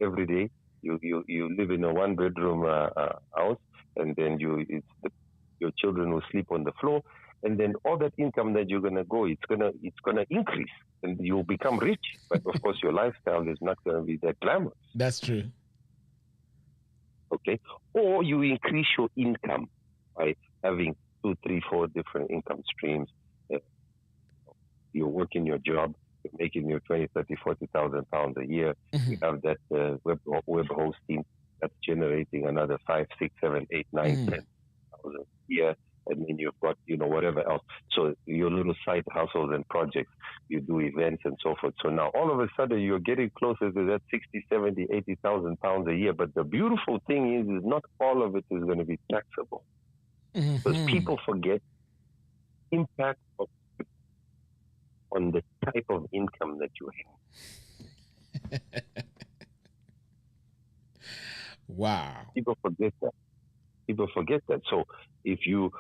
Every day. You live in a 1-bedroom house, and then your children will sleep on the floor, and then all that income that you're gonna go, it's gonna increase, and you'll become rich. But of course, your lifestyle is not gonna be that glamorous. That's true. Okay, or you increase your income by having 2, 3, 4 different income streams. You're working your job, you're making your 20, 30, 40,000 pounds a year. You have that web hosting that's generating another 5, 6, 7, 8, 9, 10,000 a year. And then you've got, whatever else. So your little side hustles and projects, you do events and so forth. So now all of a sudden you're getting closer to that 60, 70, 80,000 pounds a year. But the beautiful thing is not all of it is going to be taxable. Because people forget impact on the type of income that you have. Wow. People forget that. So if you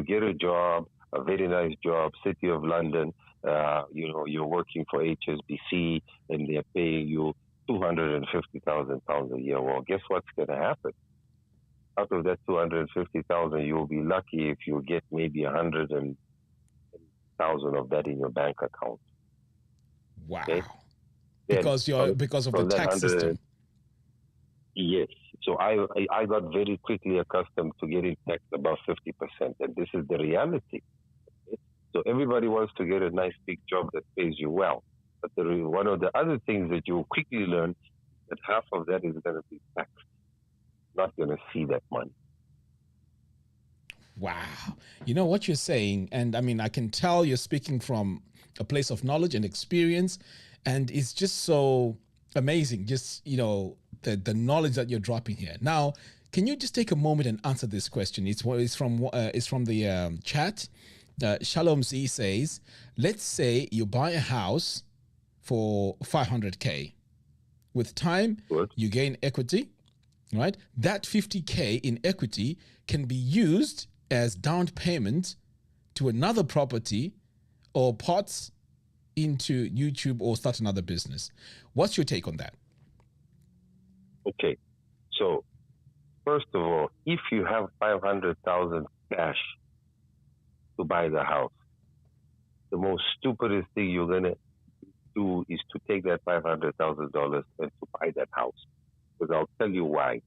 get a job, a very nice job, City of London, you're working for HSBC and they're paying you 250,000 pounds a year. Well, guess what's going to happen? Out of that 250,000, you'll be lucky if you get maybe 100,000 of that in your bank account. Wow. Okay? Because of the tax system. Yes. So I got very quickly accustomed to getting taxed above 50%, and this is the reality. Okay? So everybody wants to get a nice big job that pays you well. But one of the other things that you quickly learn is that half of that is going to be taxed. Not going to see that money. Wow. You know what you're saying, and I mean, I can tell you're speaking from a place of knowledge and experience, and it's just so amazing, just, the knowledge that you're dropping here. Now, can you just take a moment and answer this question? It's from the chat. Shalom Z says, let's say you buy a house for 500K. With time, you gain equity, right? That 50K in equity can be used as down payment to another property or pots into YouTube or start another business. What's your take on that? Okay. So, first of all, if you have 500,000 cash to buy the house, the most stupidest thing you're going to do is to take that $500,000 and to buy that house. Because I'll tell you why.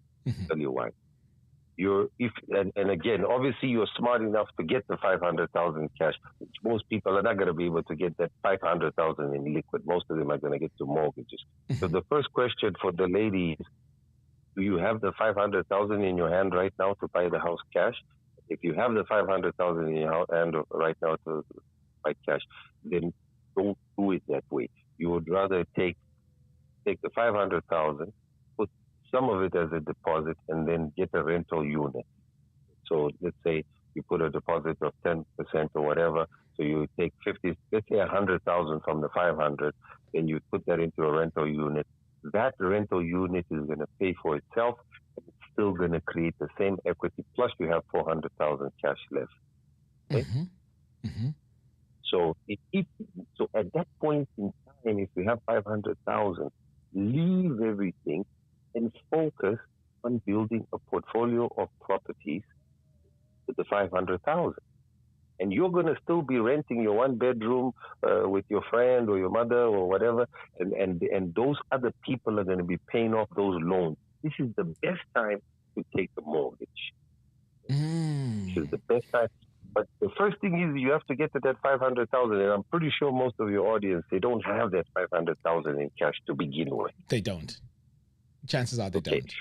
And again, obviously you're smart enough to get the 500,000 cash, which most people are not going to be able to get that 500,000 in liquid. Most of them are going to get to mortgages. So the first question for the lady is, do you have the 500,000 in your hand right now to buy the house cash? If you have the 500,000 in your hand right now to buy cash, then don't do it that way. You would rather take the 500,000, put some of it as a deposit, and then get a rental unit. So let's say you put a deposit of 10% or whatever. So you take 100,000 from the 500, then you put that into a rental unit. That rental unit is going to pay for itself, and it's still going to create the same equity. Plus, you have 400,000 cash left. Okay? So so at that point in time, if you have 500,000, leave everything and focus on building a portfolio of properties with the 500,000. And you're going to still be renting your one bedroom with your friend or your mother or whatever, and those other people are going to be paying off those loans. This is the best time to take a mortgage. This is the best time. But the first thing is you have to get to that 500,000, and I'm pretty sure most of your audience, they don't have that 500,000 in cash to begin with. They don't. Chances are they don't.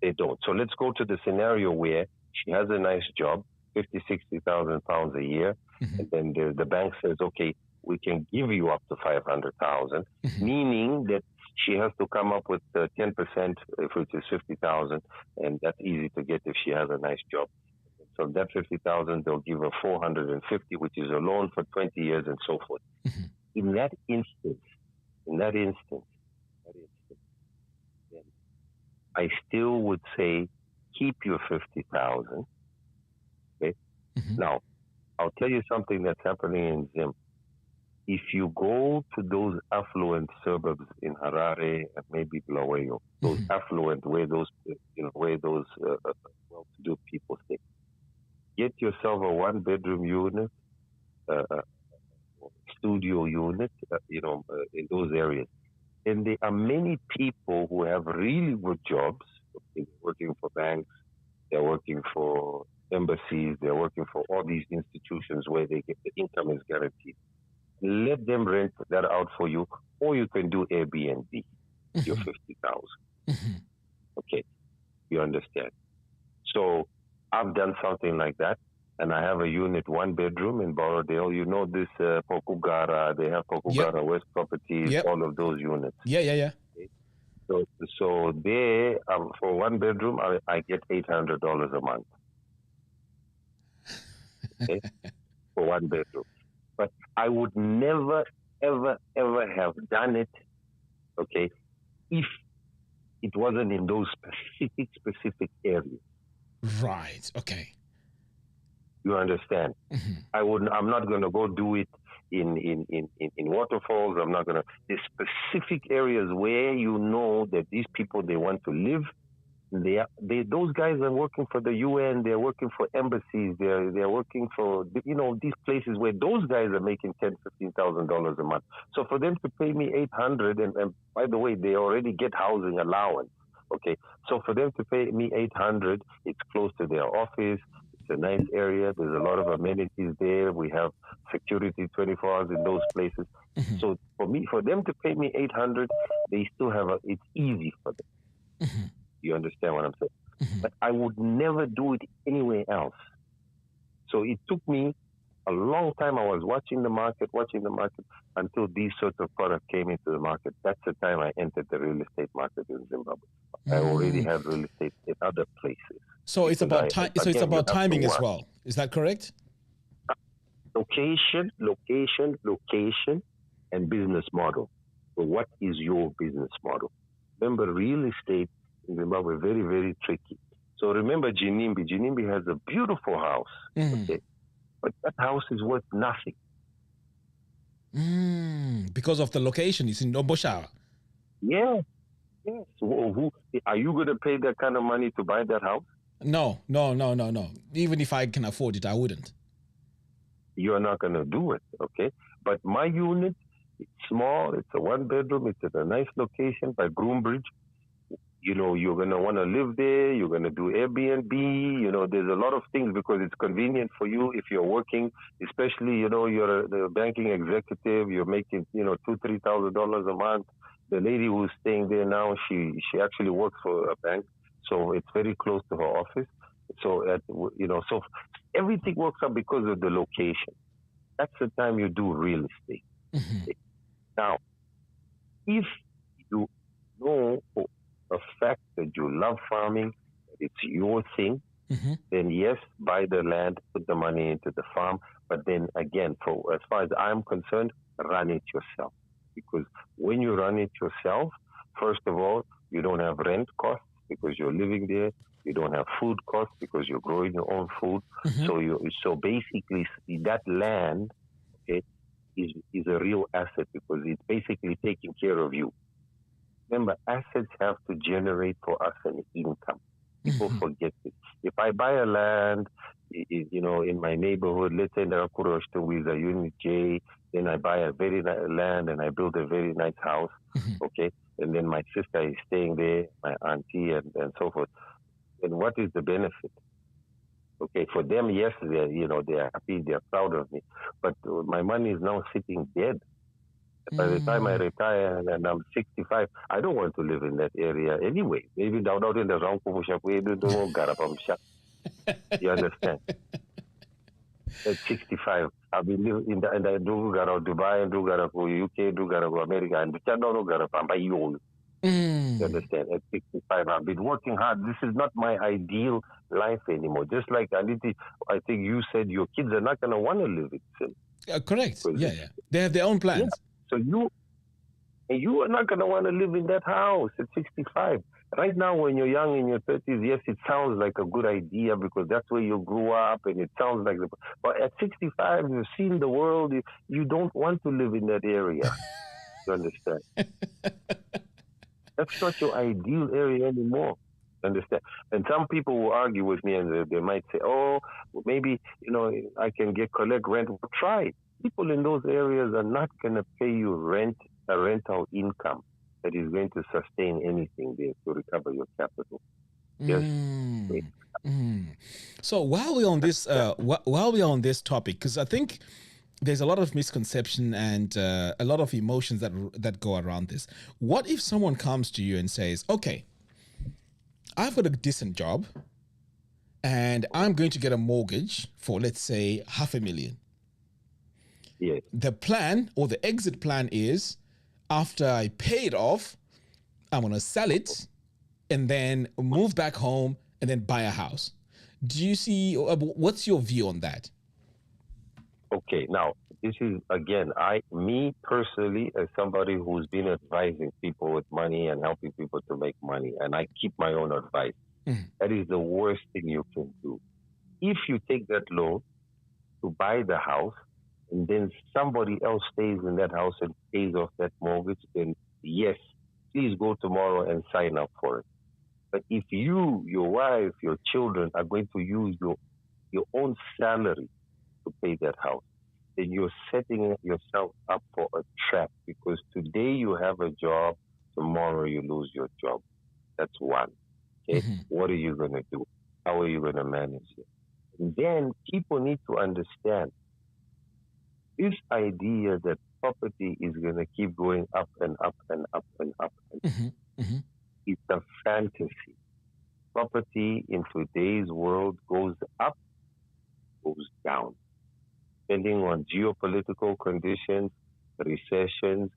They don't. So let's go to the scenario where she has a nice job, 50,000, 60,000 pounds a year, and then the bank says, okay, we can give you up to 500,000, meaning that she has to come up with 10%, which is 50,000, and that's easy to get if she has a nice job. So that 50,000, they'll give her 450, which is a loan for 20 years and so forth. In that instance, then I still would say keep your 50,000. Okay. Now, I'll tell you something that's happening in Zim. If you go to those affluent suburbs in Harare and maybe Bulawayo, those affluent where those well-to-do people stay, get yourself a 1-bedroom unit, studio unit, in those areas. And there are many people who have really good jobs, working for banks, they're working for embassies, they're working for all these institutions where they get the income is guaranteed. Let them rent that out for you, or you can do Airbnb, your 50,000. Okay, you understand. So I've done something like that, and I have a unit, 1-bedroom in Borrowdale. You know this Pokugara, they have Pokugara West Properties, all of those units. Yeah. Okay. So there, for 1-bedroom, I get $800 a month. Okay, for 1-bedroom. But I would never, ever, ever have done it, okay, if it wasn't in those specific areas. Right. Okay. You understand? I'm not going to go do it in waterfalls. I'm not going to. There's specific areas where you know that these people, they want to live. Those guys are working for the UN. They're working for embassies. They're working for these places where those guys are making $10,000-$15,000 a month. So for them to pay me $800, and by the way, they already get housing allowance. Okay, so for them to pay me $800, it's close to their office. It's a nice area. There's a lot of amenities there. We have security 24 hours in those places. So for them to pay me $800, they still have it's easy for them. You understand what I'm saying? But I would never do it anywhere else. So it took me a long time. I was watching the market until these sorts of products came into the market. That's the time I entered the real estate market in Zimbabwe. I already had real estate in other places. So it's about time. So it's about timing as well. Is that correct? Location, and business model. So what is your business model? Remember, real estate in Zimbabwe very, very tricky. So remember Jinimbi. Jinimbi has a beautiful house, okay, but that house is worth nothing. Because of the location. It's in Oboshawa. Yes. Who are you going to pay that kind of money to buy that house? No. Even if I can afford it, I wouldn't. You're not going to do it, okay? But my unit, it's small. It's a 1-bedroom. It's at a nice location by Groombridge. You're going to want to live there. You're going to do Airbnb. There's a lot of things because it's convenient for you if you're working, especially, you're the banking executive. You're making, $2,000-$3,000 a month. The lady who's staying there now, she actually works for a bank. So it's very close to her office. So, so everything works out because of the location. That's the time you do real estate. Now, if you know for a fact that you love farming, that it's your thing, then yes, buy the land, put the money into the farm. But then again, as far as I'm concerned, run it yourself. Because when you run it yourself, first of all, you don't have rent costs because you're living there. You don't have food costs because you're growing your own food. So basically, that land, okay, is a real asset because it's basically taking care of you. Remember, assets have to generate for us an income. People forget this. If I buy a land, in my neighborhood, let's say Narakuroshto with a Unit J, then I buy a very nice land and I build a very nice house, okay? And then my sister is staying there, my auntie, and so forth. And what is the benefit? Okay, for them, yes, they're happy, they're proud of me. But my money is now sitting dead. By the time I retire and I'm 65, I don't want to live in that area anyway. Maybe down in the you understand? At 65, I've been living in the Dubai, and UK, America, and you understand? At 65, I've been working hard. This is not my ideal life anymore. Just like Aniti, I think you said your kids are not going to want to live it. Correct. Yeah. They have their own plans. Yeah. So you are not going to want to live in that house at 65. Right now, when you're young in your 30s, yes, it sounds like a good idea because that's where you grew up and it sounds like but at 65, you've seen the world. You don't want to live in that area. You understand? That's not your ideal area anymore. Understand? And some people will argue with me and they might say, maybe, I can collect rent. Try it. People in those areas are not going to pay you a rental income that is going to sustain anything there to recover your capital. Yes. So while we're on this, while we're on this topic, because I think there's a lot of misconception and a lot of emotions that go around this. What if someone comes to you and says, "Okay, I've got a decent job, and I'm going to get a mortgage for, let's say, $500,000. Yes. The plan or the exit plan is, after I pay it off, I'm going to sell it and then move back home and then buy a house." Do you see, what's your view on that? Okay, now, this is, again, me personally, as somebody who's been advising people with money and helping people to make money, and I keep my own advice, that is the worst thing you can do. If you take that loan to buy the house, and then somebody else stays in that house and pays off that mortgage, then yes, please go tomorrow and sign up for it. But if you, your wife, your children are going to use your own salary to pay that house, then you're setting yourself up for a trap, because today you have a job, tomorrow you lose your job. That's one. Okay? What are you going to do? How are you going to manage it? And then people need to understand this idea that property is going to keep going up and up and up and up. It's a fantasy. Property in today's world goes up, goes down, depending on geopolitical conditions, recessions,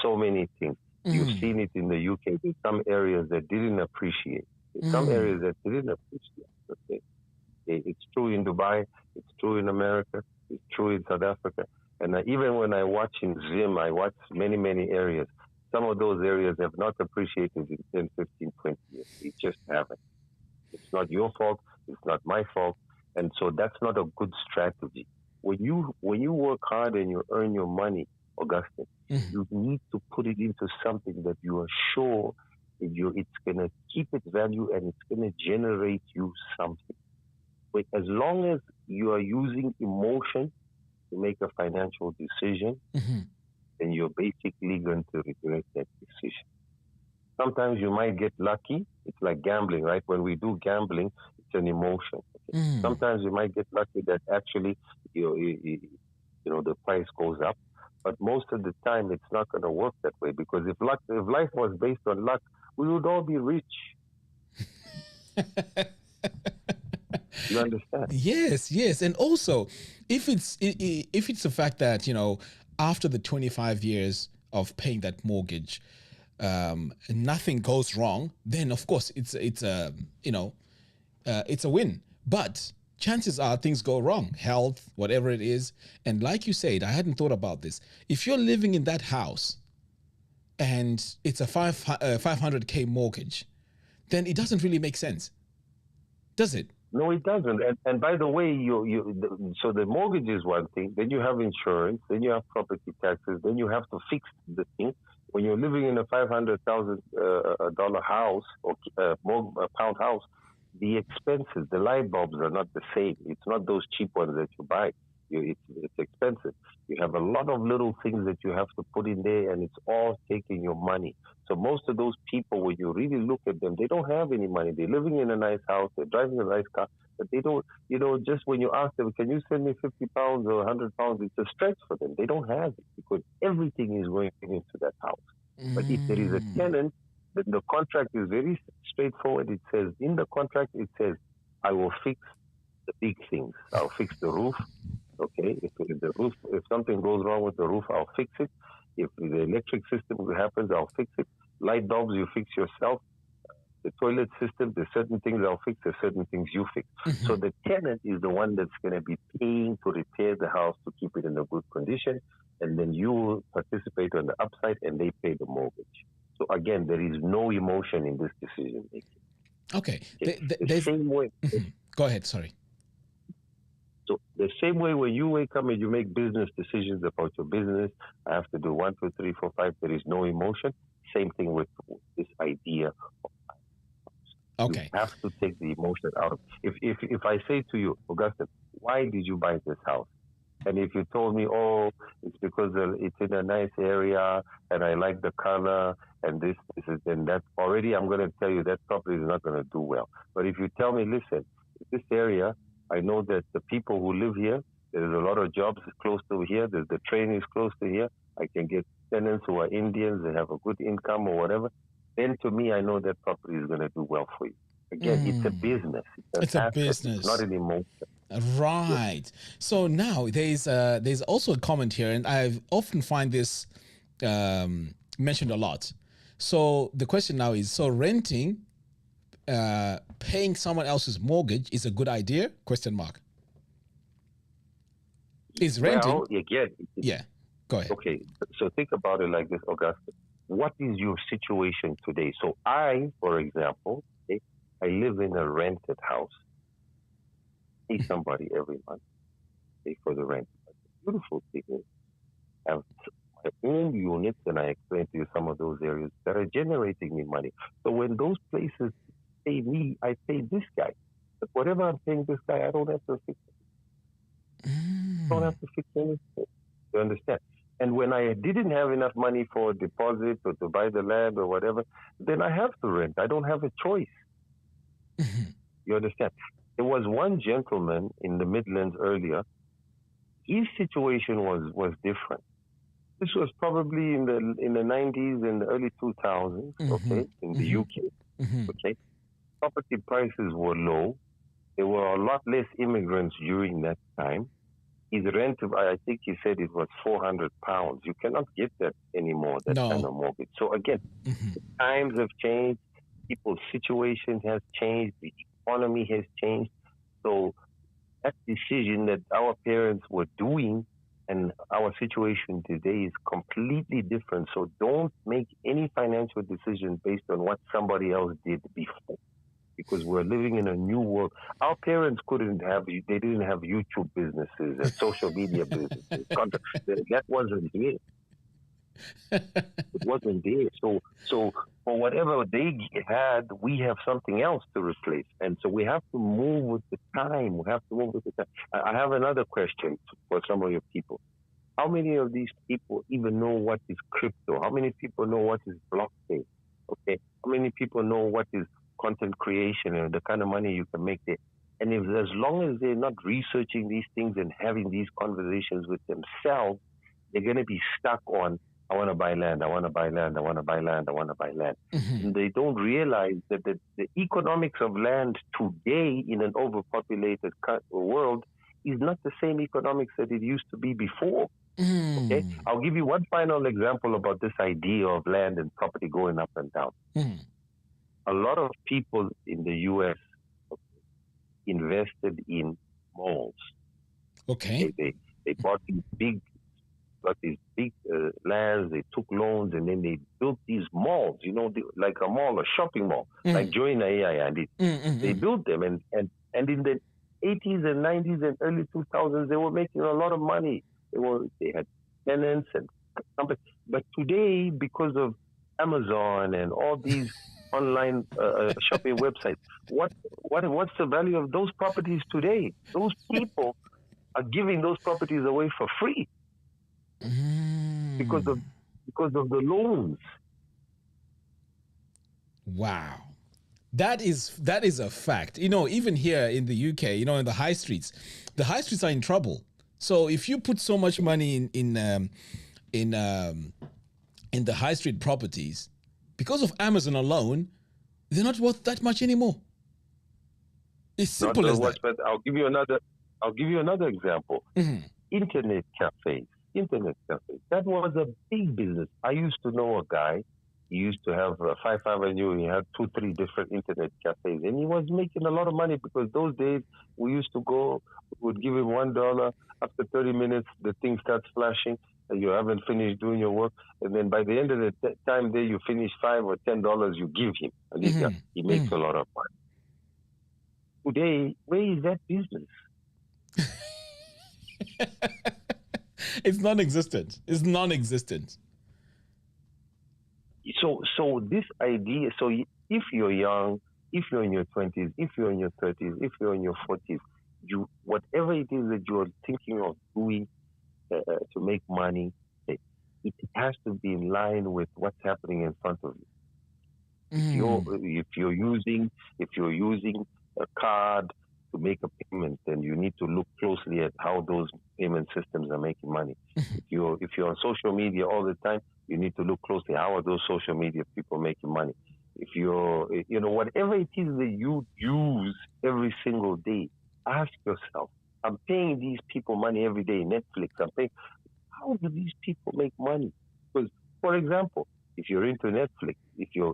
so many things. You've seen it in the UK. There's some areas that didn't appreciate. There's some areas that didn't appreciate. Okay? It's true in Dubai. It's true in America. It's true in South Africa. And even when I watch in Zim, I watch many, many areas. Some of those areas have not appreciated in 10, 15, 20 years. They just haven't. It's not your fault. It's not my fault. And so that's not a good strategy. When you work hard and you earn your money, Augustine, you need to put it into something that you are sure that it's going to keep its value and it's going to generate you something. But as long as you are using emotion to make a financial decision, then you're basically going to regret that decision. Sometimes you might get lucky. It's like gambling, right? When we do gambling, it's an emotion. Okay? Sometimes you might get lucky that actually the price goes up. But most of the time, it's not going to work that way, because if life was based on luck, we would all be rich. You understand? Yes. And also, if it's the fact that, after the 25 years of paying that mortgage, nothing goes wrong, then of course it's a win. But chances are things go wrong, health, whatever it is. And like you said, I hadn't thought about this. If you're living in that house and it's a 500K mortgage, then it doesn't really make sense, does it? No, it doesn't. And by the way, so the mortgage is one thing. Then you have insurance. Then you have property taxes. Then you have to fix the thing. When you're living in a $500,000 house or pound house, the expenses, the light bulbs are not the same. It's not those cheap ones that you buy. It's expensive. You have a lot of little things that you have to put in there, and it's all taking your money. So most of those people, when you really look at them, they don't have any money. They're living in a nice house. They're driving a nice car. But they don't, just when you ask them, can you send me 50 pounds or 100 pounds? It's a stretch for them. They don't have it because everything is going into that house. But if there is a tenant, then the contract is very straightforward. It says, in the contract, it says, I will fix the big things. I'll fix the roof. Okay, if something goes wrong with the roof, I'll fix it. If the electric system happens, I'll fix it. Light bulbs, you fix yourself. The toilet system, there's certain things I'll fix, there's certain things you fix. So the tenant is the one that's going to be paying to repair the house to keep it in a good condition, and then you will participate on the upside and they pay the mortgage. So again, there is no emotion in this decision making. Okay. The same way. Go ahead, sorry. So the same way when you wake up and you make business decisions about your business, I have to do 1, 2, 3, 4, 5, there is no emotion. Same thing with this idea of okay. You have to take the emotion out of it. If I say to you, Augustine, why did you buy this house? And if you told me, oh, it's because it's in a nice area and I like the color and this and that, already I'm going to tell you that property is not going to do well. But if you tell me, listen, this area, I know that the people who live here, there's a lot of jobs close to here, the train is close to here, I can get tenants who are Indians, they have a good income or whatever, then to me, I know that property is going to do well for you. Again, it's a business. It's a business. It's not an emotion. Right. So now there's also a comment here, and I often find this mentioned a lot. So the question now is: so renting, paying someone else's mortgage is a good idea? Question mark. Is renting? Well, again, yeah. Go ahead. Okay. So think about it like this, Augustus. What is your situation today? So I, for example, I live in a rented house. Pay somebody every month, pay for the rent. The beautiful thing is, I have my own units, and I explained to you some of those areas that are generating me money. So when those places pay me, I pay this guy. But whatever I'm paying this guy, I don't have to fix it. I don't have to fix anything. You understand? And when I didn't have enough money for a deposit or to buy the land or whatever, then I have to rent. I don't have a choice. You understand? There was one gentleman in the Midlands earlier. His situation was different. This was probably in the 90s and the early 2000s, okay, in the UK, okay. Property prices were low. There were a lot less immigrants during that time. His rent, I think he said it was £400. You cannot get that anymore, that kind of mortgage. So again, the times have changed. People's situation has changed. The economy has changed. So that decision that our parents were doing and our situation today is completely different. So don't make any financial decision based on what somebody else did before, because we're living in a new world. Our parents they didn't have YouTube businesses and social media businesses. That wasn't there. It wasn't there. So for whatever they had, we have something else to replace. And so we have to move with the time. I have another question for some of your people. How many of these people even know what is crypto? How many people know what is blockchain? Okay. How many people know what is content creation and the kind of money you can make there? And as long as they're not researching these things and having these conversations with themselves, they're going to be stuck on, I want to buy land, I want to buy land, I want to buy land, I want to buy land. And they don't realize that the economics of land today in an overpopulated world is not the same economics that it used to be before. Okay, I'll give you one final example about this idea of land and property going up and down. A lot of people in the U.S. invested in malls. Okay, they bought these big lands, they took loans, and then they built these malls, like a mall, a shopping mall, like Joina AI and it. They built them, and in the 80s and 90s and early 2000s, they were making a lot of money. They had tenants and companies. But today, because of Amazon and all these online shopping websites, what's the value of those properties today? Those people are giving those properties away for free. Because of the loans. Wow. That is a fact. Even here in the UK, in the high streets are in trouble. So if you put so much money in the high street properties, because of Amazon alone, they're not worth that much anymore. It's simple as that. But I'll give you another example. Internet cafes. That was a big business. I used to know a guy. He used to have 5th Avenue. He had 2-3 different internet cafes, and he was making a lot of money because those days we used to go. We would give him $1. After 30 minutes, the thing starts flashing, and you haven't finished doing your work. And then by the end of the time there, you finish $5 or $10 you give him, and he makes a lot of money. Today, where is that business? It's non-existent. So this idea, if you're young, if you're in your 20s, if you're in your 30s, if you're in your 40s, whatever it is that you're thinking of doing to make money, it has to be in line with what's happening in front of you. If you're using a card to make a payment, then you need to look closely at how those payment systems are making money. If you're on social media all the time, you need to look closely how are those social media people making money. If you're, whatever it is that you use every single day, ask yourself, I'm paying these people money every day, Netflix, how do these people make money? Because, for example, if you're into Netflix, if you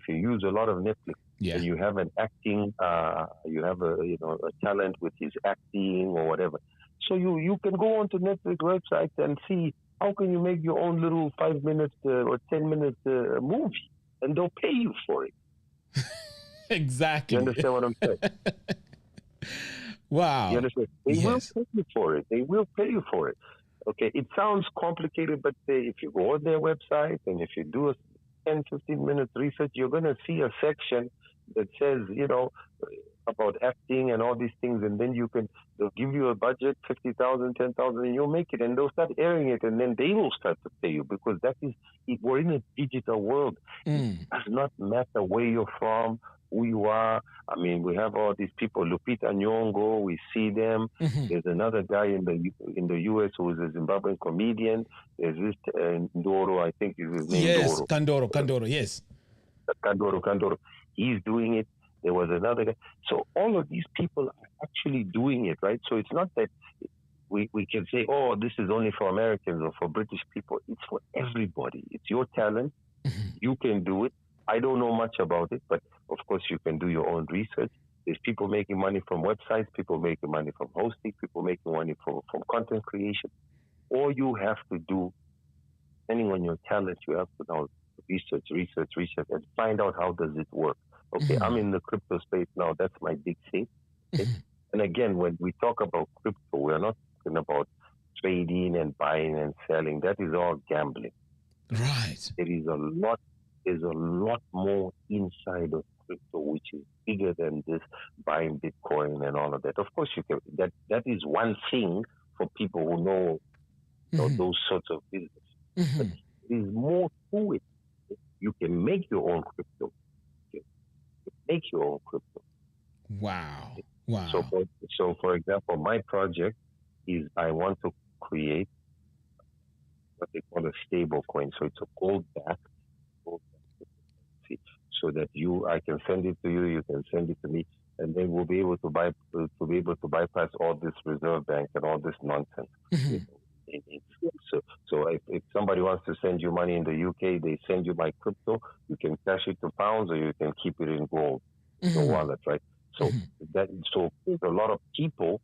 use a lot of Netflix, and you have an acting, you have a talent with his acting or whatever, so you can go onto Netflix website and see how can you make your own little 5 minute or 10 minute movie, and they'll pay you for it. Exactly. You understand what I'm saying? Wow. You understand? They will pay you for it. They will pay you for it. Okay, it sounds complicated, but if you go on their website and if you do a 10, 15 minutes research, you're going to see a section that says, about acting and all these things, and then they'll give you a budget, 50,000, 10,000, and you'll make it, and they'll start airing it, and then they will start to pay you, because we're in a digital world. It does not matter where you're from, who you are. I mean, we have all these people, Lupita Nyong'o, we see them. There's another guy in the U.S. who is a Zimbabwean comedian. There's this Ndoro, I think is his name. Yes, Kandoro, yes. Kandoro. He's doing it. There was another guy. So all of these people are actually doing it, right? So it's not that we can say, oh, this is only for Americans or for British people. It's for everybody. It's your talent. You can do it. I don't know much about it, but of course you can do your own research. There's people making money from websites, people making money from hosting, people making money from content creation. All you have to do, depending on your talent, you have to now research, and find out how does it work. Okay, I'm in the crypto space now. That's my big thing. Okay? And again, when we talk about crypto, we're not talking about trading and buying and selling. That is all gambling. Right. There's a lot more inside of crypto, which is bigger than just buying Bitcoin and all of that. Of course, you can. That is one thing for people who know, those sorts of business. But there's more to it. You can make your own crypto. Wow. So for example, my project is I want to create what they call a stable coin. So it's a gold back. So that I can send it to you, you can send it to me, and then we'll be able to bypass all this reserve bank and all this nonsense. So if somebody wants to send you money in the UK, they send you my crypto, you can cash it to pounds or you can keep it in gold, your wallet, right? So so there's a lot of people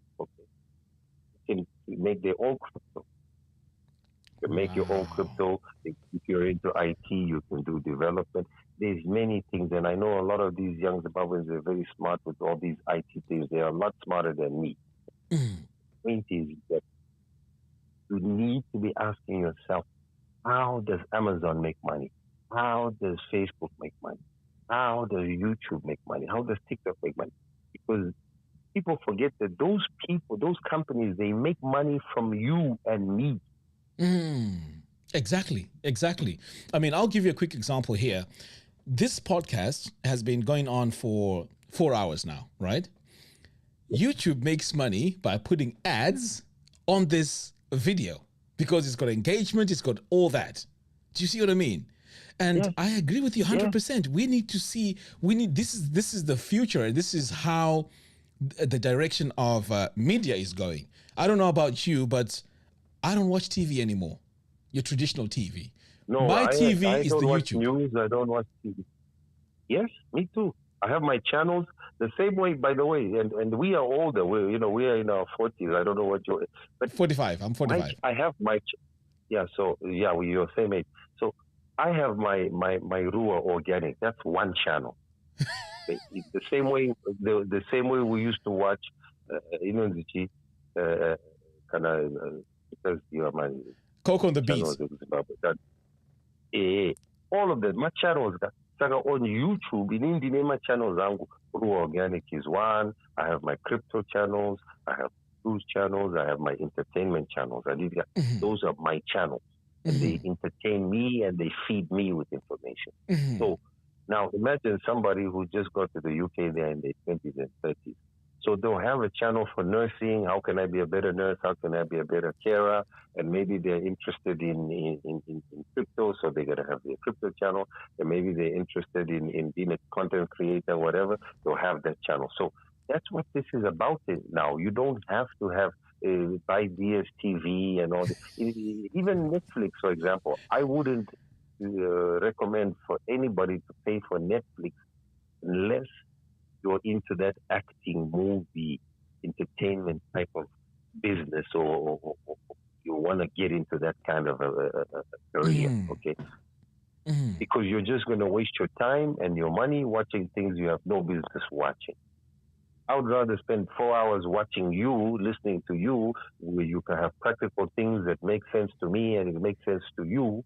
can make their own crypto. You can make your own crypto. If you're into IT, you can do development. There's many things, and I know a lot of these young Zimbabweans are very smart with all these IT things. They are a lot smarter than me. The point is that you need to be asking yourself, how does Amazon make money? How does Facebook make money? How does YouTube make money? How does TikTok make money? Because people forget that those people, those companies, they make money from you and me. Exactly. I mean, I'll give you a quick example here. This podcast has been going on for 4 hours now, right? YouTube makes money by putting ads on this video because it's got engagement, it's got all that. Do you see what I mean? And I agree with you 100%. We need to see, this is the future. This is how the direction of media is going. I don't know about you, but I don't watch TV anymore. Your traditional TV. No, my TV is the YouTube. YouTube. I don't watch TV. Yes, me too. I have my channels the same way, by the way, and we are older. We are in our 40s. I don't know what you're. But 45. I'm 45. I have my. You're same age. So I have my Ruwa organic. That's one channel. It's the same way. The same way we used to watch. Because you are my. Coco on the Beats. All of them. My channels on YouTube. In my channels, Ruwa Organic is one. I have my crypto channels. I have cruise channels. I have my entertainment channels. Those are my channels. And they entertain me and they feed me with information. So now imagine somebody who just got to the UK there in their 20s and 30s. So they'll have a channel for nursing. How can I be a better nurse? How can I be a better carer? And maybe they're interested in crypto, so they're going to have their crypto channel. And maybe they're interested in being a content creator, whatever. They'll have that channel. So that's what this is about now. You don't have to have buy DSTV and all that. Even Netflix, for example, I wouldn't recommend for anybody to pay for Netflix unless you're into that acting, movie, entertainment type of business, or you want to get into that kind of a career, okay? Because you're just going to waste your time and your money watching things you have no business watching. I would rather spend 4 hours watching you, listening to you, where you can have practical things that make sense to me and it makes sense to you.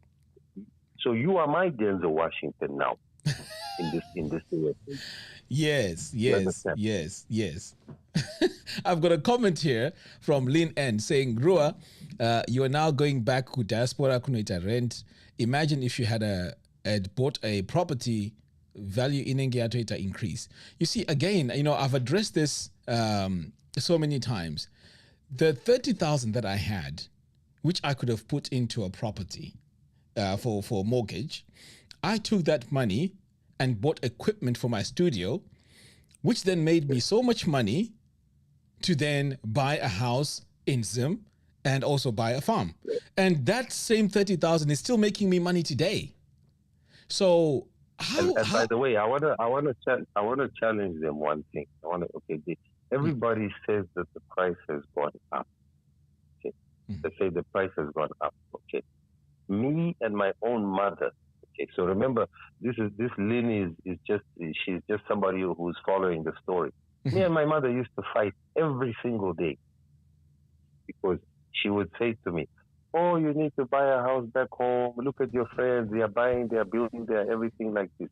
So you are my Denzel Washington now in this way. Yes. I've got a comment here from Lynn N saying, Ruwa, you are now going back to Diaspora Kunoita rent. Imagine if you had bought a property, value in Ingiatoita increase. You see, again, I've addressed this so many times. The 30,000 that I had, which I could have put into a property for mortgage, I took that money and bought equipment for my studio, which then made me so much money to then buy a house in Zim and also buy a farm. And that same 30,000 is still making me money today. So how? By the way, I want to challenge them one thing. Everybody says that the price has gone up. Okay, they say the price has gone up. Okay, me and my own mother. Okay, so remember, this Lynn she's just somebody who's following the story. Me and my mother used to fight every single day because she would say to me, "Oh, you need to buy a house back home. Look at your friends; they are buying, they are building, they are everything like this."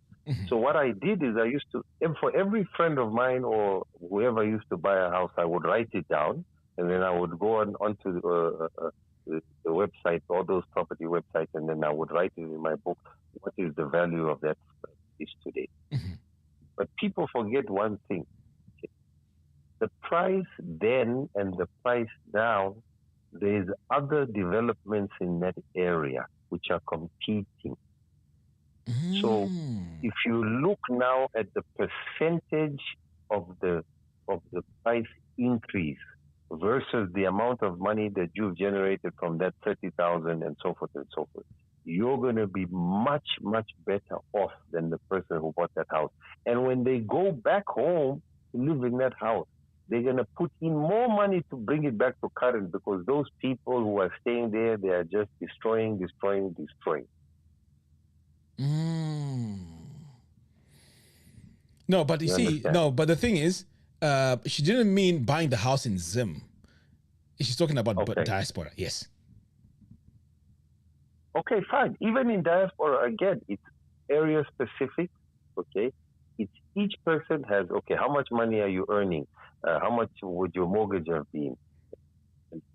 So what I did is I used to, for every friend of mine or whoever used to buy a house, I would write it down, and then I would go onto the website, all those property websites, and then I would write it in my book. What is the value of that is today? But people forget one thing. Okay. The price then and the price now, there's other developments in that area which are competing. So if you look now at the percentage of the price increase versus the amount of money that you've generated from that 30,000 and so forth, you're going to be much, much better off than the person who bought that house. And when they go back home to live in that house, they're going to put in more money to bring it back to current, because those people who are staying there, they are just destroying. No, but you see, understand? But the thing is, she didn't mean buying the house in Zim. She's talking about diaspora, yes. Okay, fine. Even in diaspora, again, it's area specific, okay? It's each person has, how much money are you earning? How much would your mortgage have been?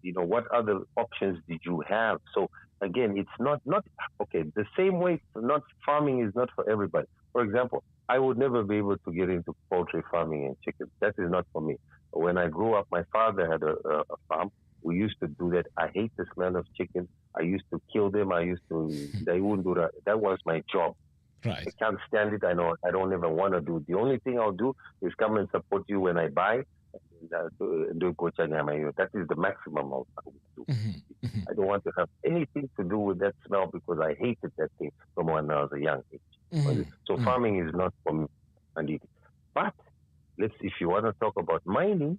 What other options did you have? So again, it's not the same way. Not farming is not for everybody. For example, I would never be able to get into poultry farming and chicken. That is not for me. When I grew up, my father had a farm. We used to do that. I hate the smell of chicken. I used to kill them. They wouldn't do that. That was my job. Right. I can't stand it. I know. I don't ever want to do it. The only thing I'll do is come and support you when I buy. That is the maximum I'll do. I don't want to have anything to do with that smell because I hated that thing from when I was a young age. So farming is not for me. But if you want to talk about mining,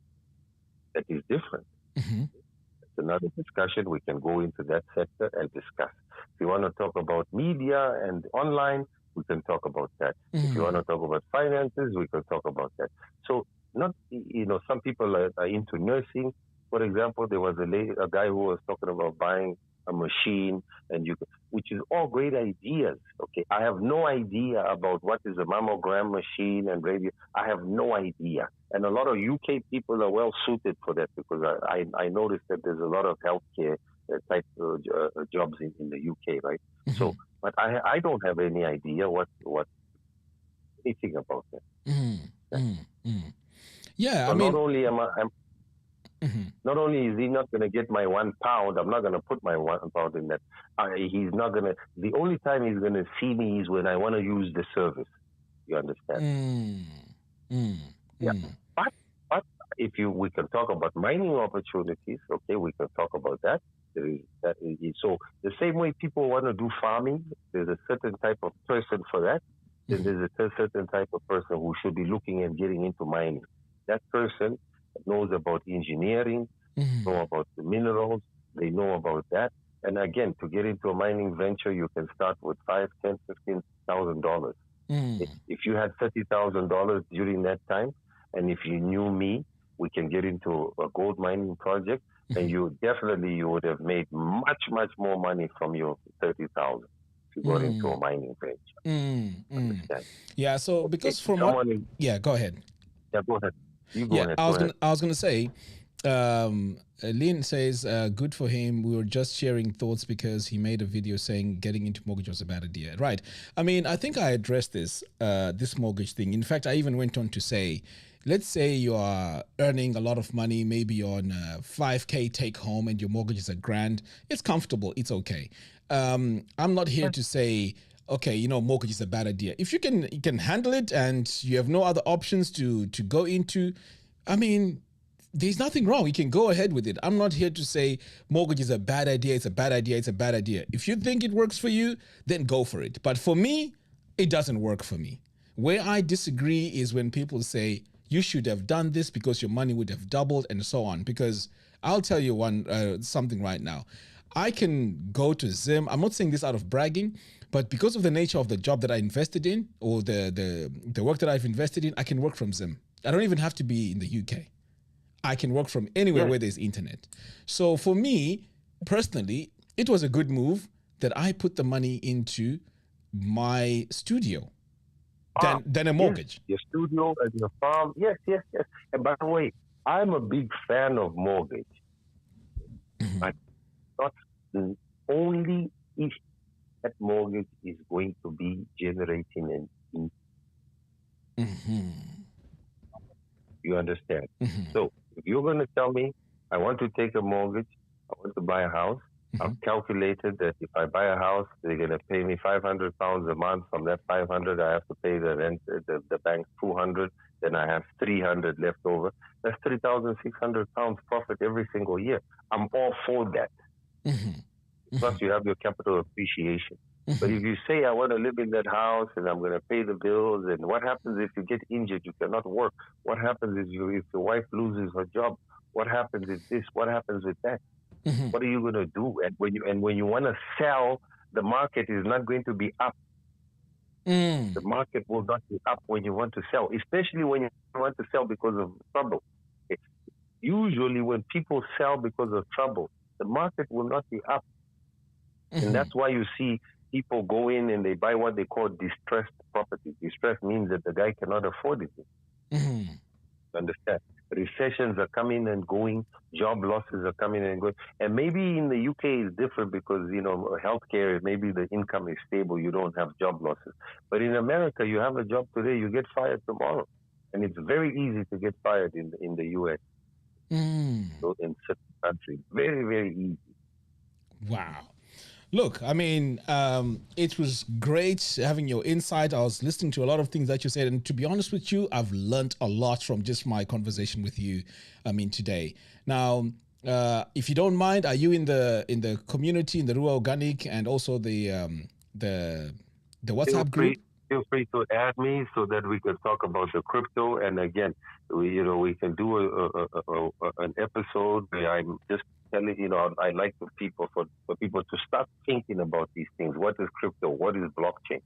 that is different. It's another discussion. We can go into that sector and discuss. If you want to talk about media and online, we can talk about that. If you want to talk about finances, we can talk about that. So some people are into nursing. For example, there was a guy who was talking about buying a machine, and which is all great ideas. Okay, I have no idea about what is a mammogram machine and radio. I have no idea, and a lot of UK people are well suited for that because I noticed that there's a lot of healthcare type jobs in the UK, right? Mm-hmm. So, but I don't have any idea what anything about that. Mm-hmm. Mm-hmm. Yeah, so I mean, not only am I. Not only is he not going to get my £1, I'm not going to put my £1 in that. He's not going to. The only time he's going to see me is when I want to use the service. You understand? Yeah. But if we can talk about mining opportunities, okay, we can talk about that. So the same way people want to do farming, there's a certain type of person for that. Then there's a certain type of person who should be looking and getting into mining. That person knows about engineering, know about the minerals, they know about that. And again, to get into a mining venture, you can start with $5,000, $10,000, $15,000. If you had $30,000 during that time, and if you knew me, we can get into a gold mining project, and you would have made much, much more money from your $30,000 if you got into a mining venture. Yeah. So because from go ahead. Yeah, go ahead. I was gonna say, Lynn says, good for him. We were just sharing thoughts because he made a video saying getting into mortgage was a bad idea. Right. I mean, I think I addressed this mortgage thing. In fact, I even went on to say, let's say you are earning a lot of money, maybe you're on a 5K take home and your mortgage is $1,000. It's comfortable. It's okay. I'm not here to say, okay, mortgage is a bad idea. If you can handle it and you have no other options to go into, I mean, there's nothing wrong. You can go ahead with it. I'm not here to say mortgage is a bad idea. It's a bad idea. It's a bad idea. If you think it works for you, then go for it. But for me, it doesn't work for me. Where I disagree is when people say you should have done this because your money would have doubled and so on. Because I'll tell you something right now. I can go to Zim. I'm not saying this out of bragging, but because of the nature of the job that I invested in or the work that I've invested in, I can work from Zim. I don't even have to be in the UK. I can work from anywhere where there's internet. So for me, personally, it was a good move that I put the money into my studio than a mortgage. Yes. Your studio and your farm. Yes. And by the way, I'm a big fan of mortgage. But not only if that mortgage is going to be generating an income. You understand? So if you're going to tell me, I want to take a mortgage, I want to buy a house, I've calculated that if I buy a house, they're going to pay me £500 a month. From that 500, I have to pay the rent, the bank 200. Then I have 300 left over. That's £3,600 profit every single year. I'm all for that. Plus, you have your capital appreciation. But if you say, I want to live in that house and I'm going to pay the bills, and what happens if you get injured, you cannot work? What happens if your wife loses her job? What happens if this? What happens with that? What are you going to do? And when you want to sell, the market is not going to be up. The market will not be up when you want to sell, especially when you want to sell because of trouble. Usually when people sell because of trouble, the market will not be up. And that's why you see people go in and they buy what they call distressed property. Distressed means that the guy cannot afford it. Understand? Recessions are coming and going. Job losses are coming and going. And maybe in the UK it's different because, healthcare, maybe the income is stable. You don't have job losses. But in America, you have a job today, you get fired tomorrow. And it's very easy to get fired in the US. So in certain countries, very, very easy. Wow. Look, I mean, it was great having your insight. I was listening to a lot of things that you said, and to be honest with you, I've learned a lot from just my conversation with you. Today. Now, if you don't mind, are you in the community, in the Ruwa Organic, and also the WhatsApp group? Feel free to add me so that we can talk about the crypto. And again, we can do an episode where I'm just telling I like for people to start thinking about these things. What is crypto? What is blockchain?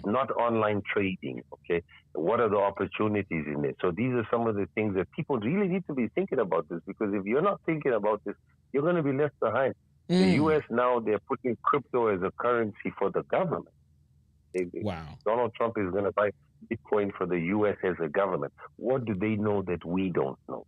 Not online trading. Okay, what are the opportunities in it? So these are some of the things that people really need to be thinking about this, because if you're not thinking about this, you're going to be left behind. The U.S. now, they're putting crypto as a currency for the government. Wow. Donald Trump is going to buy Bitcoin for the U.S. as a government. What do they know that we don't know?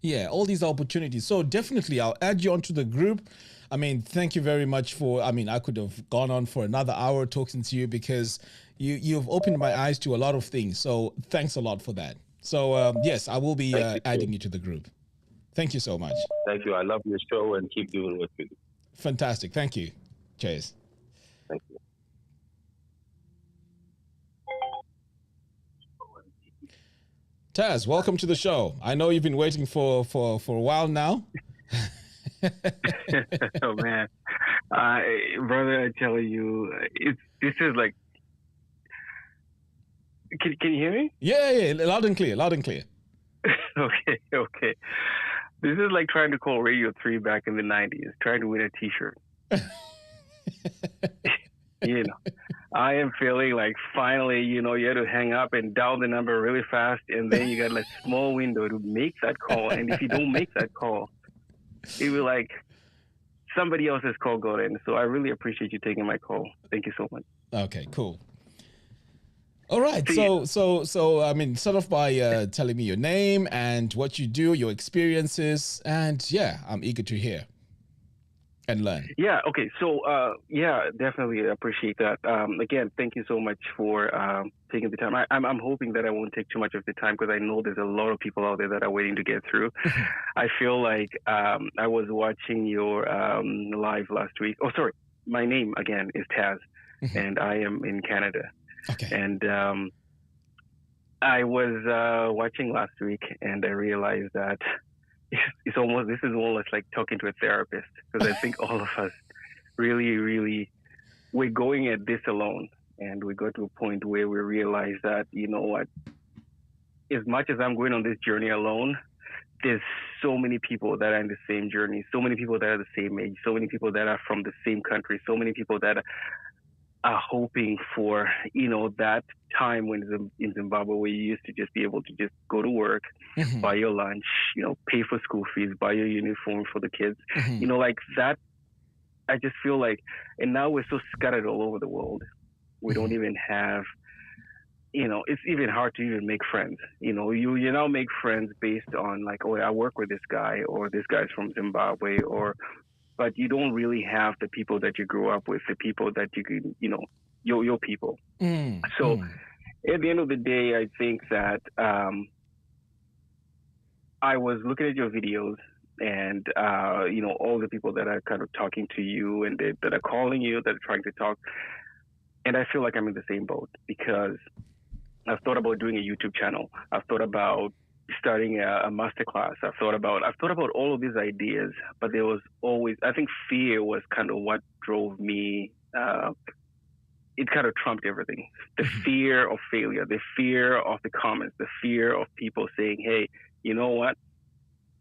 Yeah, all these opportunities. So definitely, I'll add you onto the group. I mean, thank you very much I could have gone on for another hour talking to you because you've opened my eyes to a lot of things. So thanks a lot for that. So yes, I will be adding you to the group. Thank you so much. Thank you. I love your show and keep doing what you do. Fantastic. Thank you. Cheers. Thank you. Taz, welcome to the show. I know you've been waiting for a while now. Oh man, brother, I tell you, this is like. Can you hear me? Yeah, loud and clear. Okay. This is like trying to call Radio 3 back in the 90s, trying to win a T-shirt. I am feeling like finally, you had to hang up and dial the number really fast, and then you got like a small window to make that call. And if you don't make that call, it will like somebody else's call got in. So I really appreciate you taking my call. Thank you so much. Okay, cool. All right. So I mean, start off by telling me your name and what you do, your experiences, and yeah, I'm eager to hear and learn. Yeah. Okay. So yeah, definitely appreciate that. Again, thank you so much for taking the time. I'm hoping that I won't take too much of the time because I know there's a lot of people out there that are waiting to get through. I feel like I was watching your live last week. Oh, sorry. My name again is Taz, and I am in Canada. Okay. And I was watching last week, and I realized that this is almost like talking to a therapist, because I think all of us really, we're going at this alone, and we got to a point where we realize that, you know what, as much as I'm going on this journey alone, there's so many people that are in the same journey, so many people that are the same age, so many people that are from the same country, so many people that are hoping for, that time when in Zimbabwe where you used to just be able to just go to work, buy your lunch, pay for school fees, buy your uniform for the kids, like that. I just feel like, and now we're so scattered all over the world. We don't even have, it's even hard to even make friends. You now make friends based on like, oh, I work with this guy, or this guy's from Zimbabwe, but you don't really have the people that you grew up with, the people that you can, your people. So at the end of the day, I think that I was looking at your videos and, all the people that are kind of talking to you and that are calling you, that are trying to talk. And I feel like I'm in the same boat, because I've thought about doing a YouTube channel. I've thought about starting a masterclass. I've thought about all of these ideas, but there was always, I think fear was kind of what drove me. It kind of trumped everything. The fear of failure, the fear of the comments, the fear of people saying, hey, you know what?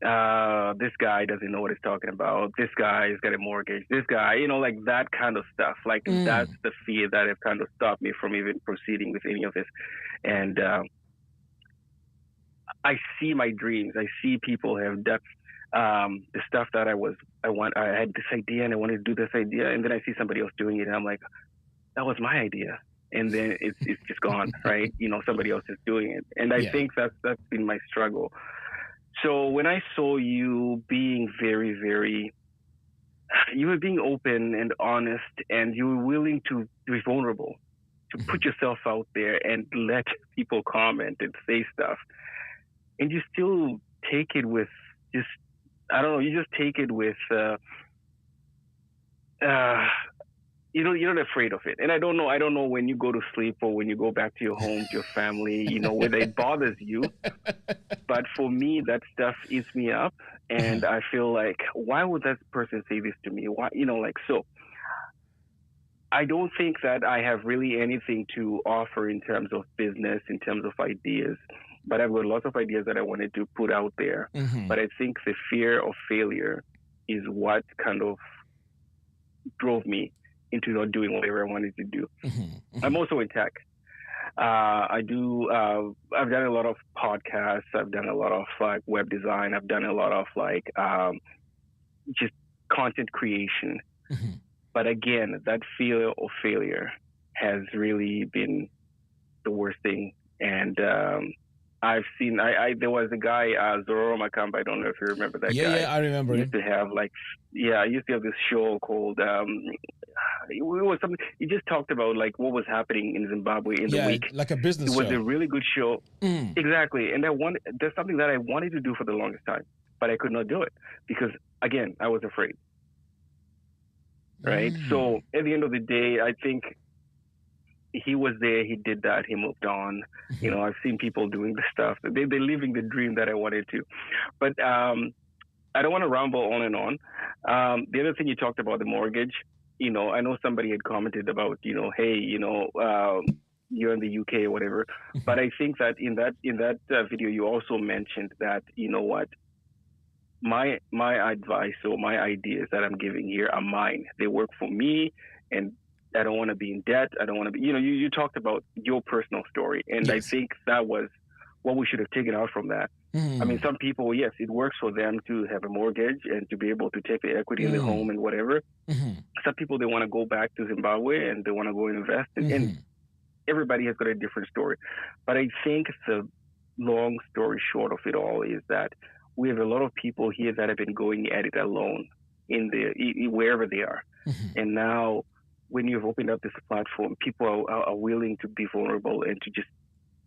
This guy doesn't know what he's talking about. This guy's got a mortgage. This guy, like that kind of stuff. Like that's the fear that has kind of stopped me from even proceeding with any of this. And I see my dreams. I see people have done the stuff that I had this idea and I wanted to do this idea, and then I see somebody else doing it, and I'm like, that was my idea, and then it's just gone, right? Somebody else is doing it, and I think that's been my struggle. So when I saw you being very, very, you were being open and honest, and you were willing to be vulnerable, to put yourself out there and let people comment and say stuff. And you still take it with just, I don't know, you just take it with, you're not afraid of it. And I don't know when you go to sleep or when you go back to your home, to your family, whether it bothers you. But for me, that stuff eats me up. And I feel like, why would that person say this to me? Why, so I don't think that I have really anything to offer in terms of business, in terms of ideas. But I've got lots of ideas that I wanted to put out there. But I think the fear of failure is what kind of drove me into not doing whatever I wanted to do. I'm also in tech. I've done a lot of podcasts. I've done a lot of like web design. I've done a lot of like just content creation. But again, that fear of failure has really been the worst thing. And I've seen, there was a guy, Zororo Makamba, I don't know if you remember that guy. Yeah, I remember. He used to have I used to have this show called, it was something, he just talked about like what was happening in Zimbabwe in the week. Like a business show. It was a really good show. Exactly. And there's something that I wanted to do for the longest time, but I could not do it because, again, I was afraid. Right? So at the end of the day, I think he was there, he did that, he moved on. You know, I've seen people doing the stuff. They're living the dream that I wanted to. But I don't want to ramble on and on. The other thing you talked about, the mortgage, you know, I know somebody had commented about, you know, hey, you know, you're in the UK or whatever. But I think that in that video, you also mentioned that, you know what, my advice or my ideas that I'm giving here are mine. They work for me, and I don't want to be in debt. I don't want to be, you know, you talked about your personal story. And I think that was what we should have taken out from that. I mean, some people, yes, it works for them to have a mortgage and to be able to take the equity in the home and whatever. Some people, they want to go back to Zimbabwe and they want to go and invest. And everybody has got a different story. But I think the long story short of it all is that we have a lot of people here that have been going at it alone wherever they are. And now, when you've opened up this platform, people are willing to be vulnerable and to just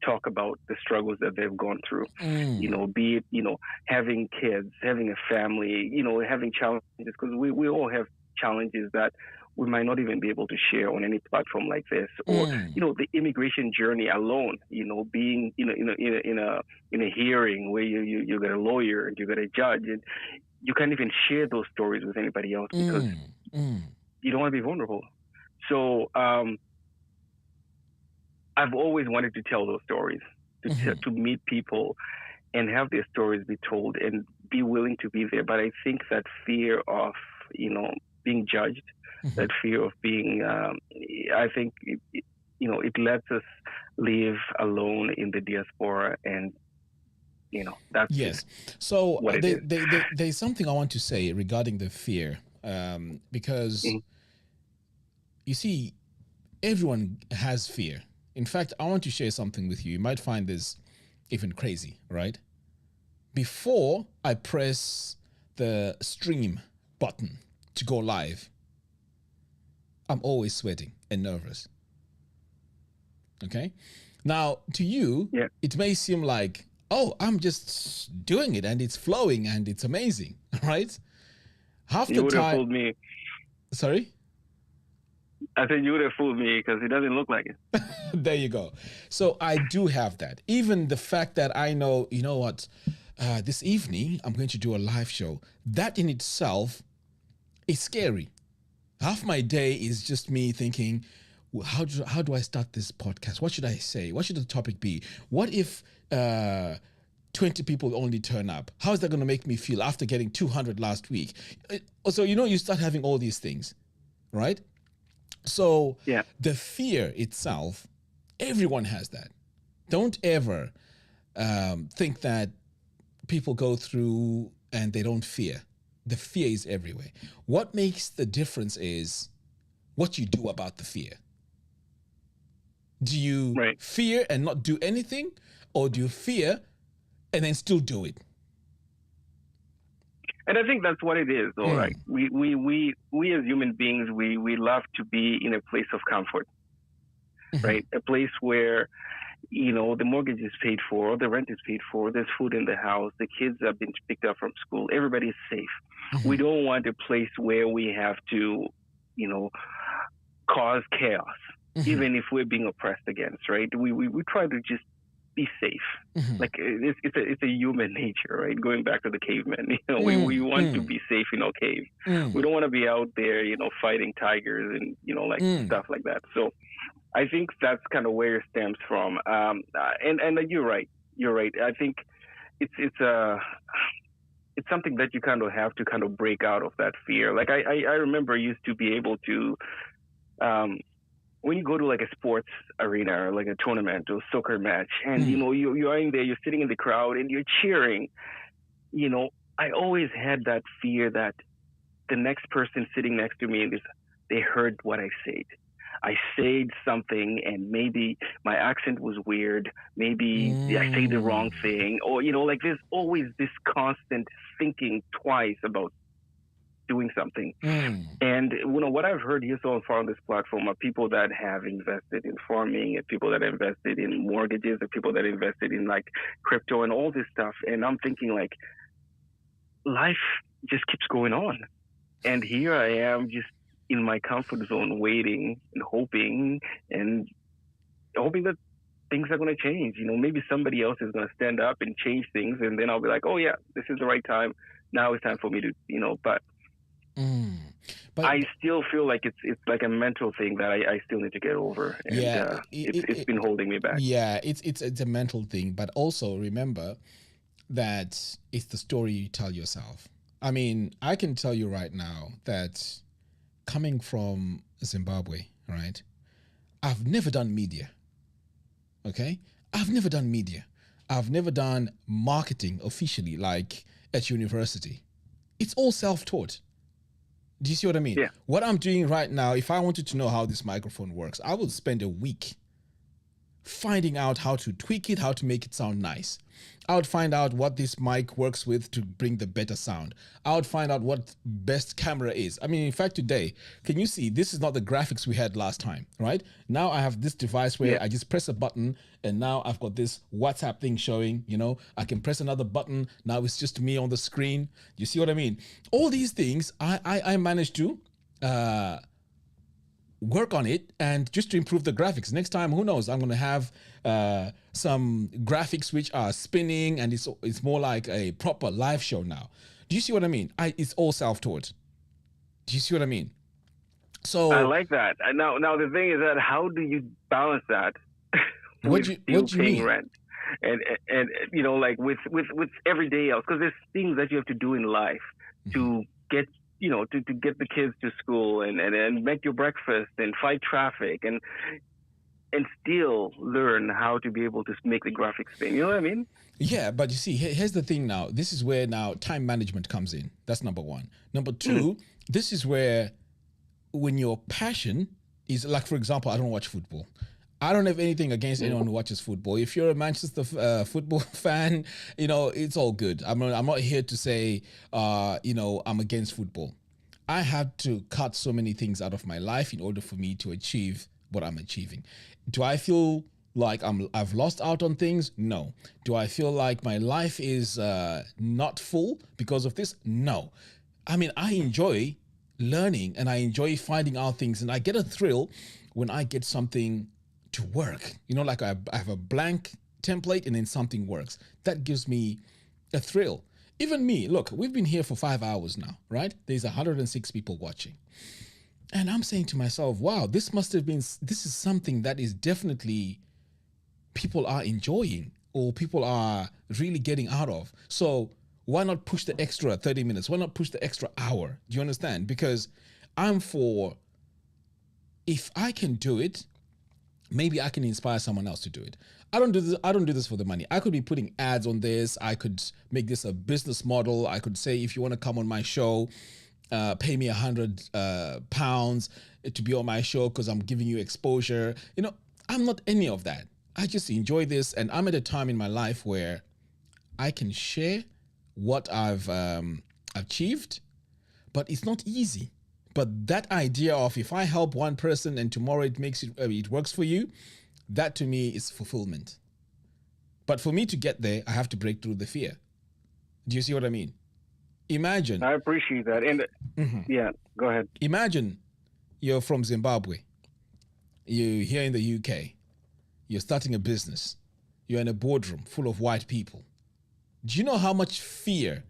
talk about the struggles that they've gone through. You know, be it, you know, having kids, having a family, you know, having challenges, because we all have challenges that we might not even be able to share on any platform like this. Or, you know, the immigration journey alone, you know, being, you know, in a hearing where you got a lawyer and you got a judge, and you can't even share those stories with anybody else because you don't want to be vulnerable. So I've always wanted to tell those stories, to meet people and have their stories be told and be willing to be there. But I think that fear of, you know, being judged, that fear of being, I think, you know, it lets us live alone in the diaspora, and, you know, that's So there's something I want to say regarding the fear, because you see, everyone has fear. In fact, I want to share something with you. You might find this even crazy, right? Before I press the stream button to go live, I'm always sweating and nervous. Okay? Now, to you, it may seem like, oh, I'm just doing it and it's flowing and it's amazing, right? Half the time... You would have fooled me. Sorry? I said you would have fooled me because it doesn't look like it. There you go. So I do have that. Even the fact that I know, you know what, this evening I'm going to do a live show. That in itself is scary. Half my day is just me thinking, well, how do I start this podcast? What should I say? What should the topic be? What if 20 people only turn up? How is that going to make me feel after getting 200 last week? So, you know, you start having all these things, right? So the fear itself, everyone has that. Don't ever think that people go through and they don't fear. The fear is everywhere. What makes the difference is what you do about the fear. Do you fear and not do anything, or do you fear and then still do it? And I think that's what it is, though. Like we as human beings, we love to be in a place of comfort, right? A place where, you know, the mortgage is paid for, the rent is paid for, there's food in the house, the kids have been picked up from school, everybody's safe. We don't want a place where we have to, you know, cause chaos, even if we're being oppressed against, right? We try to just be safe. Like it's a human nature, right? Going back to the cavemen, you know, we want to be safe in our cave. We don't want to be out there, you know, fighting tigers and, you know, like stuff like that. So I think that's kind of where it stems from. And you're right. I think it's something that you kind of have to kind of break out of that fear. Like I remember I used to be able to, when you go to like a sports arena or like a tournament or soccer match, and you know you're in there, you're sitting in the crowd and you're cheering, you know, I always had that fear that the next person sitting next to me, they heard what I said. I said something, and maybe my accent was weird. Maybe I say the wrong thing, or like there's always this constant thinking twice about doing something. And what I've heard here so far on this platform are people that have invested in farming, and people that invested in mortgages, and people that invested in like crypto and all this stuff. And I'm thinking like, life just keeps going on, and here I am just in my comfort zone, waiting and hoping that things are going to change. Maybe somebody else is going to stand up and change things, and then I'll be like, oh yeah, this is the right time. Now it's time for me to, but I still feel like it's like a mental thing that I still need to get over. And it's been holding me back. Yeah, it's a mental thing, but also remember that it's the story you tell yourself. I mean, I can tell you right now that coming from Zimbabwe, right? I've never done media. Okay? I've never done media. I've never done marketing officially, like at university. It's all self-taught. Do you see what I mean? Yeah. What I'm doing right now, if I wanted to know how this microphone works, I would spend a week finding out how to tweak it, how to make it sound nice. I would find out what this mic works with to bring the better sound. I would find out what best camera is. I mean, in fact, today, can you see, this is not the graphics we had last time, right? Now I have this device where I just press a button, and now I've got this WhatsApp thing showing, I can press another button. Now it's just me on the screen. You see what I mean? All these things, I managed to work on it, and just to improve the graphics. Next time, who knows, I'm going to have some graphics which are spinning, and it's more like a proper live show now. Do you see what I mean? It's all self-taught. Do you see what I mean? So I like that. Now the thing is that how do you balance that what do you paying mean? Rent and like with everyday else, because there's things that you have to do in life to get to get the kids to school and make your breakfast and fight traffic and still learn how to be able to make the graphics thing. You know what I mean? Yeah, but you see, here's the thing now. This is where now time management comes in. That's number one. Number two, this is where when your passion is, like, for example, I don't watch football. I don't have anything against anyone who watches football. If you're a Manchester football fan, it's all good. I'm not here to say, I'm against football. I had to cut so many things out of my life in order for me to achieve what I'm achieving. Do I feel like I've lost out on things? No. Do I feel like my life is not full because of this? No. I mean, I enjoy learning, and I enjoy finding out things, and I get a thrill when I get something to work. Like I have a blank template and then something works. That gives me a thrill. Even me, look, we've been here for 5 hours now, right? There's 106 people watching. And I'm saying to myself, wow, this is something that is definitely people are enjoying, or people are really getting out of. So why not push the extra 30 minutes? Why not push the extra hour? Do you understand? Because if I can do it, maybe I can inspire someone else to do it. I don't do this for the money. I could be putting ads on this. I could make this a business model. I could say, if you want to come on my show, pay me £100 to be on my show because I'm giving you exposure. I'm not any of that. I just enjoy this, and I'm at a time in my life where I can share what I've achieved, but it's not easy. But that idea of, if I help one person and tomorrow it works for you, that to me is fulfillment. But for me to get there, I have to break through the fear. Do you see what I mean? Imagine. I appreciate that. And yeah, go ahead. Imagine you're from Zimbabwe. You're here in the UK. You're starting a business. You're in a boardroom full of white people. Do you know how much fear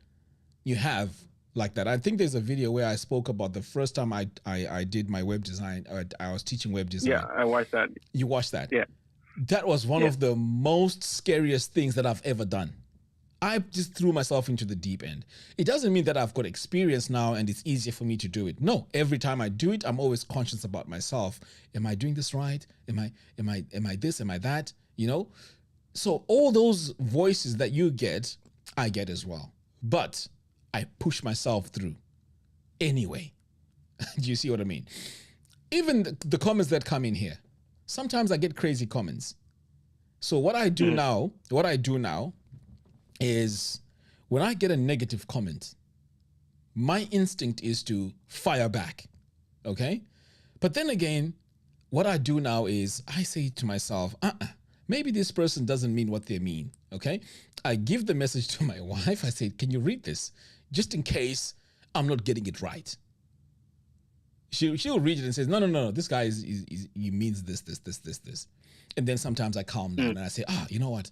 you have like that? I think there's a video where I spoke about the first time I did my web design. I was teaching web design. Yeah, I watched that. You watched that? Yeah. That was one of the most scariest things that I've ever done. I just threw myself into the deep end. It doesn't mean that I've got experience now and it's easier for me to do it. No, every time I do it, I'm always conscious about myself. Am I doing this right? Am I this? Am I that? So all those voices that you get, I get as well. But I push myself through. anyway. Do you see what I mean? Even the comments that come in here, sometimes I get crazy comments. So what I do now is when I get a negative comment, my instinct is to fire back. Okay? But then again, what I do now is I say to myself, maybe this person doesn't mean what they mean. Okay? I give the message to my wife. I say, can you read this? Just in case I'm not getting it right. She'll read it and says, no, this guy he means this. And then sometimes I calm down and I say, you know what?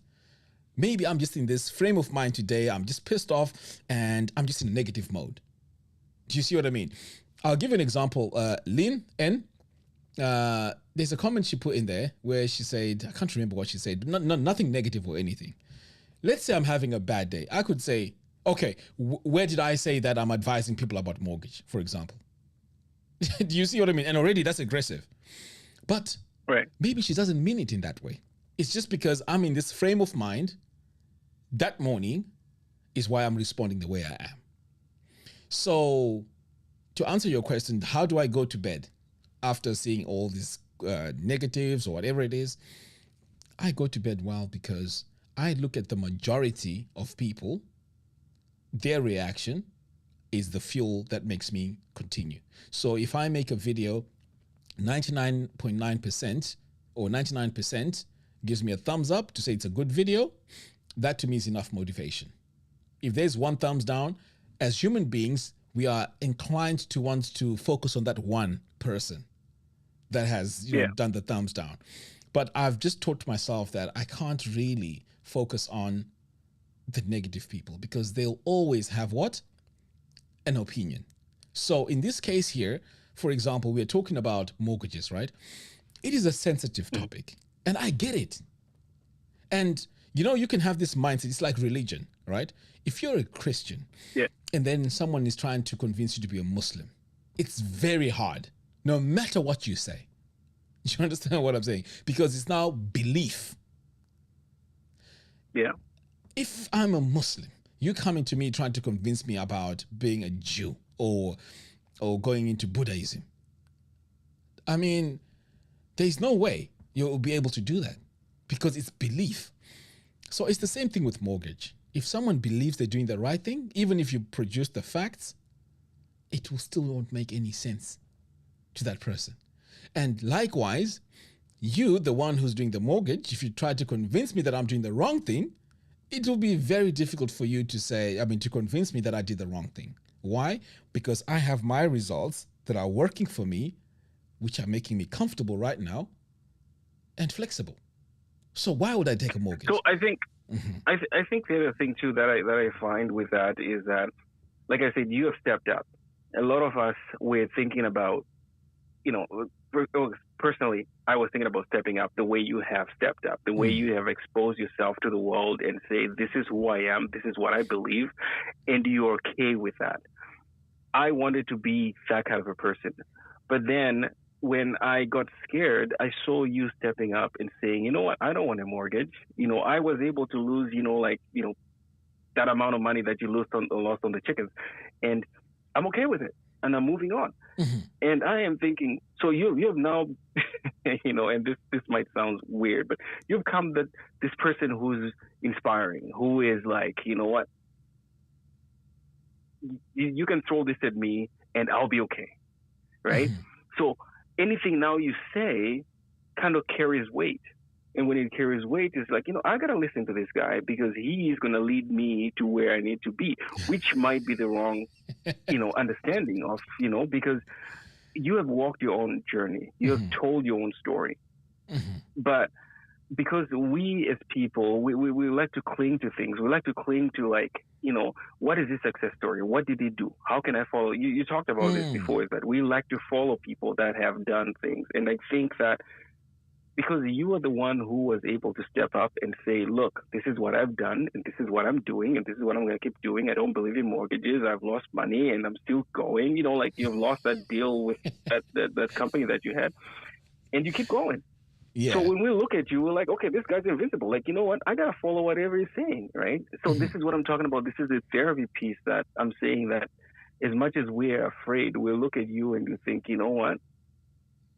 Maybe I'm just in this frame of mind today. I'm just pissed off and I'm just in a negative mode. Do you see what I mean? I'll give you an example. Lynn N, there's a comment she put in there where she said, I can't remember what she said, nothing negative or anything. Let's say I'm having a bad day. I could say, okay, where did I say that I'm advising people about mortgage, for example? Do you see what I mean? And already that's aggressive. But maybe she doesn't mean it in that way. It's just because I'm in this frame of mind that morning is why I'm responding the way I am. So to answer your question, how do I go to bed after seeing all these negatives or whatever it is? I go to bed well because I look at the majority of people, their reaction is the fuel that makes me continue. So if I make a video, 99.9% or 99% gives me a thumbs up to say it's a good video, that to me is enough motivation. If there's one thumbs down, as human beings, we are inclined to want to focus on that one person that has done the thumbs down. But I've just taught myself that I can't really focus on the negative people because they'll always have what? An opinion. So in this case here, for example, we're talking about mortgages, right? It is a sensitive topic and I get it. And you can have this mindset. It's like religion, right? If you're a Christian and then someone is trying to convince you to be a Muslim, it's very hard, no matter what you say. You understand what I'm saying? Because it's now belief. Yeah. If I'm a Muslim, you coming to me trying to convince me about being a Jew or going into Buddhism. I mean, there's no way you'll be able to do that because it's belief. So it's the same thing with mortgage. If someone believes they're doing the right thing, even if you produce the facts, it will still won't make any sense to that person. And likewise, you, the one who's doing the mortgage, if you try to convince me that I'm doing the wrong thing, it will be very difficult for you to convince me that I did the wrong thing. Why? Because I have my results that are working for me, which are making me comfortable right now and flexible. So why would I take a mortgage? So I think I think the other thing too that I find with that is that, like I said, you have stepped up. A lot of us were thinking about, personally, I was thinking about stepping up the way you have stepped up, the way you have exposed yourself to the world and say, this is who I am, this is what I believe, and you're okay with that. I wanted to be that kind of a person. But then when I got scared, I saw you stepping up and saying, you know what, I don't want a mortgage. I was able to lose, that amount of money that you lost on the chickens. And I'm okay with it. And I'm moving on. And I am thinking, so you have now, and this might sound weird, but you've come this person who's inspiring, who is like, you know what, you can throw this at me and I'll be okay, right? So anything now you say kind of carries weight. And when it carries weight, it's like, I got to listen to this guy because he is going to lead me to where I need to be, which might be the wrong, understanding of, because you have walked your own journey. You have told your own story. But because we as people, we like to cling to things. We like to cling to what is his success story? What did he do? How can I follow? You talked about this before, is that we like to follow people that have done things. And I think that because you are the one who was able to step up and say, look, this is what I've done and this is what I'm doing and this is what I'm going to keep doing. I don't believe in mortgages. I've lost money and I'm still going, you've lost that deal with that company that you had and you keep going. Yeah. So when we look at you, we're like, okay, this guy's invincible. Like, you know what? I got to follow whatever he's saying, right? So this is what I'm talking about. This is the therapy piece that I'm saying that as much as we're afraid, we'll look at you and you think, you know what?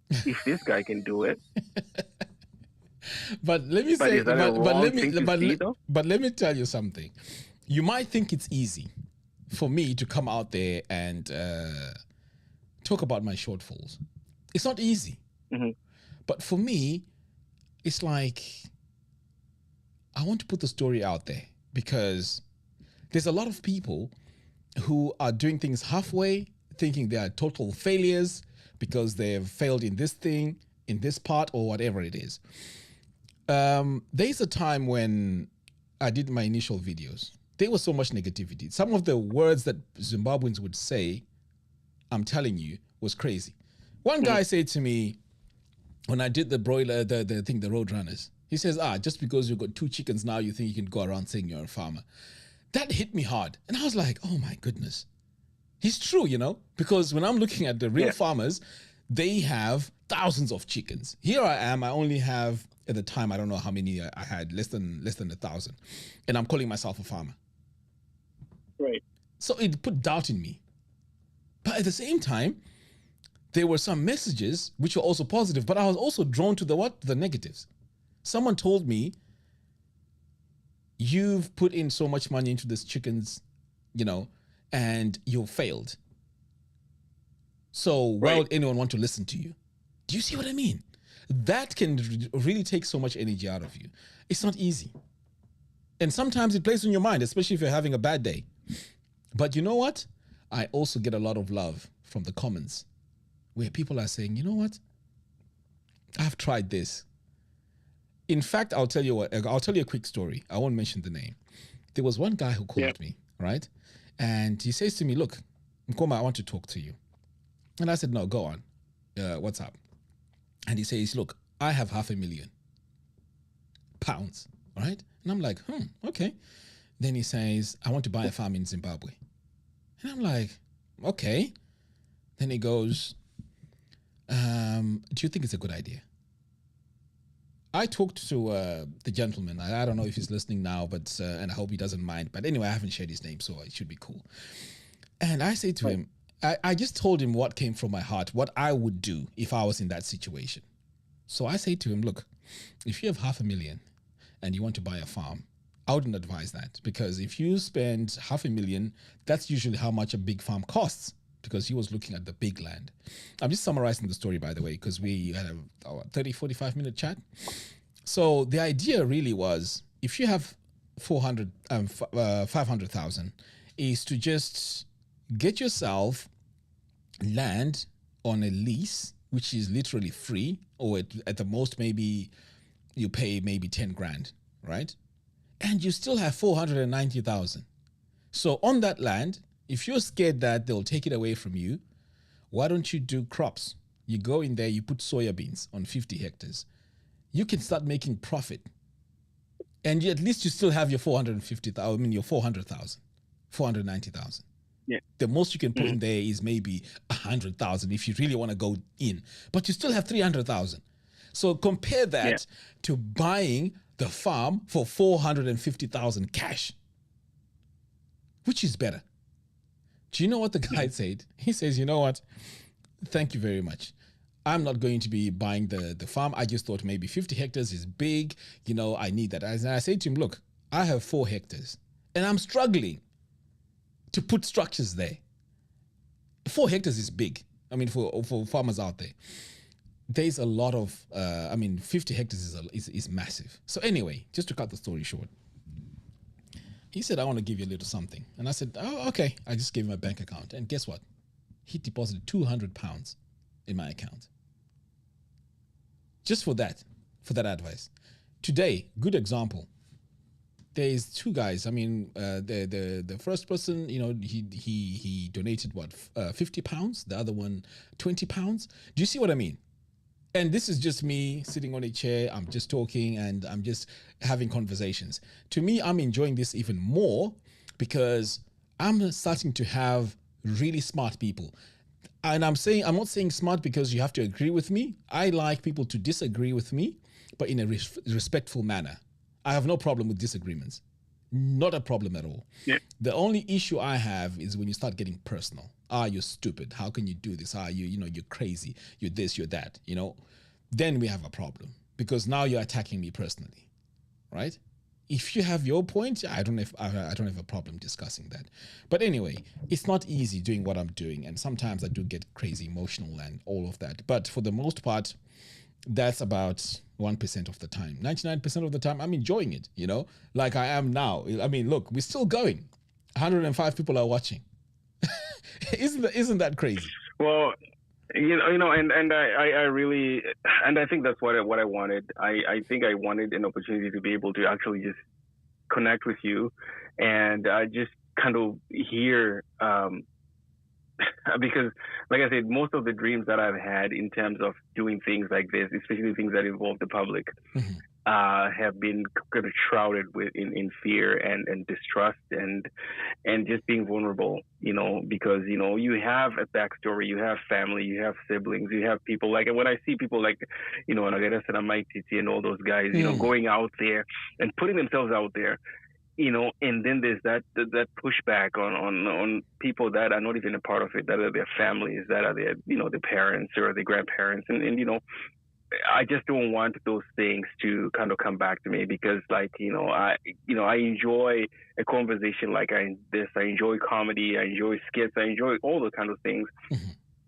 If this guy can do it. But let me say, but let me tell you something. You might think it's easy for me to come out there and talk about my shortfalls. It's not easy. Mm-hmm. But for me, it's like I want to put the story out there because there's a lot of people who are doing things halfway, thinking they are total failures because they've failed in this thing, in this part, or whatever it is. There's a time when I did my initial videos. There was so much negativity. Some of the words that Zimbabweans would say, I'm telling you, was crazy. One guy said to me, when I did the broiler, the Roadrunners, he says, just because you've got 2 chickens now, you think you can go around saying you're a farmer. That hit me hard. And I was like, oh my goodness. He's true, because when I'm looking at the real farmers, they have thousands of chickens. Here I am, I only have, at the time, I don't know how many I had, less than 1,000. And I'm calling myself a farmer. Right. So it put doubt in me. But at the same time, there were some messages which were also positive, but I was also drawn to the negatives. Someone told me, you've put in so much money into these chickens, and you failed. So why would anyone want to listen to you? Do you see what I mean? That can really take so much energy out of you. It's not easy. And sometimes it plays on your mind, especially if you're having a bad day. But you know what? I also get a lot of love from the comments where people are saying, you know what? I've tried this. In fact, I'll tell you a quick story. I won't mention the name. There was one guy who called me, right? And he says to me, look, Nkoma, I want to talk to you. And I said, no, go on. What's up? And he says, look, I have £500,000, right? And I'm like, okay. Then he says, I want to buy a farm in Zimbabwe. And I'm like, okay. Then he goes, do you think it's a good idea? I talked to the gentleman. I don't know if he's listening now, but and I hope he doesn't mind. But anyway, I haven't shared his name, so it should be cool. And I say to him, I just told him what came from my heart, what I would do if I was in that situation. So I say to him, look, if you have $500,000 and you want to buy a farm, I wouldn't advise that, because if you spend $500,000, that's usually how much a big farm costs, because he was looking at the big land. I'm just summarizing the story, by the way, because we had a 30, 45-minute chat. So the idea really was, if you have 500,000, is to just get yourself land on a lease, which is literally free, or at the most, maybe you pay maybe 10 grand, right? And you still have 490,000. So on that land, if you're scared that they'll take it away from you, why don't you do crops? You go in there, you put soya beans on 50 hectares. You can start making profit. And at least you still have your 450,000, your 400,000, 490,000. Yeah. The most you can put in there is maybe 100,000 if you really want to go in, but you still have 300,000. So compare that to buying the farm for 450,000 cash. Which is better? Do you know what the guy said? He says, you know what? Thank you very much. I'm not going to be buying the farm. I just thought maybe 50 hectares is big. I need that. And I said to him, look, I have 4 hectares and I'm struggling to put structures there. 4 hectares is big. I mean, for farmers out there, there's a lot of, 50 hectares is massive. So anyway, just to cut the story short, he said, I want to give you a little something. And I said, oh, okay. I just gave him a bank account. And guess what? He deposited £200 in my account. Just for that advice. Today, good example. There's 2 guys. The first person, he donated £50. The other one, £20. Do you see what I mean? And this is just me sitting on a chair. I'm just talking and I'm just having conversations. To me, I'm enjoying this even more because I'm starting to have really smart people. And I'm not saying smart because you have to agree with me. I like people to disagree with me, but in a respectful manner. I have no problem with disagreements. Not a problem at all. Yeah. The only issue I have is when you start getting personal. You're stupid. How can you do this? You're crazy. You're this, you're that, Then we have a problem because now you're attacking me personally, right? If you have your point, I don't have a problem discussing that. But anyway, it's not easy doing what I'm doing. And sometimes I do get crazy emotional and all of that. But for the most part, that's about 1% of the time. 99% of the time, I'm enjoying it, like I am now. I mean, look, we're still going. 105 people are watching. Isn't that crazy? Well, and I really, and I think that's what I wanted. I think I wanted an opportunity to be able to actually just connect with you and just kind of hear, because like I said, most of the dreams that I've had in terms of doing things like this, especially things that involve the public, have been kind of shrouded in fear and distrust and just being vulnerable, because, you have a backstory, you have family, you have siblings, you have people like, and when I see people like, Nagara Sanamaititi and all those guys, going out there and putting themselves out there, and then there's that pushback on people that are not even a part of it, that are their families, that are their, their parents or their grandparents. And I just don't want those things to kind of come back to me because I enjoy a conversation like this. I enjoy comedy. I enjoy skits. I enjoy all those kind of things.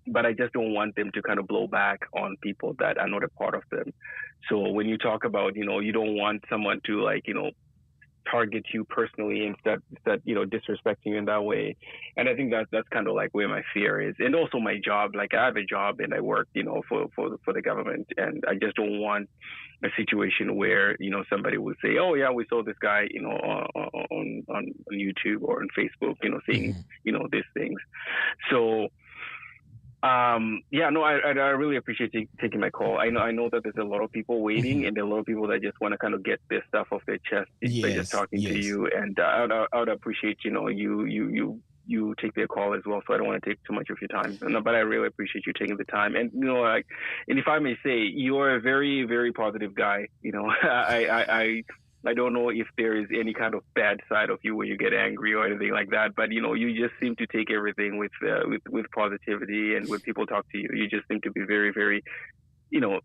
But I just don't want them to kind of blow back on people that are not a part of them. So when you talk about, you don't want someone to target you personally and start disrespecting you in that way. And I think that's kind of like where my fear is. And also my job, like I have a job and I work, for the government, and I just don't want a situation where, somebody would say, oh yeah, we saw this guy, on YouTube or on Facebook, saying, these things. So I really appreciate taking my call. I know that there's a lot of people waiting, and there are a lot of people that just want to kind of get this stuff off their chest by just talking to you. And I would appreciate, you take their call as well. So I don't want to take too much of your time, but I really appreciate you taking the time. And and if I may say, you're a very, very positive guy. I don't know if there is any kind of bad side of you where you get angry or anything like that, but you just seem to take everything with positivity, and when people talk to you, you just seem to be very, very,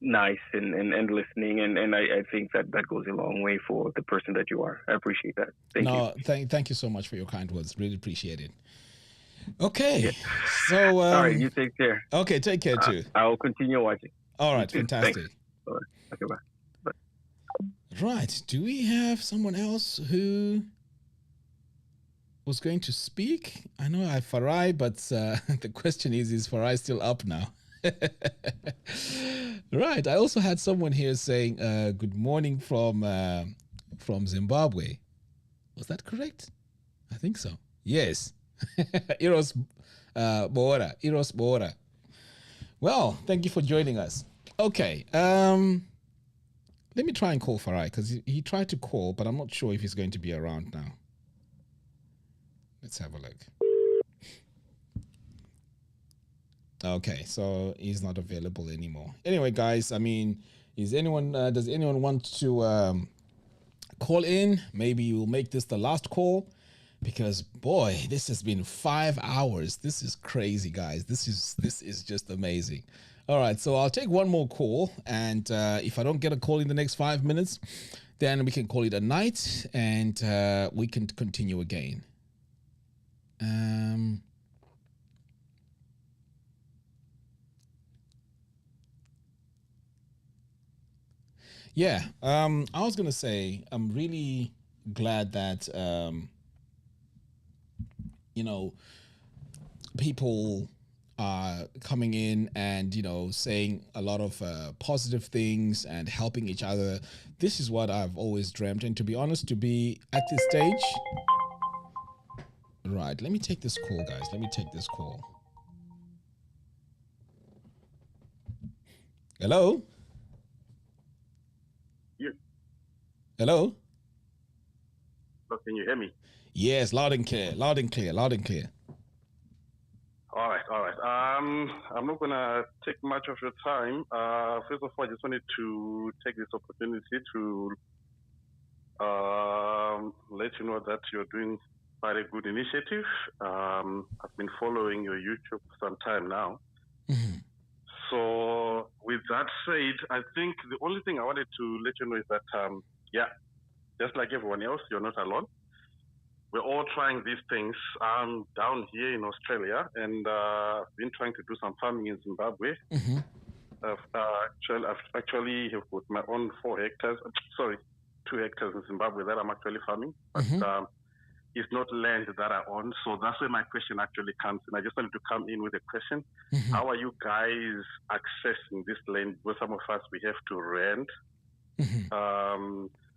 nice and listening, and I think that goes a long way for the person that you are. I appreciate that. Thank you. Thank you so much for your kind words. Really appreciate it. Okay, so all right, you take care. Okay, take care too. I'll continue watching. All right, fantastic. Thanks. All right. Okay, bye. Right. Do we have someone else who was going to speak? I know I have Farai, but the question is Farai still up now? Right. I also had someone here saying good morning from Zimbabwe. Was that correct? I think so. Yes. Eros Bora. Well, thank you for joining us. Okay. Let me try and call Farai because he tried to call, but I'm not sure if he's going to be around now. Let's have a look. Okay, so he's not available anymore. Anyway, guys, I mean, does anyone want to call in? Maybe we'll make this the last call because, boy, this has been 5 hours. This is crazy, guys. This is just amazing. All right, so I'll take one more call, and if I don't get a call in the next 5 minutes, then we can call it a night, and we can continue again. I was going to say, I'm really glad that, people are coming in and, saying a lot of positive things and helping each other. This is what I've always dreamt. And to be honest, to be at this stage. Right. Let me take this call, guys. Let me take this call. Hello? Yes. Hello? Can you hear me? Yes, loud and clear. Loud and clear. Loud and clear. All right. I'm not gonna take much of your time. First of all, I just wanted to take this opportunity to let you know that you're doing quite a good initiative. I've been following your YouTube for some time now. So with that said, I think the only thing I wanted to let you know is that, just like everyone else, you're not alone. We're all trying these things. I'm down here in Australia, and I've been trying to do some farming in Zimbabwe. I've actually have put my own 2 hectares in Zimbabwe that I'm actually farming. But it's not land that I own. So that's where my question actually comes in. I just wanted to come in with a question. How are you guys accessing this land? Because some of us, we have to rent.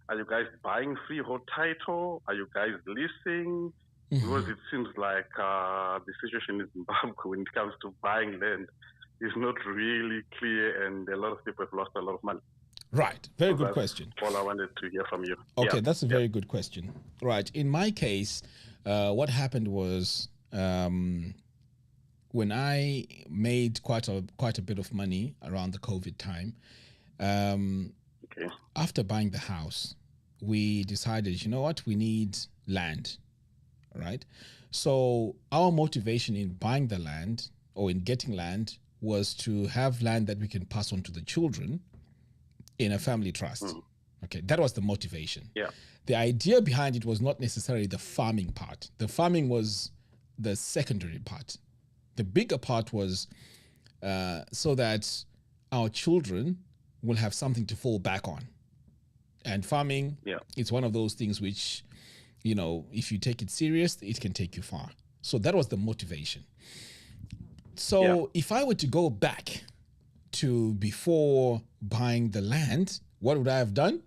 Are you guys buying freehold title? Are you guys leasing? Because it seems like the situation in Zimbabwe when it comes to buying land is not really clear, and a lot of people have lost a lot of money. Right. Very good question. All I wanted to hear from you. Okay, that's a very good question. Right. In my case, what happened was when I made quite a bit of money around the COVID time, after buying the house, we decided, you know what, we need land, right? So our motivation in buying the land or in getting land was to have land that we can pass on to the children in a family trust. Okay, that was the motivation. Yeah. The idea behind it was not necessarily the farming part. The farming was the secondary part. The bigger part was so that our children will have something to fall back on. And farming, it's one of those things which, you know, if you take it serious, it can take you far. So that was the motivation. So if I were to go back to before buying the land, what would I have done?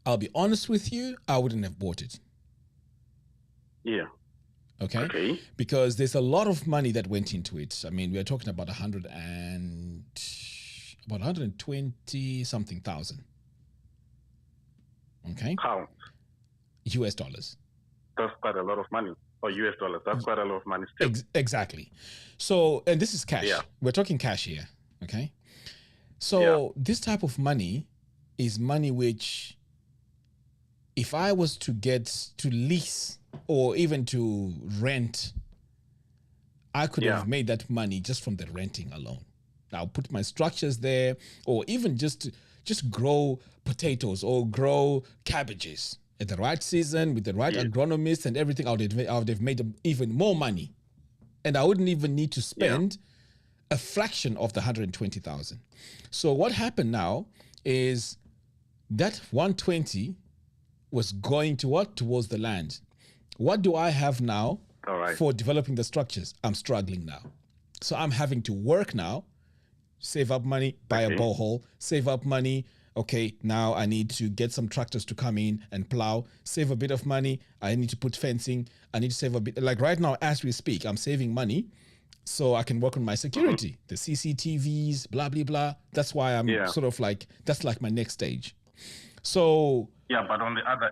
I'll be honest with you, I wouldn't have bought it. Yeah. Okay? Because there's a lot of money that went into it. I mean, we are talking about 120 something thousand. Okay? Pounds. US dollars. That's quite a lot of money. Or US dollars. That's quite a lot of money still. Exactly. So, and this is cash. We're talking cash here. Okay? So this type of money is money which, if I was to get to lease or even to rent, I could have made that money just from the renting alone. I'll put my structures there, or even just grow potatoes or grow cabbages at the right season with the right agronomist and everything. I would have made even more money, and I wouldn't even need to spend a fraction of the 120,000. So what happened now is that 120 was going to what? Towards the land. What do I have now for developing the structures? I'm struggling now. So I'm having to work now, save up money, buy a borehole, save up money. Okay, now I need to get some tractors to come in and plow, save a bit of money. I need to put fencing. I need to save a bit. Like right now, as we speak, I'm saving money so I can work on my security, the CCTVs, blah, blah, blah. That's why I'm sort of like, that's like my next stage. So but on the other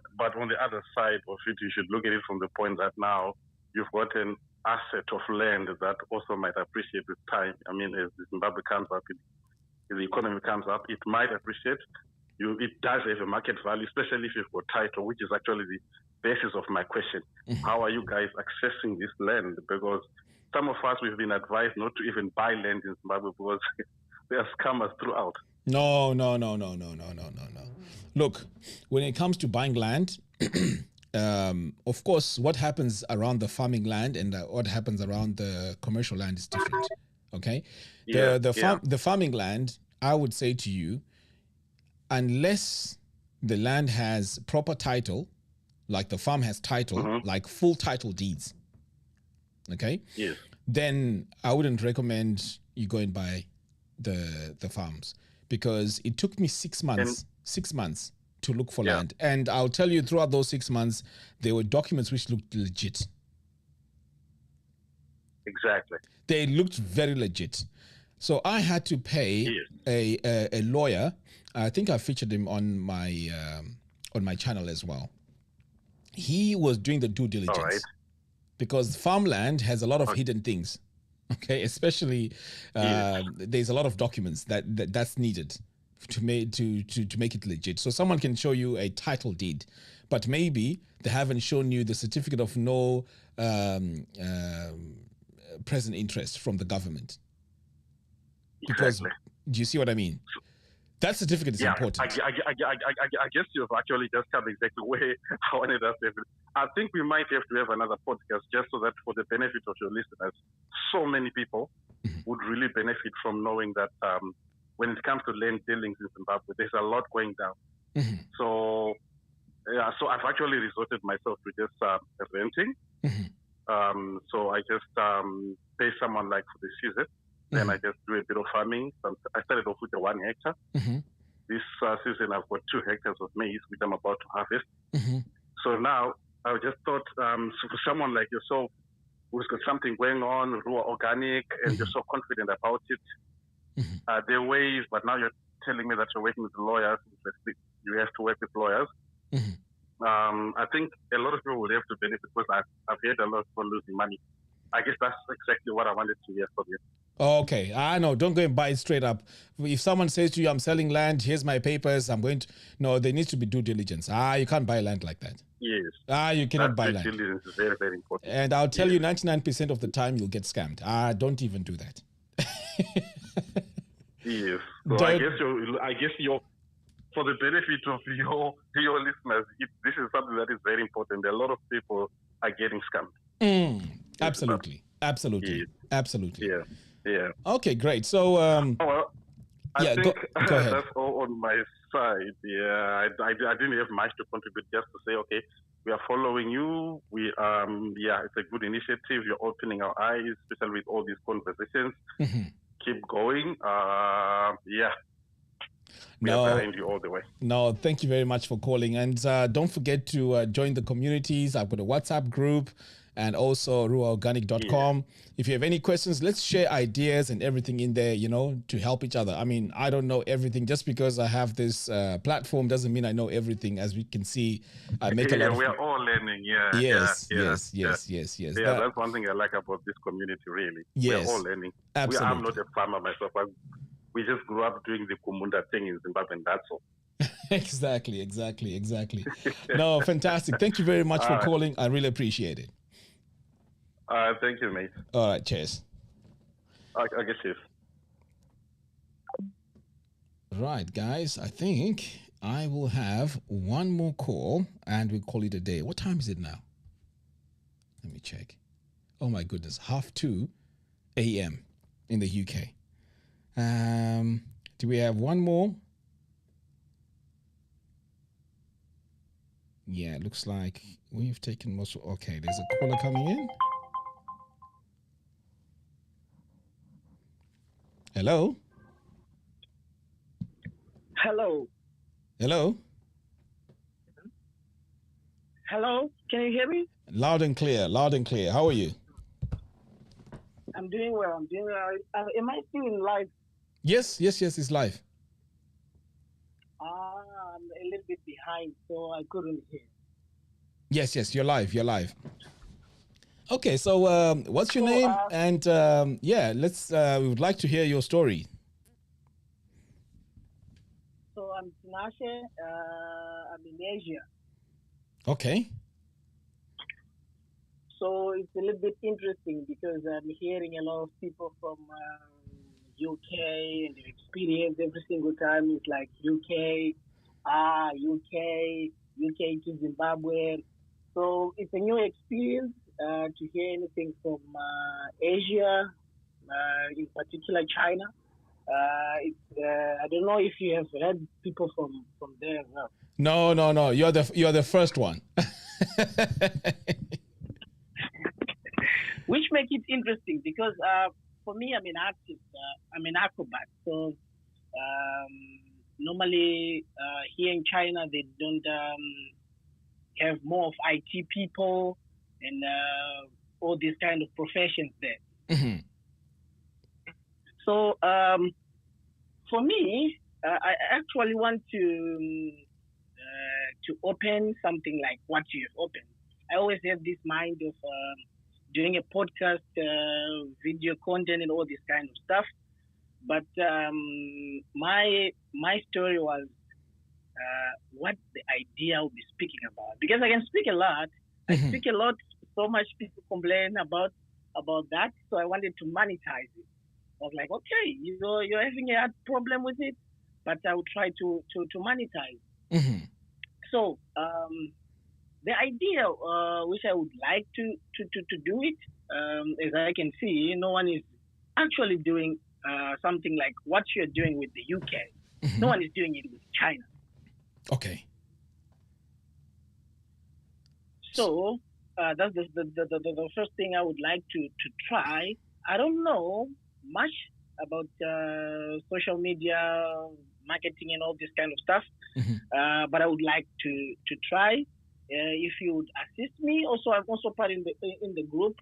side of it, you should look at it from the point that now you've got an asset of land that also might appreciate with time. I mean, as Zimbabwe comes up, as the economy comes up, it might appreciate. It does have a market value, especially if you've got title, which is actually the basis of my question. How are you guys accessing this land? Because some of us, we've been advised not to even buy land in Zimbabwe because there are scammers throughout. No. Look, when it comes to buying land, of course, what happens around the farming land and what happens around the commercial land is different. Okay? The farming land, I would say to you, unless the land has proper title, like the farm has title, like full title deeds, okay? Yes. Then I wouldn't recommend you go and buy the farms, because it took me 6 months to look for land. And I'll tell you, throughout those 6 months, there were documents which looked legit. Exactly. They looked very legit. So I had to pay a lawyer. I think I featured him on my channel as well. He was doing the due diligence because farmland has a lot of hidden things. Okay, especially there's a lot of documents that's needed to make it legit. So someone can show you a title deed, but maybe they haven't shown you the certificate of no present interest from the government. Because, do you see what I mean? That certificate is important. I guess you've actually just come exactly where I wanted us to. I think we might have to have another podcast just so that for the benefit of your listeners, so many people would really benefit from knowing that when it comes to land dealings in Zimbabwe, there's a lot going down. So I've actually resorted myself to just renting. So I just pay someone like for the season. Then I just do a bit of farming. I started off with a 1 hectare. This season I've got 2 hectares of maize, which I'm about to harvest. So now I just thought, for someone like yourself who's got something going on, Ruwa organic, and you're so confident about it, there are ways, but now you're telling me that you're working with lawyers. You have to work with lawyers. I think a lot of people will have to benefit because I've heard a lot of people losing money. I guess that's exactly what I wanted to hear from you. Okay, I know. Don't go and buy it straight up. If someone says to you, I'm selling land, here's my papers, I'm going to... No, there needs to be due diligence. You can't buy land like that. Yes. You cannot buy land. Due diligence is very, very important. And I'll tell you, 99% of the time, you'll get scammed. Don't even do that. Yes. So I guess for the benefit of your listeners, this is something that is very important. A lot of people are getting scammed. Absolutely. Yeah. Okay, great. So, I think go ahead. That's all on my side. Yeah, I didn't have much to contribute. Just to say, okay, we are following you. It's a good initiative. You're opening our eyes, especially with all these conversations. Keep going. We are behind you all the way. No, thank you very much for calling. And don't forget to join the communities. I've got a WhatsApp group and also ruwaorganic.com. If you have any questions, let's share ideas and everything in there, to help each other. I mean, I don't know everything. Just because I have this platform doesn't mean I know everything. As we can see, I make a lot of... we are all learning, Yes. Yeah, that's one thing I like about this community, really. Yes. We're all learning. Absolutely. I'm not a farmer myself. We just grew up doing the Kumunda thing in Zimbabwe, and that's all. Exactly. No, fantastic. Thank you very much for calling. I really appreciate it. Thank you, mate. All right, cheers. I guess yes. Right, guys, I think I will have one more call and we'll call it a day. What time is it now? Let me check. Oh my goodness, 2:30 a.m. in the UK. Do we have one more? Yeah, it looks like we've taken most. Okay, there's a caller coming in. Hello? Hello. Hello? Hello, can you hear me? Loud and clear. How are you? I'm doing well. Am I still in live? Yes, it's live. I'm a little bit behind, so I couldn't hear. Yes, you're live. Okay, so what's your name? And let's. We would like to hear your story. So I'm Tinashe. I'm in Asia. Okay. So it's a little bit interesting because I'm hearing a lot of people from UK and their experience every single time is like UK to Zimbabwe. So it's a new experience to hear anything from Asia, in particular China. I don't know if you have heard people from there as well. No. You're the first one. Which makes it interesting because for me, I'm an artist. I'm an acrobat. So normally here in China, they don't have more of IT people and all these kind of professions there. Mm-hmm. So for me, I actually want to open something like what you have opened. I always have this mind of doing a podcast, video content, and all this kind of stuff. But my story was what the idea I will be speaking about, because I can speak a lot. I speak a lot. So much people complain about that. So I wanted to monetize it. I was like, okay, you're having a problem with it, but I will try to monetize. So the idea which I would like to do it, as I can see, no one is actually doing something like what you're doing with the UK. No one is doing it with China. Okay. So that's the first thing I would like to try. I don't know much about social media marketing and all this kind of stuff, but I would like to try. If you would assist me, also I'm also part in the group.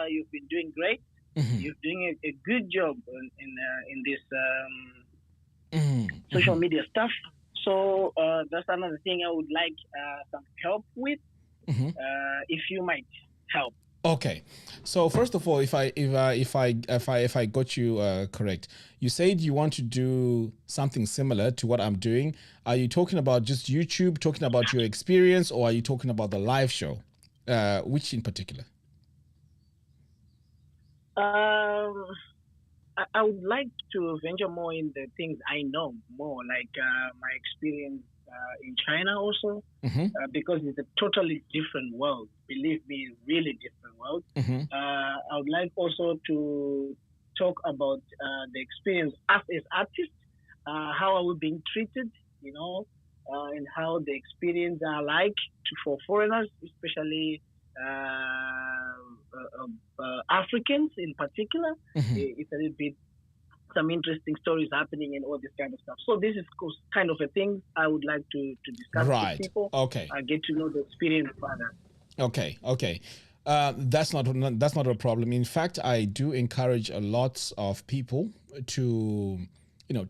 You've been doing great. You're doing a good job in this social media stuff. So that's another thing I would like some help with. If you might help. Okay, so first of all, if I got you correct, you said you want to do something similar to what I'm doing. Are you talking about just YouTube, talking about your experience, or are you talking about the live show? Which in particular? I would like to venture more in the things I know more, like my experience in China also, because it's a totally different world. Believe me, really different world. I would like also to talk about the experience us as artists, how are we being treated, and how the experience are like for foreigners, especially Africans in particular. It's a little bit some interesting stories happening and all this kind of stuff. So this is kind of a thing I would like to discuss with people. Okay. Get to know the experience further. Okay. That's not a problem. In fact, I do encourage a lot of people to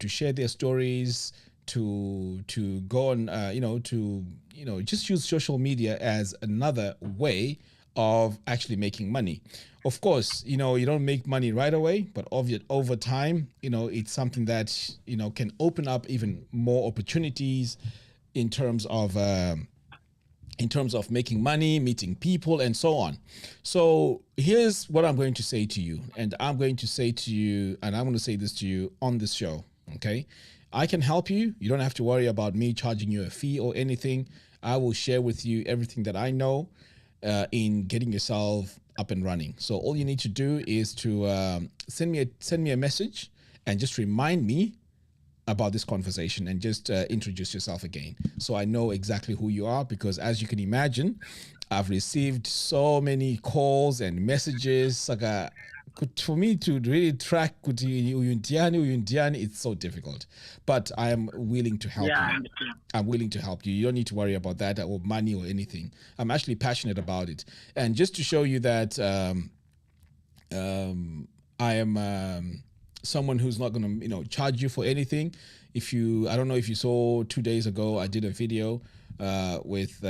share their stories, to go on, just use social media as another way of actually making money. Of course, you don't make money right away, but over time, it's something that, can open up even more opportunities in terms of making money, meeting people, and so on. So here's what I'm going to say to you, and I'm going to say this to you on this show, okay? I can help you. You don't have to worry about me charging you a fee or anything. I will share with you everything that I know in getting yourself up and running. So all you need to do is to send me a message and just remind me about this conversation and just introduce yourself again, so I know exactly who you are, because as you can imagine, I've received so many calls and messages. Like for me to really track Uyundiani, it's so difficult. But I am willing to help you. I'm willing to help you. You don't need to worry about that or money or anything. I'm actually passionate about it. And just to show you that I am someone who's not going to, charge you for anything. I don't know if you saw 2 days ago, I did a video with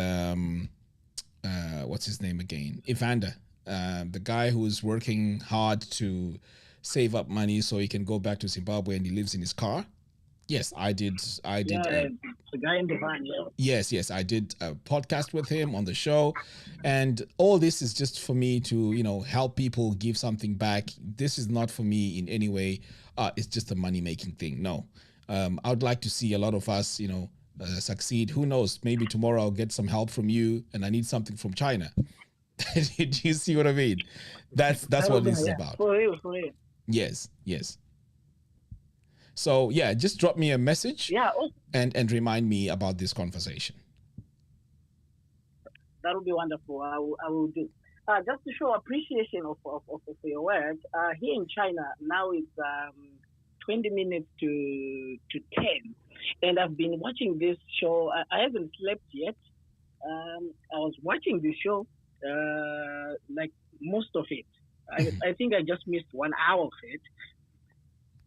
what's his name again? Evander, the guy who is working hard to save up money so he can go back to Zimbabwe, and he lives in his car. Yes, I did. The guy in the van, yeah. Yes, I did a podcast with him on the show, and all this is just for me to, help people, give something back. This is not for me in any way. It's just a money-making thing. No, I would like to see a lot of us, succeed. Who knows? Maybe tomorrow I'll get some help from you, and I need something from China. Do you see what I mean? That's what this is about. For real. Yes. So yeah, just drop me a message and remind me about this conversation. That would be wonderful. I will do. Just to show appreciation of your work, here in China now it's 20 minutes to 10, and I've been watching this show. I haven't slept yet. I was watching this show, like most of it. I think I just missed 1 hour of it.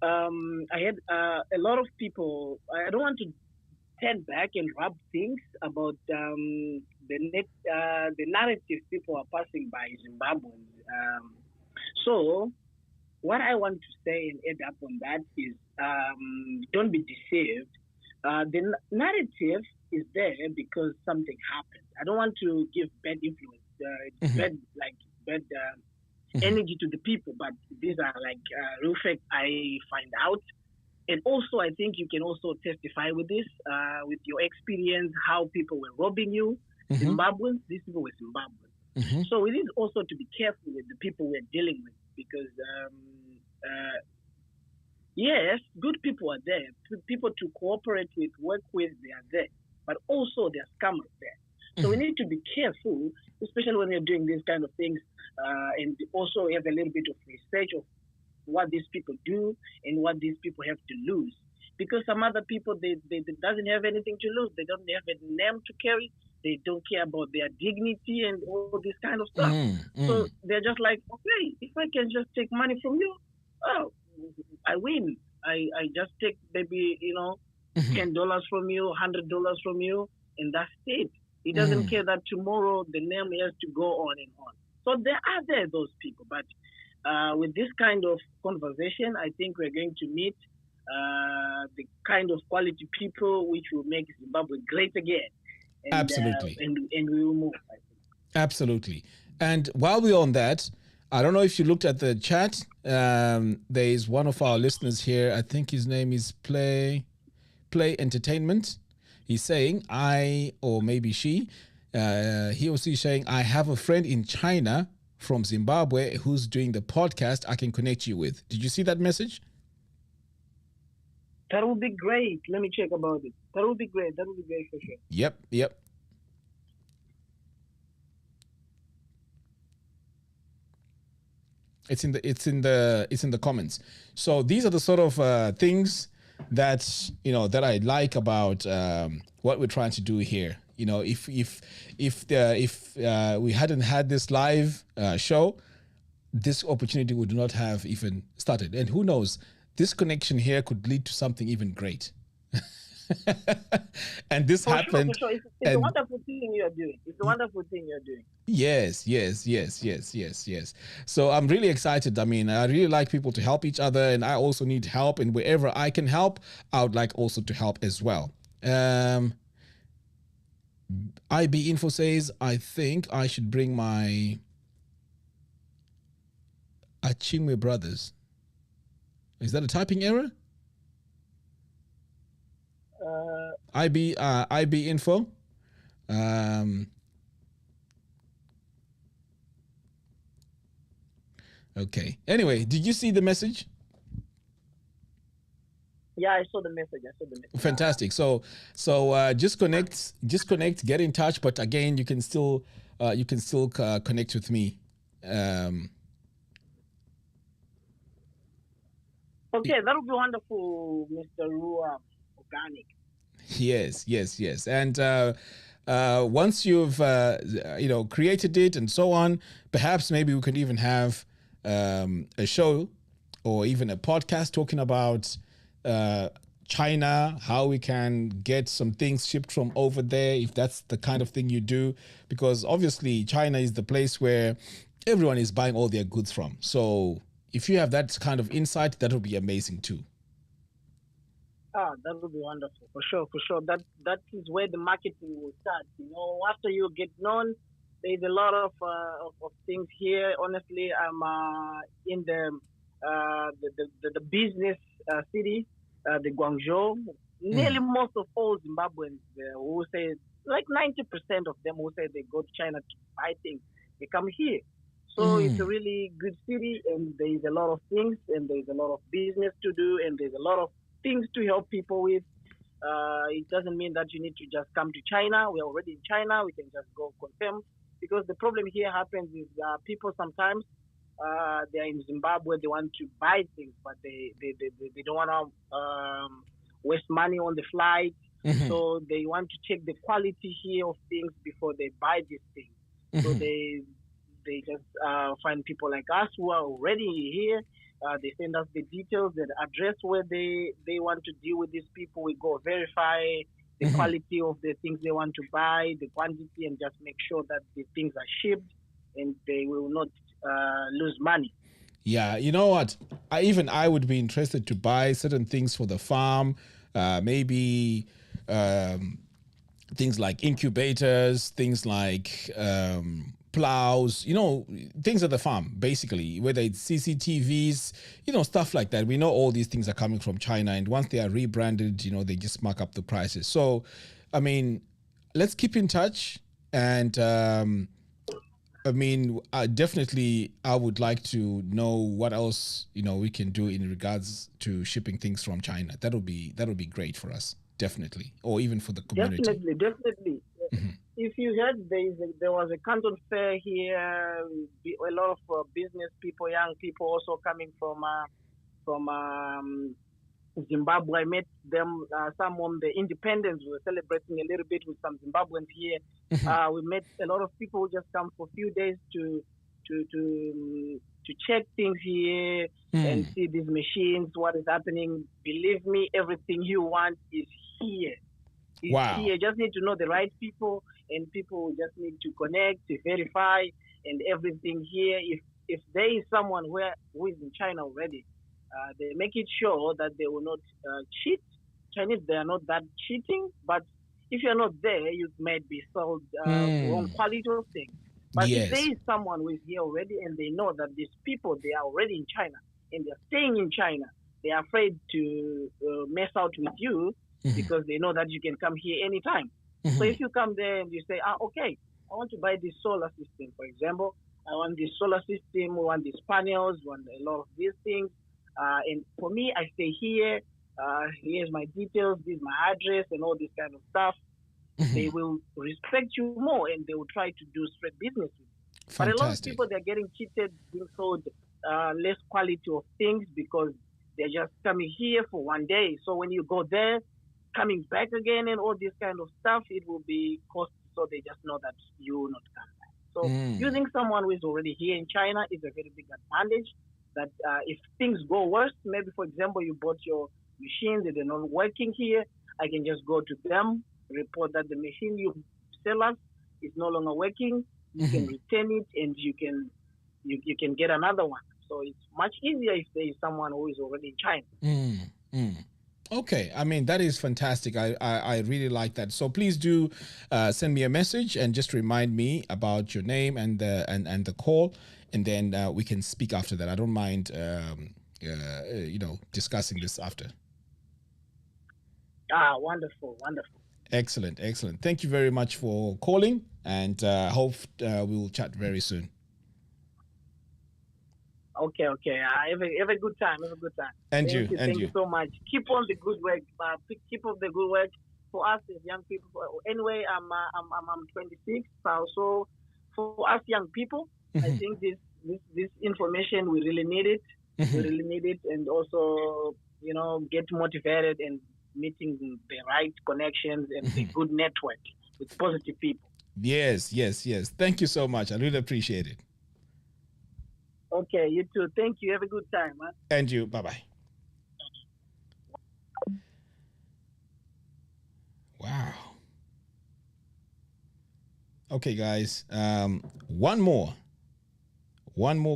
I had a lot of people. I don't want to turn back and rub things about the narrative people are passing by Zimbabweans. So what I want to say and add up on that is don't be deceived. The narrative is there because something happened. I don't want to give bad influence, bad energy to the people, but these are like real facts I find out. And also, I think you can also testify with this, with your experience, how people were robbing you. Zimbabweans, these people were Zimbabweans. So we need also to be careful with the people we're dealing with because, yes, good people are there. People to cooperate with, work with, they are there. But also, there are scammers there. So we need to be careful, especially when you're doing these kind of things, and also have a little bit of research of what these people do and what these people have to lose. Because some other people, they doesn't have anything to lose. They don't have a name to carry. They don't care about their dignity and all this kind of stuff. So they're just like, okay, if I can just take money from you, oh, I win. I just take maybe, $10 from you, $100 from you, and that's it. He doesn't care that tomorrow the name has to go on and on. So there are those people. But with this kind of conversation, I think we're going to meet the kind of quality people which will make Zimbabwe great again. And, Absolutely. And we will move, I think. Absolutely. And while we're on that, I don't know if you looked at the chat. There is one of our listeners here. I think his name is Play Entertainment. He's saying, or maybe she, he or she saying, I have a friend in China from Zimbabwe who's doing the podcast I can connect you with. Did you see that message? That would be great. Let me check about it. That would be great. That would be great for sure. Yep. It's in the comments. So these are the sort of things that that I like about what we're trying to do here. If we hadn't had this live show, this opportunity would not have even started. And who knows, this connection here could lead to something even great. And this happened. For sure. It's a wonderful thing you're doing. It's a wonderful thing you're doing. Yes. So I'm really excited. I mean, I really like people to help each other, and I also need help. And wherever I can help, I would like also to help as well. IB Info says, I think I should bring my Achimwe brothers. Is that a typing error? IB Info. Okay. Anyway, did you see the message? Yeah, I saw the message. Fantastic. So just connect, get in touch. But again, you can still connect with me. Okay, that would be wonderful, Mr. Ruwa Organic. Yes. And once you've created it and so on, perhaps maybe we could even have a show or even a podcast talking about China, how we can get some things shipped from over there, if that's the kind of thing you do, because obviously China is the place where everyone is buying all their goods from. So if you have that kind of insight, that would be amazing too. That would be wonderful, for sure. That is where the marketing will start. After you get known, there's a lot of things here. Honestly, I'm in the business city, the Guangzhou. Nearly most of all Zimbabweans who say, like 90% of them who say they go to China to buy things, they come here. So it's a really good city, and there's a lot of things, and there's a lot of business to do, and there's a lot of things to help people with. It doesn't mean that you need to just come to China. We're already in China. We can just go confirm. Because the problem here happens is people sometimes, they're in Zimbabwe, they want to buy things, but they don't want to waste money on the flight. So they want to check the quality here of things before they buy these things. So they just find people like us who are already here. They send us the details, the address where they want to deal with these people. We go verify the quality of the things they want to buy, the quantity, and just make sure that the things are shipped and they will not lose money. Yeah, you know what? I would be interested to buy certain things for the farm, maybe things like incubators, things like plows, things at the farm, basically, whether it's CCTVs, stuff like that. We know all these things are coming from China, and once they are rebranded, they just mark up the prices. So, I mean, let's keep in touch, and definitely I would like to know what else, we can do in regards to shipping things from China. That'll be great for us, definitely, or even for the community. Definitely. If you heard, there was a Canton Fair here. A lot of business people, young people, also coming from Zimbabwe. I met them. Some on the independence were celebrating a little bit with some Zimbabweans here. We met a lot of people who just come for a few days to check things here and see these machines, what is happening. Believe me, everything you want is here. It's here. Just need to know the right people, and people just need to connect, to verify, and everything here. If there is someone who is in China already, they make it sure that they will not cheat. Chinese, they are not that cheating, but if you're not there, you might be sold wrong quality of things. But if there is someone who is here already and they know that these people, they are already in China and they're staying in China, they are afraid to mess out with you because they know that you can come here anytime. So if you come there and you say, okay, I want to buy this solar system, for example, I want this solar system, I want these panels, I want a lot of these things. And for me, I stay here. Here's my details, this is my address, and all this kind of stuff. They will respect you more, and they will try to do straight business with you. But a lot of people, they're getting cheated, being sold less quality of things because they're just coming here for one day. So when you go there, coming back again and all this kind of stuff, it will be cost. So they just know that you will not come back. So using someone who is already here in China is a very big advantage. That if things go worse, maybe for example you bought your machines and they're not working here, I can just go to them, report that the machine you sell us is no longer working. You can return it, and you can get another one. So it's much easier if there is someone who is already in China. Okay, I mean, that is fantastic. I really like that. So please do send me a message and just remind me about your name and the call, and then we can speak after that. I don't mind, discussing this after. Wonderful. Excellent. Thank you very much for calling, and hope we will chat very soon. Okay. Have a good time. Thank you so much. Keep on the good work. Keep up the good work for us as young people. Anyway, I'm 26, so for us young people, I think this information we really need it. We really need it, and also get motivated and meeting the right connections and the good network with positive people. Yes. Thank you so much. I really appreciate it. Okay, you too. Thank you. Have a good time, man. And you. Bye-bye. Wow. Okay, guys. One more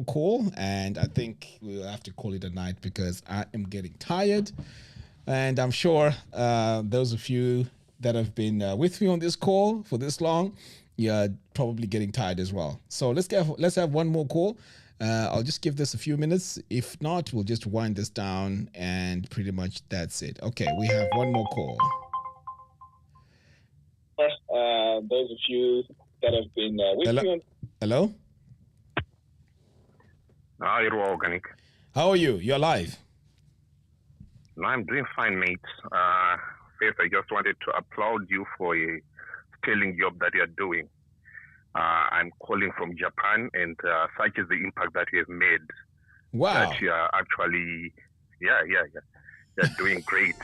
call, and I think we'll have to call it a night because I am getting tired. And I'm sure those of you that have been with me on this call for this long, you're probably getting tired as well. So let's have one more call. I'll just give this a few minutes. If not, we'll just wind this down, and pretty much that's it. Okay, we have one more call. Those of you that have been with me. Hello? Hi, Ruwa Organic. How are you? You're live. No, I'm doing fine, mate. First, I just wanted to applaud you for a sterling job that you're doing. I'm calling from Japan, and such is the impact that you have made. Wow. That you are actually, you're doing great.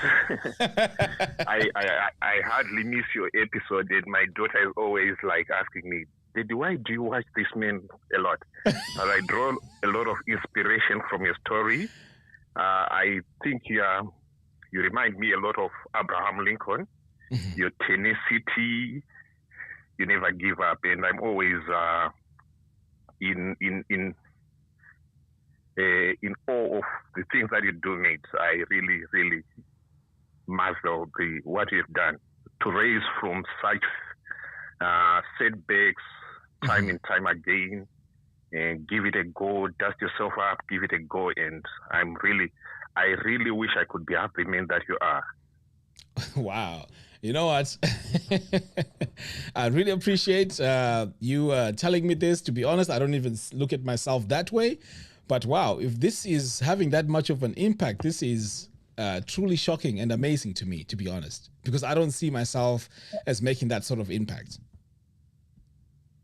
I hardly miss your episode, and my daughter is always like asking me, Daddy, why do you watch this man a lot? But I draw a lot of inspiration from your story. I think you remind me a lot of Abraham Lincoln, your tenacity. You never give up, and I'm always in in all of the things that you do, mate. I really, really marvel what you've done to raise from such setbacks time and time again, and give it a go, dust yourself up, give it a go. And I really wish I could be happy man that you are. Wow. You know what? I really appreciate you telling me this. To be honest, I don't even look at myself that way. But wow, if this is having that much of an impact, this is truly shocking and amazing to me, to be honest, because I don't see myself as making that sort of impact.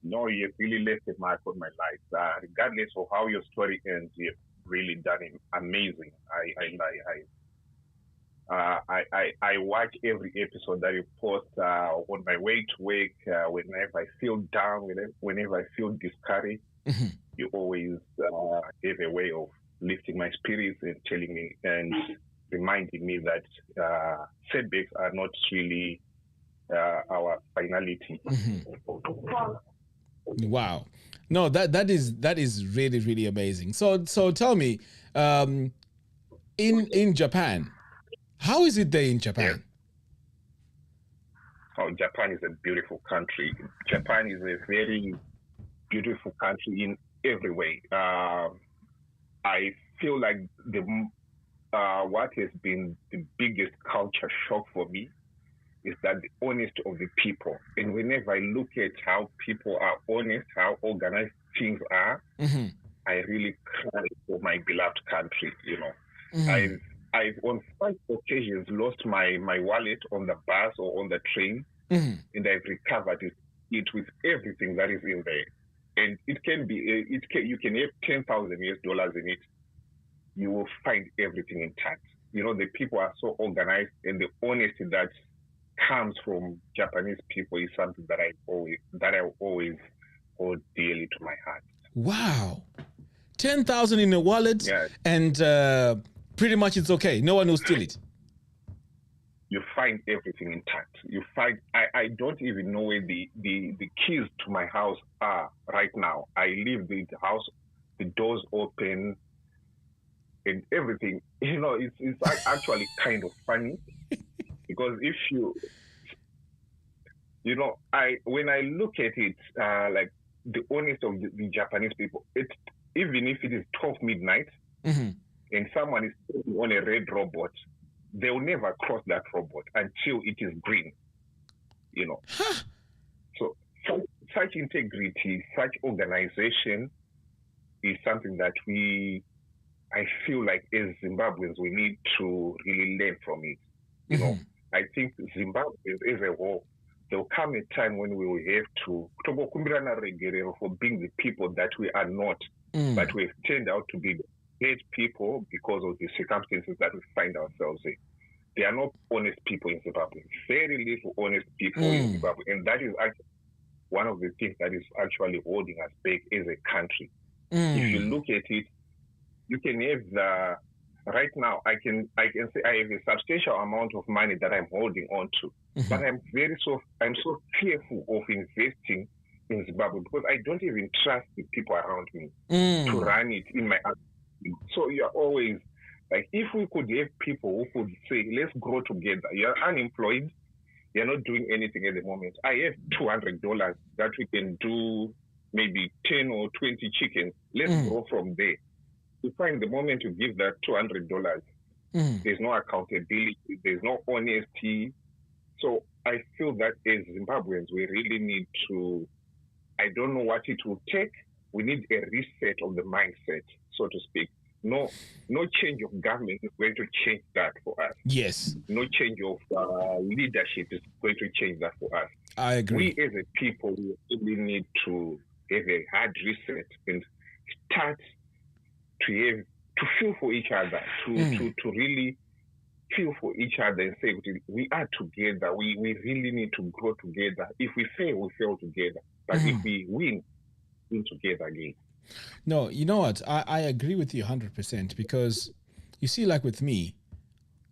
No, you've really left a mark on my life. Regardless of how your story ends, you've really done it amazing. I watch every episode that you post on my way to work. Whenever I feel down, whenever I feel discouraged, you always have a way of lifting my spirits and telling me and reminding me that setbacks are not really our finality. Wow. No, that is really, really amazing. So tell me, in Japan, how is it there in Japan? Oh, Japan is a beautiful country. Japan is a very beautiful country in every way. I feel like what has been the biggest culture shock for me is that the honesty of the people. And whenever I look at how people are honest, how organized things are, I really cry for my beloved country. You know, I've on 5 occasions lost my wallet on the bus or on the train, and I've recovered it with everything that is in there. And it can be, you can have $10,000 US in it. You will find everything intact. You know, the people are so organized, and the honesty that comes from Japanese people is something that I always hold dearly to my heart. Wow, 10,000 in a wallet, and pretty much it's okay. No one will steal it. You find everything intact. You find I don't even know where the keys to my house are right now. I leave the house, the doors open, and everything. You know, it's actually kind of funny. Because if you know, when I look at it, like the honesty of the Japanese people, even if it is 12 midnight and someone is on a red robot, they'll never cross that robot until it is green. You know, so such integrity, such organization is something that I feel like as Zimbabweans we need to really learn from it. You know. I think Zimbabwe as a whole, there will come a time when we will have to for being the people that we are not, but we've turned out to be great people because of the circumstances that we find ourselves in. There are not honest people in Zimbabwe, very little honest people in Zimbabwe, and that is actually one of the things that is actually holding us back as a country. If you look at it, you can have right now, I can say I have a substantial amount of money that I'm holding on to, but I'm so fearful of investing in Zimbabwe because I don't even trust the people around me to run it in my. So you're always like, if we could have people who could say, let's grow together. You're unemployed, you're not doing anything at the moment. I have $200 that we can do maybe 10 or 20 chickens. Let's grow from there. You find the moment you give that $200, there's no accountability, there's no honesty. So I feel that as Zimbabweans, we really need to, I don't know what it will take. We need a reset of the mindset, so to speak. No change of government is going to change that for us. Yes. No change of leadership is going to change that for us. I agree. We as a people, we really need to have a hard reset and start to feel for each other, to really feel for each other and say, we are together. We really need to grow together. If we fail, we fail together. But if we win together again. No, you know what? I agree with you 100% because you see, like with me,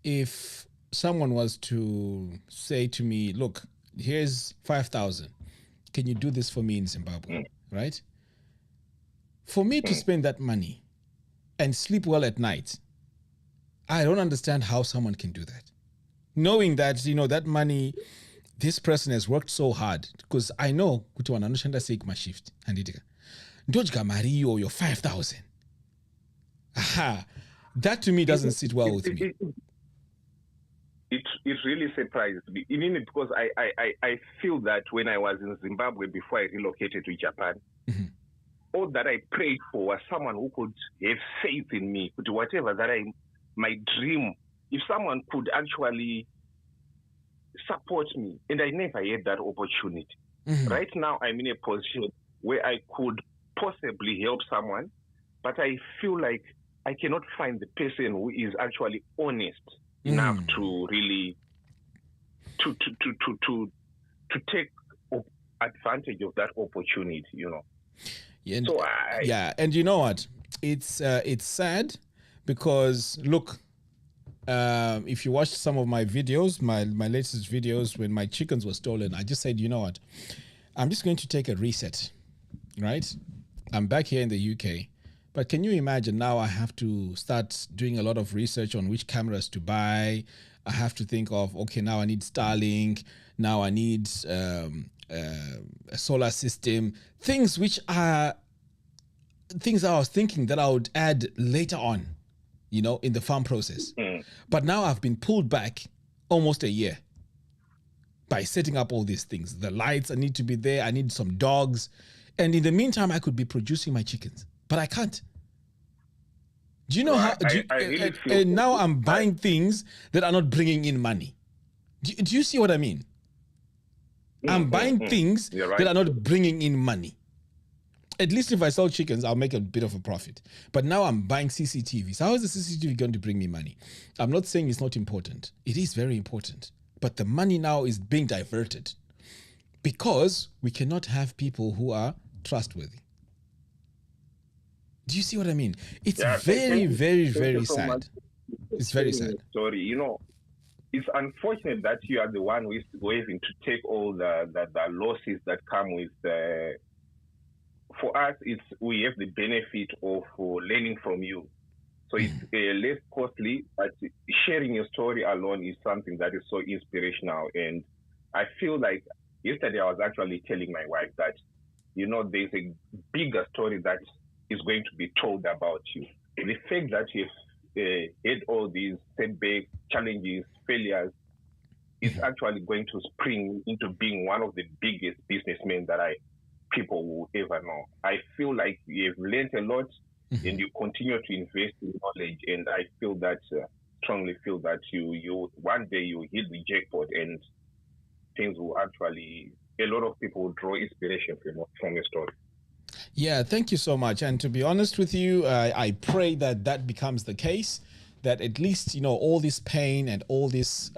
if someone was to say to me, look, here's 5,000. Can you do this for me in Zimbabwe? Right? For me to spend that money, and sleep well at night. I don't understand how someone can do that. Knowing that, that money, this person has worked so hard. Because I know, kuti wana anoshanda sei kumashift. Handitika. Ndodya mari your 5,000. Aha. That to me doesn't sit well with me. It really surprised me. Even because I feel that when I was in Zimbabwe before I relocated to Japan, all that I prayed for was someone who could have faith in me, to whatever that my dream, if someone could actually support me, and I never had that opportunity. Right now, I'm in a position where I could possibly help someone, but I feel like I cannot find the person who is actually honest enough to really to take advantage of that opportunity, And, so and you know what? It's sad because look, if you watch some of my videos, my latest videos when my chickens were stolen, I just said, you know what? I'm just going to take a reset, right? I'm back here in the UK. But can you imagine now I have to start doing a lot of research on which cameras to buy. I have to think of, okay, now I need Starlink. Now I need a solar system. Things which are things I was thinking that I would add later on, in the farm process. But now I've been pulled back almost a year by setting up all these things. The lights need to be there. I need some dogs. And in the meantime, I could be producing my chickens. But I can't. Do you know how? And now I'm buying things that are not bringing in money. Do you see what I mean? I'm buying things that are not bringing in money. At least if I sell chickens, I'll make a bit of a profit. But now I'm buying CCTVs. How is the CCTV going to bring me money? I'm not saying it's not important. It is very important. But the money now is being diverted because we cannot have people who are trustworthy. Do you see what I mean? It's very, very, very sad. It's very sad. Sorry, it's unfortunate that you are the one who is having to take all the losses that come with. For us, we have the benefit of learning from you, so it's less costly. But sharing your story alone is something that is so inspirational, and I feel like yesterday I was actually telling my wife that there's a bigger story that is going to be told about you. The fact that you've had all these setbacks, challenges, failures, is actually going to spring into being one of the biggest businessmen that people will ever know. I feel like you've learned a lot and you continue to invest in knowledge, and I feel that, strongly feel that you one day you hit the jackpot and things will actually, a lot of people will draw inspiration from your story. Yeah, thank you so much. And to be honest with you, I pray that becomes the case, that at least, all this pain and all this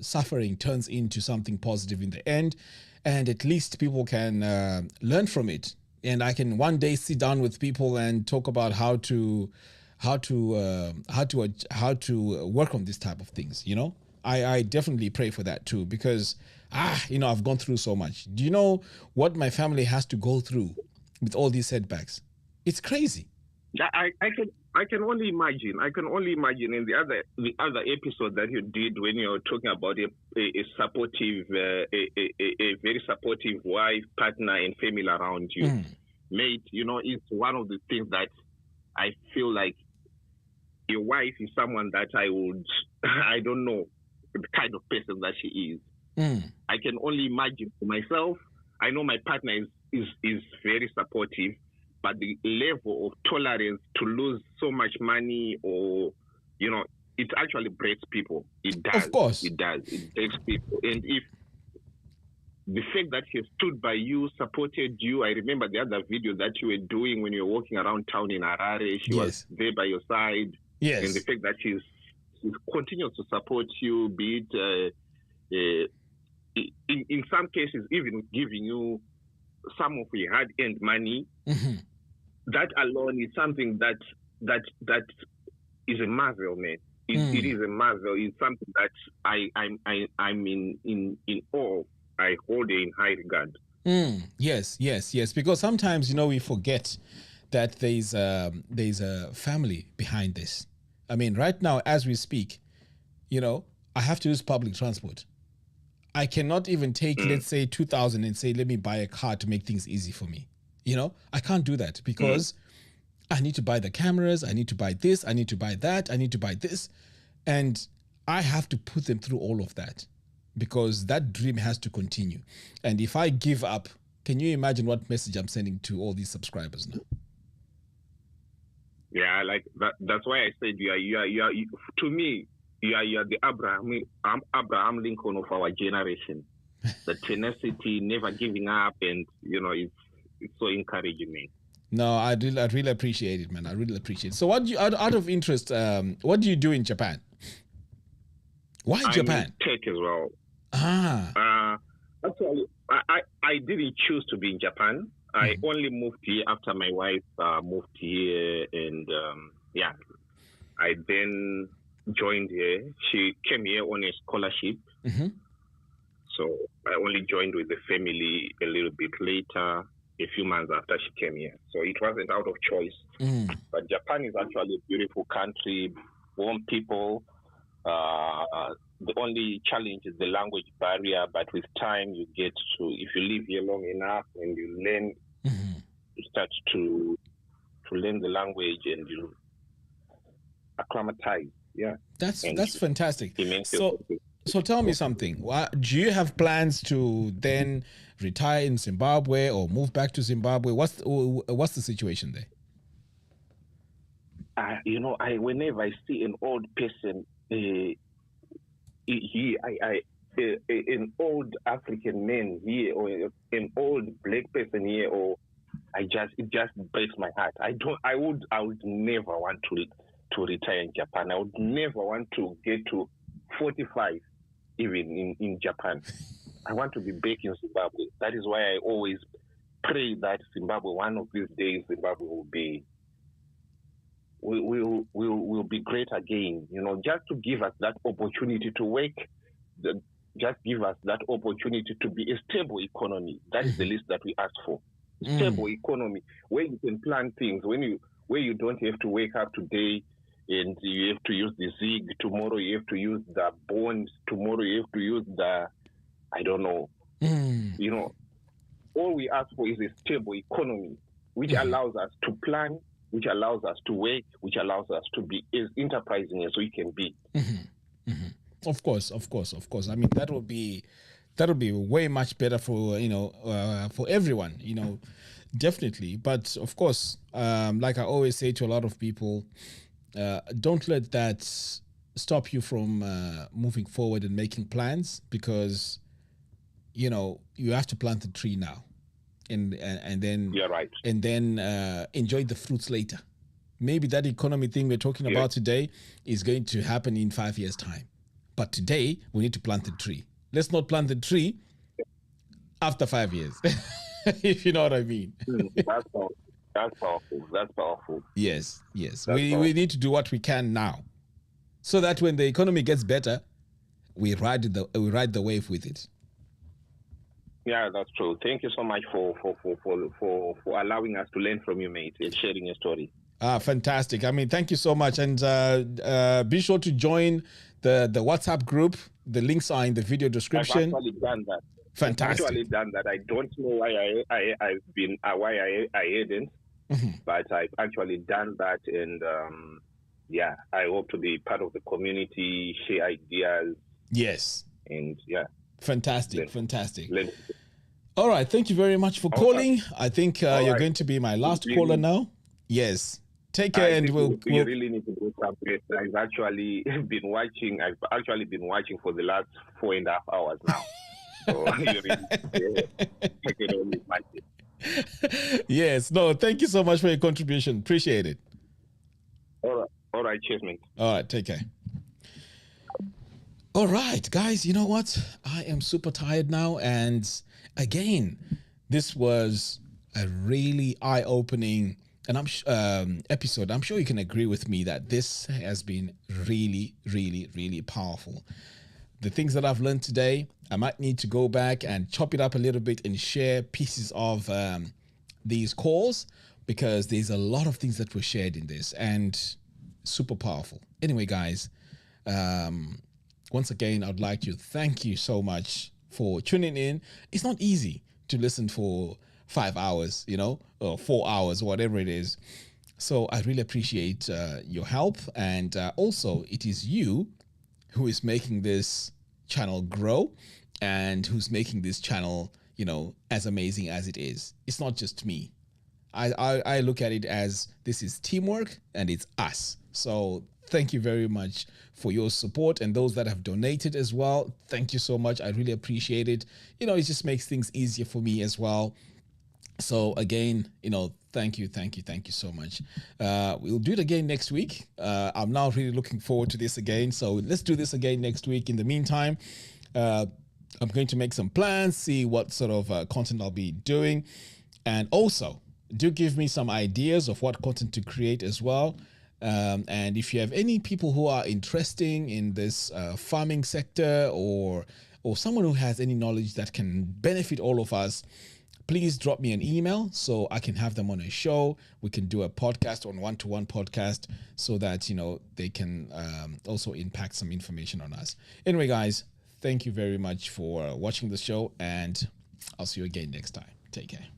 suffering turns into something positive in the end. And at least people can learn from it. And I can one day sit down with people and talk about how to work on this type of things, I definitely pray for that too, because, I've gone through so much. Do you know what my family has to go through with all these setbacks? It's crazy. I can only imagine. In the other episode that you did when you were talking about a supportive, a very supportive wife, partner, and family around you, mate. It's one of the things that I feel like your wife is someone that I don't know the kind of person that she is. I can only imagine for myself. I know my partner is very supportive, but the level of tolerance to lose so much money, or it actually breaks people. It does. Of course, it does. It breaks people. And if the fact that he stood by you, supported you, I remember the other video that you were doing when you were walking around town in Harare. She was there by your side. Yes. And the fact that she continues to support you, be it in some cases even giving you some of your hard-earned money, that alone is something that is a marvel, man. It is a marvel. It's something that I'm in awe. I hold it in high regard. Yes. Because sometimes we forget that there's a family behind this. I mean, right now as we speak, you know, I have to use public transport. I cannot even take, let's say, 2,000 and say, let me buy a car to make things easy for me. You know, I can't do that because I need to buy the cameras, I need to buy this, I need to buy that, I need to buy this. And I have to put them through all of that because that dream has to continue. And if I give up, can you imagine what message I'm sending to all these subscribers now? Yeah, like that. That's why I said you are to me, you are the Abraham Lincoln of our generation. The tenacity, never giving up, and you know, it's so encouraging me. No, I really appreciate it, man. I really appreciate it. So what do you, out of interest, what do you do in Japan? Why Japan? I'm in tech as well. Actually, I didn't choose to be in Japan. I only moved here after my wife moved here, and I then joined here. She came here on a scholarship. So I only joined with the family a little bit later, a few months after she came here. So it wasn't out of choice. But Japan is actually a beautiful country, warm people. The only challenge is the language barrier, but with time you get to, if you live here long enough and you learn, you start to learn the language and you acclimatize. Yeah, that's fantastic. So tell me something. Do you have plans to then retire in Zimbabwe or move back to Zimbabwe? What's the situation there? You know, whenever I see an old person, an old African man here, or an old black person here, or it just breaks my heart. I would never want to retire in Japan. I would never want to get to 45 even in Japan. I want to be back in Zimbabwe. That is why I always pray that Zimbabwe, one of these days, Zimbabwe will be great again. You know, just to give us that opportunity to work, just give us that opportunity to be a stable economy. That is the least that we ask for. Stable economy where you can plan things, where you don't have to wake up today and you have to use the Zig, tomorrow you have to use the bonds, tomorrow you have to use the, I don't know. You know, all we ask for is a stable economy, which allows us to plan, which allows us to work, which allows us to be as enterprising as we can be. Of course. I mean, that will be way much better for, for everyone, definitely. But of course, like I always say to a lot of people, don't let that stop you from moving forward and making plans, because, you have to plant the tree now. And then you're right. And then enjoy the fruits later. Maybe that economy thing we're talking about today is going to happen in 5 years' time. But today we need to plant the tree. Let's not plant the tree after 5 years, if you know what I mean. That's powerful. Yes. We need to do what we can now, so that when the economy gets better, we ride the wave with it. Yeah, that's true. Thank you so much for allowing us to learn from you, mate, and sharing your story. Fantastic. I mean, thank you so much. And be sure to join the WhatsApp group. The links are in the video description. I've actually done that. Fantastic. I've actually done that. I don't know why I hadn't, but I've actually done that. And I hope to be part of the community, share ideas. Yes. And Fantastic. All right. Thank you very much for calling. I think you're going to be my last caller now. Yes. Take care, and we'll really need to do something. I've actually been watching for the last 4.5 hours now. So yes. No, thank you so much for your contribution. Appreciate it. All right. Cheers, mate. All right. Take care. All right, guys, you know what? I am super tired now. And again, this was a really eye-opening episode. I'm sure you can agree with me that this has been really, really, really powerful. The things that I've learned today, I might need to go back and chop it up a little bit and share pieces of these calls. because there's a lot of things that were shared in this and super powerful. Anyway, guys, once again, I'd like to thank you so much for tuning in. It's not easy to listen for 5 hours, or 4 hours, whatever it is. So I really appreciate your help. And also, it is you who is making this channel grow and who's making this channel, as amazing as it is. It's not just me. I look at it as this is teamwork and it's us. So thank you very much for your support, and those that have donated as well. Thank you so much. I really appreciate it. It just makes things easier for me as well. So again, thank you so much. We'll do it again next week. I'm now really looking forward to this again. So let's do this again next week. In the meantime, I'm going to make some plans, see what sort of content I'll be doing. And also, do give me some ideas of what content to create as well. And if you have any people who are interested in this farming sector or someone who has any knowledge that can benefit all of us, please drop me an email so I can have them on a show. We can do a podcast, on one-to-one podcast, so that, they can also impact some information on us. Anyway, guys, thank you very much for watching the show, and I'll see you again next time. Take care.